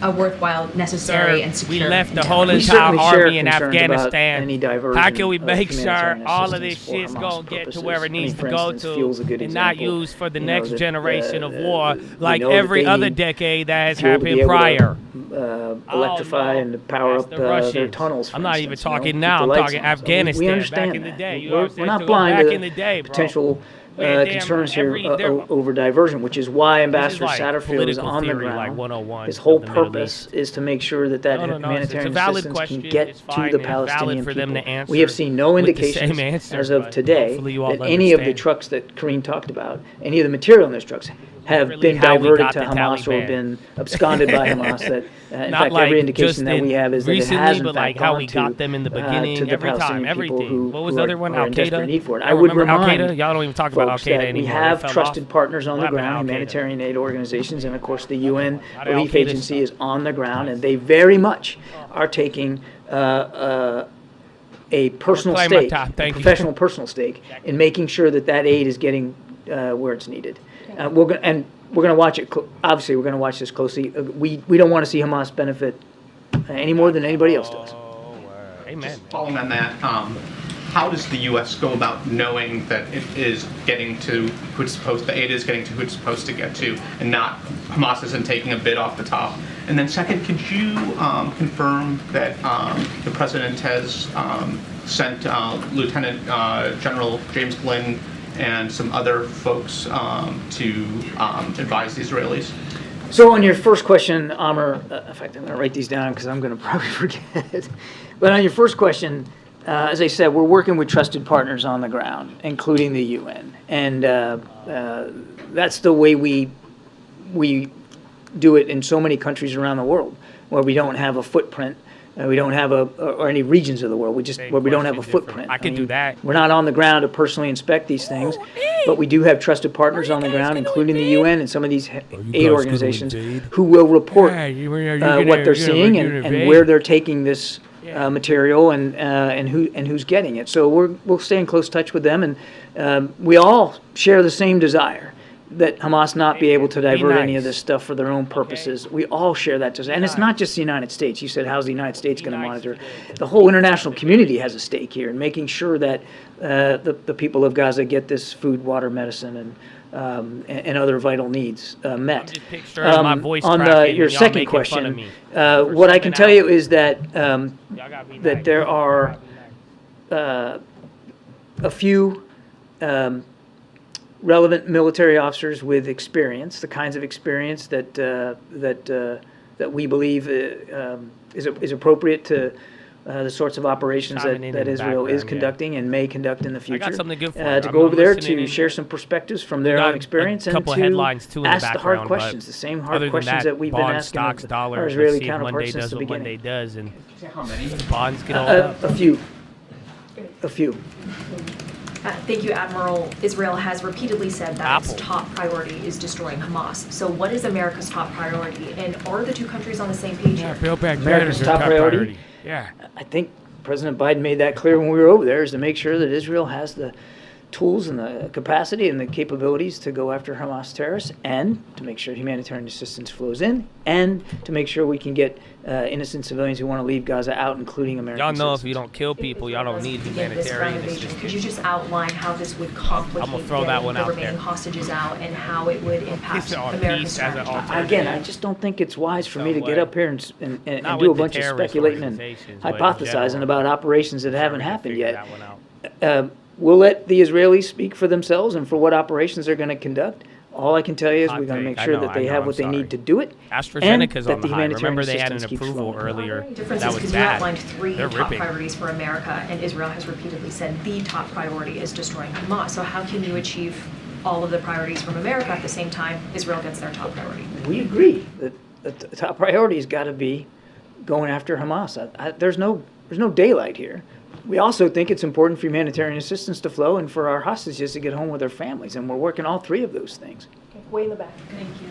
a worthwhile, necessary, and secure? We left the whole entire army in Afghanistan. How can we make sure all of this shit's going to get to where it needs to go to and not used for the next generation of war like every other decade that has happened prior? Electrify and power up their tunnels. I'm not even talking now. I'm talking Afghanistan. We understand back in the day. We're not blind to potential concerns here over diversion, which is why Ambassador Satterfield is on the ground. His whole purpose is to make sure that humanitarian assistance can get to the Palestinian people. We have seen no indications as of today that any of the trucks that Karine talked about, any of the material in those trucks, have been diverted to Hamas or been absconded by Hamas. That in fact, every indication that we have is that it has in fact gone to the Palestinian people who are in desperate need for it. I would remind y'all don't even talk folks Al-Qaeda that we anymore. have They fell trusted off. partners on What the happened to ground, Al-Qaeda? humanitarian aid organizations, and of course the UN How did Relief Al-Qaeda Agency is on the ground, and they very much are taking a personal Claim my stake, time. a Thank you. professional personal stake, in making sure that that aid is getting where it's needed. We're going to watch it. Obviously, we're going to watch this closely. We don't want to see Hamas benefit any more than anybody else does. Amen. Following on that, how does the U.S. go about knowing that it is getting to who it's supposed, the aid is getting to who it's supposed to get to, and not Hamas isn't taking a bid off the top? And then second, could you confirm that the president has sent Lieutenant General James Glynn and some other folks to advise the Israelis? So on your first question, Amr, in fact, I'm going to write these down because I'm going to probably forget. But on your first question, as I said, we're working with trusted partners on the ground, including the UN. And that's the way we do it in so many countries around the world, where we don't have a footprint. We don't have or any regions of the world. Where we don't have a footprint. I can do that. We're not on the ground to personally inspect these things, but we do have trusted partners on the ground, including the UN and some of these aid organizations, who will report what they're seeing and where they're taking this material and who's getting it. So we'll stay in close touch with them, and we all share the same desire that Hamas not be able to divert any of this stuff for their own purposes. We all share that desire. And it's not just the United States. You said, how's the United States going to monitor? The whole international community has a stake here in making sure that the people of Gaza get this food, water, medicine, and other vital needs met. My voice On cracking your and y'all second making fun of question, me what I can tell you is that that there are a few relevant military officers with experience, the kinds of experience that we believe is appropriate to the sorts of operations that Israel is conducting and may conduct in the future. I got something good for you. To go over there to share some perspectives from their own experience and couple to headlines too in the ask the hard background, questions, but the same other hard than questions that we've been bond, asking stocks, of dollars, our let's Israeli see if counterparts Monday since does the what Monday beginning. does, and How many? bonds get all up. A few. Thank you, Admiral. Israel has repeatedly said that its top priority is destroying Hamas. So what is America's top priority? And are the two countries on the same page here? Build back better America's is their top priority. Yeah. I think President Biden made that clear when we were over there, is to make sure that Israel has the tools and the capacity and the capabilities to go after Hamas terrorists, and to make sure humanitarian assistance flows in, and to make sure we can get innocent civilians who want to leave Gaza out, including American Y'all know citizens. if you don't kill people, y'all don't need humanitarian assistance. Could you just outline how this would complicate I'm gonna throw that one the out remaining there. hostages out and how it would impact It's on America's peace as an strategy? alternative. Again, I just don't think it's wise for me to get way. up here and Not do a with the bunch of terrorist speculating and organizations, but in hypothesizing general. about operations that haven't happened figure yet. that one We'll let the Israelis speak for themselves and for what operations they're going to conduct. All I can tell you is Hot we're going to take. make sure I know, that they I know, have I'm what they sorry. need to do it. and AstraZeneca's that on the the high. humanitarian Remember they had an assistance keeps approval flowing. earlier. Differences, That was because you bad. outlined three They're top ripping. priorities for America, and Israel has repeatedly said the top priority is destroying Hamas. So how can you achieve all of the priorities from America at the same time Israel gets their top priority? We agree that the top priority has got to be going after Hamas. There's no daylight here. We also think it's important for humanitarian assistance to flow and for our hostages to get home with their families, and we're working all three of those things. Way in the back. Thank you.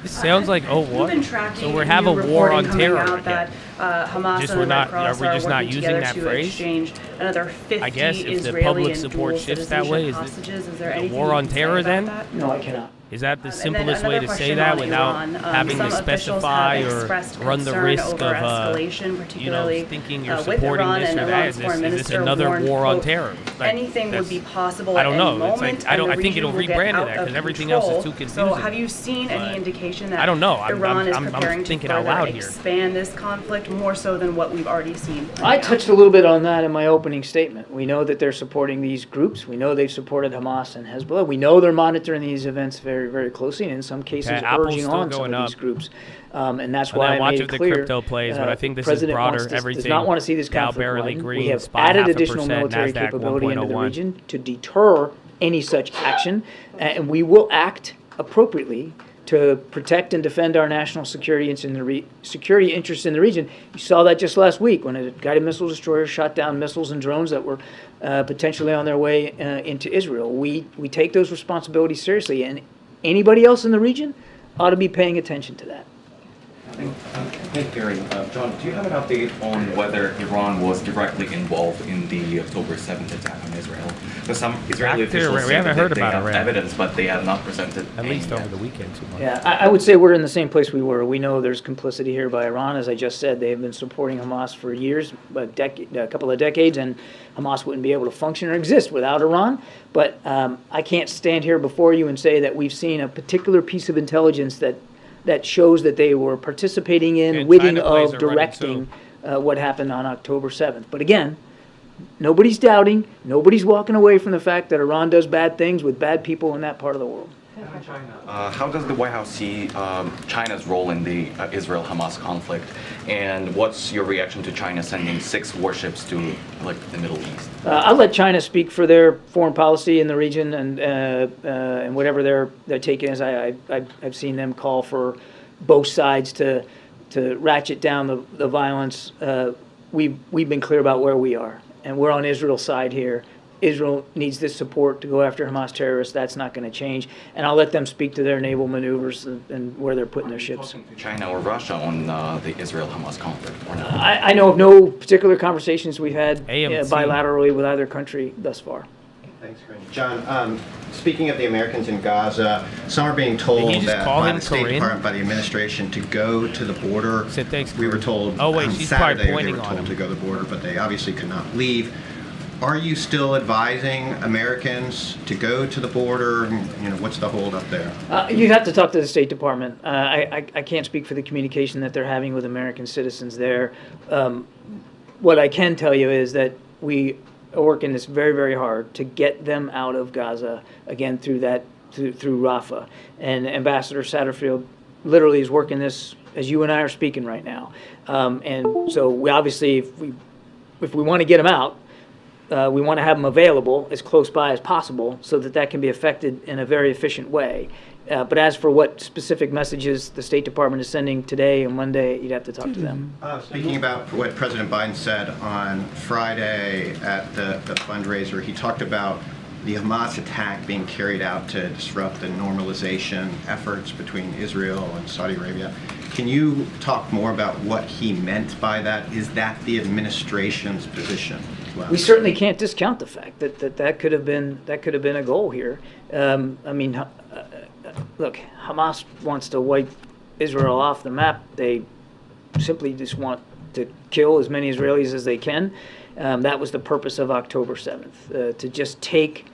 This sounds like You've what? been tracking So we have a war on terror out again. that Hamas Just and we're the not- Red Cross are we just not working using together that to phrase? exchange another 50 I guess if the Israeli public and support dual shifts that way, is hostages. Is there it a anything war you on can say terror about then? that? No, I cannot. Is that the And then simplest way another to say question that on without Iran. having Some to officials specify have or expressed run the concern risk over of escalation, particularly thinking you're with supporting Iran, this or and that? Iran's Is foreign this minister another warned, war on quote, terror? anything would be possible I don't at know. any moment, It's like, I think and the it'll region will get rebrand to out that of because everything else is control. too confusing. So have you seen any But indication that I don't know. I'm Iran is I'm preparing thinking to out further loud here. expand this conflict more so than what we've already seen? I touched a little bit on that in my opening statement. We know that they're supporting these groups. We know they've supported Hamas and Hezbollah. We know they're monitoring these events very, very closely, and in some cases Okay, Apple's urging still on some going of up. these groups. And that's And why then I watch made if it the clear. crypto plays, but I think this is President broader, wants to, does everything. not want to see this Dow conflict barely widen. green, We have SPY added 0.5%, additional military NASDAQ capability into the 1.01. region to deter any such action, and we will act appropriately to protect and defend our national security interests in the region. You saw that just last week when a guided missile destroyer shot down missiles and drones that were potentially on their way into Israel. We take those responsibilities seriously, and anybody else in the region ought to be paying attention to that. Thank you, Gary. John, do you have an update on whether Iran was directly involved in the October 7th attack on Israel? Because some Israeli officials say that they have evidence, but they have not presented at least over the weekend too much. Yeah, I would say we're in the same place we were. We know there's complicity here by Iran. As I just said, they've been supporting Hamas for years, a couple of decades, and Hamas wouldn't be able to function or exist without Iran. But I can't stand here before you and say that we've seen a particular piece of intelligence that shows that they were participating in, witting of, directing what happened on October 7th. But again, nobody's doubting, nobody's walking away from the fact that Iran does bad things with bad people in that part of the world. How does the White House see China's role in the Israel-Hamas conflict, and what's your reaction to China sending 6 warships to the Middle East? I'll let China speak for their foreign policy in the region and whatever their take is. I've seen them call for both sides to ratchet down the violence. We've been clear about where we are, and we're on Israel's side here. Israel needs this support to go after Hamas terrorists. That's not going to change. And I'll let them speak to their naval maneuvers and where they're putting their ships. China or Russia on the Israel-Hamas conflict? Or not? I know of no particular conversations we've had bilaterally with either country thus far. Thanks, Corinne. John, speaking of the Americans in Gaza, some are being told that by the State Department, by the administration, to go to the border. We were told on Saturday they were told to go to the border, but they obviously could not leave. Are you still advising Americans to go to the border? What's the hold up there? You'd have to talk to the State Department. I can't speak for the communication that they're having with American citizens there. What I can tell you is that we are working this very, very hard to get them out of Gaza, again, through Rafah. And Ambassador Satterfield literally is working this as you and I are speaking right now. And so we obviously, if we want to get them out, we want to have them available as close by as possible so that can be effected in a very efficient way. But as for what specific messages the State Department is sending today and Monday, you'd have to talk to them. Speaking about what President Biden said on Friday at the fundraiser, he talked about the Hamas attack being carried out to disrupt the normalization efforts between Israel and Saudi Arabia. Can you talk more about what he meant by that? Is that the administration's position? Well, we certainly can't discount the fact that could have been a goal here. Look, Hamas wants to wipe Israel off the map. They simply just want to kill as many Israelis as they can. That was the purpose of October 7th, to just take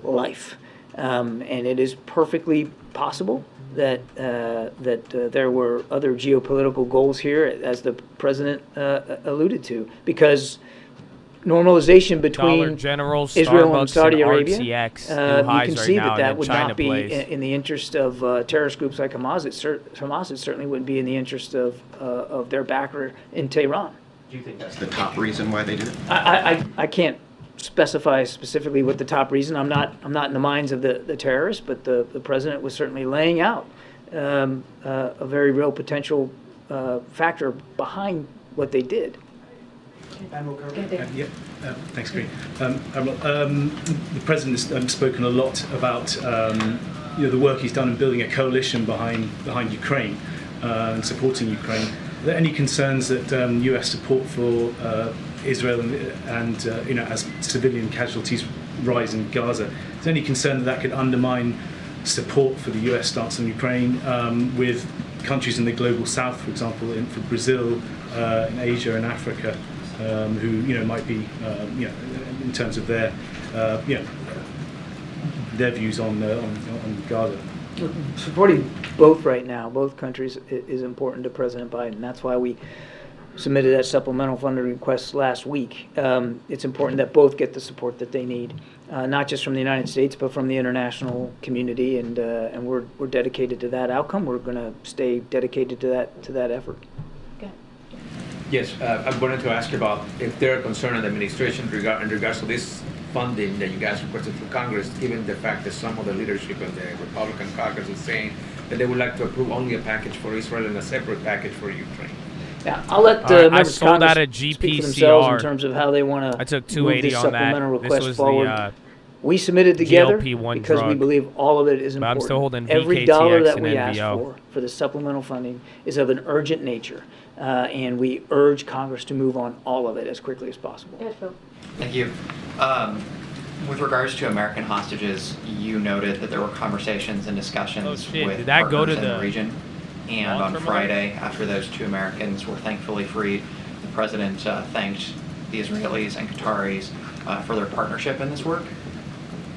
life. And it is perfectly possible that there were other geopolitical goals here, as the president alluded to, because normalization between Israel and Saudi Arabia, you can see that would not be in the interest of terrorist groups like Hamas. It certainly wouldn't be in the interest of their backer in Tehran. Do you think that's the top reason why they did it? I can't specify specifically what the top reason. I'm not in the minds of the terrorists, but the president was certainly laying out a very real potential factor behind what they did. Thanks, Green. The president has spoken a lot about the work he's done in building a coalition behind Ukraine and supporting Ukraine. Are there any concerns that U.S. support for Israel and as civilian casualties rise in Gaza? Is there any concern that could undermine support for the U.S. stance on Ukraine with countries in the global south, for example, for Brazil, in Asia and Africa? Who might be in terms of their views on Gaza. Supporting both right now, both countries, is important to President Biden. That's why we submitted that supplemental funding request last week. It's important that both get the support that they need, not just from the United States, but from the international community. And we're dedicated to that outcome. We're going to stay dedicated to that effort. Yes, I wanted to ask you about if there are concerns in the administration in regards to this funding that you guys requested through Congress, given the fact that some of the leadership of the Republican caucus is saying that they would like to approve only a package for Israel and a separate package for Ukraine. Yeah, I'll let members of Congress speak for themselves in terms of how they want to I took move this $280 on supplemental that. request This was forward. the we submitted together GLP-1 because we drug. believe all of it is But important. I'm still holding Every VKTX dollar that and we ask NVO. for the supplemental funding is of an urgent nature, and we urge Congress to move on all of it as quickly as possible. Thank you. With regards to American hostages, you noted that there were conversations and discussions with Did that go partners to in the the region. And on Friday, after those 2 Americans were thankfully freed, the president thanked the Israelis and Qataris for their partnership in this work.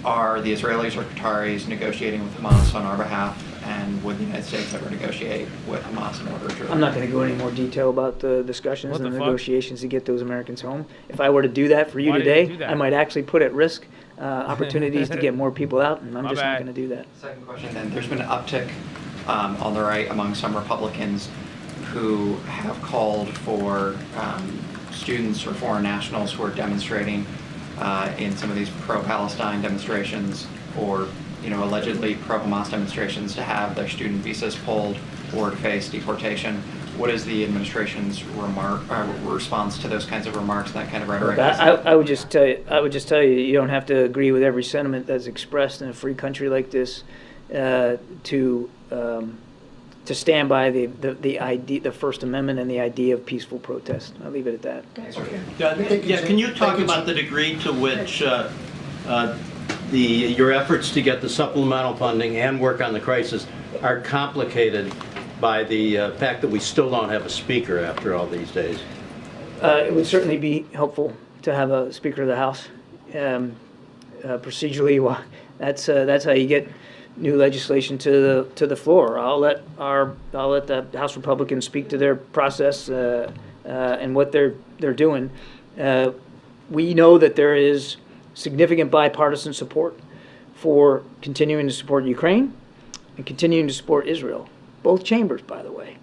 Are the Israelis or Qataris negotiating with Hamas on our behalf, and would the United States ever negotiate with Hamas in order to... I'm not going to go into more detail about the discussions What and the the fuck? negotiations to get those Americans home. If I were to do that for you Why did you today, do that? I might actually put at risk opportunities to get more people out, and I'm My just bad. not going to do that. Second question then, there's been an uptick on the right among some Republicans who have called for students or foreign nationals who are demonstrating in some of these pro-Palestine demonstrations or allegedly pro-Hamas demonstrations to have their student visas pulled or to face deportation. What is the administration's response to those kinds of remarks and that kind of rhetoric? I would just tell you, you don't have to agree with every sentiment that's expressed in a free country like this to stand by the idea, the First Amendment, and the idea of peaceful protest. I'll leave it at that. Can you talk about the degree to which your efforts to get the supplemental funding and work on the crisis are complicated by the fact that we still don't have a speaker after all these days? It would certainly be helpful to have a Speaker of the House. Procedurally, that's how you get new legislation to the floor. I'll let the House Republicans speak to their process and what they're doing. We know that there is significant bipartisan support for continuing to support Ukraine and continuing to support Israel. Both chambers, by the way.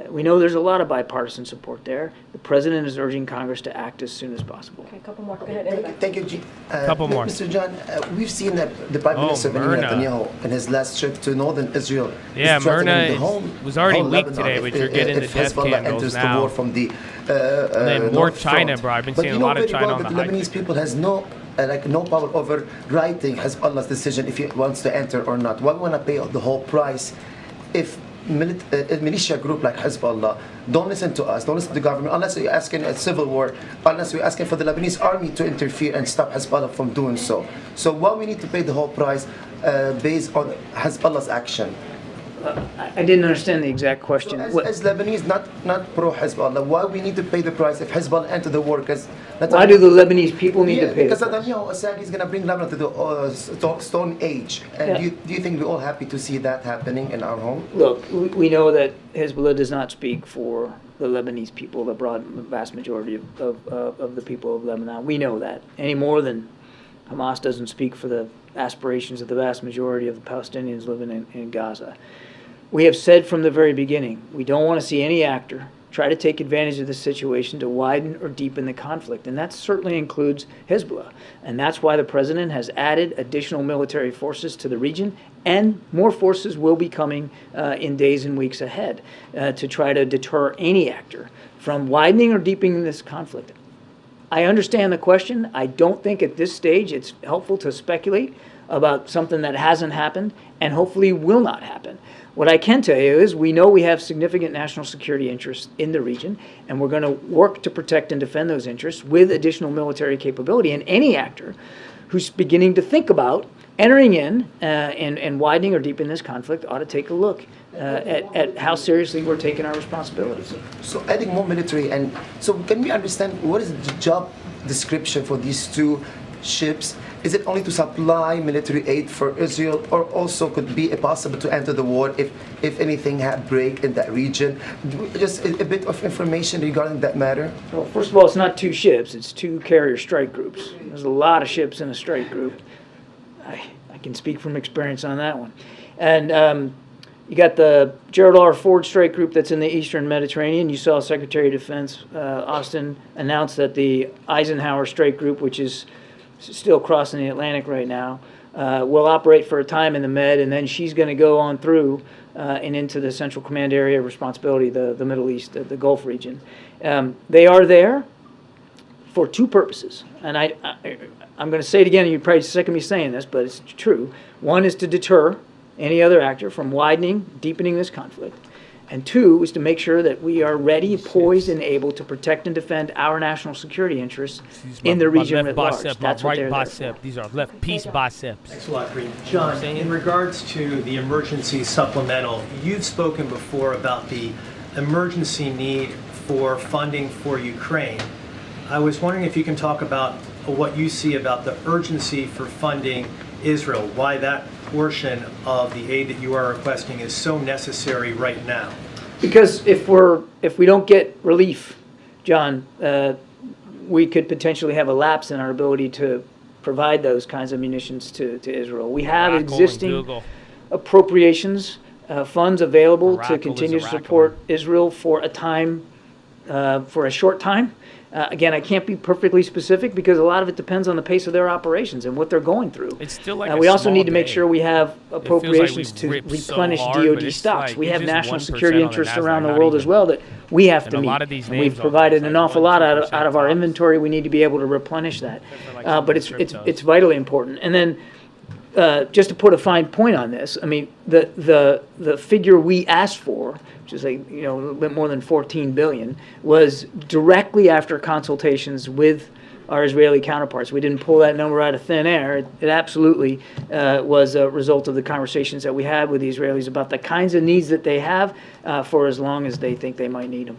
We know there's a lot of bipartisan support there. The president is urging Congress to act as soon as possible. Okay, a couple more. Go ahead. Thank you. Couple more. Mr. John, we've seen that the Prime Minister Benjamin Netanyahu in his last trip to northern Israel Yeah, is threatening Myrna the whole, was already whole weak Lebanon today, but you're getting the if death Hezbollah candles enters now. the war from the And then more North China, Front. bro. I've been But seeing you a know lot of very China well on that the the high Lebanese people has no power over writing Hezbollah's decision if he wants to enter or not. Why want to pay the whole price if a militia group like Hezbollah don't listen to us, don't listen to the government, unless we're asking a civil war, unless we're asking for the Lebanese army to interfere and stop Hezbollah from doing so. So why we need to pay the whole price based on Hezbollah's action? I didn't understand the exact question. So as Lebanese, not pro-Hezbollah, why we need to pay the price if Hezbollah enter the war? Why do the Lebanese people need to pay the because price? Netanyahu said he's going to bring Lebanon to the Stone Age. And do you think we're all happy to see that happening in our home? Look, we know that Hezbollah does not speak for the Lebanese people, the vast majority of the people of Lebanon. We know that, any more than Hamas doesn't speak for the aspirations of the vast majority of the Palestinians living in Gaza. We have said from the very beginning, we don't want to see any actor try to take advantage of the situation to widen or deepen the conflict, and that certainly includes Hezbollah. And that's why the president has added additional military forces to the region, and more forces will be coming in days and weeks ahead to try to deter any actor from widening or deepening this conflict. I understand the question. I don't think at this stage it's helpful to speculate about something that hasn't happened and hopefully will not happen. What I can tell you is we know we have significant national security interests in the region, and we're going to work to protect and defend those interests with additional military capability. And any actor who's beginning to think about entering in and widening or deepening this conflict ought to take a look at how seriously we're taking our responsibilities. So adding more military, and so can we understand what is the job description for these two ships? Is it only to supply military aid for Israel, or also could be possible to enter the war if anything break in that region? Just a bit of information regarding that matter. Well, first of all, it's not two ships, it's two carrier strike groups. There's a lot of ships in a strike group. I can speak from experience on that one. And you got the Gerald R. Ford strike group that's in the Eastern Mediterranean. You saw Secretary of Defense Austin announce that the Eisenhower strike group, which is still crossing the Atlantic right now, will operate for a time in the Med, and then she's going to go on through and into the Central Command area of responsibility, the Middle East, the Gulf region. They are there for two purposes. And I'm going to say it again, and you're probably sick of me saying this, but it's true. One is to deter any other actor from widening, deepening this conflict. And two is to make sure that we are ready, poised, and able to protect and defend our national security interests in the region at large. That's what they're there for. These are left piece biceps. Thanks a lot, Green. John, in regards to the emergency supplemental, you've spoken before about the emergency need for funding for Ukraine. I was wondering if you can talk about what you see about the urgency for funding Israel, why that portion of the aid that you are requesting is so necessary right now. Because if we don't get relief, John, we could potentially have a lapse in our ability to provide those kinds of munitions to Israel. We have existing appropriations, funds available to continue to support Israel for a time, for a short time. Again, I can't be perfectly specific because a lot of it depends on the pace of their operations and what they're going through. It's still like we also need to make sure we have appropriations to replenish DoD stocks. We have national security interests around the world as well that we have to meet. We've provided an awful lot out of our inventory. We need to be able to replenish that. But it's vitally important. And then just to put a fine point on this, I mean, the figure we asked for, which is a little bit more than 14 billion, was directly after consultations with our Israeli counterparts. We didn't pull that number out of thin air. It absolutely was a result of the conversations that we had with the Israelis about the kinds of needs that they have for as long as they think they might need them.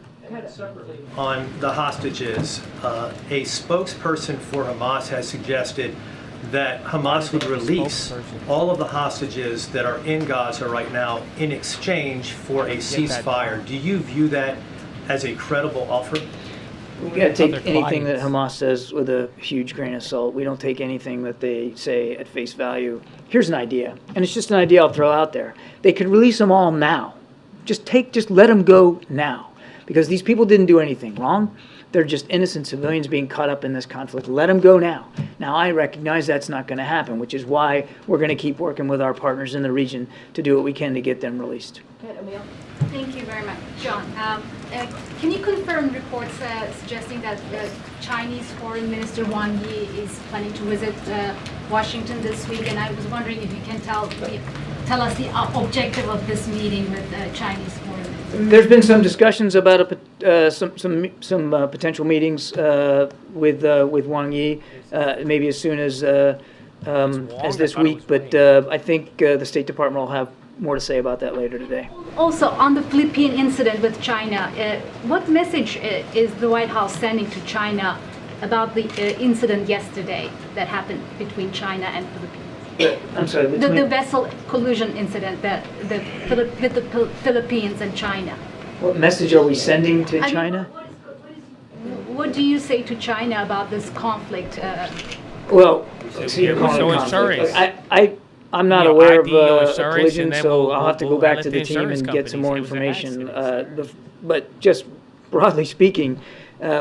On the hostages, a spokesperson for Hamas has suggested that Hamas would release all of the hostages that are in Gaza right now in exchange for a ceasefire. Do you view that as a credible offer? We got to take anything that Hamas says with a huge grain of salt. We don't take anything that they say at face value. Here's an idea, and it's just an idea I'll throw out there. They could release them all now. Just let them go now, because these people didn't do anything wrong. They're just innocent civilians being caught up in this conflict. Let them go now. Now, I recognize that's not going to happen, which is why we're going to keep working with our partners in the region to do what we can to get them released. Thank you very much. John, can you confirm reports suggesting that Chinese Foreign Minister Wang Yi is planning to visit Washington this week? And I was wondering if you can tell us the objective of this meeting with Chinese Foreign Minister. There's been some discussions about some potential meetings with Wang Yi, maybe as soon as this week. But I think the State Department will have more to say about that later today. Also, on the Philippine incident with China, what message is the White House sending to China about the incident yesterday that happened between China and Philippines? I'm sorry. The vessel collision incident with the Philippines and China. What message are we sending to China? What do you say to China about this conflict? Well, I'm not aware of a collision, so I'll have to go back to the team and get some more information. But just broadly speaking,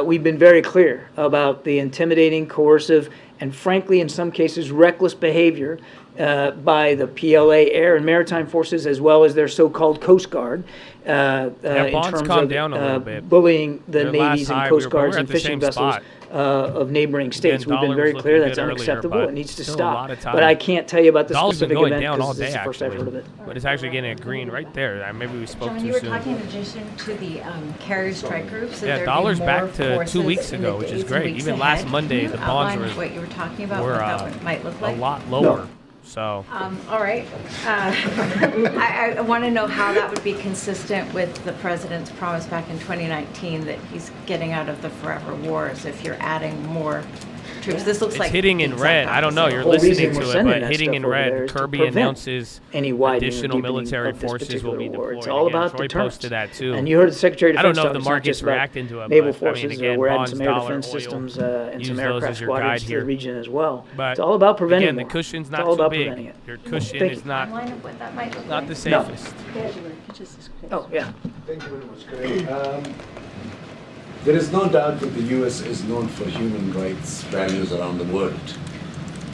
we've been very clear about the intimidating, coercive, and frankly, in some cases, reckless behavior by the PLA air and maritime forces, as well as their so-called Coast Guard, in terms of bullying the navies and Coast Guards and fishing vessels of neighboring states. We've been very clear that's unacceptable. It needs to stop. But I can't tell you about the specific event because this is the first I've heard of it. But it's actually getting a green right there. Maybe we spoke John, too you were soon. talking in addition to the carrier strike groups. Yeah, dollar's back to 2 weeks ago, which is great. Even last Monday, the bonds were what you were talking about, what that might look like? a lot lower. So. All right. I want to know how that would be consistent with the president's promise back in 2019 that he's getting out of the forever wars if you're adding more troops. This looks like hitting in red. I don't know. You're listening to it, but hitting in red. Kirby announces additional military forces will be deployed. It's all about Troy deterrence. posted that too. And you heard the Secretary of Defense. I don't know if the market's reacting to it. Naval but, forces. I mean, again, we're adding bonds, some air dollar, defense oil, systems and some use those aircraft as your guide squadrons to here. the region as well. But it's all about preventing. Again, the war. cushion's It's not all about too big. preventing it. Your cushion Thank is you. not the safest. Oh yeah. Thank you very much, Craig. There is no doubt that the U.S. is known for human rights values around the world.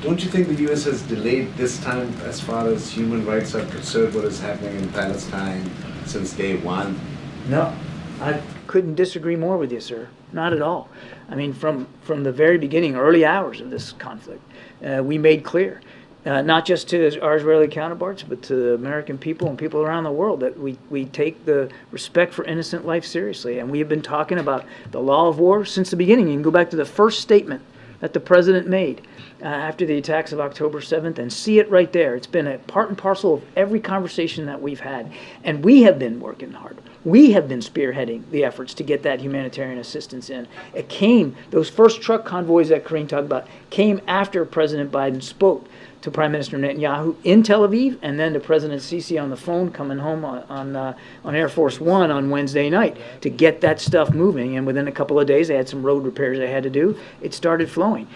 Don't you think the U.S. has delayed this time as far as human rights are concerned, what is happening in Palestine since day one? No, I couldn't disagree more with you, sir. Not at all. I mean, from the very beginning, early hours of this conflict, we made clear, not just to our Israeli counterparts, but to the American people and people around the world, that we take the respect for innocent life seriously. And we have been talking about the law of war since the beginning. You can go back to the first statement that the president made after the attacks of October 7th and see it right there. It's been a part and parcel of every conversation that we've had. And we have been working hard. We have been spearheading the efforts to get that humanitarian assistance in. It came, those first truck convoys that Karine talked about, came after President Biden spoke to Prime Minister Netanyahu in Tel Aviv, and then to President Sisi on the phone coming home on Air Force One on Wednesday night to get that stuff moving. And within a couple of days, they had some road repairs they had to do. It started flowing.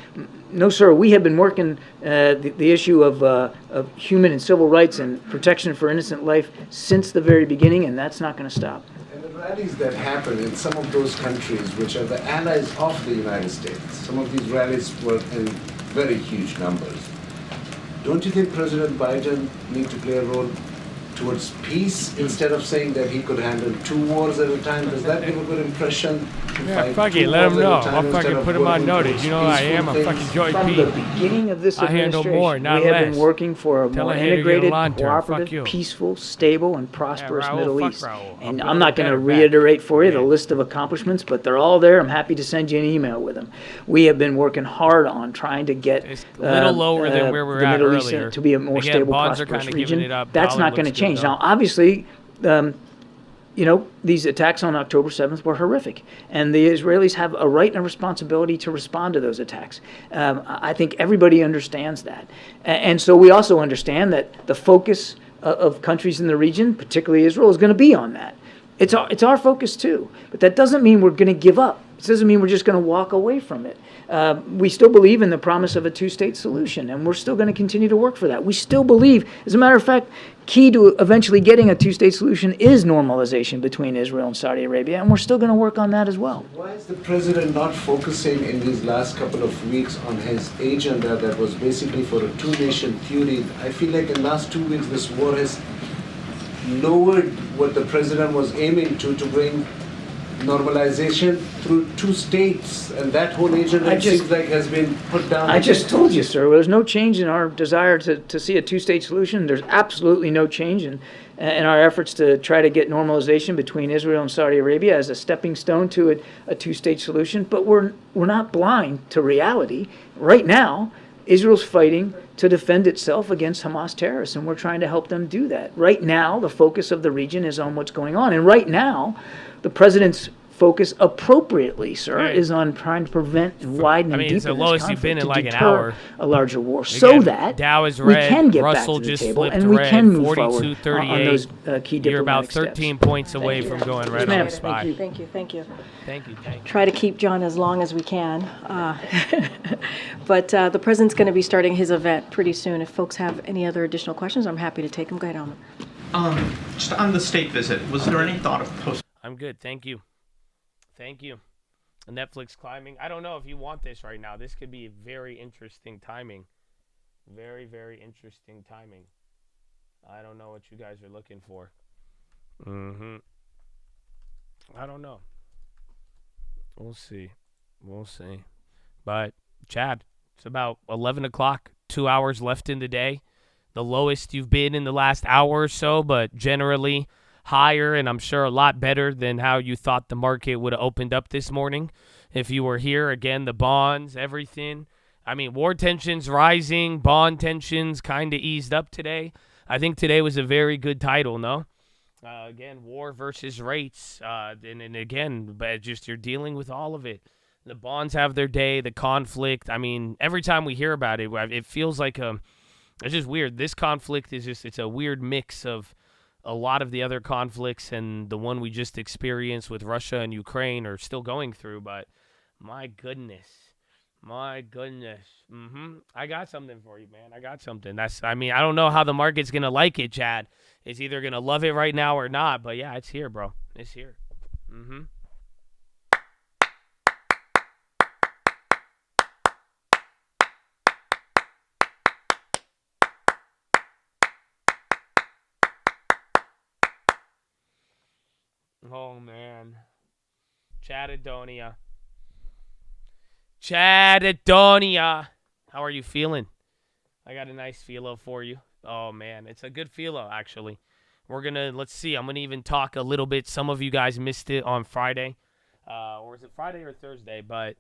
No, sir, we have been working the issue of human and civil rights and protection for innocent life since the very beginning, and that's not going to stop. And the rallies that happen in some of those countries, which are the allies of the United States, some of these rallies were in very huge numbers. Don't you think President Biden needs to play a role towards peace instead of saying that he could handle 2 wars at a time? Does that give a good impression? Yeah, fuck it, let him know. I'll fucking put him on notice. You know who I am. I'm fucking Joy From P. the beginning of this I handle administration, more, not we have less. been working for a Tell more a hater integrated, get a lawn turn. Fuck cooperative, you. peaceful, stable, and prosperous Raul, Middle fuck East. Raul. And I'll I'm put not it going to better back. reiterate for you the list of accomplishments, but they're all there. I'm happy to send you an email with them. We have been working hard on trying to get It's a little lower than where we were the at Middle East earlier. to be a more Again, stable, bonds are prosperous kinda giving region. it up. That's Dollar not going to looks good, change. though. Now, obviously, these attacks on October 7th were horrific, and the Israelis have a right and a responsibility to respond to those attacks. I think everybody understands that. And so we also understand that the focus of countries in the region, particularly Israel, is going to be on that. It's our focus too, but that doesn't mean we're going to give up. It doesn't mean we're just going to walk away from it. We still believe in the promise of a two-state solution, and we're still going to continue to work for that. We still believe, as a matter of fact, key to eventually getting a two-state solution is normalization between Israel and Saudi Arabia, and we're still going to work on that as well. Why is the president not focusing in these last couple of weeks on his agenda that was basically for a two-nation theory? I feel like in the last 2 weeks this war has lowered what the president was aiming to bring normalization through two states, and that whole agenda seems like has been put down. I just told you, sir, there's no change in our desire to see a two-state solution. There's absolutely no change in our efforts to try to get normalization between Israel and Saudi Arabia as a stepping stone to a two-state solution. But we're not blind to reality. Right now, Israel's fighting to defend itself against Hamas terrorists, and we're trying to help them do that. Right now, the focus of the region is on what's going on. And right now, the president's focus appropriately, sir, Right. is on trying to prevent and widen and it's the deepen lowest this you've been conflict in to like an deter hour. a larger war, so Again, that Dow is we red, can get Russell back to the just table flipped and we red, can move forward 42.38. on those key You're about diplomatic steps. 13 points away from going red on the spy. Thank you. Thank you. Try to keep John as long as we can. But the president's going to be starting his event pretty soon. If folks have any other additional questions, I'm happy to take them. Go ahead, Alma. Just on the state visit, was there any thought of post? I'm good. Thank you. Thank you. Netflix climbing. I don't know if you want this right now. This could be very interesting timing. Very, very interesting timing. I don't know what you guys are looking for. I don't know. We'll see. We'll see. But, Chad, it's about 11 o'clock. 2 hours left in the day. The lowest you've been in the last hour or so, but generally higher, and I'm sure a lot better than how you thought the market would have opened up this morning if you were here. Again, the bonds, everything. I mean, war tensions rising, bond tensions kind of eased up today. I think today was a very good title, no? Again, war versus rates. And again, but just you're dealing with all of it. The bonds have their day, the conflict. I mean, every time we hear about it, it feels like it's just weird. This conflict is it's a weird mix of a lot of the other conflicts, and the one we just experienced with Russia and Ukraine are still going through, but my goodness. I got something for you, man. I got something. I don't know how the market's going to like it, Chad. It's either going to love it right now or not, but yeah, it's here, bro. It's here. Oh, man. Chadadonia. How are you feeling? I got a nice philo for you. Oh, man. It's a good philo, actually. Let's see. I'm going to even talk a little bit. Some of you guys missed it on Friday. Or was it Friday or Thursday? But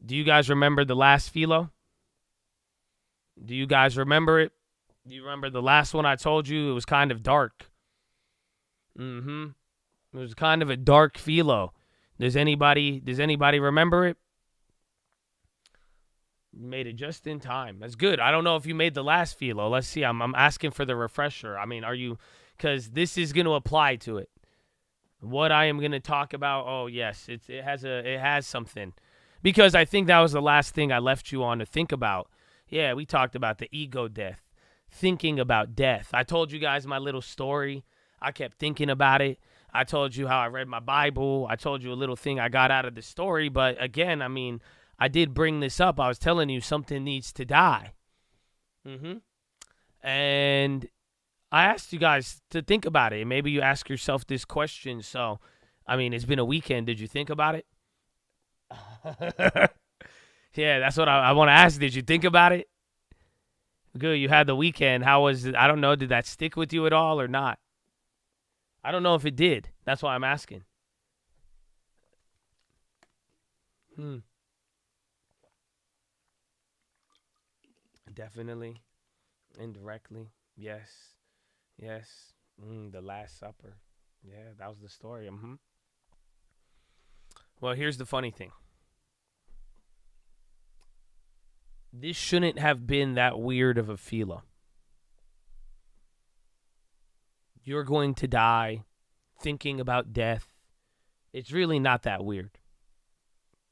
do you guys remember the last philo? Do you guys remember it? Do you remember the last one I told you? It was kind of dark. It was kind of a dark philo. Does anybody remember it? You made it just in time. That's good. I don't know if you made the last philo. Let's see. I'm asking for the refresher. I mean, are you... Because this is going to apply to it. What I am going to talk about, oh, yes, it has something. Because I think that was the last thing I left you on to think about. Yeah, we talked about the ego death. Thinking about death. I told you guys my little story. I kept thinking about it. I told you how I read my Bible. I told you a little thing I got out of the story. But again, I mean, I did bring this up. I was telling you something needs to die. And I asked you guys to think about it. Maybe you ask yourself this question. So, I mean, it's been a weekend. Did you think about it? Yeah, that's what I want to ask. Did you think about it? Good. You had the weekend. How was it? I don't know. Did that stick with you at all or not? I don't know if it did. That's why I'm asking. Definitely. Indirectly. Yes. The Last Supper. Yeah, that was the story. Well, here's the funny thing. This shouldn't have been that weird of a philo. You're going to die thinking about death. It's really not that weird.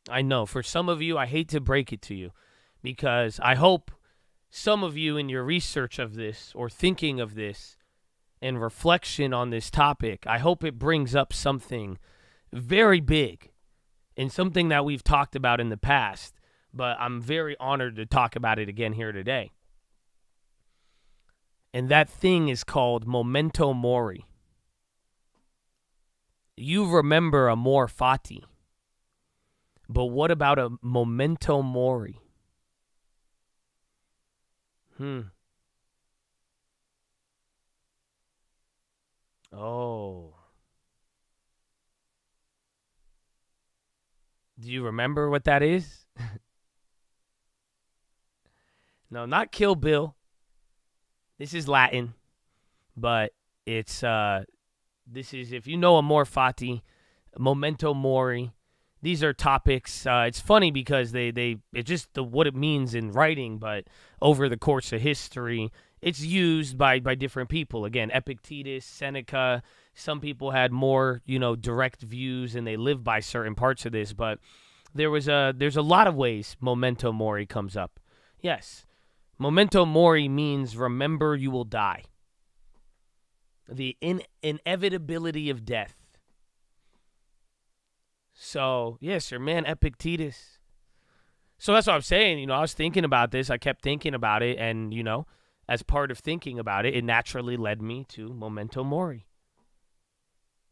I know. For some of you, I hate to break it to you because I hope some of you in your research of this or thinking of this and reflection on this topic, I hope it brings up something very big and something that we've talked about in the past. But I'm very honored to talk about it again here today. And that thing is called memento mori. You remember amor fati. But what about a memento mori? Oh. Do you remember what that is? No, not Kill Bill. This is Latin, but it's this is, if you know amor fati, memento mori. These are topics. It's funny because it's just what it means in writing, but over the course of history, it's used by different people. Again, Epictetus, Seneca. Some people had more, direct views, and they live by certain parts of this. But there's a lot of ways memento mori comes up. Yes. Memento mori means remember you will die. The inevitability of death. So, yes, your man Epictetus. So that's what I'm saying. I was thinking about this. I kept thinking about it. And, as part of thinking about it, it naturally led me to memento mori.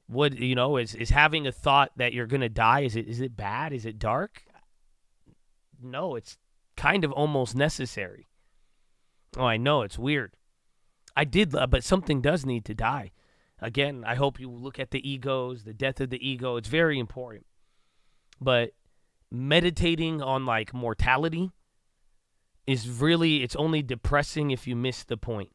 What, is having a thought that you're going to die, is it bad? Is it dark? No, it's kind of almost necessary. Oh, I know, it's weird. But something does need to die. Again, I hope you look at the egos, the death of the ego. It's very important. But meditating on, mortality is really, it's only depressing if you miss the point.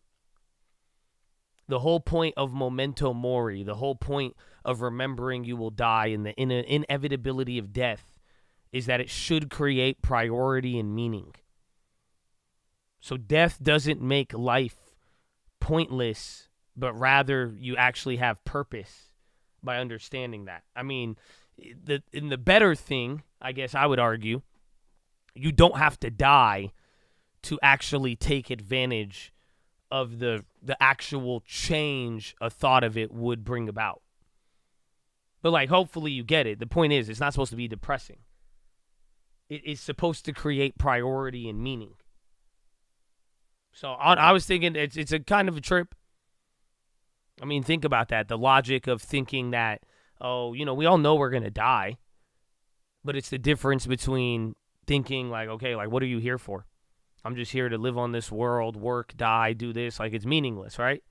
The whole point of memento mori, the whole point of remembering you will die and the inevitability of death is that it should create priority and meaning. So death doesn't make life pointless, but rather you actually have purpose by understanding that. I mean, in the better thing, I guess I would argue, you don't have to die to actually take advantage of the actual change a thought of it would bring about. But hopefully you get it. The point is, it's not supposed to be depressing. It is supposed to create priority and meaning. So I was thinking it's a kind of a trip. I mean, think about that. The logic of thinking that oh, we all know we're going to die. But it's the difference between thinking like, okay, like, what are you here for? I'm just here to live on this world, work, die, do this. Like, it's meaningless, right?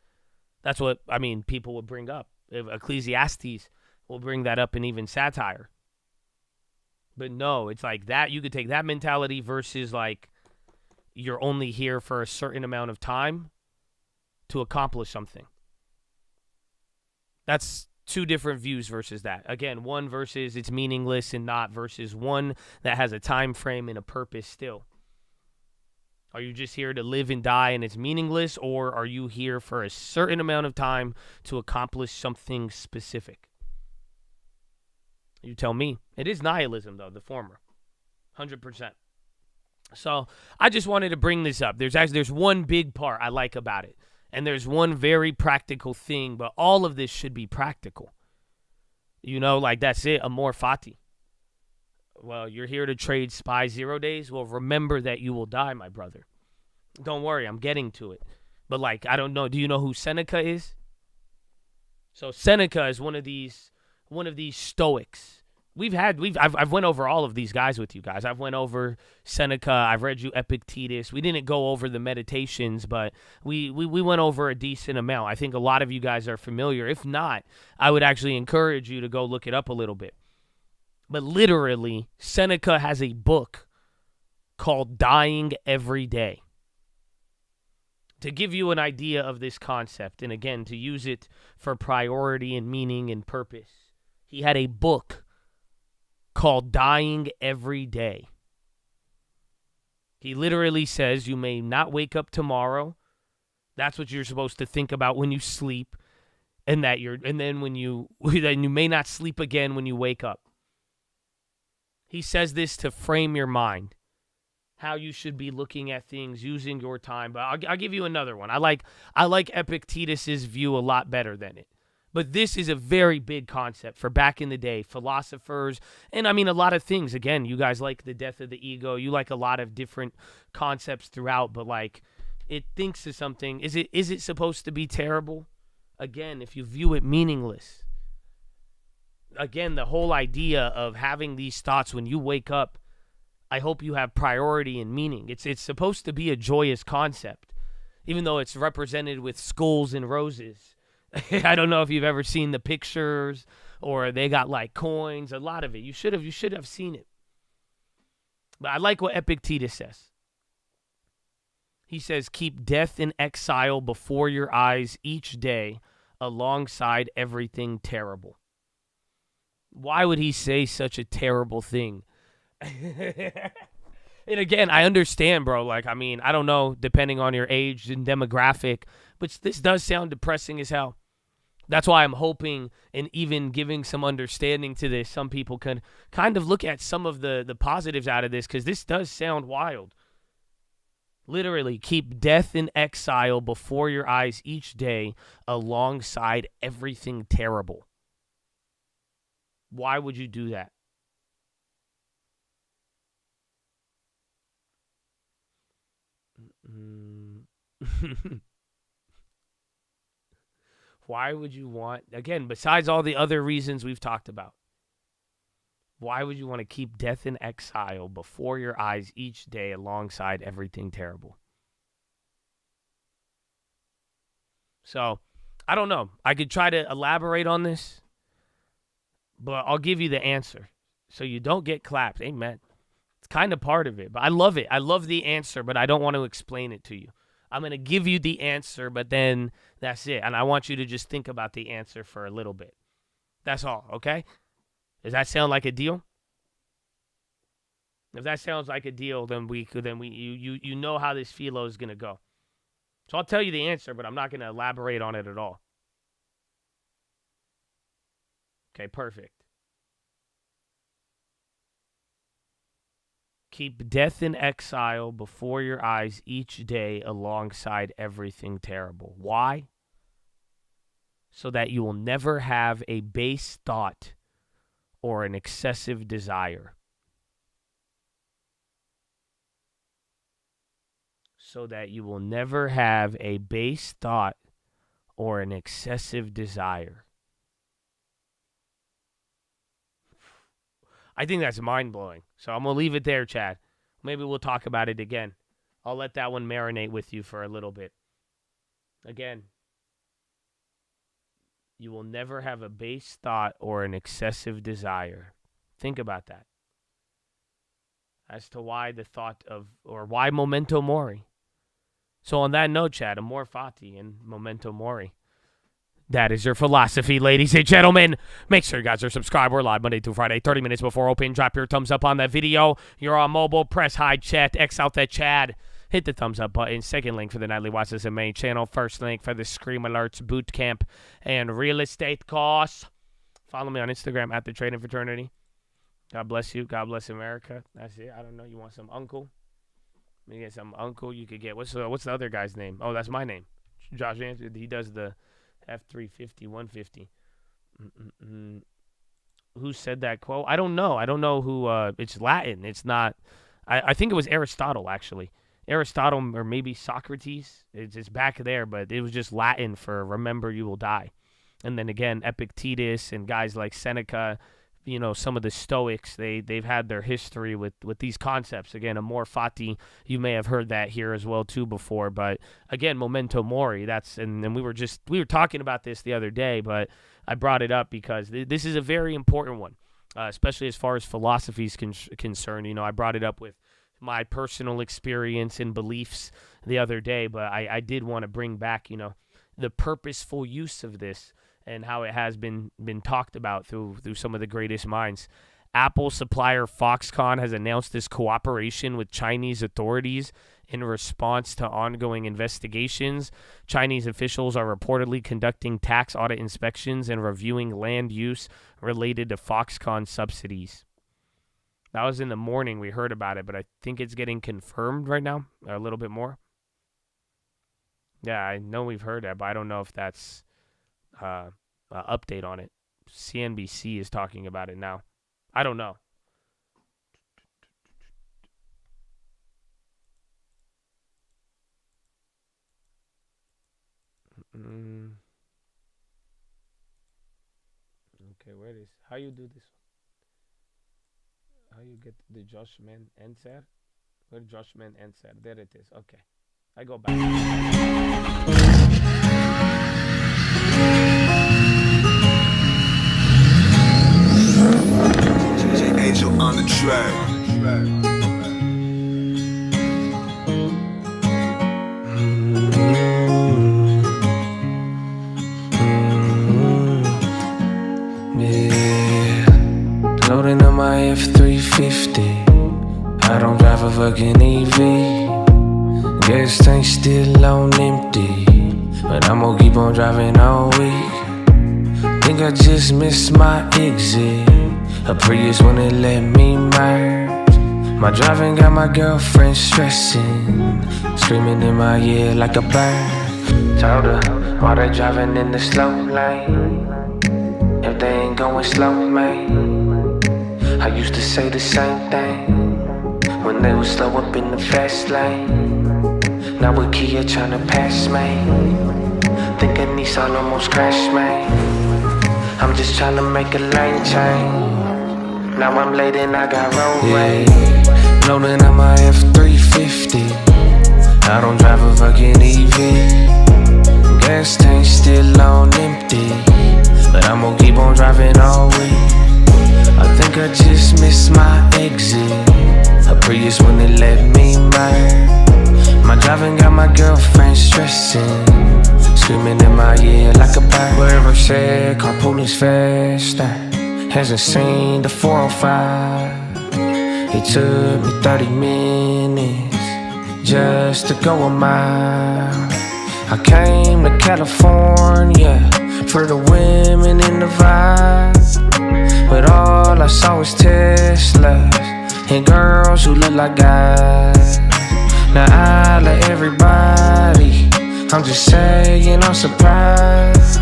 That's what, people would bring up. Ecclesiastes will bring that up in even satire. But no, it's like that. You could take that mentality versus like you're only here for a certain amount of time to accomplish something. That's two different views versus that. Again, one versus it's meaningless and not versus one that has a time frame and a purpose still. Are you just here to live and die and it's meaningless, or are you here for a certain amount of time to accomplish something specific? You tell me. It is nihilism, though, the former. 100%. So I just wanted to bring this up. There's one big part I like about it, and there's one very practical thing, but all of this should be practical. Like that's it, amor fati. Well, you're here to trade SPY 0 days? Well, remember that you will die, my brother. Don't worry, I'm getting to it. But like, I don't know, do you know who Seneca is? So Seneca is one of these Stoics. I've went over all of these guys with you guys. I've went over Seneca. I've read you Epictetus. We didn't go over the meditations, but we went over a decent amount. I think a lot of you guys are familiar. If not, I would actually encourage you to go look it up a little bit. But literally, Seneca has a book called Dying Every Day. To give you an idea of this concept, and again, to use it for priority and meaning and purpose, he had a book called Dying Every Day. He literally says you may not wake up tomorrow. That's what you're supposed to think about when you sleep, and then you may not sleep again when you wake up. He says this to frame your mind, how you should be looking at things, using your time. But I'll give you another one. I like Epictetus's view a lot better than it. But this is a very big concept for back in the day, philosophers, and a lot of things. Again, you guys like the death of the ego. You like a lot of different concepts throughout, but like it thinks of something. Is it supposed to be terrible? Again, if you view it meaningless. Again, the whole idea of having these thoughts when you wake up, I hope you have priority and meaning. It's supposed to be a joyous concept, even though it's represented with skulls and roses. I don't know if you've ever seen the pictures or they got like coins, a lot of it. You should have seen it. But I like what Epictetus says. He says, keep death and exile before your eyes each day alongside everything terrible. Why would he say such a terrible thing? And again, I understand, bro. Like, I don't know, depending on your age and demographic, but this does sound depressing as hell. That's why I'm hoping and even giving some understanding to this, some people can kind of look at some of the positives out of this, because this does sound wild. Literally, keep death and exile before your eyes each day alongside everything terrible. Why would you do that? Why would you want, again, besides all the other reasons we've talked about, why would you want to keep death and exile before your eyes each day alongside everything terrible? So, I don't know. I could try to elaborate on this, but I'll give you the answer so you don't get clapped. Amen. It's kind of part of it, but I love it. I love the answer, but I don't want to explain it to you. I'm going to give you the answer, but then that's it. And I want you to just think about the answer for a little bit. That's all, okay? Does that sound like a deal? If that sounds like a deal, then you know how this philo is going to go. So I'll tell you the answer, but I'm not going to elaborate on it at all. Okay, perfect. Keep death and exile before your eyes each day alongside everything terrible. Why? So that you will never have a base thought or an excessive desire. So that you will never have a base thought or an excessive desire. I think that's mind-blowing. So I'm going to leave it there, Chad. Maybe we'll talk about it again. I'll let that one marinate with you for a little bit. Again, you will never have a base thought or an excessive desire. Think about that. As to why the thought of, or why memento mori. So on that note, Chad, amor fati and memento mori. That is your philosophy, ladies and gentlemen. Make sure you guys are subscribed. We're live Monday through Friday, 30 minutes before open. Drop your thumbs up on that video. You're on mobile. Press hide chat. X out that Chad. Hit the thumbs up button. Second link for the Nightly Watchlist and main channel. First link for the Scream Alerts boot camp and real estate course. Follow me on Instagram at The Trading Fraternity. God bless you. God bless America. That's it. I don't know. You want some uncle? You get some uncle. You could get, what's the other guy's name? Oh, that's my name. Josh Answer. He does the F350, 150. Who said that quote? I don't know. I don't know who. It's Latin. It's not. I think it was Aristotle, actually. Aristotle or maybe Socrates. It's back there, but it was just Latin for remember you will die. And then again, Epictetus and guys like Seneca, you know, some of the Stoics, they've had their history with these concepts. Again, amor fati, you may have heard that here as well too before. But again, memento mori. And we were talking about this the other day, but I brought it up because this is a very important one, especially as far as philosophy is concerned. You know, I brought it up with my personal experience and beliefs the other day, but I did want to bring back, you know, the purposeful use of this and how it has been talked about through some of the greatest minds. Apple supplier Foxconn has announced this cooperation with Chinese authorities in response to ongoing investigations. Chinese officials are reportedly conducting tax audit inspections and reviewing land use related to Foxconn subsidies. That was in the morning we heard about it, but I think it's getting confirmed right now, a little bit more. Yeah, I know we've heard that, but I don't know if that's update on it. CNBC is talking about it now. I don't know. Okay, where is how you do this? How you get the Joshman answer? Where Joshman answer? There it is. Okay, I go back. Angel on the track. Yeah. Loading up my F350. I don't drive a fucking EV. Gas tank still on empty, but I'm gonna keep on driving all week. Think I just missed my exit. A Prius wouldn't let me merge. My driving got my girlfriend stressing, screaming in my ear like a bird. Told her, all they driving in the slow lane. If they ain't going slow, man. I used to say the same thing when they was slow up in the fast lane. Now with Kia tryna pass me, think a Nissan almost crashed me. I'm just tryna make a lane change. Now I'm late and I got road rage. Loading up my F350. I don't drive a fucking EV. Gas tank still on empty, but I'm gonna keep on driving all week. I think I just missed my exit. A Prius wouldn't let me merge. My driving got my girlfriend stressing, screaming in my ear like a bird. Wherever said carpool is faster, hasn't seen the 405. It took me 30 minutes just to go a mile. I came to California for the women in the vibe, but all I saw was Teslas and girls who look like guys. Now I let everybody, I'm just saying I'm surprised.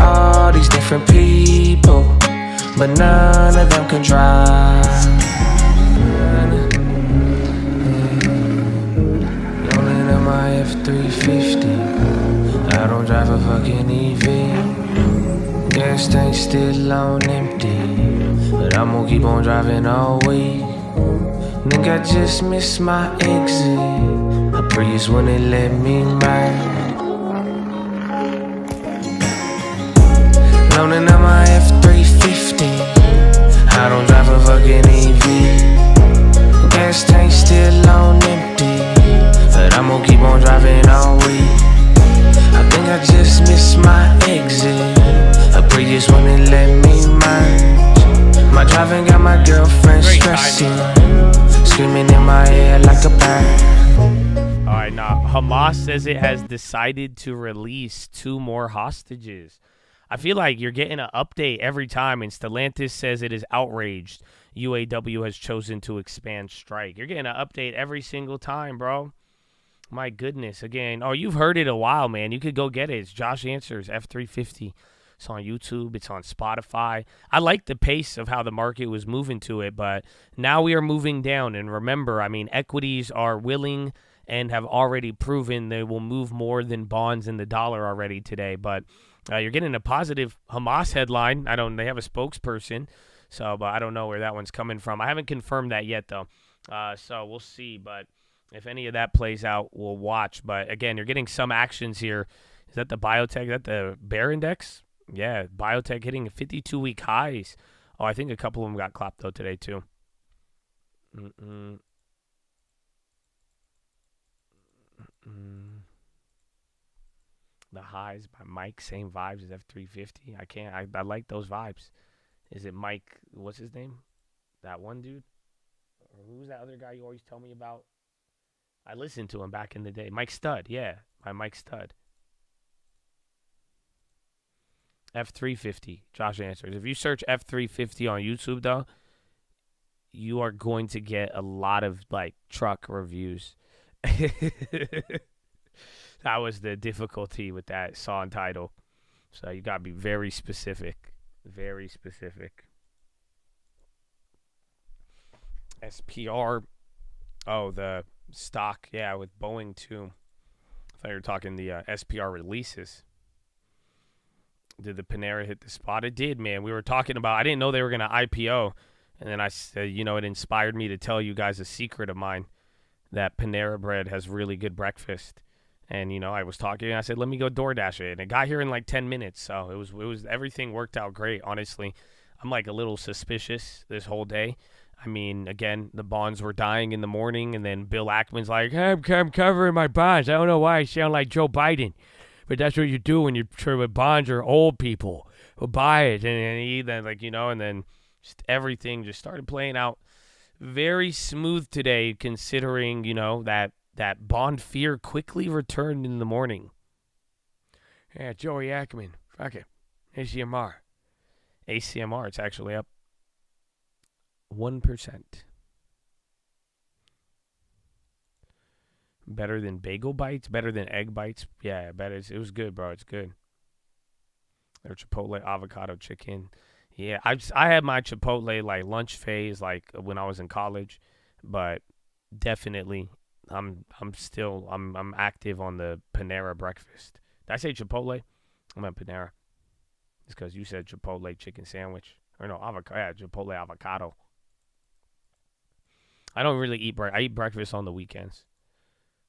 All these different people, but none of them can drive. Rolling in my F350. I don't drive a fucking EV. Gas tank still on empty, but I'm gonna keep on driving all week. Think I just missed my exit. A Prius wouldn't let me ride. Loaning up my F350. I don't drive a fucking EV. Gas tank still on empty, but I'm gonna keep on driving all week. I think I just missed my exit. A Prius wouldn't let me merge. My driving got my girlfriend stressing, screaming in my ear like a bird. All right, now Hamas says it has decided to release 2 more hostages. I feel like you're getting an update every time, and Stellantis says it is outraged. UAW has chosen to expand strike. You're getting an update every single time, bro. My goodness. Again, you've heard it a while, man. You could go get it. It's Josh Answers, F350. It's on YouTube. It's on Spotify. I like the pace of how the market was moving to it, but now we are moving down. And remember, I mean, equities are willing and have already proven they will move more than bonds and the dollar already today. But you're getting a positive Hamas headline. They have a spokesperson, but I don't know where that one's coming from. I haven't confirmed that yet, though. So we'll see. But if any of that plays out, we'll watch. But again, you're getting some actions here. Is that the biotech? Is that the bear index? Yeah, biotech hitting 52-week highs. Oh, I think a couple of them got clapped, though, today, too. The highs by Mike, same vibes as F350. I like those vibes. Is it Mike, what's his name? That one dude? Or who's that other guy you always tell me about? I listened to him back in the day. Mike Stud, yeah, by Mike Stud. F350, Josh Answers. If you search F350 on YouTube, though, you are going to get a lot of, truck reviews. That was the difficulty with that song title. So you got to be very specific. Very specific. SPR. Oh, the stock. Yeah, with Boeing, too. I thought you were talking the SPR releases. Did the Panera hit the spot? It did, man. We were talking about, I didn't know they were going to IPO. And then I said, it inspired me to tell you guys a secret of mine. That Panera Bread has really good breakfast. And, I was talking, and I said, let me go DoorDash it. And it got here in 10 minutes. So it was everything worked out great, honestly. I'm a little suspicious this whole day. I mean, again, the bonds were dying in the morning, and then Bill Ackman's like, hey, I'm covering my bonds. I don't know why I sound like Joe Biden. But that's what you do when you're sure with bonds are old people who buy it. And then just everything just started playing out very smooth today, considering, that bond fear quickly returned in the morning. Yeah, Joey Ackman. Fuck it. ACMR. It's actually up 1%. Better than bagel bites? Better than egg bites? Yeah, better. It was good, bro. It's good. Their Chipotle avocado chicken. Yeah, I had my Chipotle lunch phase when I was in college, but definitely I'm active on the Panera breakfast. Did I say Chipotle? I meant Panera. It's because you said Chipotle chicken sandwich. Or no, avocado. Yeah, Chipotle avocado. I don't really eat breakfast. I eat breakfast on the weekends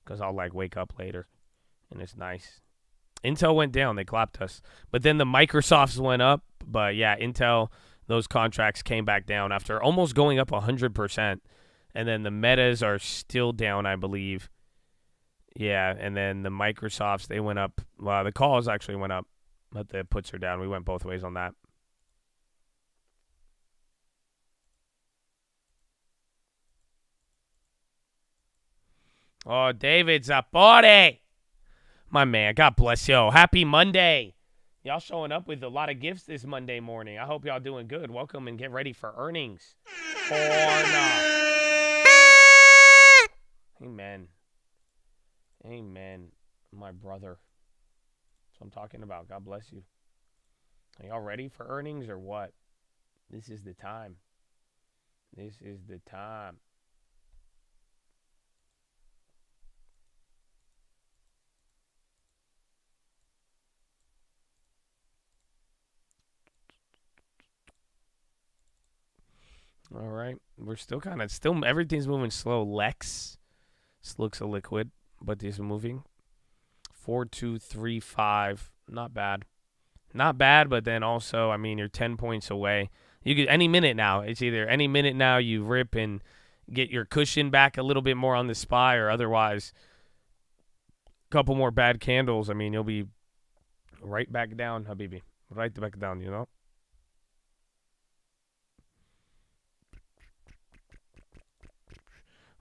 because I'll wake up later, and it's nice. Intel went down. They clapped us. But then the Microsofts went up. But, yeah, Intel, those contracts came back down after almost going up 100%. And then the Metas are still down, I believe. Yeah, and then the Microsofts, they went up. Well, the calls actually went up, but the puts are down. We went both ways on that. Oh, David Zapore. My man, God bless you. Happy Monday. Y'all showing up with a lot of gifts this Monday morning. I hope y'all doing good. Welcome and get ready for earnings. Amen. Amen, my brother. That's what I'm talking about. God bless you. Are y'all ready for earnings or what? This is the time. This is the time. All right. We're still everything's moving slow. Lex. This looks a liquid, but this is moving. 4, 2, 3, 5. Not bad. Not bad, but then also, I mean, you're 10 points away. You could any minute now. It's either any minute now you rip and get your cushion back a little bit more on the SPY, or otherwise, a couple more bad candles. I mean, you'll be right back down, Habibi. Right back down, you know?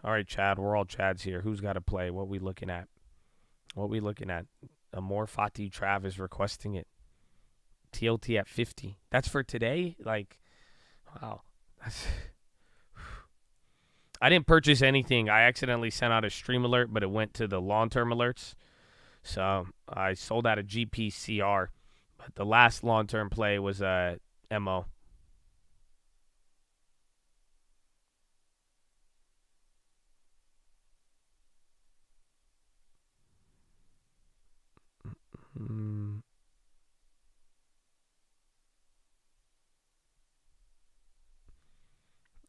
All right, Chad. We're all Chads here. Who's got to play? What we looking at? Amor Fati Trav is requesting it. TLT at 50. That's for today? Like, wow. I didn't purchase anything. I accidentally sent out a stream alert, but it went to the long-term alerts. So I sold out a GPCR. But the last long-term play was a MO.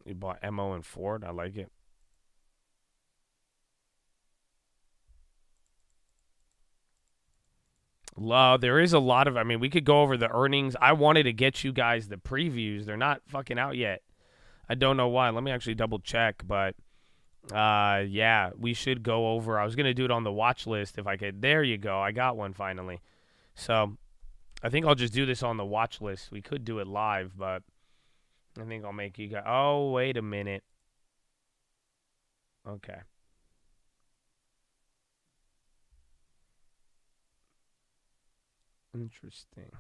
You bought MO and Ford. I like it. There is a lot of, I mean, we could go over the earnings. I wanted to get you guys the previews. They're not fucking out yet. I don't know why. Let me actually double check, but yeah, we should go over. I was going to do it on the watch list if I could. There you go. I got one finally. So I think I'll just do this on the watch list. We could do it live, but I think I'll make you guys. Oh, wait a minute. Okay. Interesting.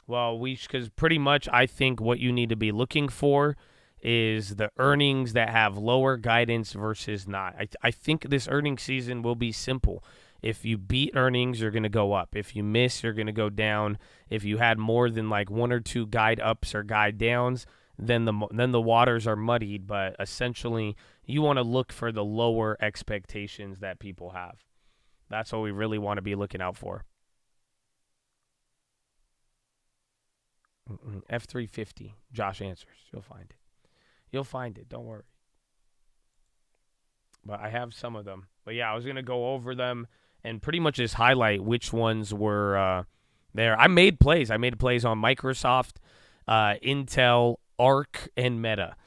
Well, because pretty much I think what you need to be looking for is the earnings that have lower guidance versus not. I think this earnings season will be simple. If you beat earnings, you're going to go up. If you miss, you're going to go down. If you had more than like 1 or 2 guide ups or guide downs, then the waters are muddied. But essentially, you want to look for the lower expectations that people have. That's what we really want to be looking out for. F350. Josh answers. You'll find it. You'll find it. Don't worry. But I have some of them. But yeah, I was going to go over them and pretty much just highlight which ones were there. I made plays. I made plays on Microsoft, Intel, ARC, and Meta.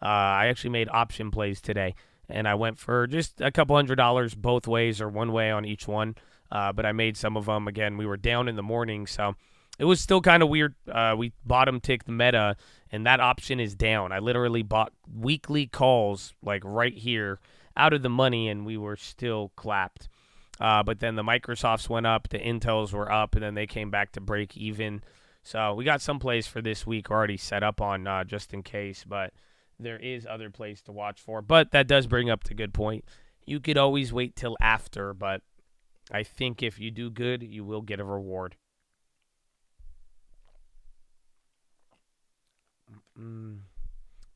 I actually made option plays today. And I went for just a couple $100 both ways or one way on each one. But I made some of them. Again, we were down in the morning, so it was still kind of weird. We bottom ticked Meta, and that option is down. I literally bought weekly calls like right here out of the money, and we were still clapped. But then the Microsofts went up, the Intels were up, and then they came back to break even. So we got some plays for this week already set up on just in case, but there is other plays to watch for. But that does bring up the good point. You could always wait till after, but I think if you do good, you will get a reward.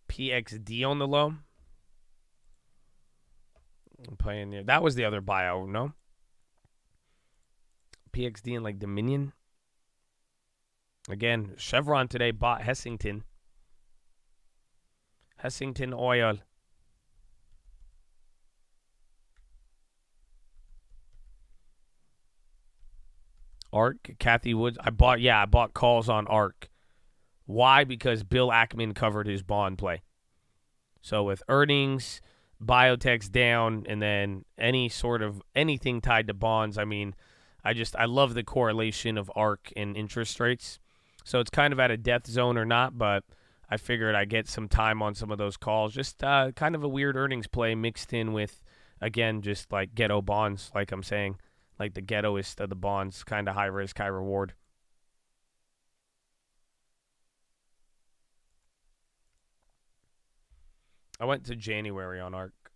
PXD on the low. I'm playing there. That was the other buyout, no? PXD and like Dominion. Again, Chevron today bought Hessington. Hessington Oil. ARC, Kathy Woods. I bought calls on ARC. Why? Because Bill Ackman covered his bond play. So with earnings, biotech's down, and then any sort of anything tied to bonds, I mean, I love the correlation of ARC and interest rates. So it's kind of at a death zone or not, but I figured I'd get some time on some of those calls. Just kind of a weird earnings play mixed in with, again, just like ghetto bonds, like I'm saying. Like the ghettoist of the bonds, kind of high risk, high reward. I went to January on ARC.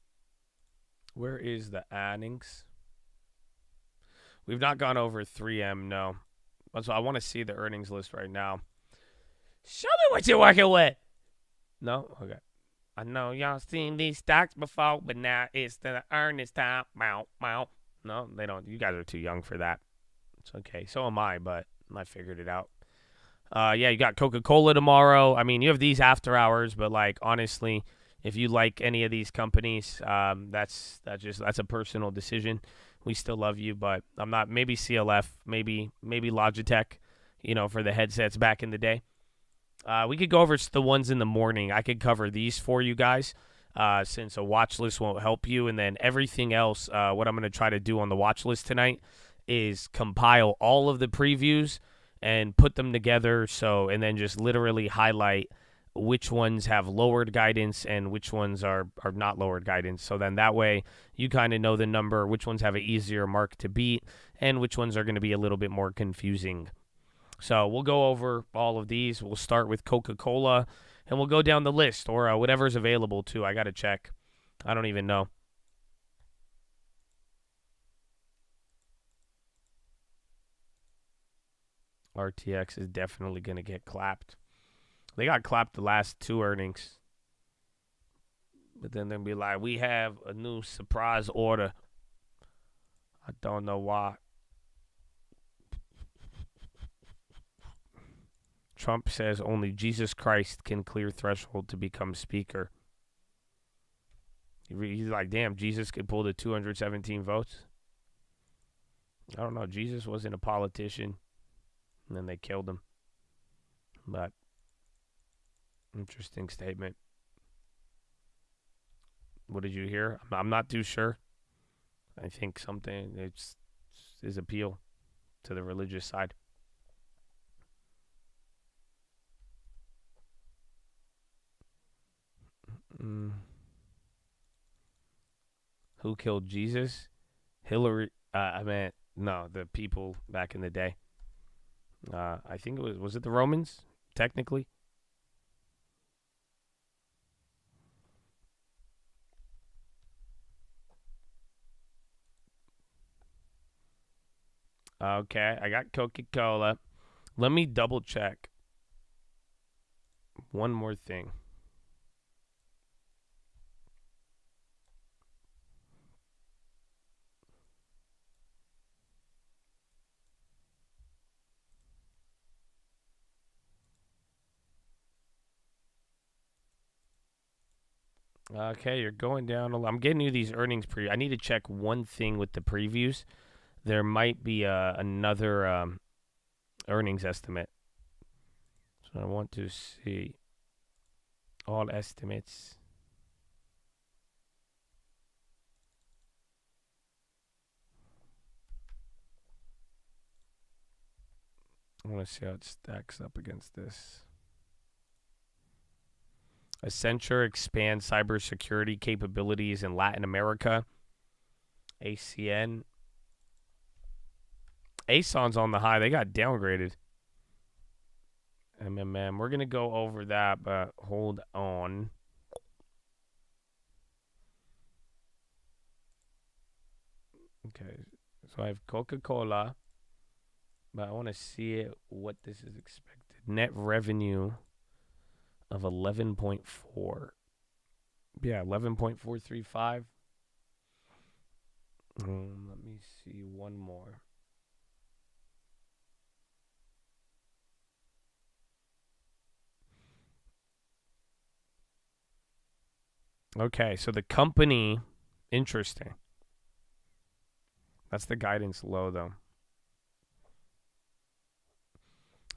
Where is the earnings? We've not gone over 3M, no. So I want to see the earnings list right now. Show me what you're working with. No? Okay. I know y'all seen these stocks before, but now it's the earnings time. Bow, bow. No, they don't. You guys are too young for that. It's okay. So am I, but I figured it out. Yeah, you got Coca-Cola tomorrow. I mean, you have these after hours, but like honestly, if you like any of these companies, that's a personal decision. We still love you, but I'm not. Maybe CLF, maybe Logitech, for the headsets back in the day. We could go over the ones in the morning. I could cover these for you guys, since a watch list won't help you, and then everything else. What I'm going to try to do on the watch list tonight is compile all of the previews and put them together. And then just literally highlight which ones have lowered guidance and which ones are not lowered guidance. So then that way you kind of know the number, which ones have an easier mark to beat, and which ones are going to be a little bit more confusing. So we'll go over all of these. We'll start with Coca-Cola, and we'll go down the list, or whatever's available too. I got to check. I don't even know. RTX is definitely going to get clapped. They got clapped the last 2 earnings. But then they'll be like, we have a new surprise order. I don't know why. Trump says only Jesus Christ can clear threshold to become speaker. He's like, damn, Jesus could pull the 217 votes. I don't know. Jesus wasn't a politician. And then they killed him. But interesting statement. What did you hear? I'm not too sure. I think it's his appeal to the religious side. Who killed Jesus? Hillary. No, the people back in the day. I think it was it the Romans, technically? Okay, I got Coca-Cola. Let me double check one more thing. Okay, you're going down. I'm getting you these earnings preview. I need to check one thing with the previews. There might be another earnings estimate. So I want to see all estimates. I want to see how it stacks up against this. Accenture expands cybersecurity capabilities in Latin America. ACN. ASON's on the high. They got downgraded. MMM. We're going to go over that, but hold on. Okay. So I have Coca-Cola, but I want to see what this is expected. Net revenue of 11.4. Yeah, 11.435. Let me see one more. Okay, so the company, interesting. That's the guidance low, though.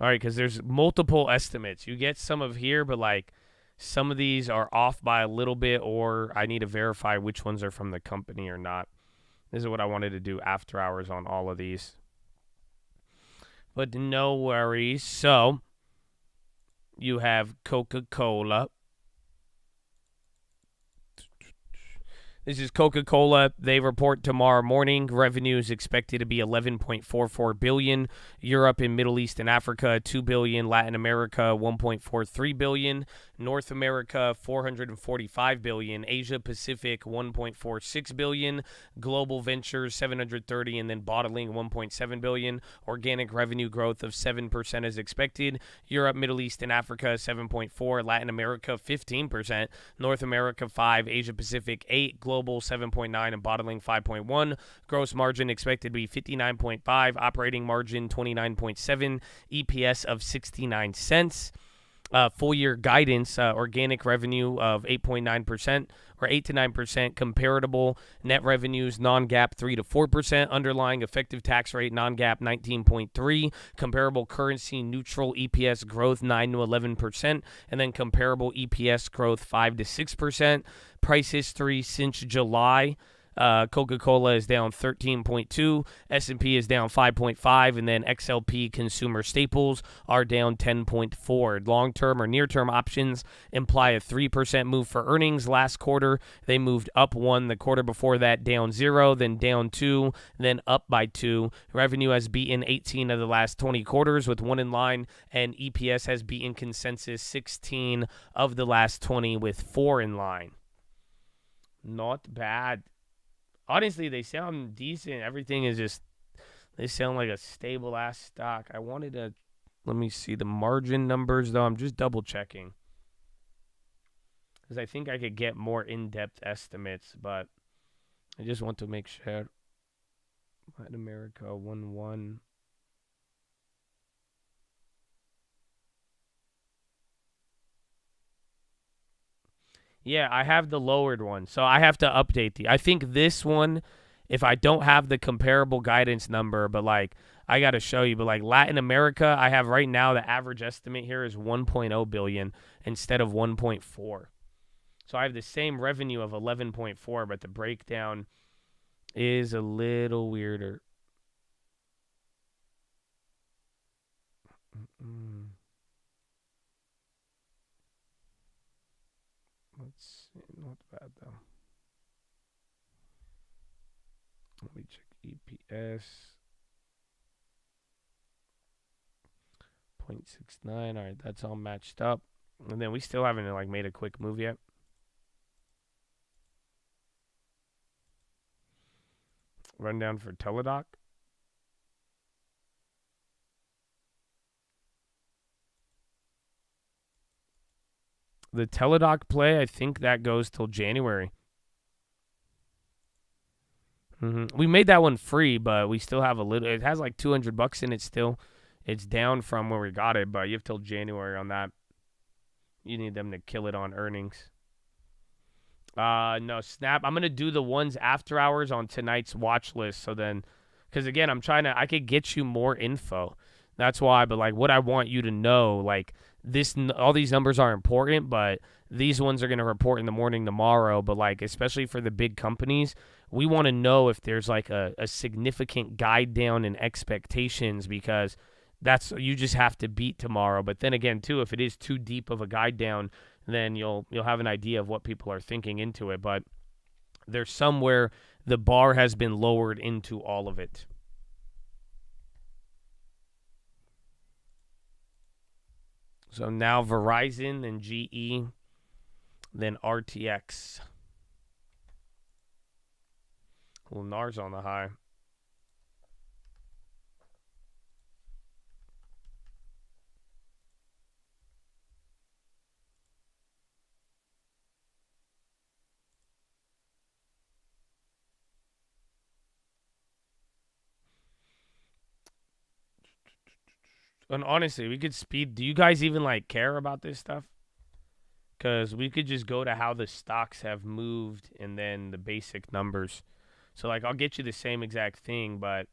All right, because there's multiple estimates. You get some of here, but like some of these are off by a little bit, or I need to verify which ones are from the company or not. This is what I wanted to do after hours on all of these. But no worries. So you have Coca-Cola. This is Coca-Cola. They report tomorrow morning. Revenue is expected to be $11.44 billion. Europe and Middle East and Africa, $2 billion. Latin America, $1.43 billion. North America, $445 billion. Asia Pacific, $1.46 billion. Global Ventures, $730 billion, and then bottling, $1.7 billion. Organic revenue growth of 7% as expected. Europe, Middle East, and Africa, 7.4%. Latin America, 15%. North America, 5%. Asia Pacific, 8%. Global, 7.9%, and bottling, 5.1%. Gross margin expected to be 59.5%. Operating margin, 29.7%. EPS of 69 cents. Full year guidance, organic revenue of 8.9% or 8 to 9%, comparable net revenues, non-GAAP 3 to 4%, underlying effective tax rate, non-GAAP 19.3%, comparable currency neutral EPS growth 9 to 11%, and then comparable EPS growth 5 to 6%. Price history since July. Coca-Cola is down 13.2, S&P is down 5.5, and then XLP consumer staples are down 10.4. Long-term or near-term options imply a 3% move for earnings. Last quarter, they moved up 1. The quarter before that, down 0, then down 2, then up by 2. Revenue has beaten 18 of the last 20 quarters with 1 in line, and EPS has beaten consensus 16 of the last 20 with 4 in line. Not bad. Honestly, they sound decent. Everything is just, they sound like a stable-ass stock. I wanted to, let me see the margin numbers, though. I'm just double-checking. Because I think I could get more in-depth estimates, but I just want to make sure. Latin America, 1-1. Yeah, I have the lowered one, so I have to update I think this one, if I don't have the comparable guidance number, but like I got to show you, but like Latin America, I have right now the average estimate here is 1.0 billion instead of 1.4. So I have the same revenue of 11.4, but the breakdown is a little weirder. Let's see, not bad though. Let me check EPS. 0.69. All right, that's all matched up. And then we still haven't like made a quick move yet. Rundown for Teladoc. The Teladoc play, I think that goes till January. We made that one free, but we still have a little. It has like $200 in it still. It's down from where we got it, but you have till January on that. You need them to kill it on earnings. No, Snap. I'm going to do the ones after hours on tonight's watch list. So then, because again, I could get you more info. That's why, but like what I want you to know, like all these numbers are important, but these ones are going to report in the morning tomorrow. But like, especially for the big companies, we want to know if there's like a significant guide down in expectations, because you just have to beat tomorrow. But then again, too, if it is too deep of a guide down, then you'll have an idea of what people are thinking into it. But there's somewhere the bar has been lowered into all of it. So now Verizon, then GE, then RTX. Lunar's on the high. And honestly, we could speed. Do you guys even like care about this stuff? Because we could just go to how the stocks have moved and then the basic numbers. So like I'll get you the same exact thing, but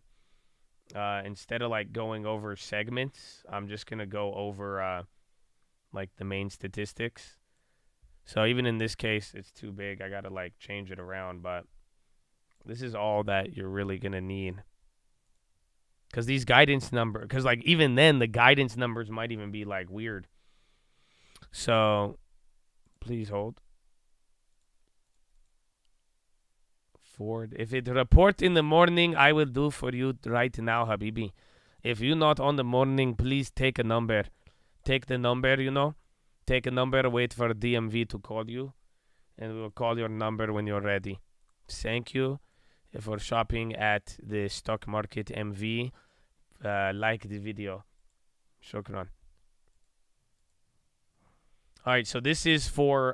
instead of like going over segments, I'm just going to go over like the main statistics. So even in this case, it's too big. I got to like change it around, but this is all that you're really going to need. Because these guidance numbers, because like even then the guidance numbers might even be like weird. So please hold. Ford. If it report in the morning, I will do for you right now, Habibi. If you're not on the morning, please take a number. Take the number, Take a number, wait for DMV to call you, and we will call your number when you're ready. Thank you for shopping at the stock market MV. Like the video. Shukran. All right, so this is for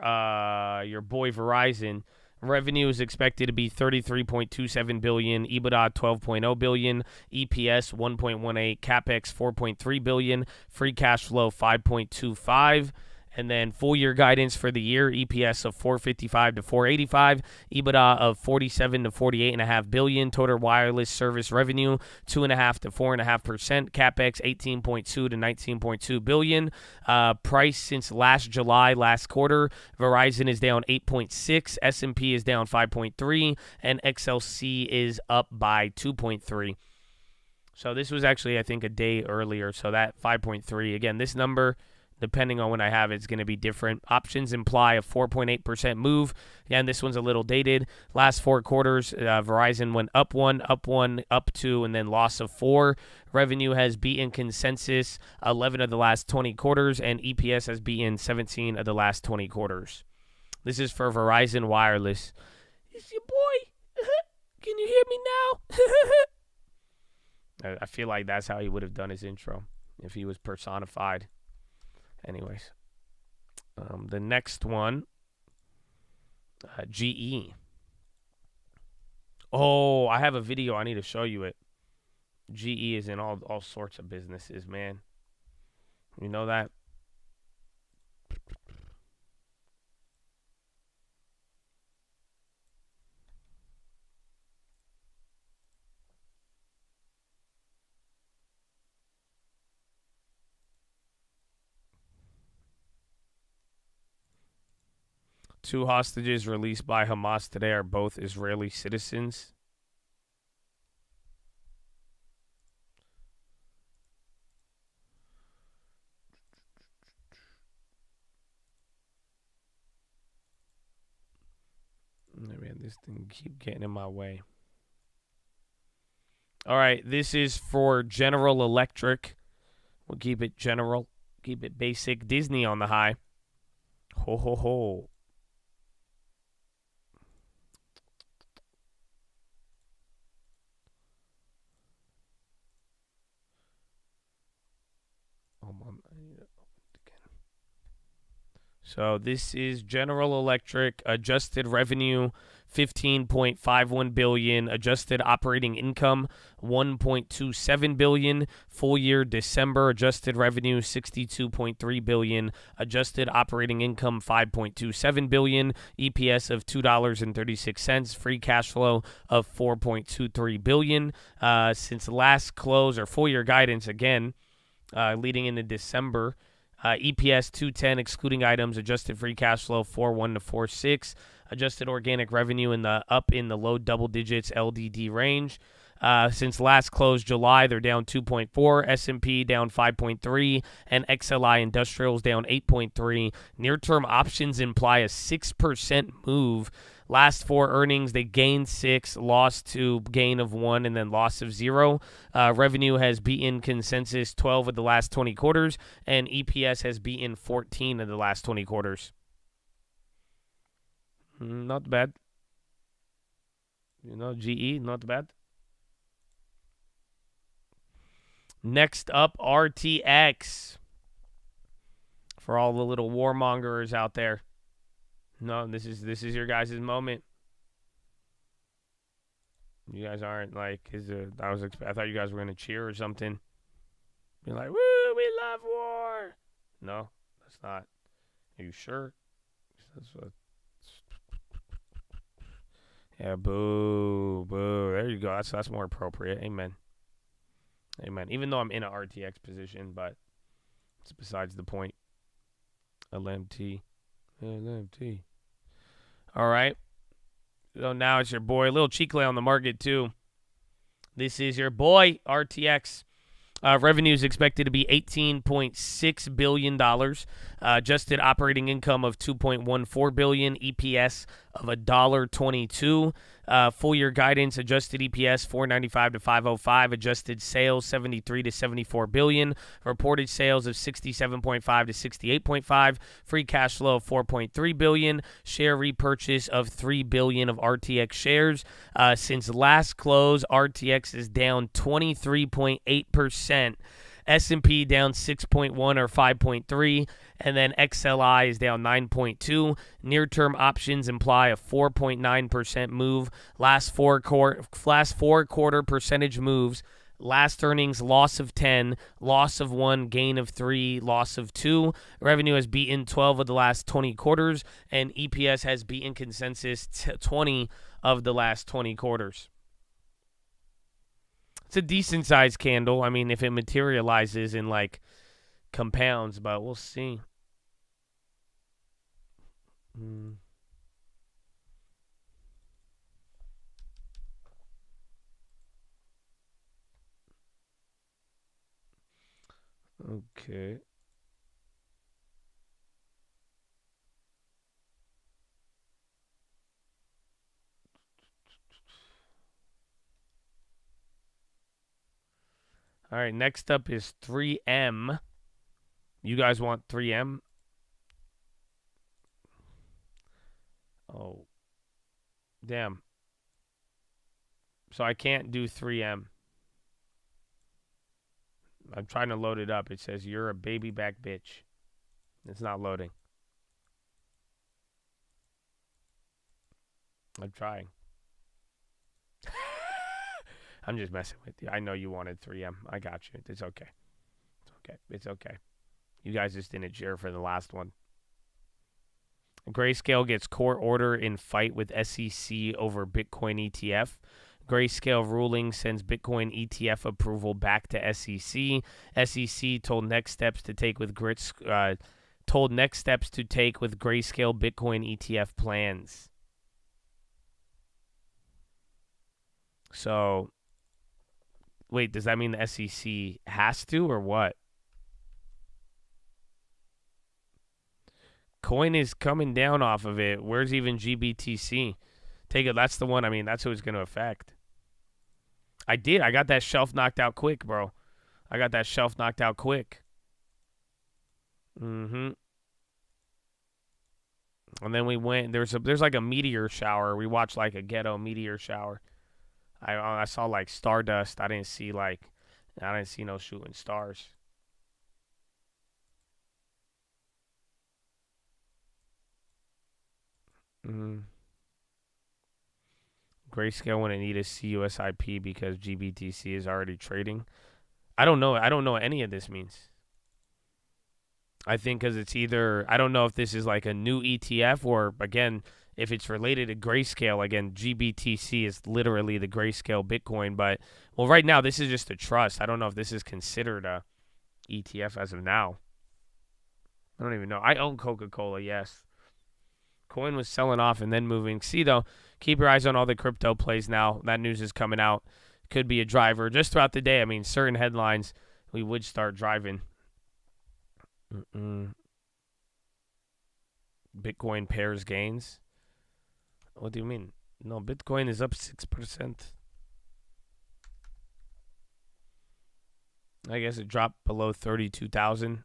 your boy Verizon. Revenue is expected to be $33.27 billion, EBITDA $12.0 billion, EPS 1.18, CapEx $4.3 billion, free cash flow $5.25. And then full year guidance for the year, EPS of $4.55 to $4.85, EBITDA of $47 to $48.5 billion, total wireless service revenue 2.5% to 4.5%, CapEx $18.2 to $19.2 billion. Price since last July, last quarter, Verizon is down 8.6, S&P is down 5.3, and XLC is up by 2.3. So this was actually, I think, a day earlier. So that 5.3, again, this number, depending on when I have it, it's going to be different. Options imply a 4.8% move. Again, this one's a little dated. Last 4 quarters, Verizon went up 1, up 2, and then loss of 4. Revenue has beaten consensus 11 of the last 20 quarters, and EPS has beaten 17 of the last 20 quarters. This is for Verizon Wireless. It's your boy. Can you hear me now? I feel like that's how he would have done his intro if he was personified. Anyways, the next one, GE. Oh, I have a video. I need to show you it. GE is in all sorts of businesses, man. You know that? Two hostages released by Hamas today are both Israeli citizens. Man, this thing keep getting in my way. All right, this is for General Electric. We'll keep it general, keep it basic. Disney on the high. Ho, ho, ho. So this is General Electric, adjusted revenue $15.51 billion, adjusted operating income $1.27 billion, full year December adjusted revenue $62.3 billion, adjusted operating income $5.27 billion, EPS of $2.36, free cash flow of $4.23 billion. Since last close or full year guidance again, leading into December. EPS 210 excluding items, adjusted free cash flow 4.1 to 4.6, adjusted organic revenue up in the low double digits LDD range. Since last close July, they're down 2.4, S&P down 5.3, and XLI Industrials down 8.3. Near-term options imply a 6% move. Last 4 earnings, they gained 6, lost 2, gain of 1, and then loss of 0. Revenue has beaten consensus 12 of the last 20 quarters, and EPS has beaten 14 of the last 20 quarters. Not bad. You know, GE, not bad. Next up, RTX. For all the little warmongers out there. No, this is your guys' moment. You guys aren't like I thought you guys were gonna cheer or something. Be like, woo, we love war. No, that's not. Are you sure? That's what. Yeah, boo, boo. There you go. That's more appropriate. Amen. Amen. Even though I'm in an RTX position, but it's besides the point. LMT. All right. So now it's your boy. A little Chicle on the market, too. This is your boy, RTX. Revenue is expected to be $18.6 billion. Adjusted operating income of $2.14 billion. EPS of $1.22. Full year guidance, adjusted EPS 495 to 505, adjusted sales 73 to 74 billion, reported sales of 67.5 to 68.5, free cash flow of 4.3 billion, share repurchase of 3 billion of RTX shares. Since last close, RTX is down 23.8%. S&P down 6.1 or 5.3, and then XLI is down 9.2. Near-term options imply a 4.9% move. Last four quarter percentage moves. Last earnings, loss of 10, loss of 1, gain of 3, loss of 2. Revenue has beaten 12 of the last 20 quarters, and EPS has beaten consensus 20 of the last 20 quarters. It's a decent-sized candle. I mean, if it materializes in, like, compounds, but we'll see. Okay. All right, next up is 3M. You guys want 3M? Oh. Damn. So I can't do 3M. I'm trying to load it up. It says, you're a baby back bitch. It's not loading. I'm trying. I'm just messing with you. I know you wanted 3M. I got you. It's okay. It's okay. It's okay. You guys just didn't cheer for the last one. Grayscale gets court order in fight with SEC over Bitcoin ETF. Grayscale ruling sends Bitcoin ETF approval back to SEC. SEC told next steps to take with Grayscale Bitcoin ETF plans. So, wait, does that mean the SEC has to or what? Coin is coming down off of it. Where's even GBTC? Take it. That's the one. I mean, that's who it's going to affect. I did. I got that shelf knocked out quick, bro. I got that shelf knocked out quick. And then we went. There's like a meteor shower. We watched like a ghetto meteor shower. I saw like stardust. I didn't see no shooting stars. Grayscale wouldn't need a CUSIP because GBTC is already trading. I don't know. I don't know what any of this means. I think because it's either, I don't know if this is like a new ETF or, again, if it's related to Grayscale. Again, GBTC is literally the Grayscale Bitcoin. But, well, right now, this is just a trust. I don't know if this is considered a ETF as of now. I don't even know. I own Coca-Cola, yes. Coin was selling off and then moving. See, though, keep your eyes on all the crypto plays now. That news is coming out. Could be a driver. Just throughout the day, I mean, certain headlines, we would start driving. Bitcoin pairs gains. What do you mean? No, Bitcoin is up 6%. I guess it dropped below 32,000.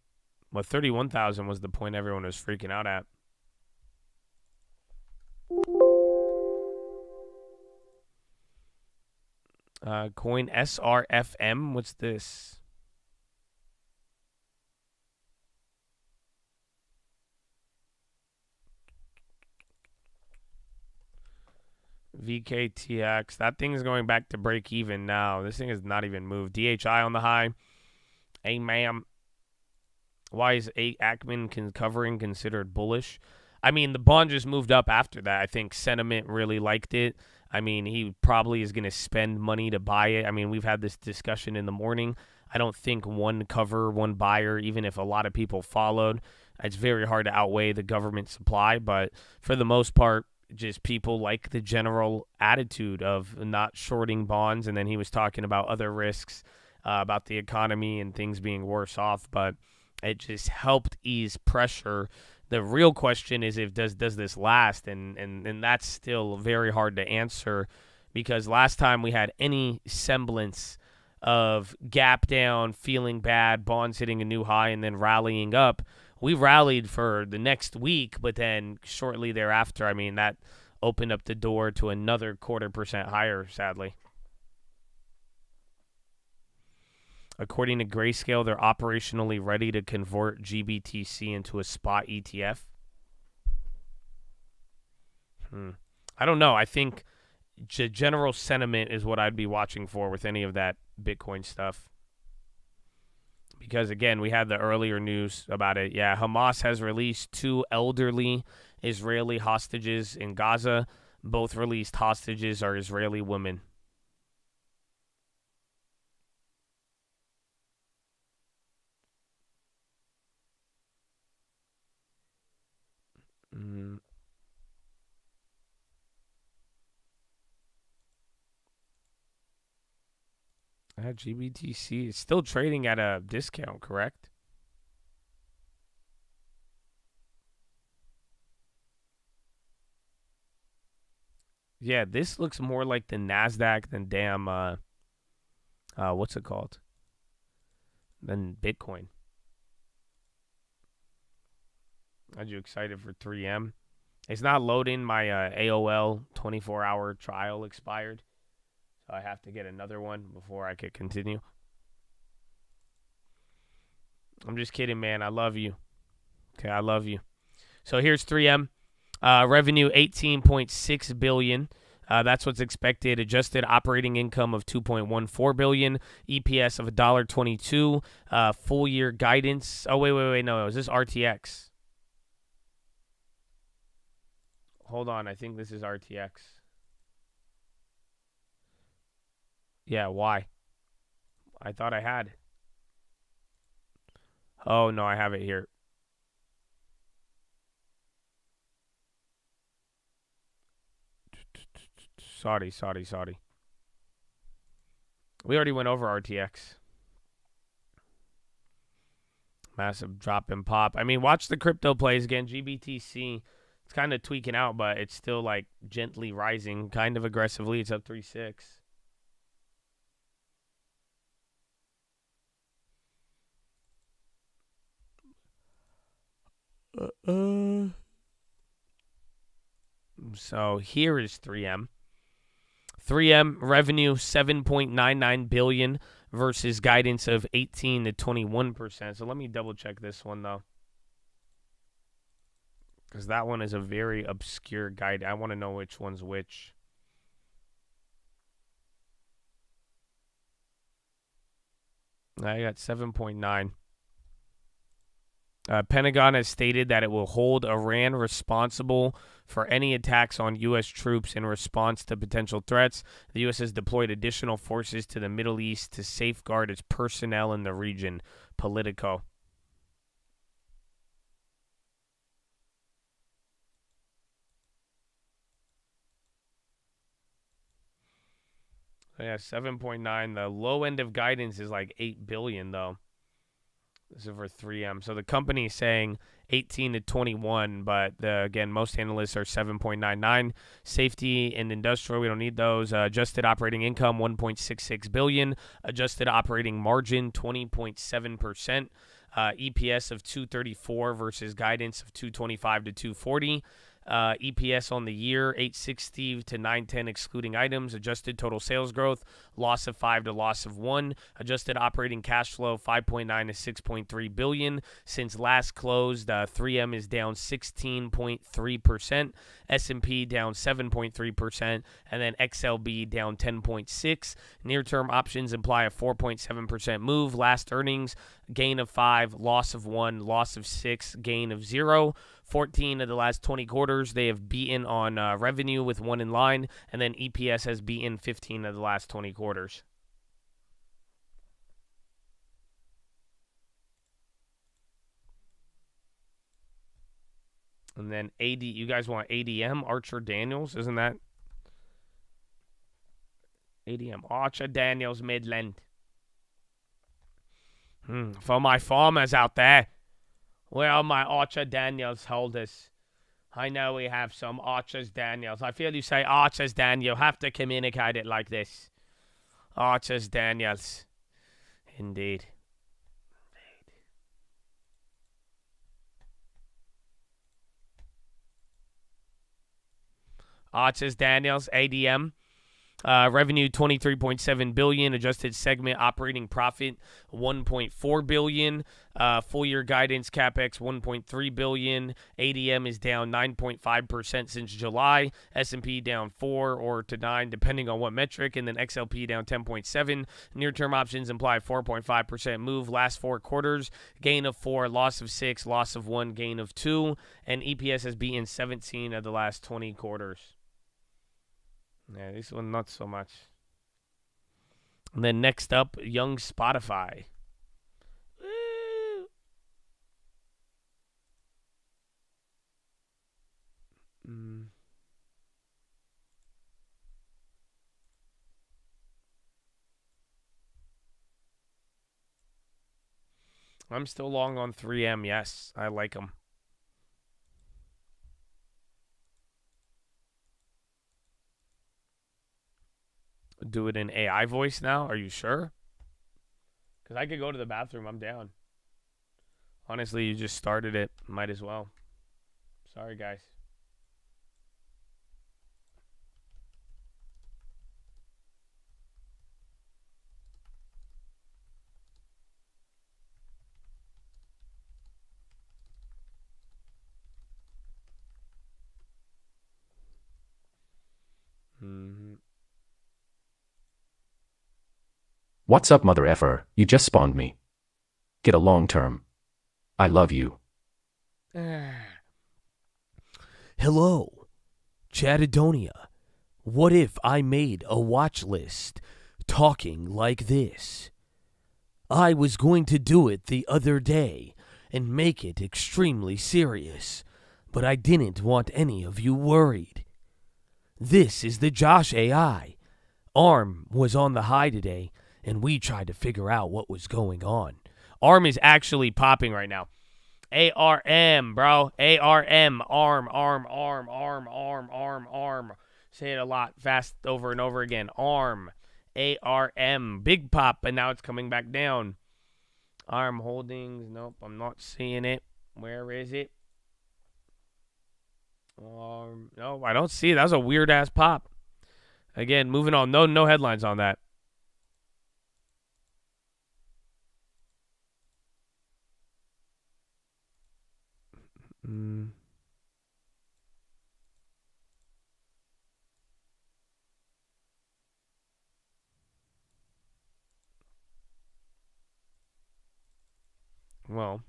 Well, 31,000 was the point everyone was freaking out at. Coin SRFM. What's this? VKTX. That thing is going back to break even now. This thing has not even moved. DHI on the high. Amen. Why is Ackman covering considered bullish? I mean, the bond just moved up after that. I think sentiment really liked it. I mean, he probably is going to spend money to buy it. I mean, we've had this discussion in the morning. I don't think one cover, one buyer, even if a lot of people followed, it's very hard to outweigh the government supply. But for the most part, just people like the general attitude of not shorting bonds. And then he was talking about other risks, about the economy and things being worse off. But it just helped ease pressure The real question is if does this last, and that's still very hard to answer, because last time we had any semblance of gap down, feeling bad, bonds hitting a new high, and then rallying up, we rallied for the next week, but then shortly thereafter, I mean, that opened up the door to another 0.25% higher, sadly. According to Grayscale, they're operationally ready to convert GBTC into a spot ETF. I don't know. I think general sentiment is what I'd be watching for with any of that Bitcoin stuff. Because, again, we had the earlier news about it. Yeah, Hamas has released 2 elderly Israeli hostages in Gaza. Both released hostages are Israeli women. GBTC is still trading at a discount, correct? Yeah, this looks more like the NASDAQ than damn, what's it called? Than Bitcoin. Are you excited for 3M? It's not loading. My AOL 24-hour trial expired. So I have to get another one before I can continue. I'm just kidding, man. I love you. Okay, I love you. So here's 3M. Revenue $18.6 billion. That's what's expected. Adjusted operating income of $2.14 billion. EPS of $1.22. Full year guidance. Oh, wait. No, is this RTX? Hold on. I think this is RTX. Yeah, why? I thought I had. Oh, no, I have it here. Sorry. We already went over RTX. Massive drop in pop. I mean, watch the crypto plays again. GBTC, it's kind of tweaking out, but it's still like gently rising, kind of aggressively. It's up 3.6. So here is 3M. 3M revenue $7.99 billion versus guidance of 18 to 21%. So let me double check this one though, because that one is a very obscure guide. I want to know which one's which. I got 7.9. Pentagon has stated that it will hold Iran responsible for any attacks on U.S. troops in response to potential threats. The U.S. has deployed additional forces to the Middle East to safeguard its personnel in the region. Politico. Yeah, 7.9. The low end of guidance is like $8 billion, though. This is for 3M. So the company is saying 18 to 21, but again, most analysts are 7.99. Safety and industrial, we don't need those. Adjusted operating income, $1.66 billion. Adjusted operating margin, 20.7%. EPS of $2.34 versus guidance of $2.25 to $2.40. EPS on the year, $8.60 to $9.10 excluding items. Adjusted total sales growth, loss of 5 to loss of 1. Adjusted operating cash flow, $5.9 to $6.3 billion. Since last closed, 3M is down 16.3%. S&P down 7.3%, and then XLB down 10.6%. Near-term options imply a 4.7% move. Last earnings, gain of 5, loss of 1, loss of 6, gain of 0. 14 of the last 20 quarters, they have beaten on revenue with 1 in line, and then EPS has beaten 15 of the last 20 quarters. And then you guys want ADM, Archer Daniels, isn't that? ADM, Archer Daniels Midland. For my farmers out there Where are my Archer Daniels holders? I know we have some Archers Daniels. I feel you say Archers Daniel. You have to communicate it like this. Archers Daniels. Indeed. Archers Daniels, ADM. Revenue $23.7 billion, adjusted segment operating profit $1.4 billion, full year guidance capex $1.3 billion. ADM is down 9.5% since July. S&P down 4 or to 9 depending on what metric, and then XLP down 10.7. Near term options imply 4.5% move. Last 4 quarters, gain of 4, loss of 6, loss of 1, gain of 2, and EPS has beaten 17 of the last 20 quarters. Yeah, this one not so much. And then next up, young Spotify. I'm still long on 3M. Yes, I like them. Do it in AI voice now? Are you sure? Because I could go to the bathroom. I'm down. Honestly, you just started it. Might as well. Sorry, guys. What's up, mother effer? You just spawned me. Get a long term. I love you. Hello, Chatadonia. What if I made a watch list talking like this? I was going to do it the other day and make it extremely serious, but I didn't want any of you worried. This is the Josh AI. ARM was on the high today, and we tried to figure out what was going on. ARM is actually popping right now. ARM, bro. ARM. Arm. Say it a lot fast over and over again. ARM. ARM. Big pop, but now it's coming back down. ARM Holdings. Nope, I'm not seeing it. Where is it? No, I don't see it. That was a weird-ass pop. Again, moving on. No headlines on that. Well,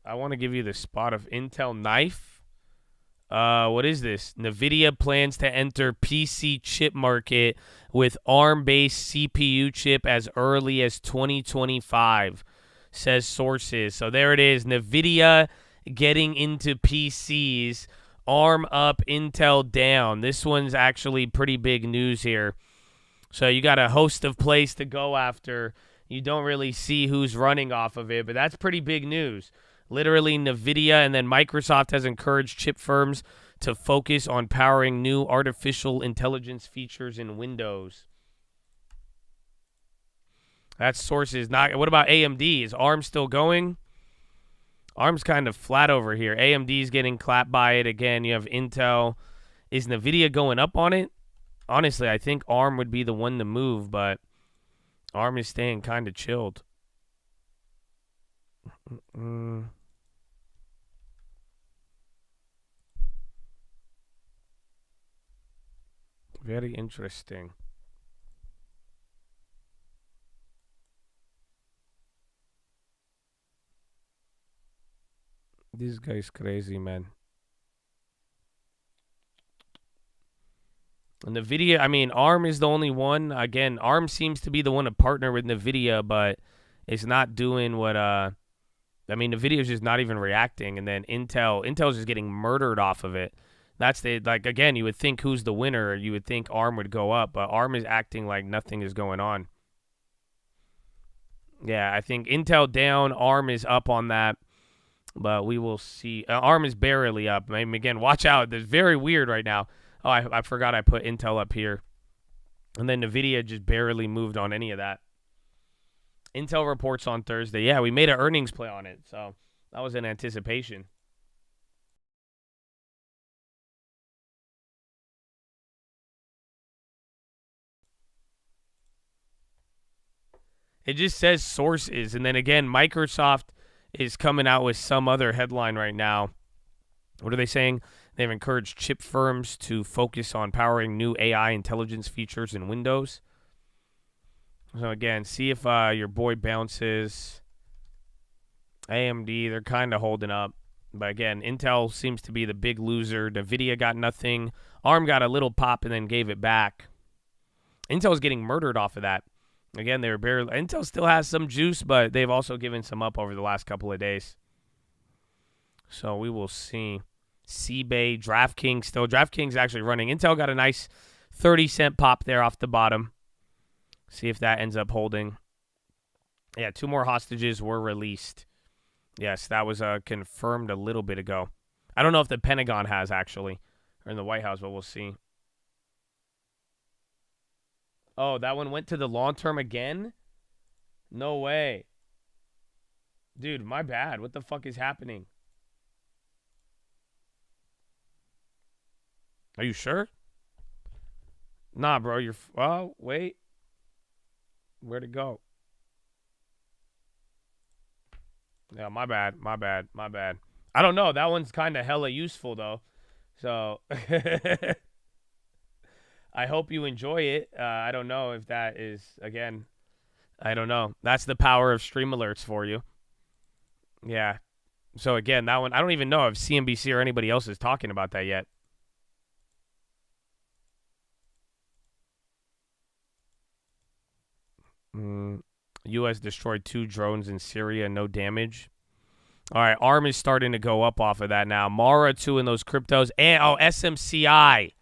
I want to give you the spot of Intel knife. What is this? NVIDIA plans to enter PC chip market with ARM-based CPU chip as early as 2025, says sources. So there it is. NVIDIA getting into PCs. ARM up, Intel down. This one's actually pretty big news here. So you got a host of plays to go after. You don't really see who's running off of it, but that's pretty big news. Literally, NVIDIA and then Microsoft has encouraged chip firms to focus on powering new artificial intelligence features in Windows. That's sources. Not. What about AMD? Is ARM still going? ARM's kind of flat over here. AMD's getting clapped by it again. You have Intel. Is NVIDIA going up on it? Honestly, I think ARM would be the one to move, but ARM is staying kind of chilled. Very interesting. This guy's crazy, man. And NVIDIA, I mean, ARM is the only one. Again, ARM seems to be the one to partner with NVIDIA, but it's not doing what, I mean, NVIDIA's just not even reacting. And then Intel's just getting murdered off of it. That's the, like, again, you would think who's the winner. You would think ARM would go up, but ARM is acting like nothing is going on. Yeah, I think Intel down, ARM is up on that. But we will see. ARM is barely up. I mean, again, watch out. It's very weird right now. Oh, I forgot I put Intel up here. And then NVIDIA just barely moved on any of that. Intel reports on Thursday. Yeah, we made an earnings play on it. So that was in anticipation. It just says sources. And then again, Microsoft is coming out with some other headline right now. What are they saying? They've encouraged chip firms to focus on powering new AI intelligence features in Windows. So again, see if your boy bounces. AMD, they're kind of holding up. But again, Intel seems to be the big loser. NVIDIA got nothing. ARM got a little pop and then gave it back. Intel's getting murdered off of that. Again, they were barely. Intel still has some juice, but they've also given some up over the last couple of days. So we will see. CBay, DraftKings still. DraftKings actually running. Intel got a nice 30-cent pop there off the bottom. See if that ends up holding. Yeah, 2 more hostages were released. Yes, that was confirmed a little bit ago. I don't know if the Pentagon has, actually, or in the White House, but we'll see. Oh, that one went to the long term again? No way. Dude, my bad. What the fuck is happening? Are you sure? Nah, bro. You're... Oh, wait. Where'd it go? Yeah, my bad. My bad. My bad. I don't know. That one's kind of hella useful, though. So... I hope you enjoy it. I don't know if that is, again, I don't know. That's the power of stream alerts for you. Yeah. So, again, that one, I don't even know if CNBC or anybody else is talking about that yet. U.S. destroyed 2 drones in Syria, no damage. All right, ARM is starting to go up off of that now. Mara, too, in those cryptos. And, oh, SMCI.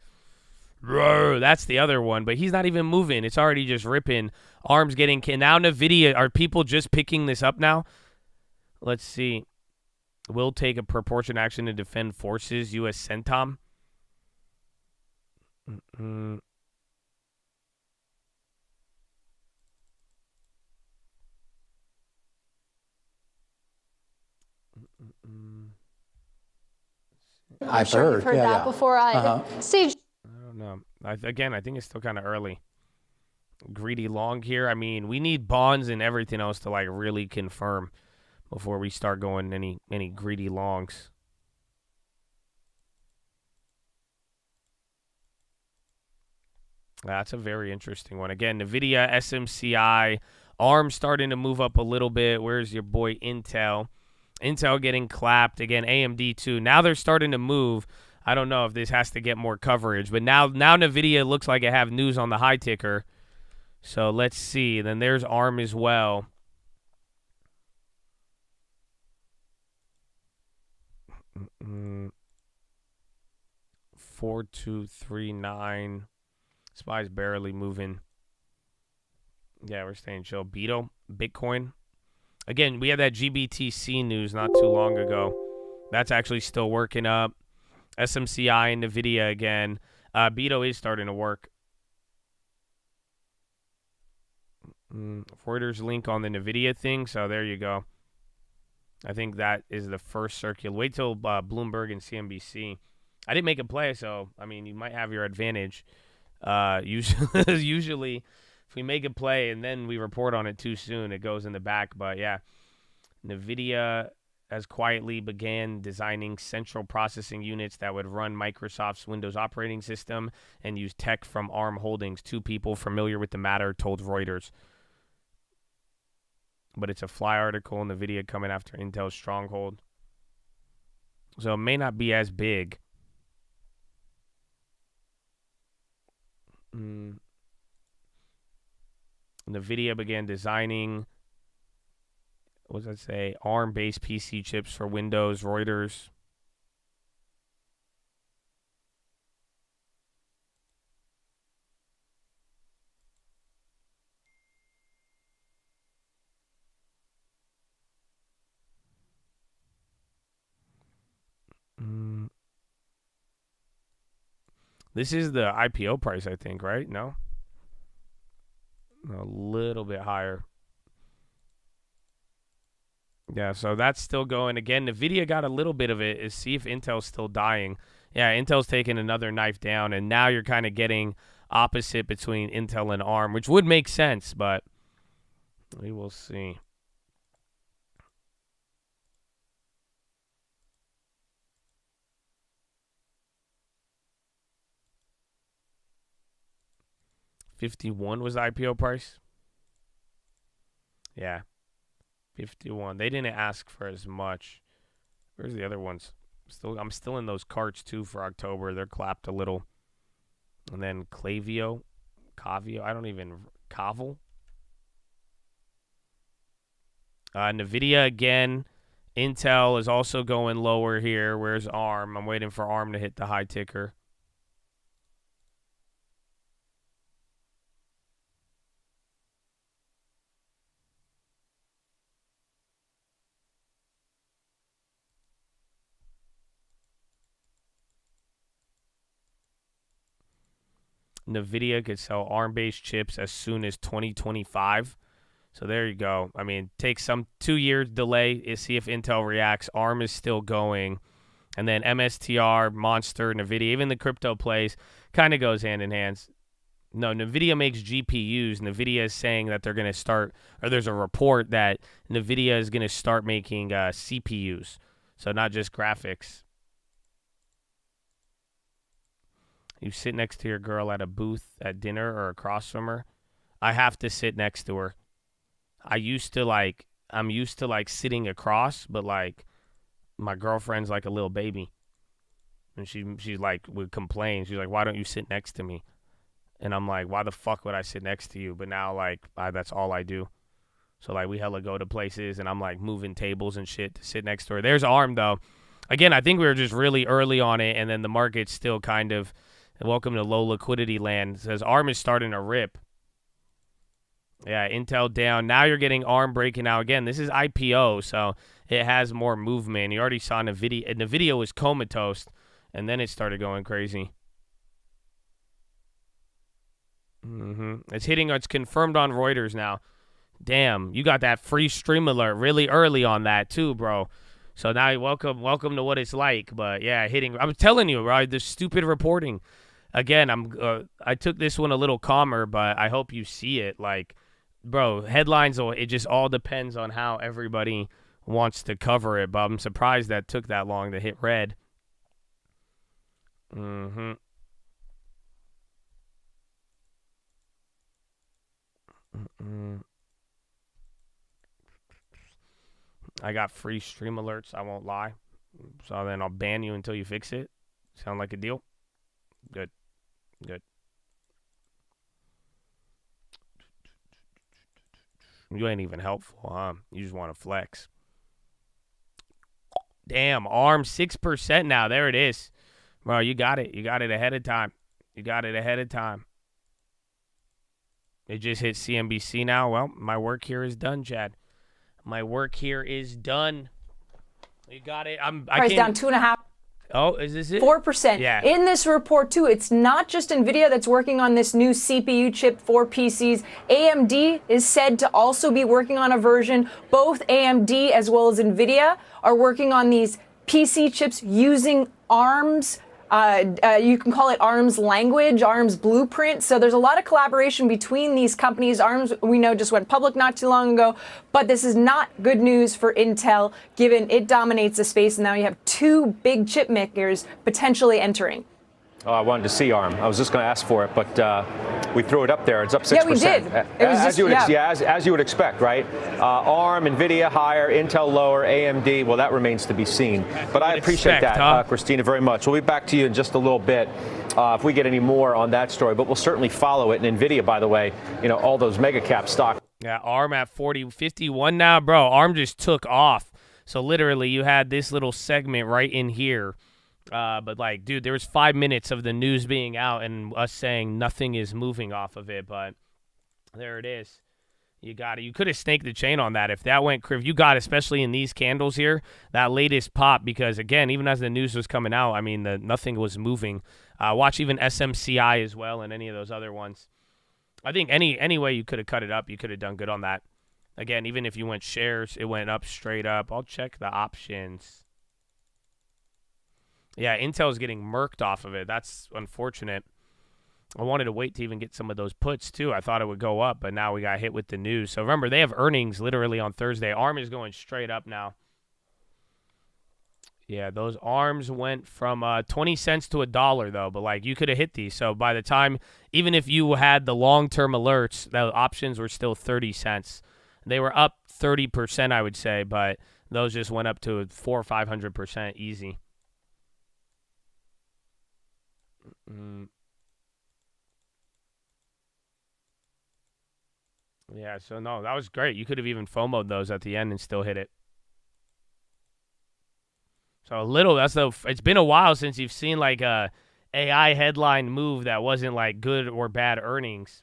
Bro, that's the other one, but he's not even moving. It's already just ripping. ARM's getting... Now NVIDIA, are people just picking this up now? Let's see. Will take a proportionate action to defend forces. U.S. CENTOM. I've heard that before. Sage. I don't know. Again, I think it's still kind of early. Greedy long here. I mean, we need bonds and everything else to like really confirm before we start going any greedy longs. That's a very interesting one. Again, NVIDIA, SMCI, ARM starting to move up a little bit. Where's your boy Intel? Intel getting clapped. Again, AMD too. Now they're starting to move. I don't know if this has to get more coverage, but now NVIDIA looks like it have news on the high ticker. So let's see. Then there's ARM as well. Mm-mm. 4239. SPY's barely moving. Yeah, we're staying chill. Beto, Bitcoin. Again, we had that GBTC news not too long ago. That's actually still working up. SMCI and NVIDIA again. Beto is starting to work. Reuters link on the NVIDIA thing, so there you go. I think that is the first circular. Wait till Bloomberg and CNBC. I didn't make a play, so, I mean, you might have your advantage. Usually, if we make a play and then we report on it too soon, it goes in the back. But, yeah, NVIDIA has quietly began designing central processing units that would run Microsoft's Windows operating system and use tech from ARM Holdings. 2 people familiar with the matter told Reuters. But it's a fly article, NVIDIA coming after Intel's stronghold. So it may not be as big. NVIDIA began designing, what does that say? ARM-based PC chips for Windows, Reuters. This is the IPO price, I think, right? No? A little bit higher. Yeah, so that's still going. Again, NVIDIA got a little bit of it. Is see if Intel's still dying. Yeah, Intel's taking another knife down, and now you're kind of getting opposite between Intel and ARM, which would make sense, but we will see. $51 was the IPO price. Yeah. 51. They didn't ask for as much. Where's the other ones? I'm still in those carts too for October. They're clapped a little. And then Clavio, Cavel. NVIDIA again. Intel is also going lower here. Where's ARM? I'm waiting for ARM to hit the high ticker. NVIDIA could sell ARM-based chips as soon as 2025. So there you go. I mean, take some 2-year delay, see if Intel reacts. ARM is still going. And then MSTR, Monster, NVIDIA, even the crypto plays, kind of goes hand in hand. No, NVIDIA makes GPUs. NVIDIA is saying that they're going to start, or there's a report that NVIDIA is going to start making CPUs. So not just graphics. You sit next to your girl at a booth at dinner or across from her. I have to sit next to her. I'm used to sitting across, but like my girlfriend's like a little baby. And she like would complain. She's like, "Why don't you sit next to me?" And I'm like, "Why the fuck would I sit next to you?" But now like that's all I do. So like we hella go to places and I'm like moving tables and shit to sit next to her. There's ARM though. Again, I think we were just really early on it, and then the market's still kind of welcome to low liquidity land. It says ARM is starting to rip. Yeah, Intel down. Now you're getting ARM breaking out again. This is IPO, so it has more movement. You already saw NVIDIA. NVIDIA was comatose, and then it started going crazy. It's hitting. It's confirmed on Reuters now. Damn, you got that free stream alert really early on that too, bro. So now welcome to what it's like. But yeah, hitting. I'm telling you, right? The stupid reporting. Again, I took this one a little calmer, but I hope you see it. Like, bro, headlines. It just all depends on how everybody wants to cover it. But I'm surprised that took that long to hit red. I got free stream alerts. I won't lie. So then I'll ban you until you fix it. Sound like a deal? Good. Good. You ain't even helpful, huh? You just want to flex. Damn, ARM 6% now. There it is. Bro, you got it. You got it ahead of time. You got it ahead of time. It just hit CNBC now. Well, my work here is done, Chad. My work here is done. You got it. Price down 2.5%. Oh, is this it? 4%. Yeah. In this report, too, it's not just NVIDIA that's working on this new CPU chip for PCs. AMD is said to also be working on a version. Both AMD as well as NVIDIA are working on these PC chips using ARM's you can call it ARM's language, ARM's blueprint. So there's a lot of collaboration between these companies. ARM's, we know, just went public not too long ago, but this is not good news for Intel, given it dominates the space. And now you have two big chip makers potentially entering. Oh, I wanted to see ARM. I was just going to ask for it, but we threw it up there. It's up 6%. Yeah, we did. It was as you would expect, right? ARM, NVIDIA higher, Intel lower, AMD. Well, that remains to be seen. But I appreciate that, Christina, very much. We'll be back to you in just a little bit if we get any more on that story. But we'll certainly follow it. And NVIDIA, by the way, all those mega cap stocks. Yeah, ARM at 51 now, bro. ARM just took off. So literally, you had this little segment right in here. But like, dude, there was 5 minutes of the news being out and us saying nothing is moving off of it, but there it is. You got it. You could have snaked the chain on that. If that went, if you got, especially in these candles here, that latest pop, because again, even as the news was coming out, I mean, nothing was moving. Watch even SMCI as well and any of those other ones. I think any way you could have cut it up, you could have done good on that. Again, even if you went shares, it went up straight up. I'll check the options. Yeah, Intel's getting murked off of it. That's unfortunate. I wanted to wait to even get some of those puts, too. I thought it would go up, but now we got hit with the news. So remember, they have earnings literally on Thursday. ARM is going straight up now. Yeah, those ARMs went from 20 cents to $1, though. But, like, you could have hit these. So by the time, even if you had the long-term alerts, the options were still 30 cents. They were up 30%, I would say, but those just went up to 400% or 500% easy. Yeah, so no, that was great. You could have even FOMO'd those at the end and still hit it. So it's been a while since you've seen like a AI headline move that wasn't like good or bad earnings.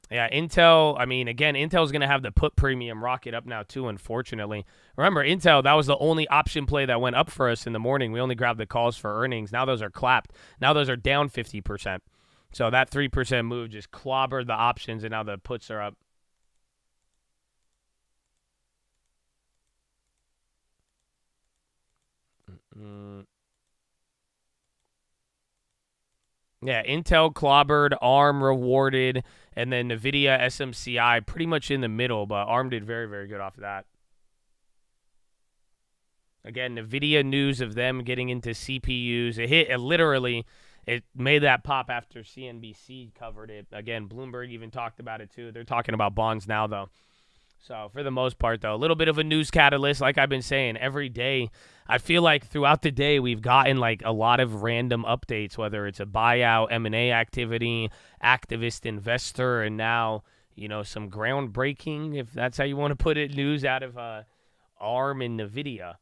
Yeah, Intel, I mean, again, Intel's going to have the put premium rocket up now too, unfortunately. Remember, Intel, that was the only option play that went up for us in the morning. We only grabbed the calls for earnings. Now those are clapped. Now those are down 50%. So that 3% move just clobbered the options, and now the puts are up. Yeah, Intel clobbered, ARM rewarded, and then NVIDIA, SMCI pretty much in the middle, but ARM did very, very good off of that. Again, NVIDIA news of them getting into CPUs. It made that pop after CNBC covered it. Again, Bloomberg even talked about it too. They're talking about bonds now, though. So for the most part, though, a little bit of a news catalyst. Like I've been saying, every day, I feel like throughout the day we've gotten like a lot of random updates, whether it's a buyout, M&A activity, activist investor, and now, some groundbreaking, if that's how you want to put it, news out of ARM and NVIDIA.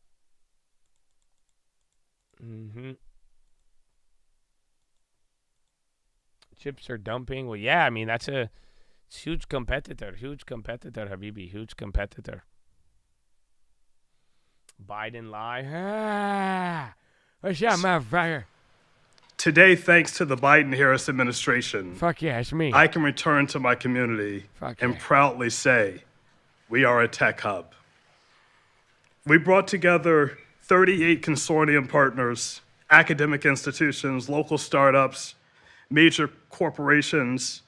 Chips are dumping. Well, yeah, I mean, that's a huge competitor. Huge competitor, Habibi. Huge competitor. Biden lie. What's up, motherfucker? Today, thanks to the Biden-Harris administration, fuck yeah, it's me. I can return to my community and proudly say we are a tech hub. We brought together 38 consortium partners, academic institutions, local startups, major corporations,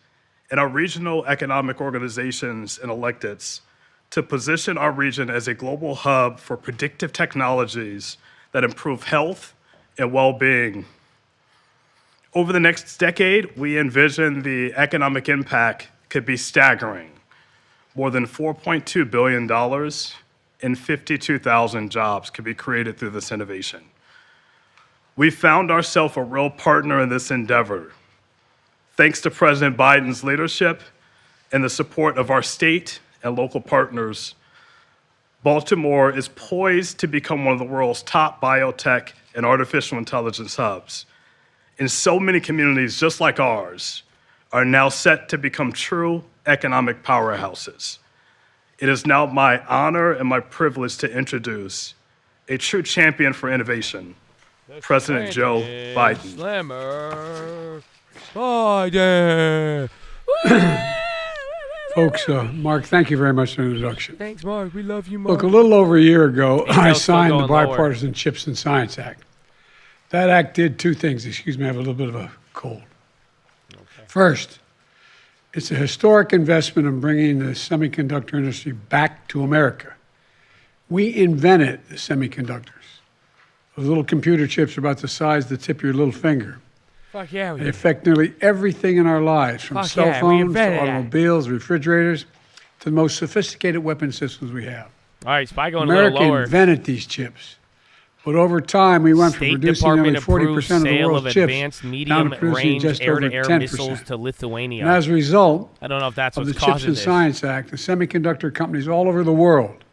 and our regional economic organizations and electeds to position our region as a global hub for predictive technologies that improve health and well-being. Over the next decade, we envision the economic impact could be staggering. More than $4.2 billion and 52,000 jobs could be created through this innovation. We found ourselves a real partner in this endeavor. Thanks to President Biden's leadership and the support of our state and local partners, Baltimore is poised to become one of the world's top biotech and artificial intelligence hubs. And so many communities just like ours are now set to become true economic powerhouses. It is now my honor and my privilege to introduce a true champion for innovation, President Joe Biden. Slammer. Biden. Folks, Mark, thank you very much for the introduction. Thanks, Mark. We love you, Mark. Look, a little over a year ago, I signed the lower. Bipartisan Chips and Science Act. That act did two things. Excuse me, I have a little bit of a cold. Okay. First, it's a historic investment in bringing the semiconductor industry back to America. We invented the semiconductors. Those little computer chips are about the size of the tip of your little finger. Fuck yeah. They affect nearly everything in our lives, from cell phones to automobiles, refrigerators, to the most sophisticated weapon systems we have. All right, Spy going America a little lower. America invented these chips. But over time, we went from producing nearly 40% of the world's chips down to producing just over 10%. To Lithuania. And as a result I don't know if that's of what's the Chips and this. Science Act, the semiconductor companies all over the world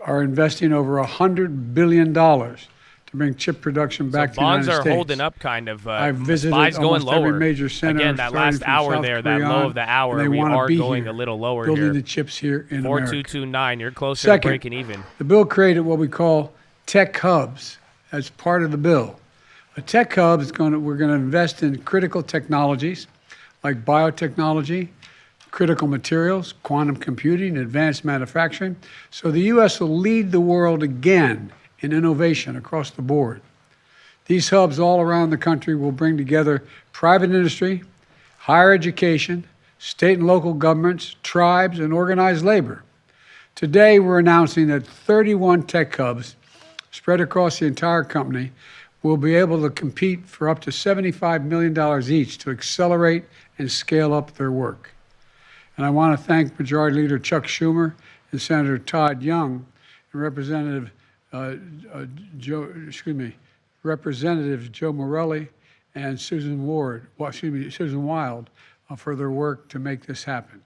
are investing over $100 billion to to bring chip production back to the bonds United are States. holding up kind of. I've visited SPY's going almost every lower. major center Again, that starting last from hour South there, that Korea low on, of the and hour, they we wanna are be going here, a little lower building here. the chips here in America. 4229, you're closer Second, to breaking even. the bill created what we call tech hubs as part of the bill. A tech hub is we're going to invest in critical technologies like biotechnology, critical materials, quantum computing, advanced manufacturing. So the U.S. will lead the world again in innovation across the board. These hubs all around the country will bring together private industry, higher education, state and local governments, tribes, and organized labor. Today, we're announcing that 31 tech hubs spread across the entire company will be able to compete for up to $75 million each to accelerate and scale up their work. And I want to thank Majority Leader Chuck Schumer and Senator Todd Young and Representative Representatives Joe Morelli and Susan Wild for their work to make this happen.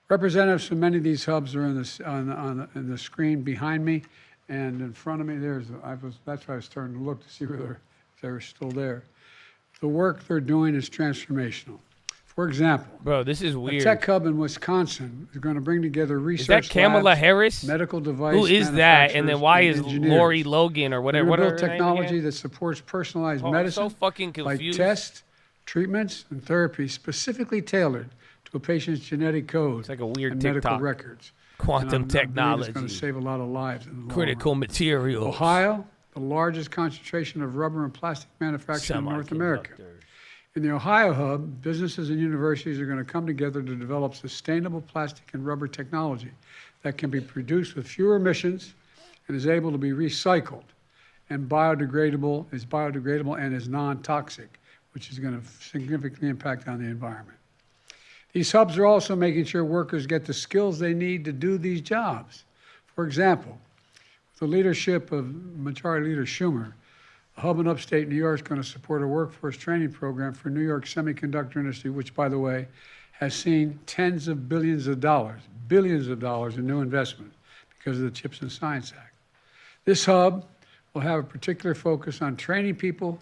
Representatives from many of these hubs are in the screen behind me and in front of me. That's why I was starting to look to see whether they were still there. The work they're doing is transformational. For example, bro, this is weird. A tech hub in Wisconsin is going to bring together research Is that Kamala labs, Harris? medical device Who is that? And then why is engineers. Lori Logan or whatever? What Build are her name technology again? that supports personalized I'm medicine, so fucking like confused. tests, treatments, and therapies specifically tailored to a patient's genetic code. It's like a weird and TikTok. medical records. Quantum And I believe technology. It's going to save a lot of lives. In the long Critical run. materials. Ohio, the largest concentration of rubber and plastic manufacturing in North America. In the Ohio hub, businesses and universities are going to come together to develop sustainable plastic and rubber technology that can be produced with fewer emissions and is able to be recycled and is biodegradable and is non-toxic, which is going to significantly impact on the environment. These hubs are also making sure workers get the skills they need to do these jobs. For example, with the leadership of Majority Leader Schumer, a hub in upstate New York is going to support a workforce training program for New York's semiconductor industry, which, by the way, has seen tens of billions of dollars in new investment because of the CHIPS and Science Act. This hub will have a particular focus on training people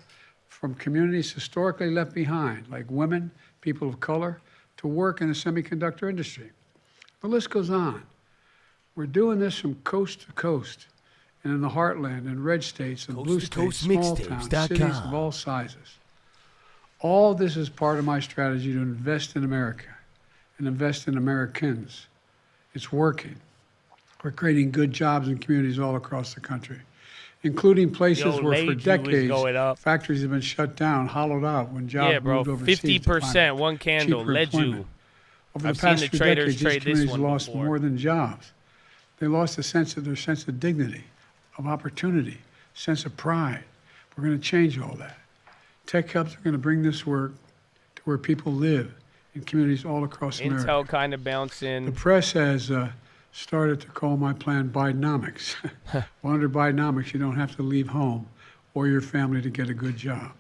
from communities historically left behind, like women, people of color, to work in the semiconductor industry. The list goes on. We're doing this from coast to coast and in the heartland and red states and blue states, small towns, cities of all sizes. All this is part of my strategy to invest in America and invest in Americans. It's working. We're creating good jobs in communities all across the country, including places where for decades factories have been shut down, hollowed out when jobs moved overseas. 50%, one candle, led you. Over I've the past seen the few traders decades, trade these this communities one lost before. more than jobs. They lost their sense of dignity, of opportunity, sense of pride. We're going to change all that. Tech hubs are going to bring this work to where people live in communities all across America. Intel kind of bouncing. The press has started to call my plan Bidenomics. Well, under Bidenomics, you don't have to leave home or your family to get a good job.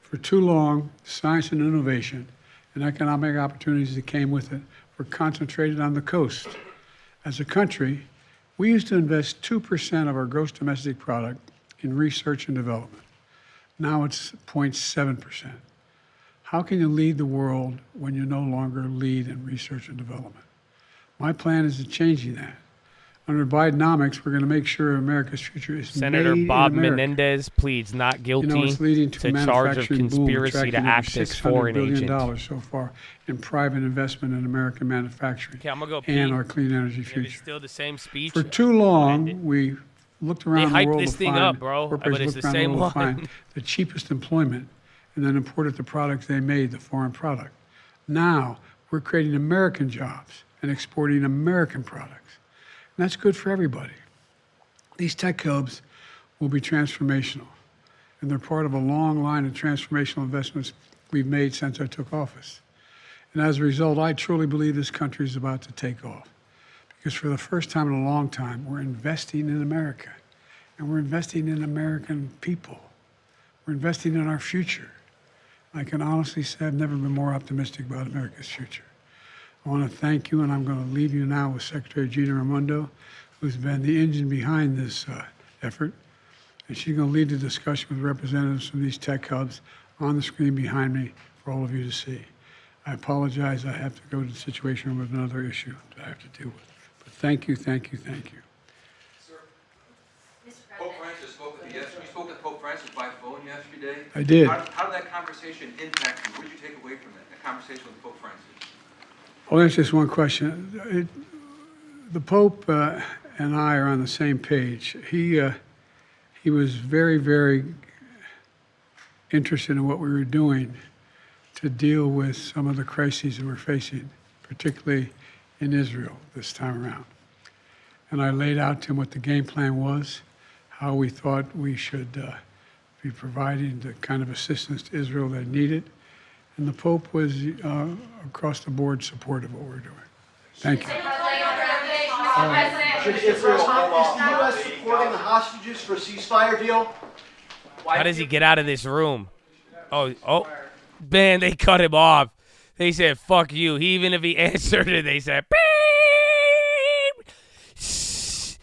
For too long, science and innovation and economic opportunities that came with it were concentrated on the coast. As a country, we used to invest 2% of our gross domestic product in research and development. Now it's 0.7%. How can you lead the world when you no longer lead in research and development? My plan is changing that. Under Bidenomics, we're going to make sure America's future is Senator made Bob in America. Menendez pleads not guilty You know, it's leading to to charge of manufacturing boom, conspiracy to attracting act over as $600 foreign billion agent. so far in private investment in American manufacturing Okay, I'm gonna go and pee. our clean energy If it's future. still the same speech. For too long, we looked around the hyped world this to thing find, up, bro, corporations but it's looked the around same world to one. find the cheapest employment and then imported the products they made, the foreign product. Now, we're creating American jobs and exporting American products. And that's good for everybody. These tech hubs will be transformational, and they're part of a long line of transformational investments we've made since I took office. And as a result, I truly believe this country is about to take off. Because for the first time in a long time, we're investing in America, and we're investing in American people. We're investing in our future. I can honestly say I've never been more optimistic about America's future. I want to thank you, and I'm going to leave you now with Secretary Gina Raimondo, who's been the engine behind this effort. and she's going to lead the discussion with representatives from these tech hubs on the screen behind me for all of you to see. I apologize. I have to go to the situation room with another issue that I have to deal with. But thank you, thank you, thank you. Pope Francis spoke with you yesterday. You spoke with Pope Francis by phone yesterday. I did. How did that conversation impact you? What did you take away from it? That conversation with Pope Francis. I'll answer just one question. The Pope and I are on the same page. He was very, very interested in what we were doing to deal with some of the crises that we're facing, particularly in Israel this time around. And I laid out to him what the game plan was, how we thought we should be providing the kind of assistance to Israel they needed. And the Pope was across the board supportive of what we're doing. Thank you. Should Israel is the U.S. supporting the hostages for a ceasefire deal? How does he get out of this room? Oh, man, they cut him off. They said, fuck you. Even if he answered it, they said, beep. Shh.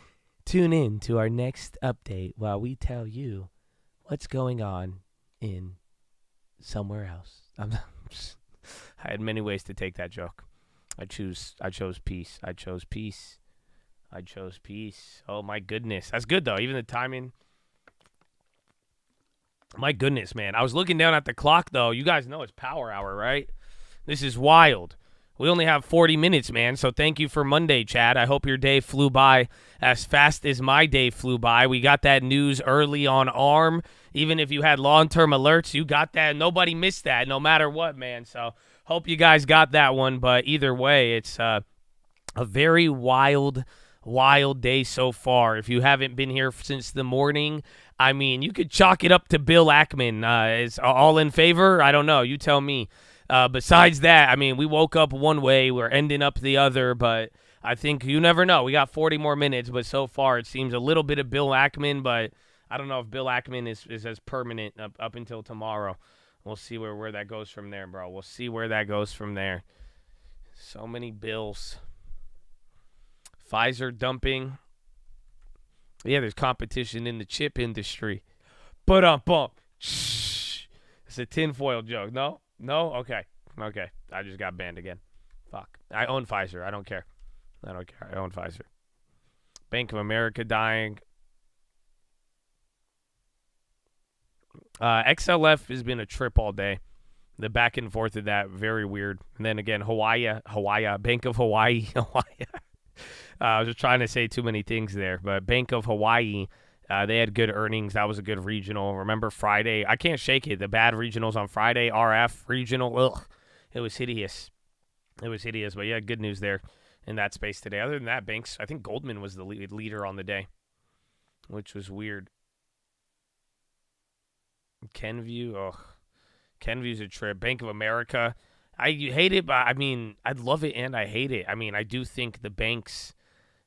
Tune in to our next update while we tell you what's going on in somewhere else. I had many ways to take that joke. I chose peace. I chose peace. I chose peace. Oh, my goodness. That's good, though. Even the timing. My goodness, man. I was looking down at the clock, though. You guys know it's power hour, right? This is wild. We only have 40 minutes, man, so thank you for Monday, Chad. I hope your day flew by as fast as my day flew by. We got that news early on ARM. Even if you had long-term alerts, you got that. Nobody missed that, no matter what, man. So hope you guys got that one, but either way, it's a very wild day so far. If you haven't been here since the morning, I mean, you could chalk it up to Bill Ackman. Is all in favor? I don't know. You tell me. Besides that, I mean, we woke up one way, we're ending up the other, but I think you never know. We got 40 more minutes, but so far it seems a little bit of Bill Ackman, but I don't know if Bill Ackman is as permanent up until tomorrow. We'll see where that goes from there, bro. We'll see where that goes from there. So many bills. Pfizer dumping. Yeah, there's competition in the chip industry. But it's a tinfoil joke. No? No? Okay. I just got banned again. Fuck. I own Pfizer. I don't care. I own Pfizer. Bank of America dying. XLF has been a trip all day. The back and forth of that, very weird. And then again, Hawaii, Bank of Hawaii, I was just trying to say too many things there, but Bank of Hawaii, they had good earnings. That was a good regional. Remember Friday? I can't shake it. The bad regionals on Friday, RF regional, ugh, it was hideous. But yeah, good news there in that space today. Other than that, banks, I think Goldman was the leader on the day, which was weird. Kenview, Kenview's a trip. Bank of America, I hate it, but I mean, I love it and I hate it. I mean, I do think the banks,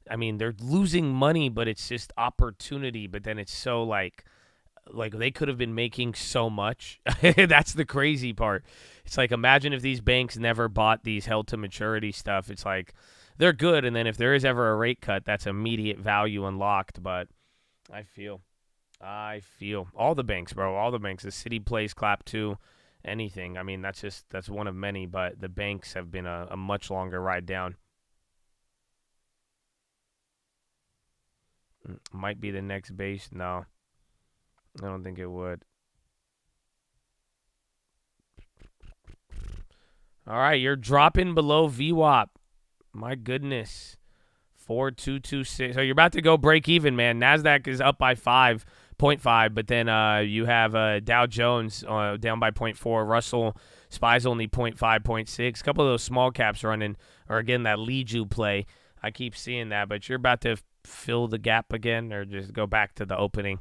I mean, they're losing money, but it's just opportunity. But then it's so like they could have been making so much. That's the crazy part. It's like, imagine if these banks never bought these held to maturity stuff. It's like they're good, and then if there is ever a rate cut, that's immediate value unlocked. But I feel all the banks, bro, all the banks. The city plays clap too. Anything. I mean, that's one of many, but the banks have been a much longer ride down. Might be the next base. No, I don't think it would. All right, you're dropping below VWAP. My goodness. 4226. So you're about to go break even, man. NASDAQ is up by 5.5, but then you have Dow Jones down by 0.4. Russell SPY's only 0.5, 0.6. A couple of those small caps running, or again, that lead you play. I keep seeing that, but you're about to fill the gap again or just go back to the opening.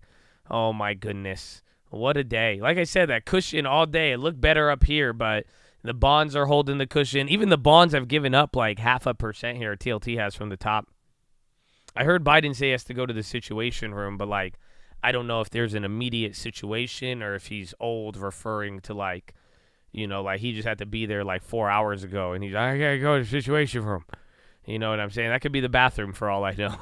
Oh, my goodness. What a day. Like I said, that cushion all day. It looked better up here, but the bonds are holding the cushion. Even the bonds have given up like 0.5% here. TLT has from the top. I heard Biden say he has to go to the situation room, but like, I don't know if there's an immediate situation or if he's old, referring to like, you know, like he just had to be there like 4 hours ago and he's like, I gotta go to the situation room. You know what I'm saying? That could be the bathroom for all I know.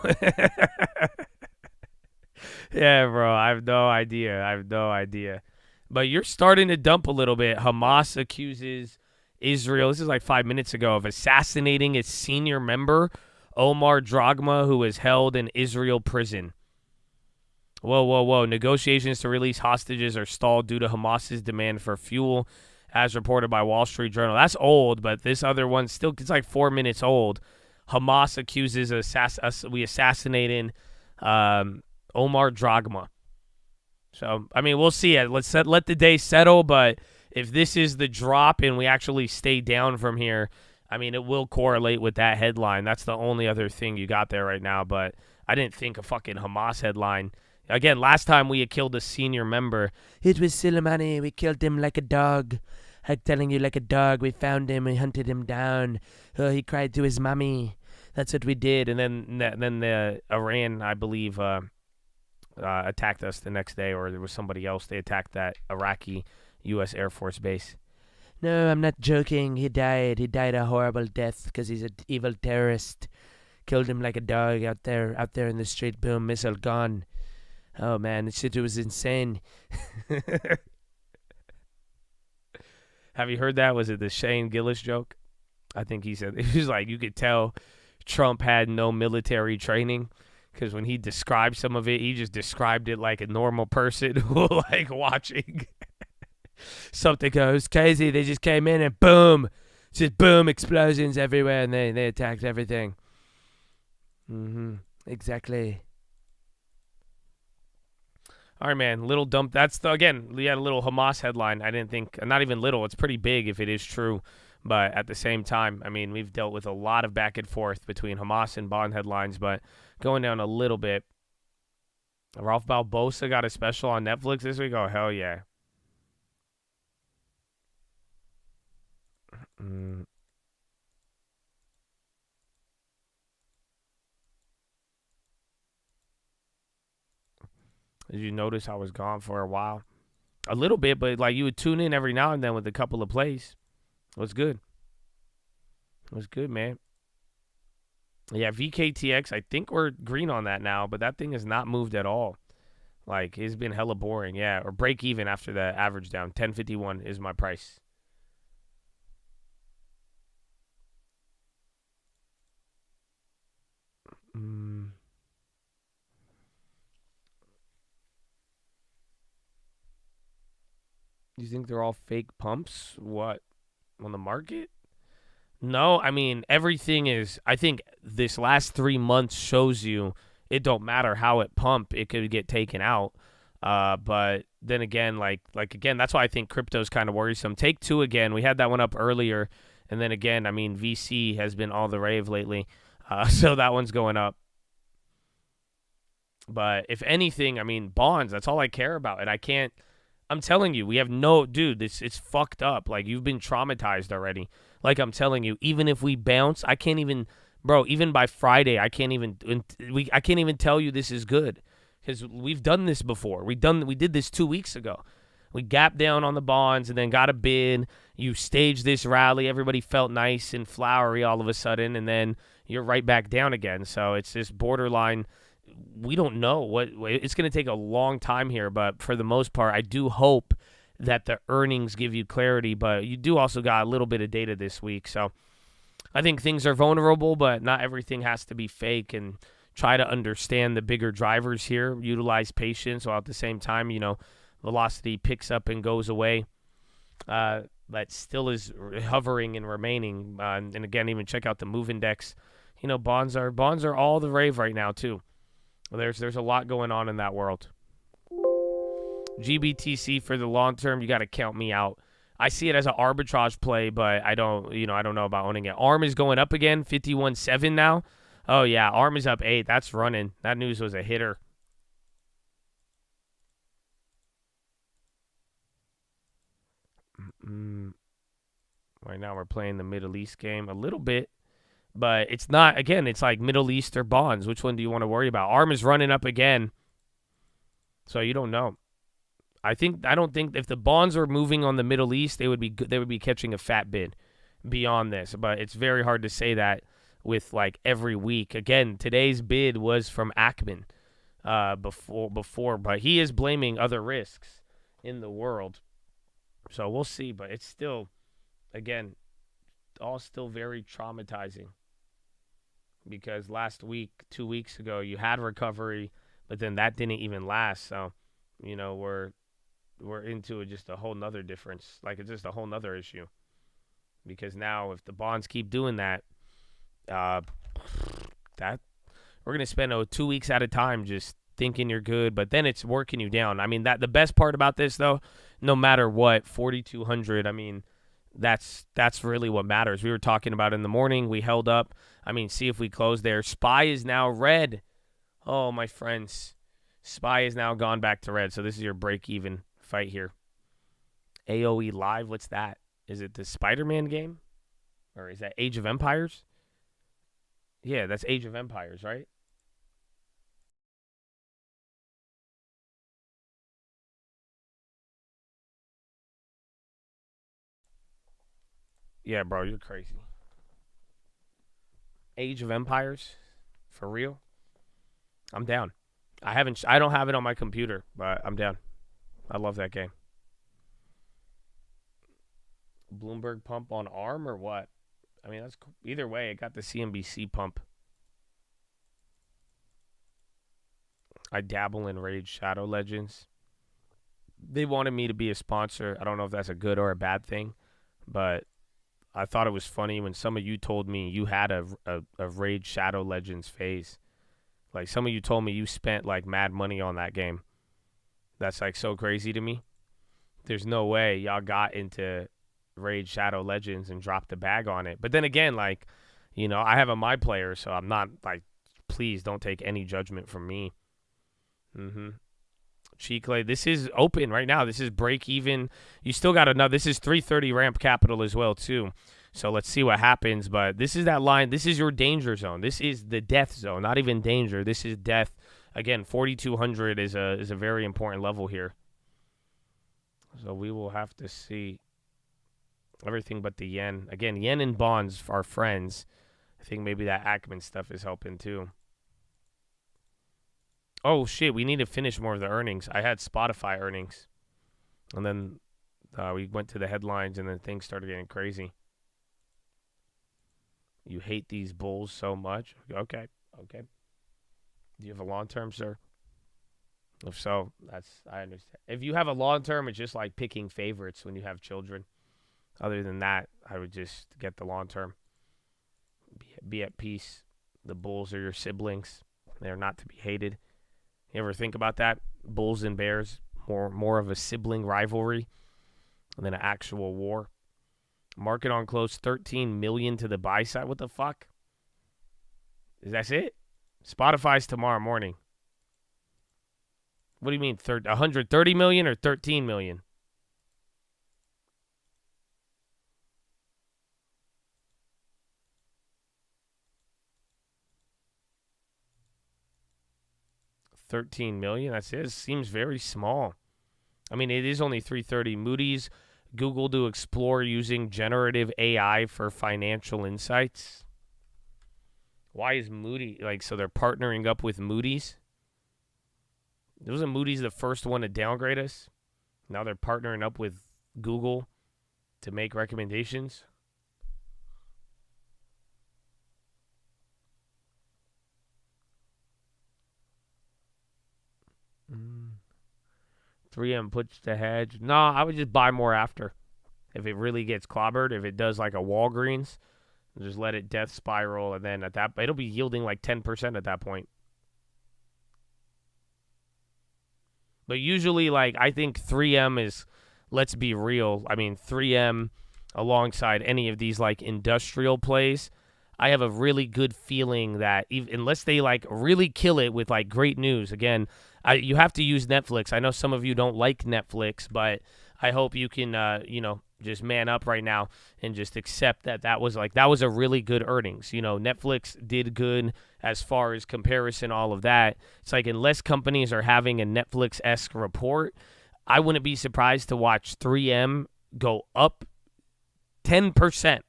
Yeah, bro. I have no idea. But you're starting to dump a little bit. Hamas accuses Israel, this is like 5 minutes ago, of assassinating its senior member, Omar Dragma, who is held in Israel prison. Whoa. Negotiations to release hostages are stalled due to Hamas's demand for fuel, as reported by Wall Street Journal. That's old, but this other one still, it's like 4 minutes old. Hamas accuses we assassinated Omar Dragma. So, I mean, we'll see it. Let's let the day settle, but if this is the drop and we actually stay down from here, I mean, it will correlate with that headline. That's the only other thing you got there right now, but I didn't think a fucking Hamas headline. Again, last time we had killed a senior member, it was Soleimani. We killed him like a dog. I'm telling you, like a dog. We found him. We hunted him down. Oh, he cried to his mommy. That's what we did. And then the Iran, I believe, attacked us the next day, or there was somebody else. They attacked that Iraqi U.S. Air Force base. No, I'm not joking. He died. He died a horrible death because he's an evil terrorist. Killed him like a dog out there in the street. Boom, missile gone. Oh, man, this shit was insane. Have you heard that? Was it the Shane Gillis joke? I think he said, it was like, you could tell Trump had no military training, because when he described some of it, he just described it like a normal person who like watching something goes crazy. They just came in and boom, just boom, explosions everywhere, and they attacked everything. Exactly. All right, man, little dump. That's again, we had a little Hamas headline. I didn't think, not even little, it's pretty big if it is true. But at the same time, I mean, we've dealt with a lot of back and forth between Hamas and Bond headlines, but going down a little bit. Ralph Balbosa got a special on Netflix this week. Oh, hell yeah. Did you notice I was gone for a while? A little bit, but like you would tune in every now and then with a couple of plays. It was good. It was good, man. Yeah, VKTX, I think we're green on that now, but that thing has not moved at all. Like, it's been hella boring. Yeah, or break even after the average down. 1051 is my price. You think they're all fake pumps? What? On the market? No, I mean, everything is, I think this last 3 months shows you it don't matter how it pump, it could get taken out. But then again, like again, that's why I think crypto's kind of worrisome. Take two again. We had that one up earlier. And then again, I mean, VC has been all the rave lately. So that one's going up. But if anything, I mean, bonds, that's all I care about. And I can't, I'm telling you, we have no, dude, it's fucked up. Like, you've been traumatized already. Like, I'm telling you, even if we bounce, I can't even, bro, even by Friday, I can't even tell you this is good. Because we've done this before. We did this 2 weeks ago. We gapped down on the bonds and then got a bid. You staged this rally. Everybody felt nice and flowery all of a sudden. And then you're right back down again. So it's this borderline. We don't know what it's going to take a long time here, but for the most part, I do hope that the earnings give you clarity, but you do also got a little bit of data this week. So I think things are vulnerable, but not everything has to be fake, and try to understand the bigger drivers here, utilize patience while at the same time, you know, velocity picks up and goes away. But still is hovering and remaining. And again, even check out the MOVE index. You know, bonds are all the rave right now too. There's a lot going on in that world. GBTC for the long term, you got to count me out. I see it as an arbitrage play, but I don't know about owning it. ARM is going up again, 51.7 now. Oh yeah, ARM is up 8. That's running. That news was a hitter. Right now we're playing the Middle East game a little bit. But it's not, again, it's like Middle East or bonds. Which one do you want to worry about? ARM is running up again. So you don't know. I don't think if the bonds were moving on the Middle East, they would be catching a fat bid beyond this. But it's very hard to say that with like every week. Again, today's bid was from Ackman. before, but he is blaming other risks in the world. So we'll see, but it's still, again, all still very traumatizing. Because last week, 2 weeks ago, you had recovery, but then that didn't even last. So, we're into just a whole nother difference. Like, it's just a whole nother issue. Because now, if the bonds keep doing that we're going to spend 2 weeks at a time just thinking you're good, but then it's working you down. I mean, that the best part about this, though, no matter what, 4,200, I mean, that's really what matters. We were talking about in the morning. We held up. I mean, see if we close there. SPY is now red. Oh, my friends. SPY is now gone back to red. So this is your break-even fight here. AOE Live, what's that? Is it the Spider-Man game? Or is that Age of Empires? Yeah, that's Age of Empires, right? Yeah, bro, you're crazy. Age of Empires? For real? I'm down. I don't have it on my computer, but I'm down. I love that game. Bloomberg pump on ARM or what? I mean, that's cool. Either way, it got the CNBC pump. I dabble in Raid Shadow Legends. They wanted me to be a sponsor. I don't know if that's a good or a bad thing, but I thought it was funny when some of you told me you had a Raid Shadow Legends phase. Like, some of you told me you spent, like, mad money on that game. That's, like, so crazy to me. There's no way y'all got into Raid Shadow Legends and dropped the bag on it. But then again, like, I have a my player, so I'm not, like, please don't take any judgment from me. Cheeklay, this is open right now. This is break even. You still got another. This is 330 ramp capital as well, too. So let's see what happens. But this is that line. This is your danger zone. This is the death zone. Not even danger. This is death. Again, 4,200 is a very important level here. So we will have to see everything but the yen. Again, yen and bonds are friends. I think maybe that Ackman stuff is helping too. Oh, shit. We need to finish more of the earnings. I had Spotify earnings. And then we went to the headlines, and then things started getting crazy. You hate these bulls so much? Okay. Do you have a long term, sir? If so, I understand. If you have a long term, it's just like picking favorites when you have children. Other than that, I would just get the long term. Be at peace. The bulls are your siblings. They're not to be hated. You ever think about that? Bulls and bears, more of a sibling rivalry than an actual war. Market on close, 13 million to the buy side. What the fuck? That's it? Spotify's tomorrow morning. What do you mean? 130 million or 13 million? $13 million. That's it. It seems very small. I mean, it is only 330. Moody's, Google to explore using generative AI for financial insights. Why is Moody so they're partnering up with Moody's? Wasn't Moody's the first one to downgrade us? Now they're partnering up with Google to make recommendations. Mm. 3M puts the hedge. No, I would just buy more after. If it really gets clobbered, if it does like a Walgreens, just let it death spiral, and then it'll be yielding like 10% at that point. But usually, I think 3M is, let's be real. I mean, 3M alongside any of these industrial plays, I have a really good feeling that unless they really kill it with great news, again, you have to use Netflix. I know some of you don't like Netflix, but I hope you can, just man up right now and just accept that was a really good earnings. Netflix did good as far as comparison, all of that. It's unless companies are having a Netflix-esque report, I wouldn't be surprised to watch 3M go up 10%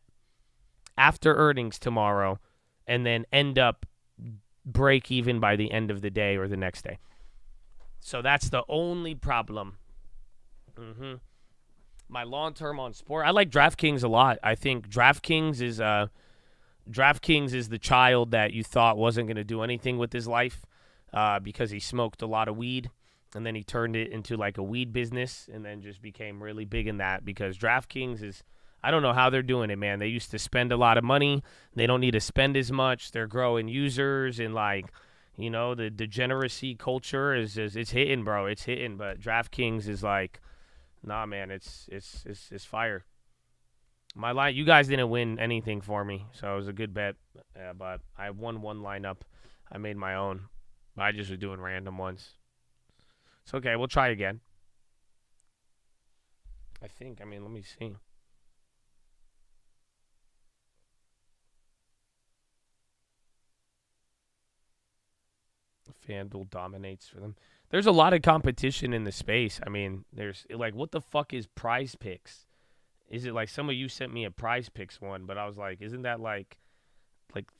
after earnings tomorrow and then end up break even by the end of the day or the next day. So that's the only problem. My long-term on sport, I like DraftKings a lot. I think DraftKings is the child that you thought wasn't going to do anything with his life because he smoked a lot of weed, and then he turned it into like a weed business and then just became really big in that because DraftKings is, I don't know how they're doing it, man. They used to spend a lot of money. They don't need to spend as much. They're growing users and the degeneracy culture is it's hitting, bro. It's hitting, but DraftKings is like, nah, man, it's fire. My line, you guys didn't win anything for me, so it was a good bet. But I won one lineup. I made my own. I just was doing random ones. It's okay. We'll try again. Let me see. FanDuel dominates for them. There's a lot of competition in the space. There's what the fuck is Prize Picks? Is it like some of you sent me a Prize Picks one, but I was like, isn't that like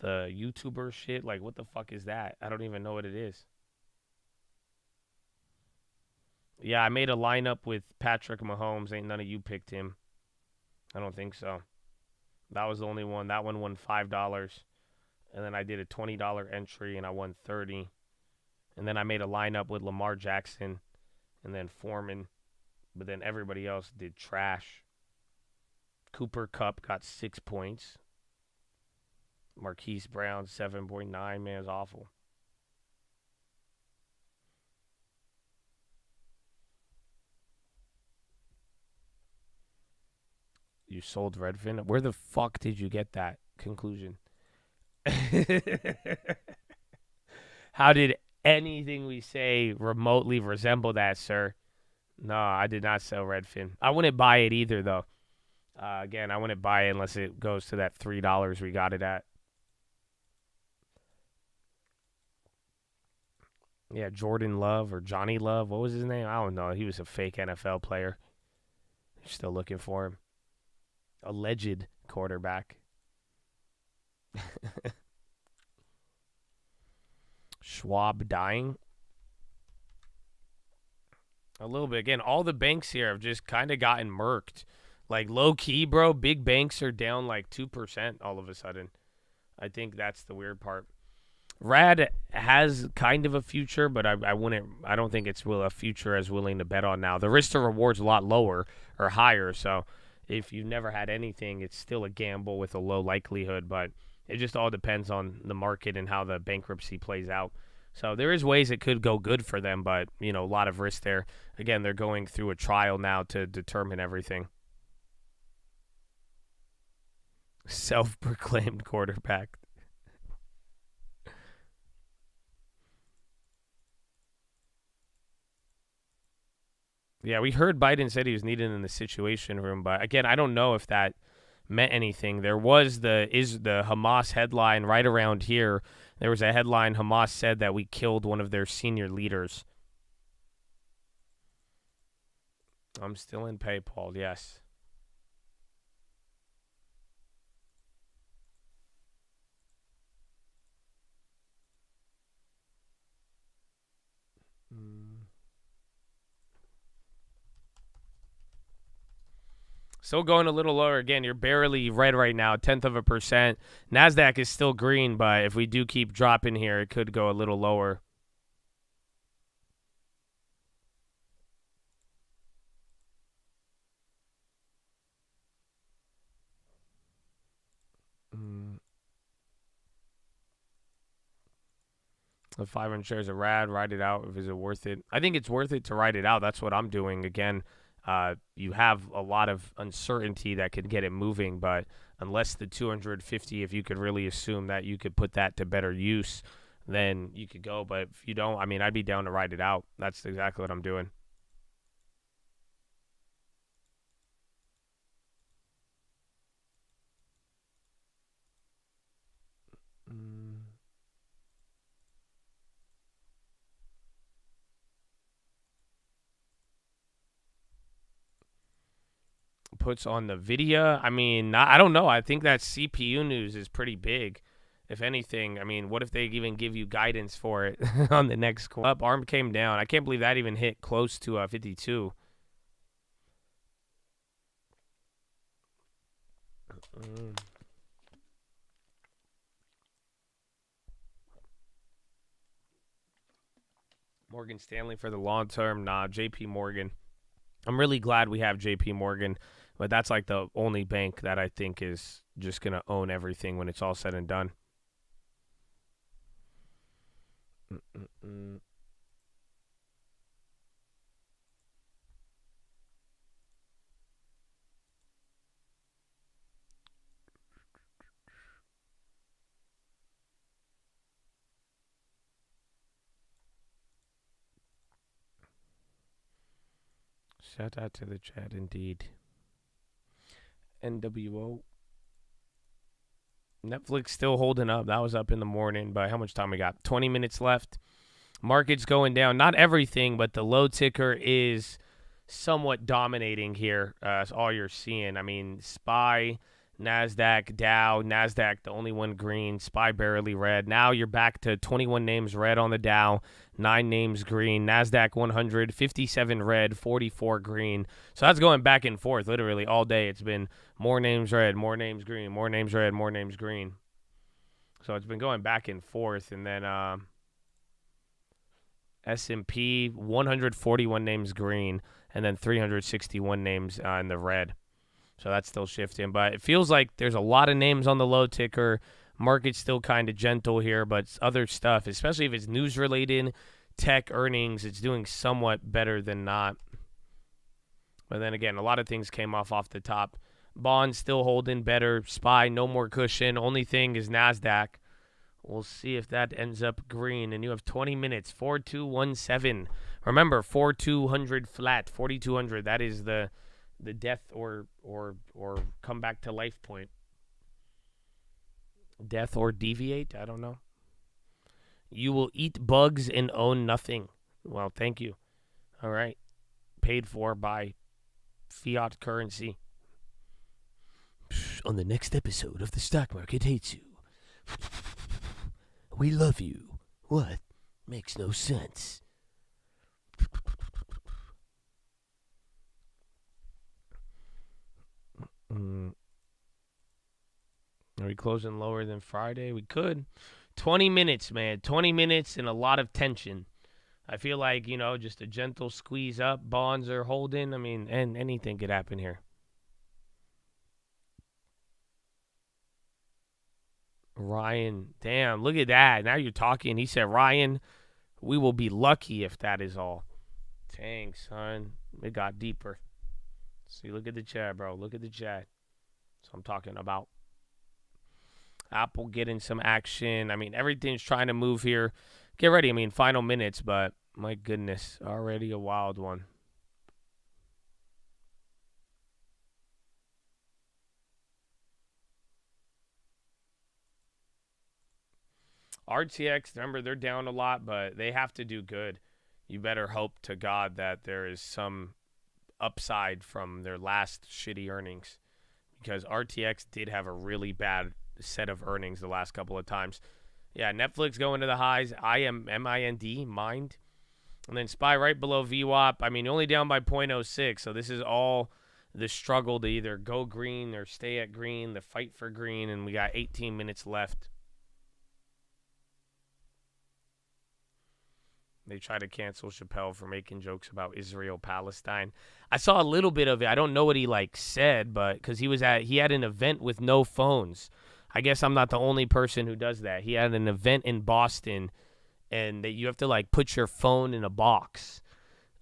the YouTuber shit? Like, what the fuck is that? I don't even know what it is. Yeah, I made a lineup with Patrick Mahomes. Ain't none of you picked him. I don't think so. That was the only one. That one won $5. And then I did a $20 entry and I won $30. And then I made a lineup with Lamar Jackson and then Foreman. But then everybody else did trash. Cooper Kupp got 6 points. Marquise Brown, 7.9. Man, it's awful. You sold Redfin? Where the fuck did you get that conclusion? How did anything we say remotely resemble that, sir? No, I did not sell Redfin. I wouldn't buy it either, though. Again, I wouldn't buy it unless it goes to that $3 we got it at. Yeah, Jordan Love or Johnny Love. What was his name? I don't know. He was a fake NFL player. Still looking for him. Alleged quarterback. Schwab dying. A little bit. Again, all the banks here have just kind of gotten murked. Like, low-key, bro, big banks are down like 2% all of a sudden. I think that's the weird part. Rad has kind of a future, but I don't think it's a future as willing to bet on now. The risk to reward's a lot lower or higher, so if you've never had anything, it's still a gamble with a low likelihood, but it just all depends on the market and how the bankruptcy plays out. So there is ways it could go good for them, but, a lot of risk there. Again, they're going through a trial now to determine everything. Self-proclaimed quarterback. Yeah, we heard Biden said he was needed in the Situation Room, but again, I don't know if that meant anything. There was the Hamas headline right around here. There was a headline, Hamas said that we killed one of their senior leaders. I'm still in PayPal, yes. Still going a little lower. Again, you're barely red right now, 0.1%. NASDAQ is still green, but if we do keep dropping here, it could go a little lower. The 500 shares of RAD, ride it out. Is it worth it? I think it's worth it to ride it out. That's what I'm doing. Again, you have a lot of uncertainty that could get it moving, but unless the 250, if you could really assume that you could put that to better use, then you could go. But if you don't, I'd be down to ride it out. That's exactly what I'm doing. Puts on the video. I don't know. I think that CPU news is pretty big. If anything, I mean, what if they even give you guidance for it on the next call? Up, ARM came down. I can't believe that even hit close to 52. Morgan Stanley for the long term. Nah, JP Morgan. I'm really glad we have JP Morgan, but that's like the only bank that I think is just going to own everything when it's all said and done. Shout out to the chat, indeed. NWO. Netflix still holding up. That was up in the morning, but how much time we got? 20 minutes left. Market's going down. Not everything, but the low ticker is somewhat dominating here. That's all you're seeing. I mean, SPY, NASDAQ, Dow. NASDAQ, the only one green. SPY barely red. Now you're back to 21 names red on the Dow. 9 names green. NASDAQ 100, 57 red, 44 green. So that's going back and forth literally all day. It's been more names red, more names green, more names red, more names green. So it's been going back and forth. And then S&P, 141 names green, and then 361 names in the red. So that's still shifting. But it feels like there's a lot of names on the low ticker. Market's still kind of gentle here, but other stuff, especially if it's news-related, tech earnings, it's doing somewhat better than not. But then again, a lot of things came off the top. Bonds still holding better. SPY, no more cushion. Only thing is NASDAQ. We'll see if that ends up green. And you have 20 minutes, 4217. Remember, 4200 flat, 4200. That is the death or come back to life point. Death or deviate? I don't know. You will eat bugs and own nothing. Well, thank you. All right. Paid for by fiat currency. On the next episode of The Stock Market Hates You. We love you. What? Makes no sense. Are we closing lower than Friday? We could. 20 minutes, man. 20 minutes and a lot of tension. I feel like, just a gentle squeeze up. Bonds are holding. I mean, and anything could happen here. Ryan, damn, look at that. Now you're talking. He said, Ryan, we will be lucky if that is all. Dang, son. It got deeper. See, look at the chat, bro. Look at the chat. That's what I'm talking about. Apple getting some action. I mean, everything's trying to move here. Get ready. I mean, final minutes, but my goodness, already a wild one. RTX, remember, they're down a lot, but they have to do good. You better hope to God that there is some upside from their last shitty earnings, because RTX did have a really bad set of earnings the last couple of times. Yeah, Netflix going to the highs. Mind. And then SPY right below VWAP. I mean, only down by 0.06. So this is all the struggle to either go green or stay at green, the fight for green. And we got 18 minutes left. They try to cancel Chappelle for making jokes about Israel-Palestine. I saw a little bit of it. I don't know what he said, but because he had an event with no phones. I guess I'm not the only person who does that. He had an event in Boston, and that you have to put your phone in a box.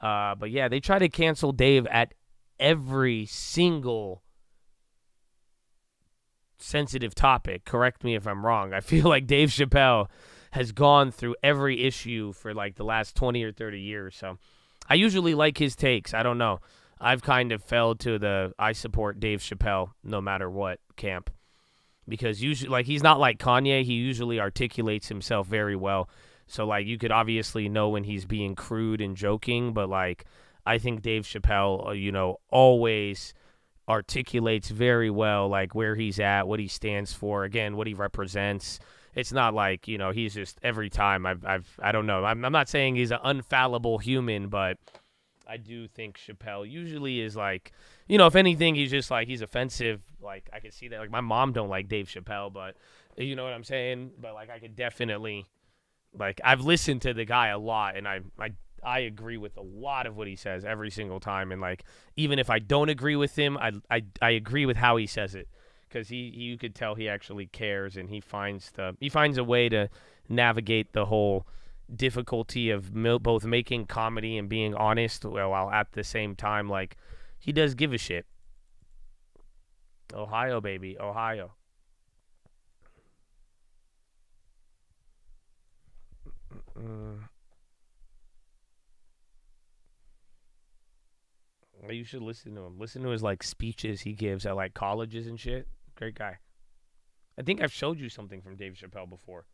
But yeah, they try to cancel Dave at every single sensitive topic. Correct me if I'm wrong. I feel like Dave Chappelle has gone through every issue for the last 20 or 30 years. So I usually like his takes. I don't know. I've kind of fell to the I support Dave Chappelle no matter what camp. Because usually, he's not like Kanye. He usually articulates himself very well. So, you could obviously know when he's being crude and joking. But, I think Dave Chappelle, always articulates very well, like, where he's at, what he stands for, again, what he represents. It's not like, you know, he's just every time I don't know. I'm not saying he's an unfallible human, but I do think Chappelle usually is like, you know, if anything, he's just like, he's offensive. Like, I can see that. Like, my mom don't like Dave Chappelle, but you know what I'm saying? But, like, I could definitely, like, I've listened to the guy a lot, and I agree with a lot of what he says every single time. And, like, even if I don't agree with him, I agree with how he says it. Because you could tell he actually cares, and he finds a way to navigate the whole difficulty of both making comedy and being honest, while at the same time, like, he does give a shit. Ohio, baby, Ohio. You should listen to him. Listen to his, like, speeches he gives at, like, colleges and shit. Great guy. I think I've showed you something from Dave Chappelle before.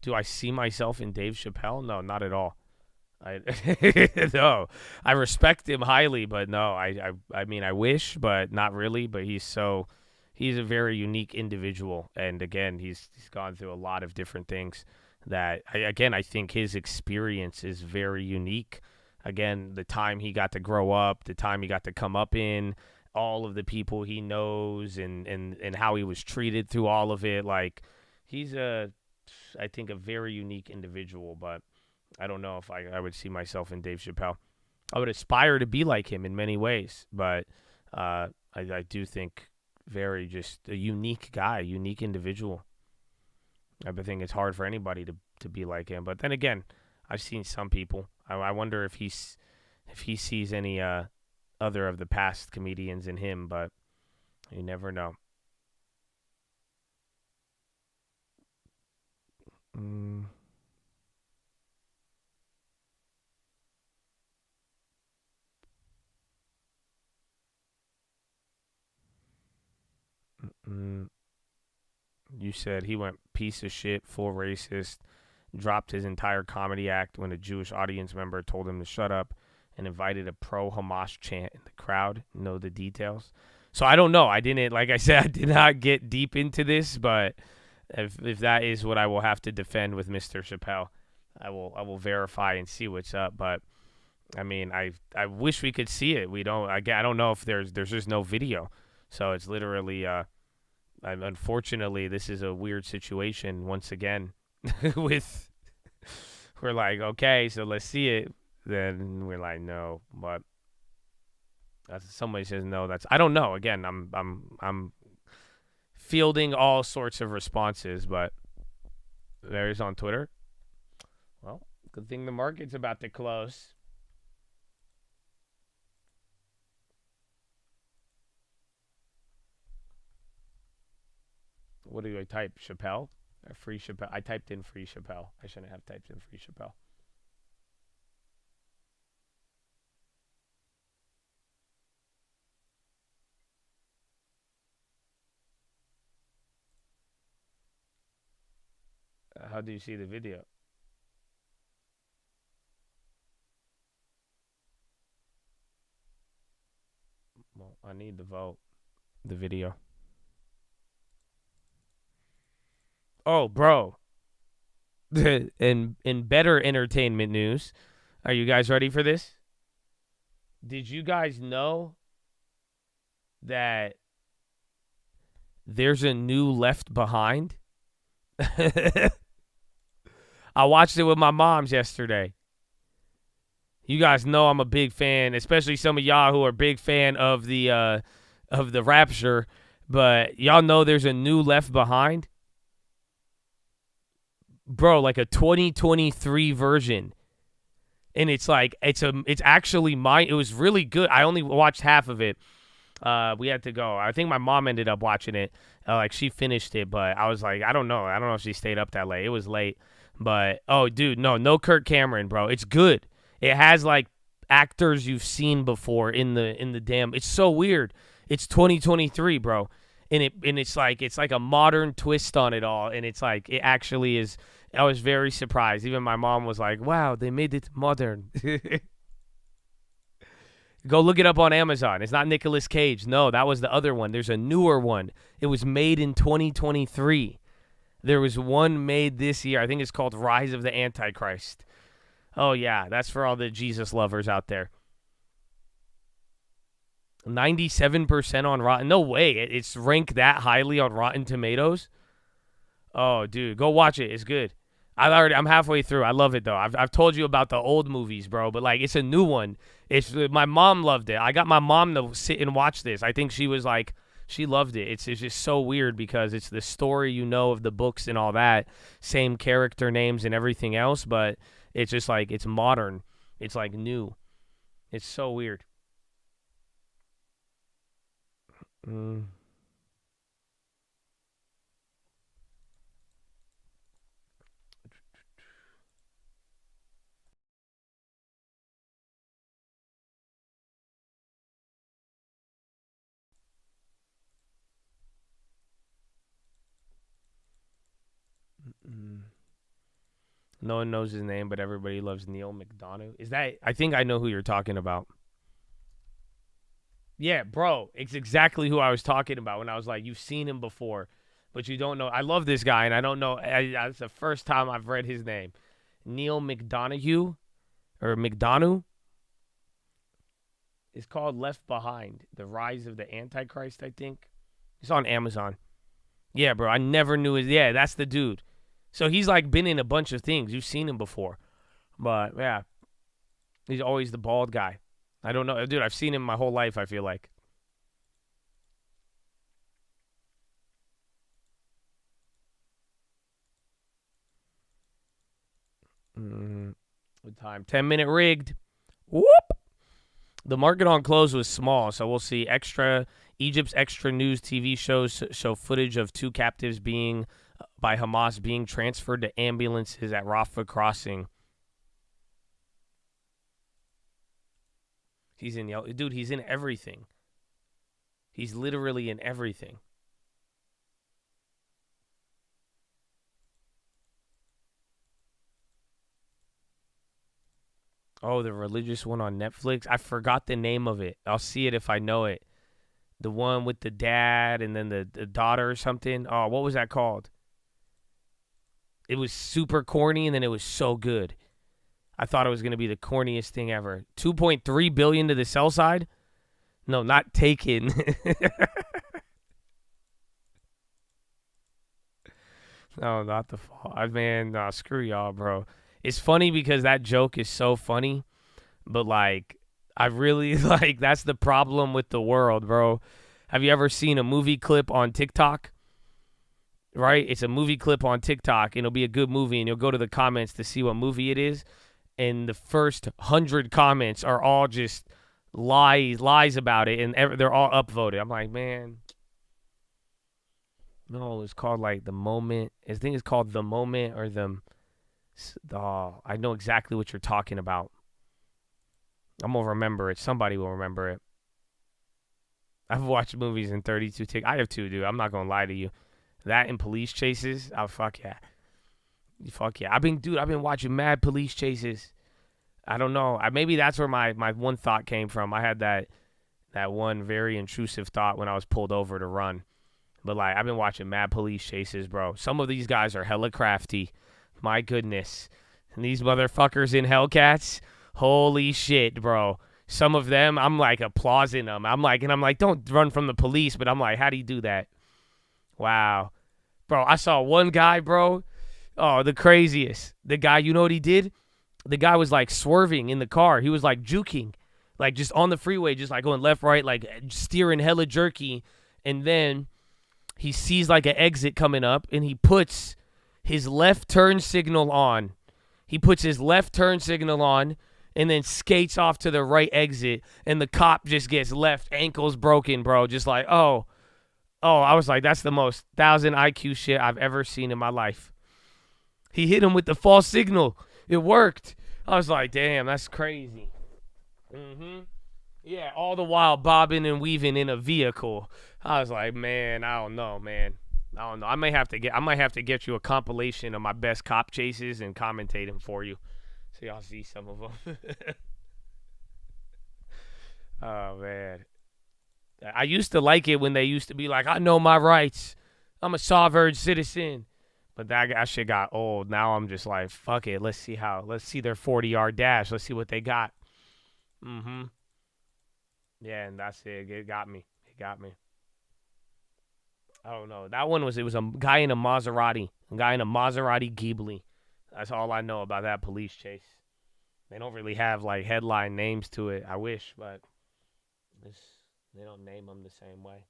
Do I see myself in Dave Chappelle? No, not at all. No, I respect him highly, but no, I mean, I wish, but not really. But he's a very unique individual, and again, he's gone through a lot of different things that, I think his experience is very unique. Again, the time he got to grow up, the time he got to come up in, all of the people he knows, and how he was treated through all of it. Like, he's I think, a very unique individual, but I don't know if I would see myself in Dave Chappelle. I would aspire to be like him in many ways, but I do think very just a unique guy, unique individual. I think it's hard for anybody to be like him. But then again, I've seen some people. I wonder if he sees any other of the past comedians in him, but you never know. You said he went piece of shit, full racist, dropped his entire comedy act when a Jewish audience member told him to shut up, and invited a pro-Hamas chant in the crowd. Know the details. So I don't know. I didn't, like I said, I did not get deep into this, but if that is what I will have to defend with Mr. Chappelle, I will verify and see what's up. But I mean, I wish we could see it. We don't. I don't know if there's just no video. So it's literally. Unfortunately, this is a weird situation once again. With we're like, okay, so let's see it. Then we're like, no. But somebody says no. I don't know. Again, I'm fielding all sorts of responses, but there's on Twitter. Well, good thing the market's about to close. What do I type? Chappelle? Or free Chappelle? I typed in free Chappelle. I shouldn't have typed in free Chappelle. How do you see the video? Well, I need to vote. The video. Oh, bro. In better entertainment news, are you guys ready for this? Did you guys know that there's a new Left Behind? I watched it with my moms yesterday. You guys know I'm a big fan, especially some of y'all who are big fan of the Rapture, but y'all know there's a new Left Behind? Bro, like a 2023 version. And it's like it's actually mine. It was really good. I only watched half of it. We had to go. I think my mom ended up watching it. Like she finished it, but I was like, I don't know if she stayed up that late. It was late. But oh dude, no Kirk Cameron, bro. It's good. It has like actors you've seen before in the damn. It's so weird. It's 2023, bro. and it's like a modern twist on it all, and it's like it actually is. I was very surprised. Even my mom was like, "Wow, they made it modern." Go look it up on Amazon. It's not Nicolas Cage. No, that was the other one. There's a newer one. It was made in 2023. There was one made this year. I think it's called Rise of the Antichrist. Oh, yeah. That's for all the Jesus lovers out there. 97% on Rotten. No way. It's ranked that highly on Rotten Tomatoes. Oh, dude. Go watch it. It's good. I'm halfway through. I love it, though. I've told you about the old movies, bro, but, like, it's a new one. My mom loved it. I got my mom to sit and watch this. I think she was like, she loved it. It's just so weird because it's the story of the books and all that, same character names and everything else, but it's just like, it's modern. It's like new. It's so weird. No one knows his name, but everybody loves Neil McDonough. Is that? I think I know who you're talking about. Yeah, bro, it's exactly who I was talking about when I was like, you've seen him before, but you don't know. I love this guy, and I don't know. It's the first time I've read his name. Neil McDonough, or McDonough. It's called Left Behind, The Rise of the Antichrist, I think. It's on Amazon. Yeah, bro, I never knew his. Yeah, that's the dude. So he's like been in a bunch of things. You've seen him before. But yeah, he's always the bald guy. I don't know. Dude, I've seen him my whole life, I feel like. What time? 10-minute rigged. Whoop! The market on close was small, so we'll see. Egypt's extra news TV shows show footage of 2 captives by Hamas being transferred to ambulances at Rafah crossing. He's in everything. He's literally in everything. Oh, the religious one on Netflix. I forgot the name of it. I'll see it if I know it. The one with the dad and then the daughter or something. Oh, what was that called? It was super corny, and then it was so good. I thought it was going to be the corniest thing ever. $2.3 billion to the sell side? No, not taken. No, not the fall. Man, nah, screw y'all, bro. It's funny because that joke is so funny, but like, I really like, that's the problem with the world, bro. Have you ever seen a movie clip on TikTok? Right? It's a movie clip on TikTok, and it'll be a good movie, and you'll go to the comments to see what movie it is, and the first 100 comments are all just lies about it, and they're all upvoted. I'm like, man. No, it's called like The Moment. I think it's called The Moment or I know exactly what you're talking about. I'm going to remember it. Somebody will remember it. I've watched movies in 32 takes. I have too, dude. I'm not going to lie to you. That and police chases. Oh, fuck yeah. Fuck yeah. I've been watching mad police chases. I don't know. Maybe that's where my one thought came from. I had that one very intrusive thought when I was pulled over to run. But like, I've been watching mad police chases, bro. Some of these guys are hella crafty. My goodness. And these motherfuckers in Hellcats, holy shit, bro. Some of them, I'm like applauding them. I'm like, don't run from the police. But I'm like, how do you do that? Wow. Bro, I saw one guy, bro. Oh, the craziest. The guy, you know what he did? The guy was like swerving in the car. He was like juking. Like just on the freeway, just like going left, right, like steering hella jerky. And then he sees like an exit coming up, and he puts his left turn signal on. He puts his left turn signal on and then skates off to the right exit, and the cop just gets left ankles broken, bro. Just like, oh, I was like, that's the most 1,000 IQ shit I've ever seen in my life. He hit him with the false signal. It worked. I was like, damn, that's crazy. Yeah, all the while bobbing and weaving in a vehicle. I was like, man, I don't know, man. I don't know. I might have to get you a compilation of my best cop chases and commentate them for you, so y'all see some of them. Oh man, I used to like it when they used to be like, I know my rights. I'm a sovereign citizen. But that shit got old. Now I'm just like, fuck it. Let's see their 40-yard dash. Let's see what they got. Mm-hmm. Yeah, and that's it. It got me. I don't know. That one was a guy in a Maserati. A guy in a Maserati Ghibli. That's all I know about that police chase. They don't really have like headline names to it. I wish, but they don't name them the same way.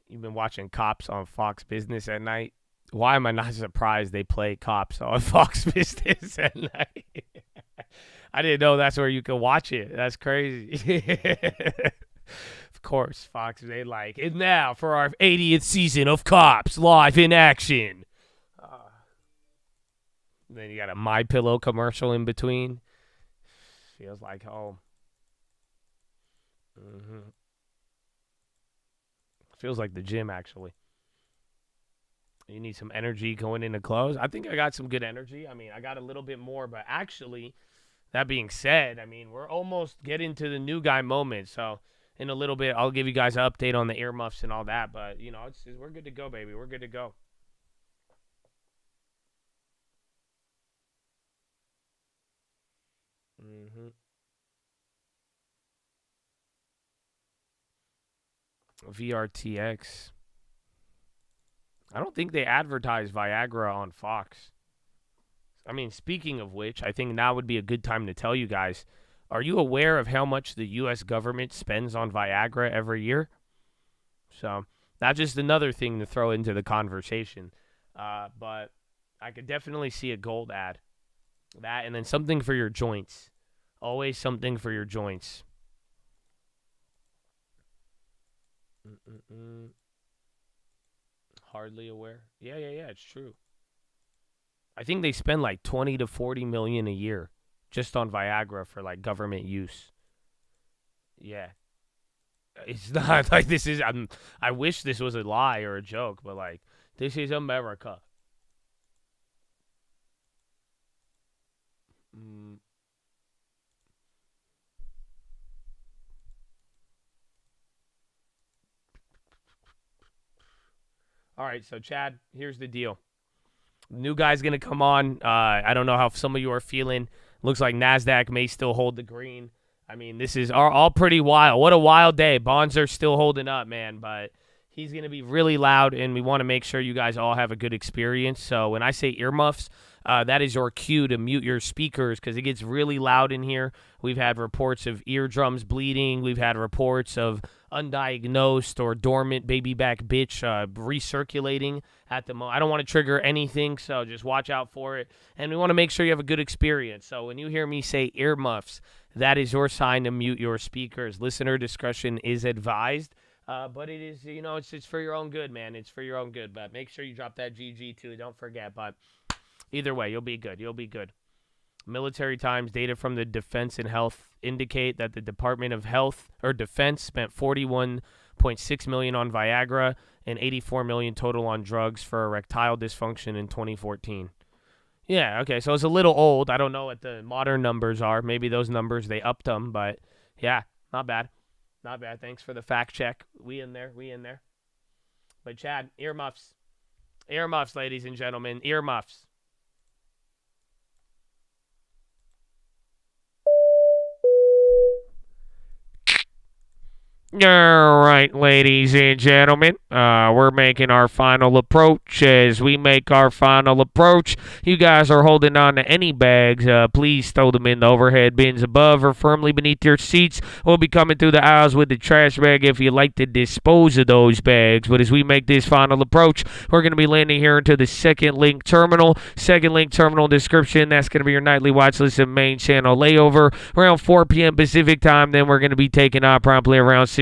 You've been watching Cops on Fox Business at night. Why am I not surprised they play Cops on Fox Business at night? I didn't know that's where you could watch it. That's crazy. Of course, Fox, they like it now for our 80th season of Cops live in action. Then you got a MyPillow commercial in between. Feels like home. Mm-hmm. Feels like the gym, actually. You need some energy going into close. I think I got some good energy. I mean, I got a little bit more, but actually, that being said, I mean, we're almost getting to the new guy moment. So in a little bit, I'll give you guys an update on the earmuffs and all that. But, you know, we're good to go, baby. We're good to go. Mm-hmm. VRTX. I don't think they advertise Viagra on Fox. I mean, speaking of which, I think now would be a good time to tell you guys, are you aware of how much the U.S. government spends on Viagra every year? So that's just another thing to throw into the conversation. But I could definitely see a gold ad. That and then something for your joints. Always something for your joints. Hardly aware. Yeah, it's true. I think they spend like 20 to 40 million a year just on Viagra for like government use. Yeah. It's not like this is, I wish this was a lie or a joke, but like, this is America. All right, so Chad, here's the deal. New guy's going to come on. I don't know how some of you are feeling. Looks like NASDAQ may still hold the green. I mean, this is all pretty wild. What a wild day. Bonds are still holding up, man, but he's going to be really loud, and we want to make sure you guys all have a good experience. So when I say earmuffs, that is your cue to mute your speakers because it gets really loud in here. We've had reports of eardrums bleeding. We've had reports of undiagnosed or dormant baby back bitch recirculating at the moment. I don't want to trigger anything, so just watch out for it. And we want to make sure you have a good experience. So when you hear me say earmuffs, that is your sign to mute your speakers. Listener discretion is advised. But it is, you know, it's for your own good, man. It's for your own good. But make sure you drop that GG too. Don't forget. But either way, you'll be good. You'll be good. Military Times data from the Defense and Health indicate that the Department of Health or Defense spent $41.6 million on Viagra and $84 million total on drugs for erectile dysfunction in 2014. Yeah, okay, so it's a little old. I don't know what the modern numbers are. Maybe those numbers, they upped them, but yeah, not bad. Not bad. Thanks for the fact check. We in there. But Chad, earmuffs. Earmuffs, ladies and gentlemen. Earmuffs. All right, ladies and gentlemen, we're making our final approach. As we make our final approach, you guys are holding on to any bags. Please throw them in the overhead bins above or firmly beneath your seats. We'll be coming through the aisles with the trash bag if you'd like to dispose of those bags. But as we make this final approach, we're going to be landing here into the second link terminal. Second link terminal description, that's going to be your nightly watch list and main channel layover. Around 4 p.m. Pacific time, then we're going to be taking off promptly around 6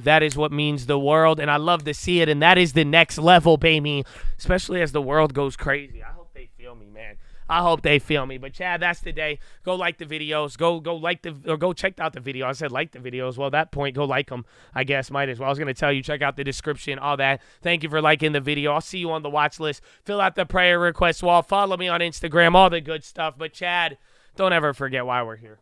support. That is what means the world, and I love to see it, and that is the next level, baby, especially as the world goes crazy. I hope they feel me, man. I hope they feel me. But Chad, that's the day. Go like the videos. Go check out the video. I said like the videos. Well, at that point, go like them. I guess might as well. I was gonna tell you, check out the description, all that. Thank you for liking the video. I'll see you on the watch list. Fill out the prayer request wall. Follow me on Instagram. All the good stuff. But Chad, don't ever forget why we're here,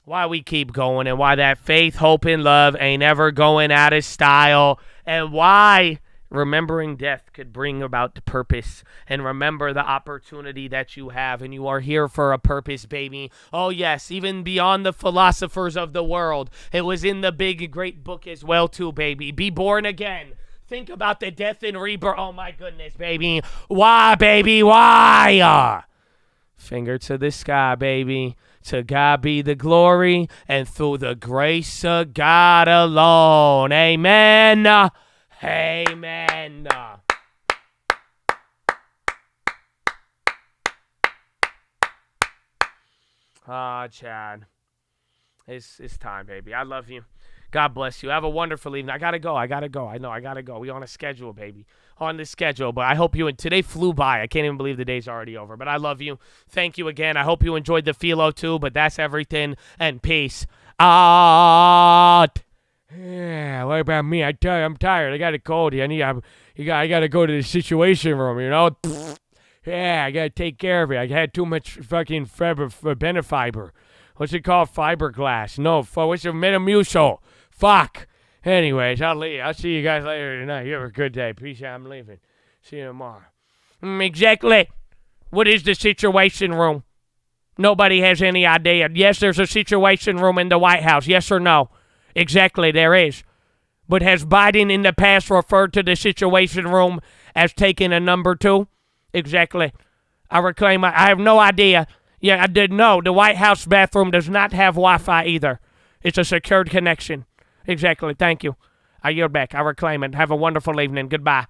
why we keep going, and why that faith, hope, and love ain't ever going out of style, and why remembering death could bring about the purpose, and remember the opportunity that you have, and you are here for a purpose, baby. Oh yes, even beyond the philosophers of the world. It was in the big, great book as well too, baby. Be born again. Think about the death and rebirth. Oh my goodness, baby. Why, baby? Why? Finger to the sky, baby. To God be the glory, and through the grace of God alone. Amen. Amen. Chad. It's time, baby. I love you. God bless you. Have a wonderful evening. I gotta go. I know, I gotta go. We on a schedule, baby. On the schedule. But I hope you, and today flew by. I can't even believe the day's already over. But I love you. Thank you again. I hope you enjoyed the PHILO too. But that's everything. And peace out. Yeah, what about me? I tell you, I'm tired. I got a cold. I gotta go to the situation room, you know? Yeah, I gotta take care of it. I had too much fucking Benefiber. What's it called? Fiberglass. No, what's your Metamucil? Fuck. Anyways, I'll leave. I'll see you guys later tonight. You have a good day. Peace out. I'm leaving. See you tomorrow. Exactly. What is the situation room? Nobody has any idea. Yes, there's a situation room in the White House. Yes or no? Exactly, there is. But has Biden in the past referred to the situation room as taking a number 2? Exactly. I reclaim. I have no idea. Yeah, I didn't know. The White House bathroom does not have Wi-Fi either. It's a secured connection. Exactly. Thank you. I yield back. I reclaim it. Have a wonderful evening. Goodbye.